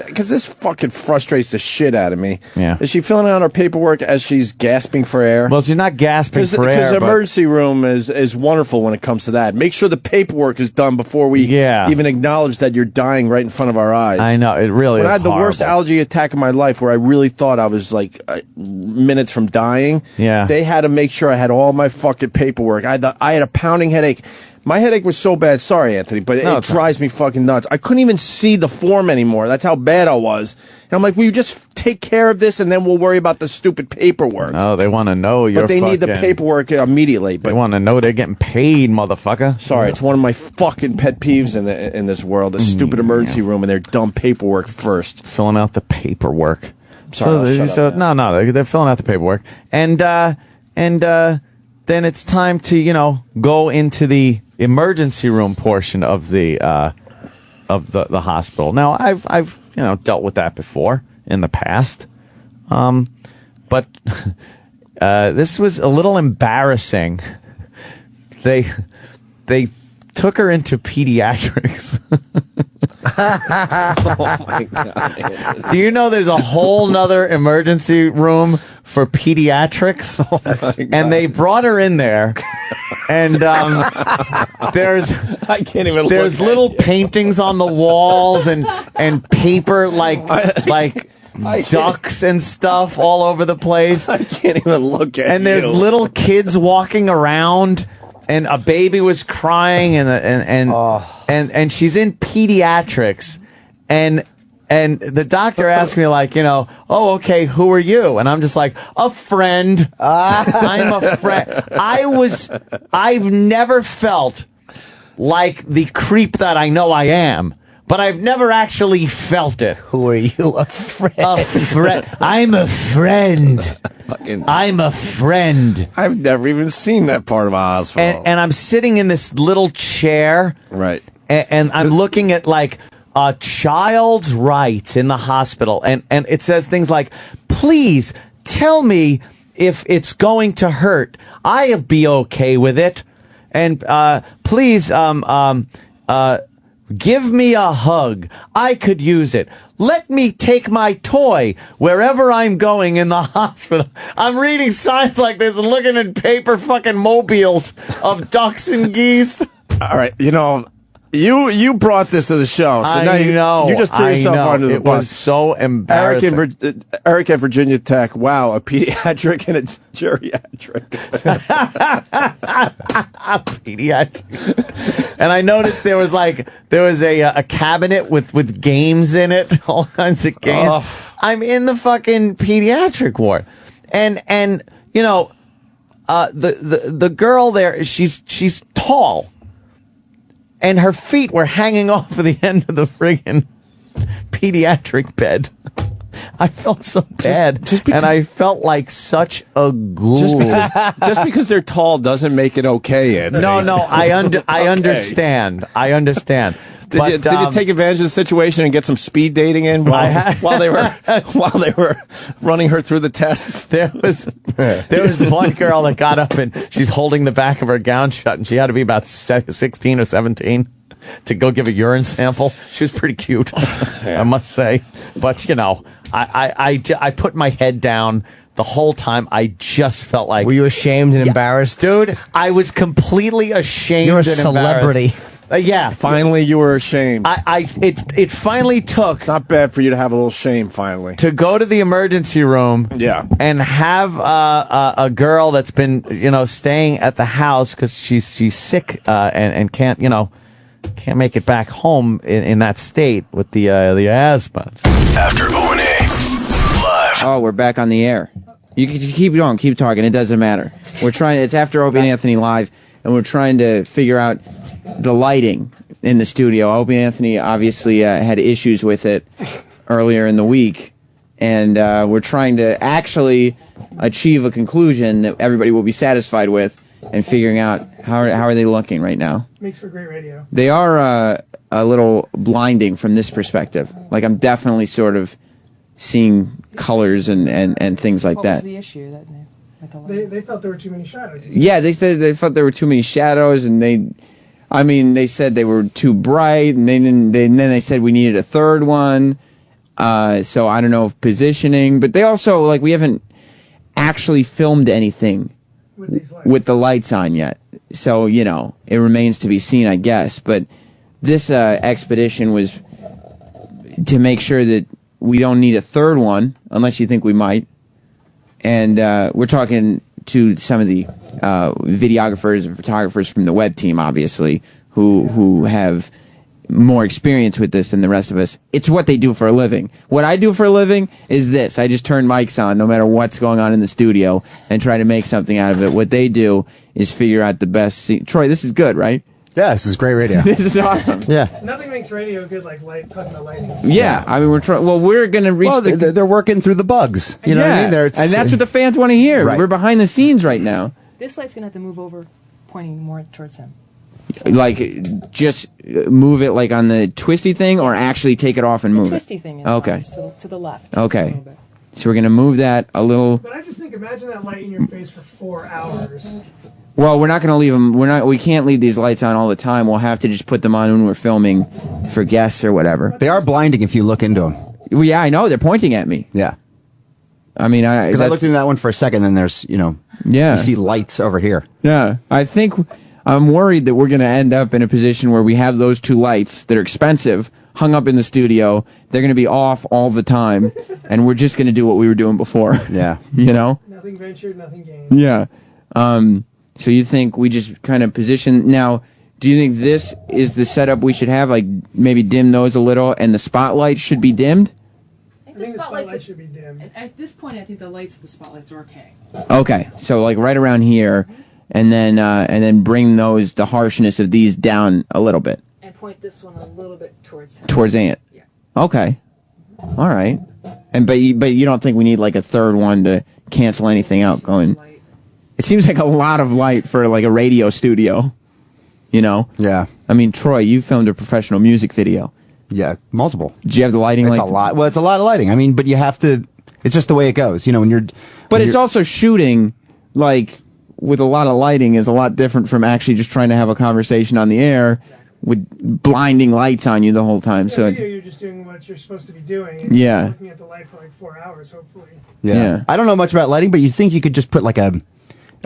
Because this fucking frustrates the shit out of me.
Yeah.
Is she filling out her paperwork as she's gasping for air?
Well, she's not gasping for air.
Because the emergency room is wonderful when it comes to that. Make sure the paperwork is done before we even acknowledge that you're dying right in front of our eyes.
I know, it really is.
When I had the worst allergy attack of my life, where I really thought I was like minutes from dying.
Yeah.
They had to make sure I had all my fucking paperwork. I had a pounding headache. My headache was so bad. Sorry, Anthony, but it drives me fucking nuts. I couldn't even see the form anymore. That's how bad I was. And I'm like, will you just take care of this and then we'll worry about the stupid paperwork?
No, they want to know you're
But they need the paperwork immediately. But
they want to know they're getting paid, motherfucker.
Sorry, it's one of my fucking pet peeves in this world. The stupid emergency room and their dumb paperwork first.
Filling out the paperwork.
Sorry,
No, they're filling out the paperwork. And and then it's time to go into the emergency room portion of the hospital. Now I've dealt with that before in the past, but this was a little embarrassing. They took her into pediatrics.
Oh my God.
Do you know there's a whole nother emergency room for pediatrics? And they brought her in there, and there's little paintings on the walls and paper like ducks and stuff all over the place.
I can't even look at
And there's little kids walking around. And a baby was crying, and she's in pediatrics, and the doctor asked me oh, okay, who are you? And I'm just like, a friend. I'm a friend. I've never felt like the creep that I know I am, but I've never actually felt it.
Who are you? A friend.
A friend. I'm a friend. I'm a friend.
I've never even seen that part of a hospital.
And I'm sitting in this little chair.
Right.
And I'm looking at a child's rights in the hospital. And it says things like, please tell me if it's going to hurt. I'll be okay with it. And please give me a hug. I could use it. Let me take my toy wherever I'm going in the hospital. I'm reading signs like this and looking at paper fucking mobiles of ducks and geese.
All right, you brought this to the show, so now you just threw yourself under the bus.
It was so embarrassing.
Eric at Virginia Tech. Wow, a pediatric and a geriatric.
Pediatric. And I noticed there was a cabinet with games in it, all kinds of games. Oh. I'm in the fucking pediatric ward, and the girl there, she's tall. And her feet were hanging off of the end of the friggin' pediatric bed. I felt so bad, and I felt like such a ghoul.
Just because they're tall doesn't make it okay, Anthony.
No, I understand. I understand.
Did you take advantage of the situation and get some speed dating in while they were running her through the tests?
There was one girl that got up and she's holding the back of her gown shut, and she had to be about 16 or 17 to go give a urine sample. She was pretty cute, I must say. But I put my head down. The whole time, I just felt like...
Were you ashamed and embarrassed?
Dude, I was completely ashamed.
You're a
and
celebrity.
Yeah.
Finally, you were ashamed.
It finally took...
It's not bad for you to have a little shame, finally.
To go to the emergency room...
Yeah.
And have a girl that's been, staying at the house because she's sick and can't make it back home in that state with the asthma.
After O&A live.
Oh, we're back on the air. You can keep going, keep talking. It doesn't matter. It's after Opie and Anthony live, and we're trying to figure out the lighting in the studio. Opie and Anthony obviously had issues with it earlier in the week, and we're trying to actually achieve a conclusion that everybody will be satisfied with, and figuring out how are they looking right now.
Makes for great radio.
They are a little blinding from this perspective. Like, I'm definitely sort of seeing colors and things like that.
What was the issue that they felt there were too many shadows?
Yeah, they said they felt there were too many shadows, and they said they were too bright, and then they said we needed a third one. So I don't know if positioning, but they also, we haven't actually filmed anything with the lights on yet. So, it remains to be seen, I guess. But this expedition was to make sure that we don't need a third one, unless you think we might. And we're talking to some of the videographers and photographers from the web team, obviously, who have more experience with this than the rest of us. It's what they do for a living. What I do for a living is this. I just turn mics on no matter what's going on in the studio and try to make something out of it. What they do is figure out the best scene. Troy, this is good, right?
Yeah, this is great radio.
This is awesome.
Yeah.
Nothing makes radio good like talking about lighting.
Yeah, I mean, we're trying. Well, we're going to reach.
Well, they're working through the bugs. You know what I mean?
and that's what the fans want to hear.
Right.
We're behind the scenes right now.
This light's going to have to move over, pointing more towards him.
Like, just move it like on the twisty thing, or actually take it off and move
Twisty
it.
thing is
Okay.
fine, so to the left.
Okay. So we're going to move that a little.
But I just think, imagine that light in your face for 4 hours.
Well, we're not going to leave them. We can't leave these lights on all the time. We'll have to just put them on when we're filming for guests or whatever.
They are blinding if you look into them.
Well, yeah, I know. They're pointing at me.
Yeah.
I mean,
because I looked into that one for a second, then there's,
Yeah.
you see lights over here.
Yeah. I think I'm worried that we're going to end up in a position where we have those two lights that are expensive hung up in the studio. They're going to be off all the time, and we're just going to do what we were doing before.
Yeah.
You know?
Nothing ventured, nothing gained.
Yeah. So you think we just kind of position now? Do you think this is the setup we should have? Like maybe dim those a little, and the spotlight should be dimmed.
I think the spotlight should be dim.
At this point, I think the spotlights are okay.
Okay, so like right around here, and then bring the harshness of these down a little bit
And point this one a little bit towards him.
towards Ant. Yeah. Okay. All right. But you don't think we need like a third one to cancel anything out going? It seems like a lot of light for like a radio studio, you know?
Yeah.
I mean, Troy, you filmed a professional music video.
Yeah, multiple.
Did you have the lighting?
It's a lot. Well, it's a lot of lighting. I mean, but you have to. It's just the way it goes, you know.
But it's also shooting like with a lot of lighting is a lot different from actually just trying to have a conversation on the air with blinding lights on you the whole time.
Yeah,
So
you're just doing what you're supposed to be doing. And
Yeah.
You're looking at the light for like 4 hours, hopefully.
Yeah. I don't know much about lighting, but you think you could just put like a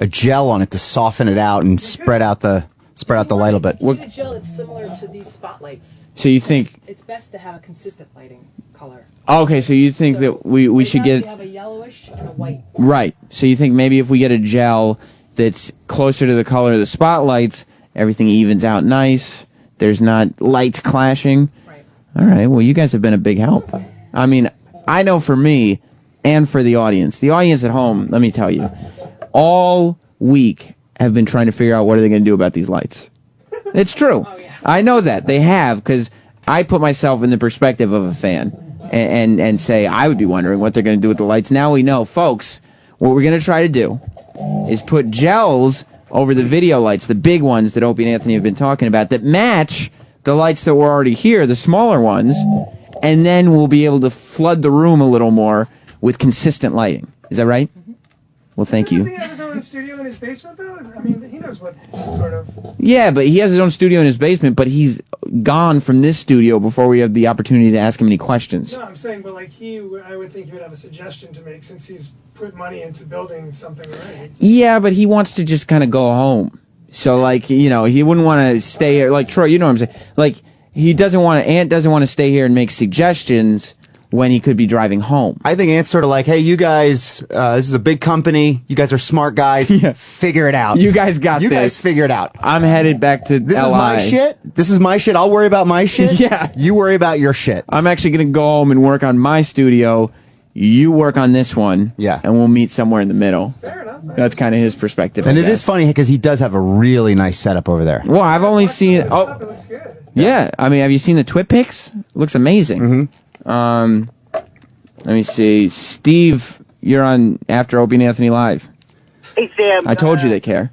gel on it to soften it out and spread out the light a little bit.
You need a gel that's similar to these spotlights.
So you think?
It's best to have a consistent lighting color.
Okay, so you think that we should
You
get
have a yellowish and a white.
right? So you think maybe if we get a gel that's closer to the color of the spotlights, everything evens out nice. There's not lights clashing. Right. All right. Well, you guys have been a big help. I mean, I know for me and for the audience at home, let me tell you, all week have been trying to figure out what are they going to do about these lights. It's true. I know that. They have, because I put myself in the perspective of a fan and say I would be wondering what they're going to do with the lights. Now we know, folks, what we're going to try to do is put gels over the video lights, the big ones that Opie and Anthony have been talking about, that match the lights that were already here, the smaller ones, and then we'll be able to flood the room a little more with consistent lighting. Is that right? Well, thank you.
Doesn't he have his own studio in his basement, though? I mean, he knows what sort of...
Yeah, but he has his own studio in his basement, but he's gone from this studio before we have the opportunity to ask him any questions.
No, I'm saying, but like I would think he would have a suggestion to make since he's put money into building something already.
Yeah, but he wants to just kind of go home. So, like, you know, he wouldn't want to stay here. Like, Troy, you know what I'm saying? Like, Ant doesn't want to stay here and make suggestions when he could be driving home.
I think Ant's sort of like, hey, you guys, this is a big company. You guys are smart guys. Figure it out.
You guys got
You
this.
guys figure it out.
I'm headed back to
This
LI.
is my shit. This is my shit. I'll worry about my shit.
Yeah.
You worry about your shit.
I'm actually going to go home and work on my studio. You work on this one. Yeah. And we'll meet somewhere in the middle. Fair enough. That's kind of his perspective.
And
I
it
guess.
is funny because he does have a really nice setup over there.
Well, I've only seen... Oh, yeah. I mean, have you seen the Twit pics? Looks amazing. Mm-hmm. Let me see. Steve, you're on After Opie and Anthony Live.
Hey, Sam.
I told you they care.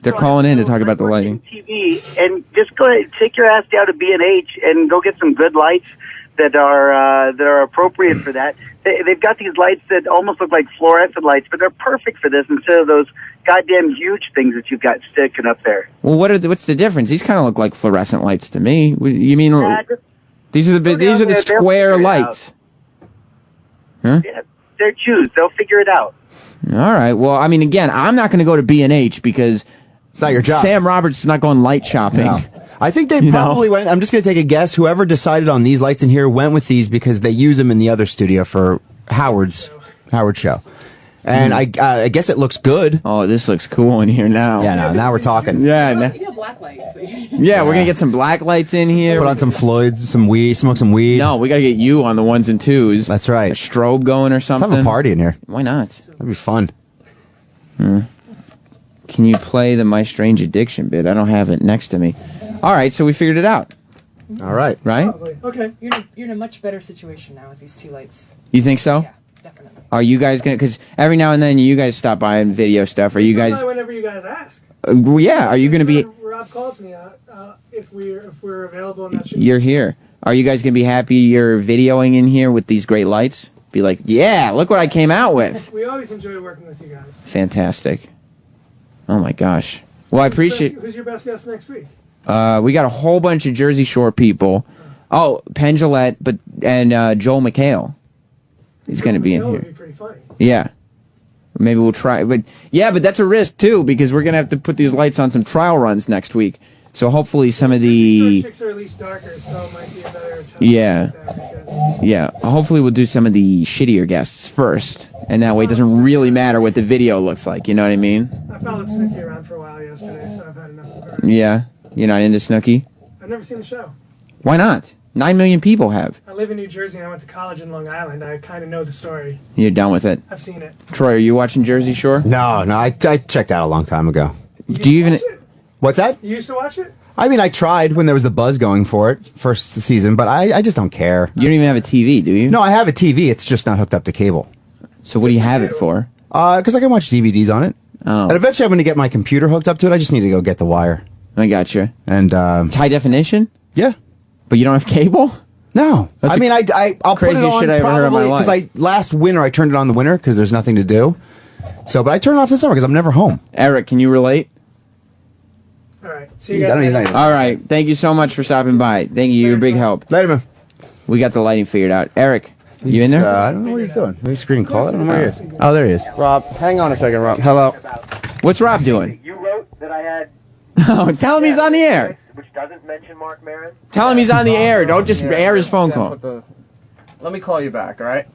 They're calling in to talk about the lighting.
TV, and just go ahead, take your ass down to B&H and go get some good lights that are appropriate for that. They've got these lights that almost look like fluorescent lights, but they're perfect for this instead of those goddamn huge things that you've got sticking up there.
Well, what's the difference? These kind of look like fluorescent lights to me. You mean these are the square lights? Huh?
Yeah, they're Jews. They'll figure it out.
All right. Well, I mean, again, I'm not going to go to B&H because
it's not your job.
Sam Roberts is not going light shopping.
No. I think they probably went. I'm just going to take a guess. Whoever decided on these lights in here went with these because they use them in the other studio for Howard's show. And I guess it looks good.
Oh, this looks cool in here now.
Yeah, now we're talking.
Yeah,
You got black lights.
yeah, we're gonna get some black lights in here.
Put on some Floyds, some weed, smoke some weed.
No, we gotta get you on the ones and twos.
That's right.
A strobe going or something.
Let's have a party in here.
Why not?
That'd be fun.
Can you play the My Strange Addiction bit? I don't have it next to me. All right, so we figured it out.
All right.
Right?
Probably. Okay.
You're in a much better situation now with these 2 lights.
You think so?
Yeah, definitely.
Are you guys gonna? Because every now and then you guys stop by and video stuff. Are you guys?
Whenever you guys ask.
Yeah. Are you gonna be?
Rob calls me if we're available and that should.
You're here. Are you guys gonna be happy you're videoing in here with these great lights? Be like, yeah, look what I came out with.
We always enjoy working with you guys.
Fantastic. Oh my gosh. Well, I appreciate.
Who's your best guest next week?
We got a whole bunch of Jersey Shore people. Oh, Penn Jillette, and Joel McHale. He's going to be in here.
Would be pretty funny.
Yeah. Maybe we'll try. But that's a risk too, because we're going to have to put these lights on some trial runs next week. So hopefully some of the
chicks are at least darker, so it might be a better chance.
Yeah. Hopefully we'll do some of the shittier guests first, and that way it doesn't really matter what the video looks like. You know what I mean?
I followed Snooki around for a while yesterday, so I've had enough of her.
Yeah. You're not into Snooki?
I've never seen the show.
Why not? 9 million people have.
I live in New Jersey and I went to college in Long Island. I kind of know the story.
You're done with it.
I've seen it.
Troy, are you watching Jersey Shore?
No, I checked out a long time ago.
Do you even?
What's that?
You used to watch it?
I mean, I tried when there was the buzz going for it, first season, but I just don't care.
You don't even have a TV, do you?
No, I have a TV. It's just not hooked up to cable.
So what do you have it for?
Because I can watch DVDs on it.
Oh.
And eventually I'm going to get my computer hooked up to it. I just need to go get the wire.
I gotcha.
And
high definition?
Yeah.
But you don't have cable?
No.
That's
I mean, I'll put it
craziest
on
shit I ever heard in my
probably
life.
because last winter I turned it on in the winter because there's nothing to do. So, but I turn it off this summer because I'm never home.
Eric, can you relate?
All right. See you guys later.
All right. Thank you so much for stopping by. Thank you. You're a big help.
Later, man.
We got the lighting figured out. Eric, you in there?
I don't know what he's doing. Maybe screen call. I don't know where he is.
Oh, there he is. Rob, hang on a second, Rob. Hello.
What's Rob doing?
You wrote that I had.
Oh, tell him he's on the air.
Which doesn't mention Mark Maron.
Tell him he's on the air. Don't just air his phone call.
Let me call you back, all right?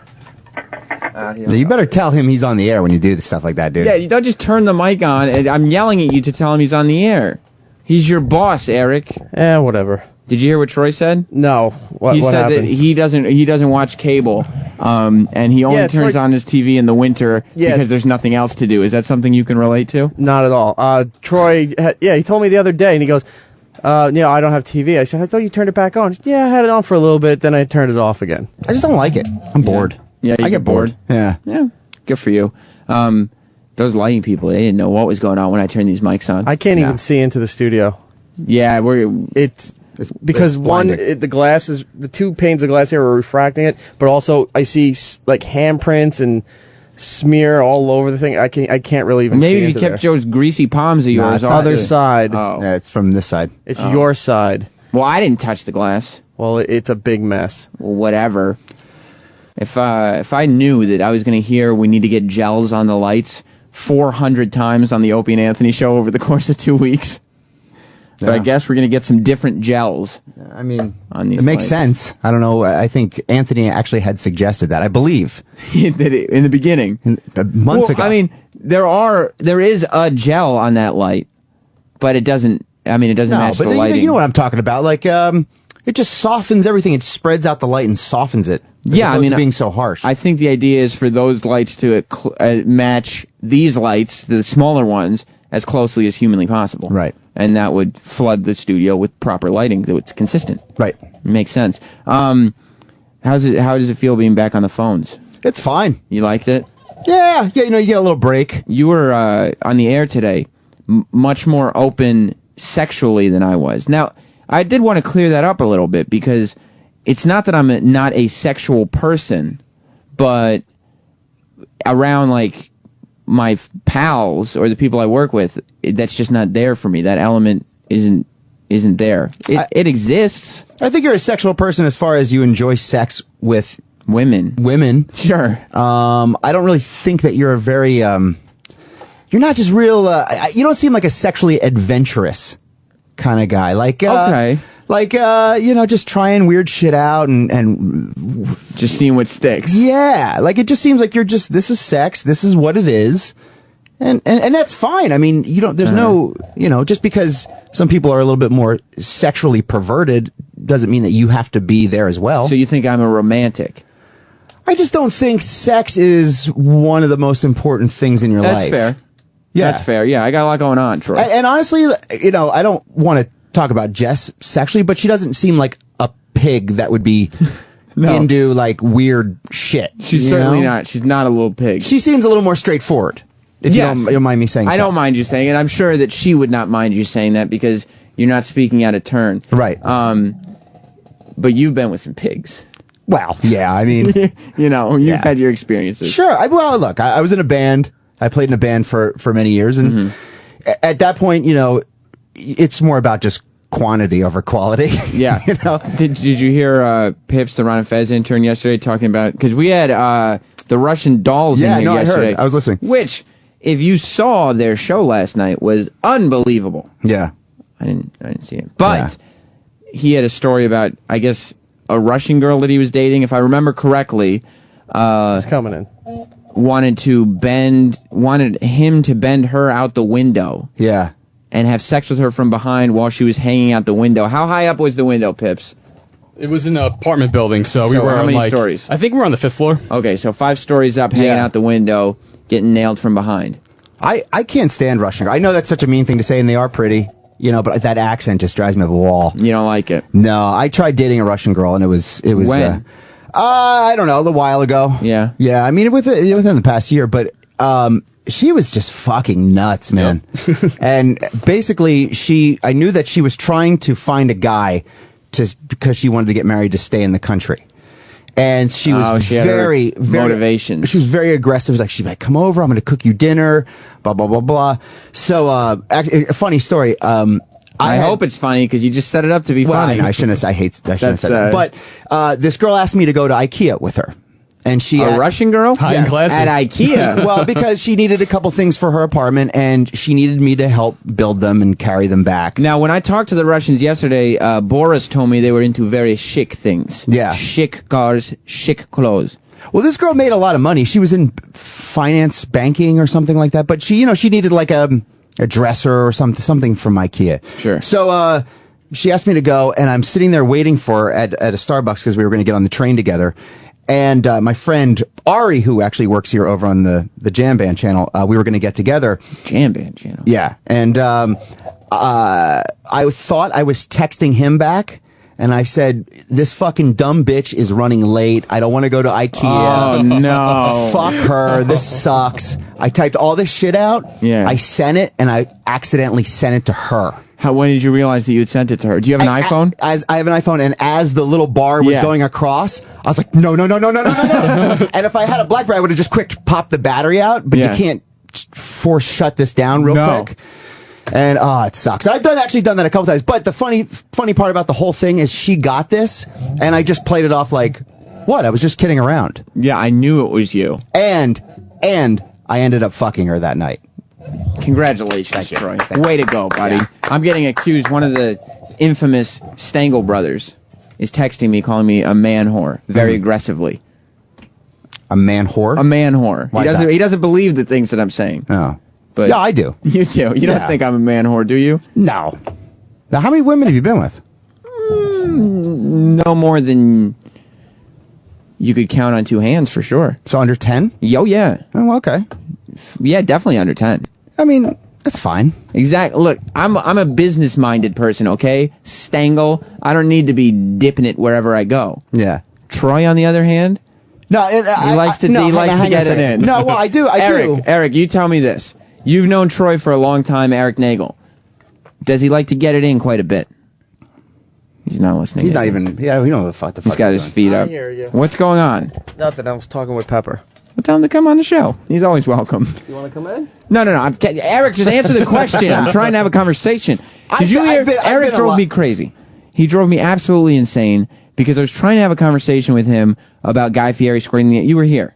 You better tell him he's on the air when you do stuff like that, dude.
Yeah, you don't just turn the mic on. And I'm yelling at you to tell him he's on the air. He's your boss, Eric.
Whatever.
Did you hear what Troy said?
No. What
said
happened?
that he doesn't watch cable, and he only turns on his TV in the winter because there's nothing else to do. Is that something you can relate to?
Not at all. Troy, he told me the other day, and he goes, I don't have TV. I said, I thought you turned it back on. Yeah, I had it on for a little bit, then I turned it off again.
I just don't like it. I'm bored.
Yeah,
I get bored. Yeah.
Yeah, good for you. Those lighting people, they didn't know what was going on when I turned these mics on.
I can't even see into the studio.
Yeah,
it's because the glass is the 2 panes of glass here are refracting it, but also I see like handprints and smear all over the thing. I can't really even.
Maybe
see
if you
into
kept
there.
those greasy palms of yours
it's
off
other side.
Oh,
yeah, it's from this side.
It's your side.
Well, I didn't touch the glass.
Well, it's a big mess.
Well, whatever. If I knew that I was going to hear we need to get gels on the lights 400 times on the Opie and Anthony show over the course of 2 weeks. But I guess we're going to get some different gels.
I mean,
on these
it makes
lights.
sense. I don't know. I think Anthony actually had suggested that. I believe
He did it in the beginning,
months ago.
I mean, there is a gel on that light, but it doesn't. I mean, it doesn't match the lighting.
You know what I'm talking about? Like, it just softens everything. It spreads out the light and softens it.
Yeah, I mean,
being so harsh.
I think the idea is for those lights to match these lights, the smaller ones, as closely as humanly possible.
Right.
And that would flood the studio with proper lighting, so it's consistent.
Right.
Makes sense. How does it feel being back on the phones?
It's fine.
You liked it?
Yeah. You get a little break.
You were on the air today, much more open sexually than I was. Now, I did want to clear that up a little bit because it's not that I'm not a sexual person, but around like my pals or the people I work with, that's just not there for me. That element isn't there. It exists.
I think you're a sexual person as far as you enjoy sex with
women. Sure.
I don't really think that you're a very you're not just real. You don't seem like a sexually adventurous kind of guy. Like
okay.
Like just trying weird shit out and
just seeing what sticks.
Yeah, like it just seems like you're just, this is sex, this is what it is, and that's fine. I mean, there's no, just because some people are a little bit more sexually perverted doesn't mean that you have to be there as well.
So you think I'm a romantic?
I just don't think sex is one of the most important things in your life.
That's fair.
Yeah,
that's fair. Yeah, I got a lot going on, Troy.
And honestly, I don't want to talk about Jess sexually, but she doesn't seem like a pig that would be into like weird shit.
She's certainly not. She's not a little pig.
She seems a little more straightforward. If you don't mind me saying so.
I don't mind you saying it. I'm sure that she would not mind you saying that because you're not speaking out of turn.
Right.
But you've been with some pigs.
Well, yeah, I mean...
you've had your experiences.
Sure. Well, look, I was in a band. I played in a band for many years, and at that point, it's more about just quantity over quality.
Yeah. Did you hear Pips, the Ron and Fez intern, yesterday talking about... Because we had the Russian dolls in here yesterday.
I heard. I was listening.
Which, if you saw their show last night, was unbelievable.
Yeah.
I didn't see it. But he had a story about, I guess... a Russian girl that he was dating, if I remember correctly,
He's coming in.
wanted him to bend her out the window.
Yeah.
And have sex with her from behind while she was hanging out the window. How high up was the window, Pips?
It was in an apartment building, so we were
how
on
many
like,
stories?
I think we were on the 5th floor.
Okay, so 5 stories up, hanging out the window, getting nailed from behind.
I can't stand Russian girls. I know that's such a mean thing to say, and they are pretty. But that accent just drives me up a wall.
You don't like it?
No, I tried dating a Russian girl, and it was.
When?
I don't know, a little while ago.
Yeah.
Yeah, I mean, within the past year, but she was just fucking nuts, man. Yep. And basically, I knew that she was trying to find a guy because she wanted to get married to stay in the country. And she was very
motivation.
She was very aggressive. She'd be like, "Come over. I'm going to cook you dinner." Blah blah blah blah. So, actually, a funny story.
I hope it's funny because you just set it up to be funny.
I shouldn't have. I shouldn't have said that. But this girl asked me to go to IKEA with her. And
a Russian girl?
High and classy.
At IKEA?
Well, because she needed a couple things for her apartment, and she needed me to help build them and carry them back.
Now, when I talked to the Russians yesterday, Boris told me they were into very chic things.
Yeah.
Chic cars, chic clothes.
Well, this girl made a lot of money. She was in finance banking or something like that, but she needed like a dresser or something from IKEA.
Sure.
So, she asked me to go, and I'm sitting there waiting for her at a Starbucks because we were going to get on the train together. And my friend Ari, who actually works here over on the Jam Band channel, we were going to get together.
Jam Band channel?
Yeah. And I thought I was texting him back, and I said, "This fucking dumb bitch is running late. I don't want to go to IKEA.
Oh, no.
Fuck her. This sucks." I typed all this shit out.
Yeah.
I sent it, and I accidentally sent it to her.
When did you realize that you had sent it to her? Do you have an iPhone?
I have an iPhone, and as the little bar was going across, I was like, no. And if I had a BlackBerry, I would have just popped the battery out, but you can't force shut this down real quick. And it sucks. I've actually done that a couple times, but the funny part about the whole thing is she got this, and I just played it off like, what? I was just kidding around.
Yeah, I knew it was you.
And I ended up fucking her that night.
Congratulations, Troy. Way to go, buddy. Yeah. I'm getting accused. One of the infamous Stengel brothers is texting me, calling me a man whore, very aggressively.
A man whore?
A man whore. He doesn't believe the things that I'm saying.
Oh.
But
yeah, I do.
You do. You don't think I'm a man whore, do you?
No. Now, how many women have you been with?
No more than you could count on 2 hands, for sure.
So under 10?
Oh, yeah.
Oh, okay.
Yeah, definitely under 10.
I mean, that's fine.
Exactly. Look, I'm a business-minded person, okay? Stengel, I don't need to be dipping it wherever I go.
Yeah.
Troy, on the other hand,
he
likes to get it in.
No, well, I do.
Eric, you tell me this. You've known Troy for a long time, Eric Nagel. Does he like to get it in quite a bit? He's not listening.
He's not even. Yeah, we don't know what the fuck.
He's got his feet up.
I hear you.
What's going on?
Nothing. I was talking with Pepper.
Well, tell him to come on the show. He's always welcome.
You want to come in?
No. Eric, just answer the question. I'm trying to have a conversation. Did you hear? Eric drove me crazy. He drove me absolutely insane because I was trying to have a conversation with him about Guy Fieri scoring the. You were here,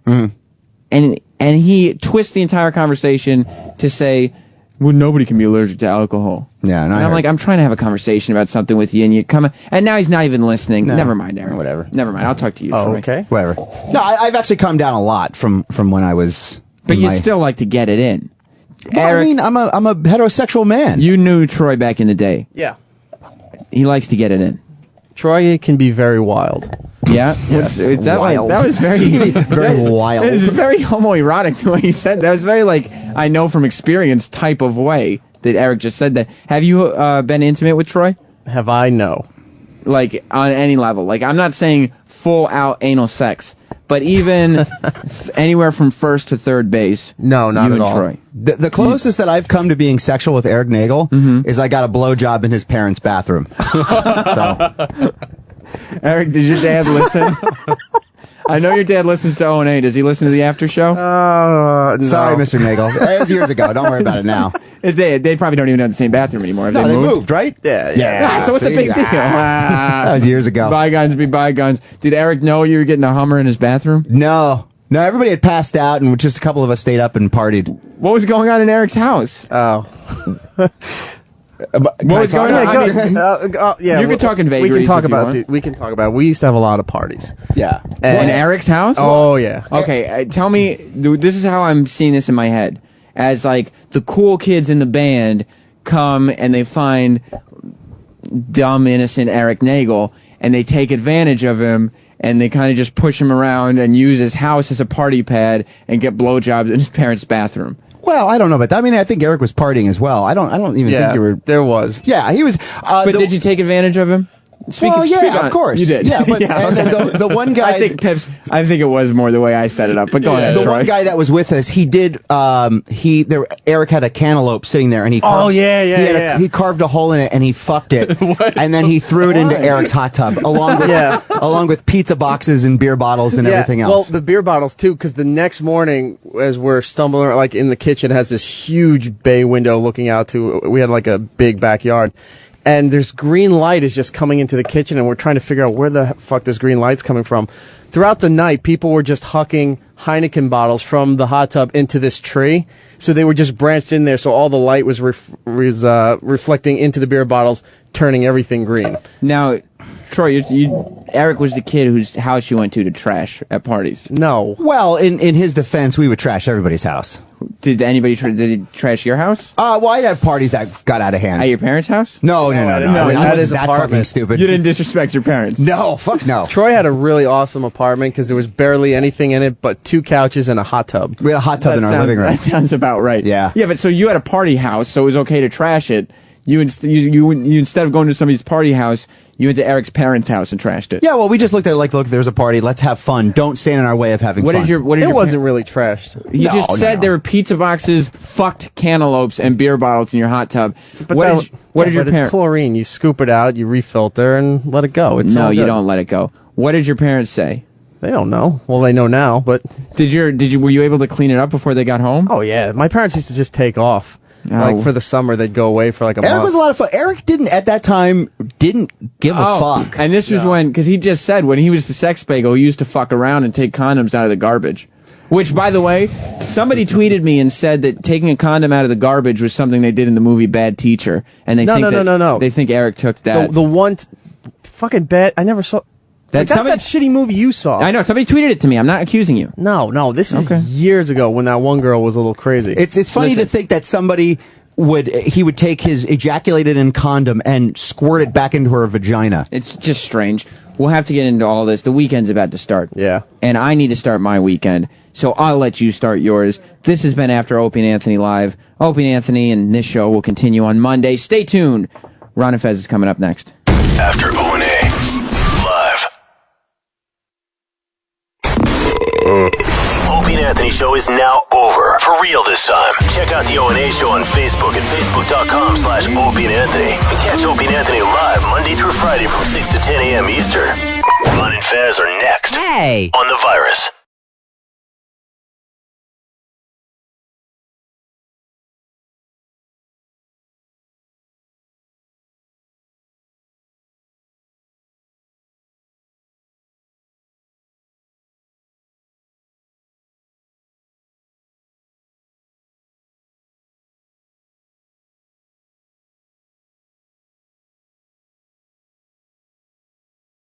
and he twists the entire conversation to say, "Well, nobody can be allergic to alcohol."
Yeah,
and I'm like, I'm trying to have a conversation about something with you, and you come, and now he's not even listening.
No.
Never mind, Eric.
Whatever.
Never mind. I'll talk to you.
Oh,
Troy.
okay.
Whatever. No, I've actually come down a lot from when I was.
But you still like to get it in.
Well,
Eric,
I mean, I'm a heterosexual man.
You knew Troy back in the day.
Yeah.
He likes to get it in.
Troy can be very wild.
Yeah,
yes.
That was very
very wild.
It was very homoerotic the way he said that. It was very like I know from experience type of way that Eric just said that. Have you been intimate with Troy?
Have I? No.
Like, on any level. Like, I'm not saying full-out anal sex, but even anywhere from first to third base.
No, not at all.
Troy.
The closest that I've come to being sexual with Eric Nagel is I got a blowjob in his parents' bathroom. So,
Eric, did your dad listen? I know your dad listens to O&A. Does he listen to the after show?
no. Sorry, Mr. Nagel. It was years ago. Don't worry about it now.
They probably don't even have the same bathroom anymore. Have
No,
they
moved, right?
Yeah. So what's the big deal?
That was years ago.
Bygones be bygones. Did Eric know you were getting a Hummer in his bathroom?
No, everybody had passed out, and just a couple of us stayed up and partied.
What was going on in Eric's house?
Oh.
What was going on?
Yeah,
You can talk in vagaries
We can talk
if you
about.
want.
We can talk about. We used to have a lot of parties.
Yeah.
In Eric's house?
Oh yeah.
Okay, tell me. This is how I'm seeing this in my head. As like the cool kids in the band come and they find dumb, innocent Eric Nagel, and they take advantage of him, and they kind of just push him around and use his house as a party pad and get blowjobs in his parents' bathroom.
Well, I don't know about that. I mean, I think Eric was partying as well. I don't even think you were.
There was.
Yeah, he was.
But did you take advantage of him? Speak
of course.
You did.
Yeah, but and then the one guy.
I think it was more the way I set it up. But go ahead.
The
Troy.
one guy that was with us, he did. Eric had a cantaloupe sitting there, and he. Carved, he carved a hole in it, and he fucked it, and then he threw it into Eric's hot tub, along with pizza boxes and beer bottles and everything else.
Well, the beer bottles too, because the next morning, as we're stumbling, like in the kitchen, has this huge bay window looking out to. We had like a big backyard. And there's green light is just coming into the kitchen, and we're trying to figure out where the fuck this green light's coming from. Throughout the night, people were just hucking Heineken bottles from the hot tub into this tree. So they were just branched in there, so all the light was reflecting into the beer bottles, turning everything green.
Now, Troy, Eric was the kid whose house you went to trash at parties.
No.
Well, in his defense, we would trash everybody's house.
Did anybody did they trash your house?
Well, I'd have parties that got out of hand.
At your parents' house?
No.
That is
that
apartment.
fucking stupid.
You didn't disrespect your parents.
No, fuck no.
Troy had a really awesome apartment because there was barely anything in it but 2 couches and a hot tub.
We had a hot tub in our living room.
That sounds about right.
Yeah.
Yeah, but so you had a party house, so it was okay to trash it. You instead of going to somebody's party house, you went to Eric's parents' house and trashed it.
Yeah, well, we just looked at it like, look, there's a party. Let's have fun. Don't stand in our way of having fun.
It
wasn't really trashed.
You just said there were pizza boxes, fucked cantaloupes, and beer bottles in your hot tub.
But
what did your
It's
parents?
chlorine. You scoop it out, you refilter, and let it go. It's
No,
all
you
good.
don't let it go. What did your parents say?
They don't know. Well, they know now, but
were you able to clean it up before they got home?
Oh yeah, my parents used to just take off.
Oh.
Like for the summer, they'd go away for like a month.
Eric was a lot of fun. Eric didn't give a fuck.
And this was when, because he just said when he was the sex bagel, he used to fuck around and take condoms out of the garbage. Which, by the way, somebody tweeted me and said that taking a condom out of the garbage was something they did in the movie Bad Teacher, and they
No.
They think Eric took that.
The one fucking bad. I never saw. That's that shitty movie you saw.
I know. Somebody tweeted it to me. I'm not accusing you.
No. This is years ago when that one girl was a little crazy.
It's funny to think that somebody would take his ejaculated in condom and squirt it back into her vagina.
It's just strange. We'll have to get into all this. The weekend's about to start.
Yeah.
And I need to start my weekend, so I'll let you start yours. This has been After Opie and Anthony Live. Opie and Anthony, and this show will continue on Monday. Stay tuned. Ron and Fez is coming up next.
After O&A Live. Opie and Anthony show is now over. For real this time. Check out the O&A show on Facebook at facebook.com/Opie and Anthony. And catch Opie and Anthony live Monday through Friday from 6 to 10 a.m. Eastern. Ron and Fez are next.
Hey!
On the Virus.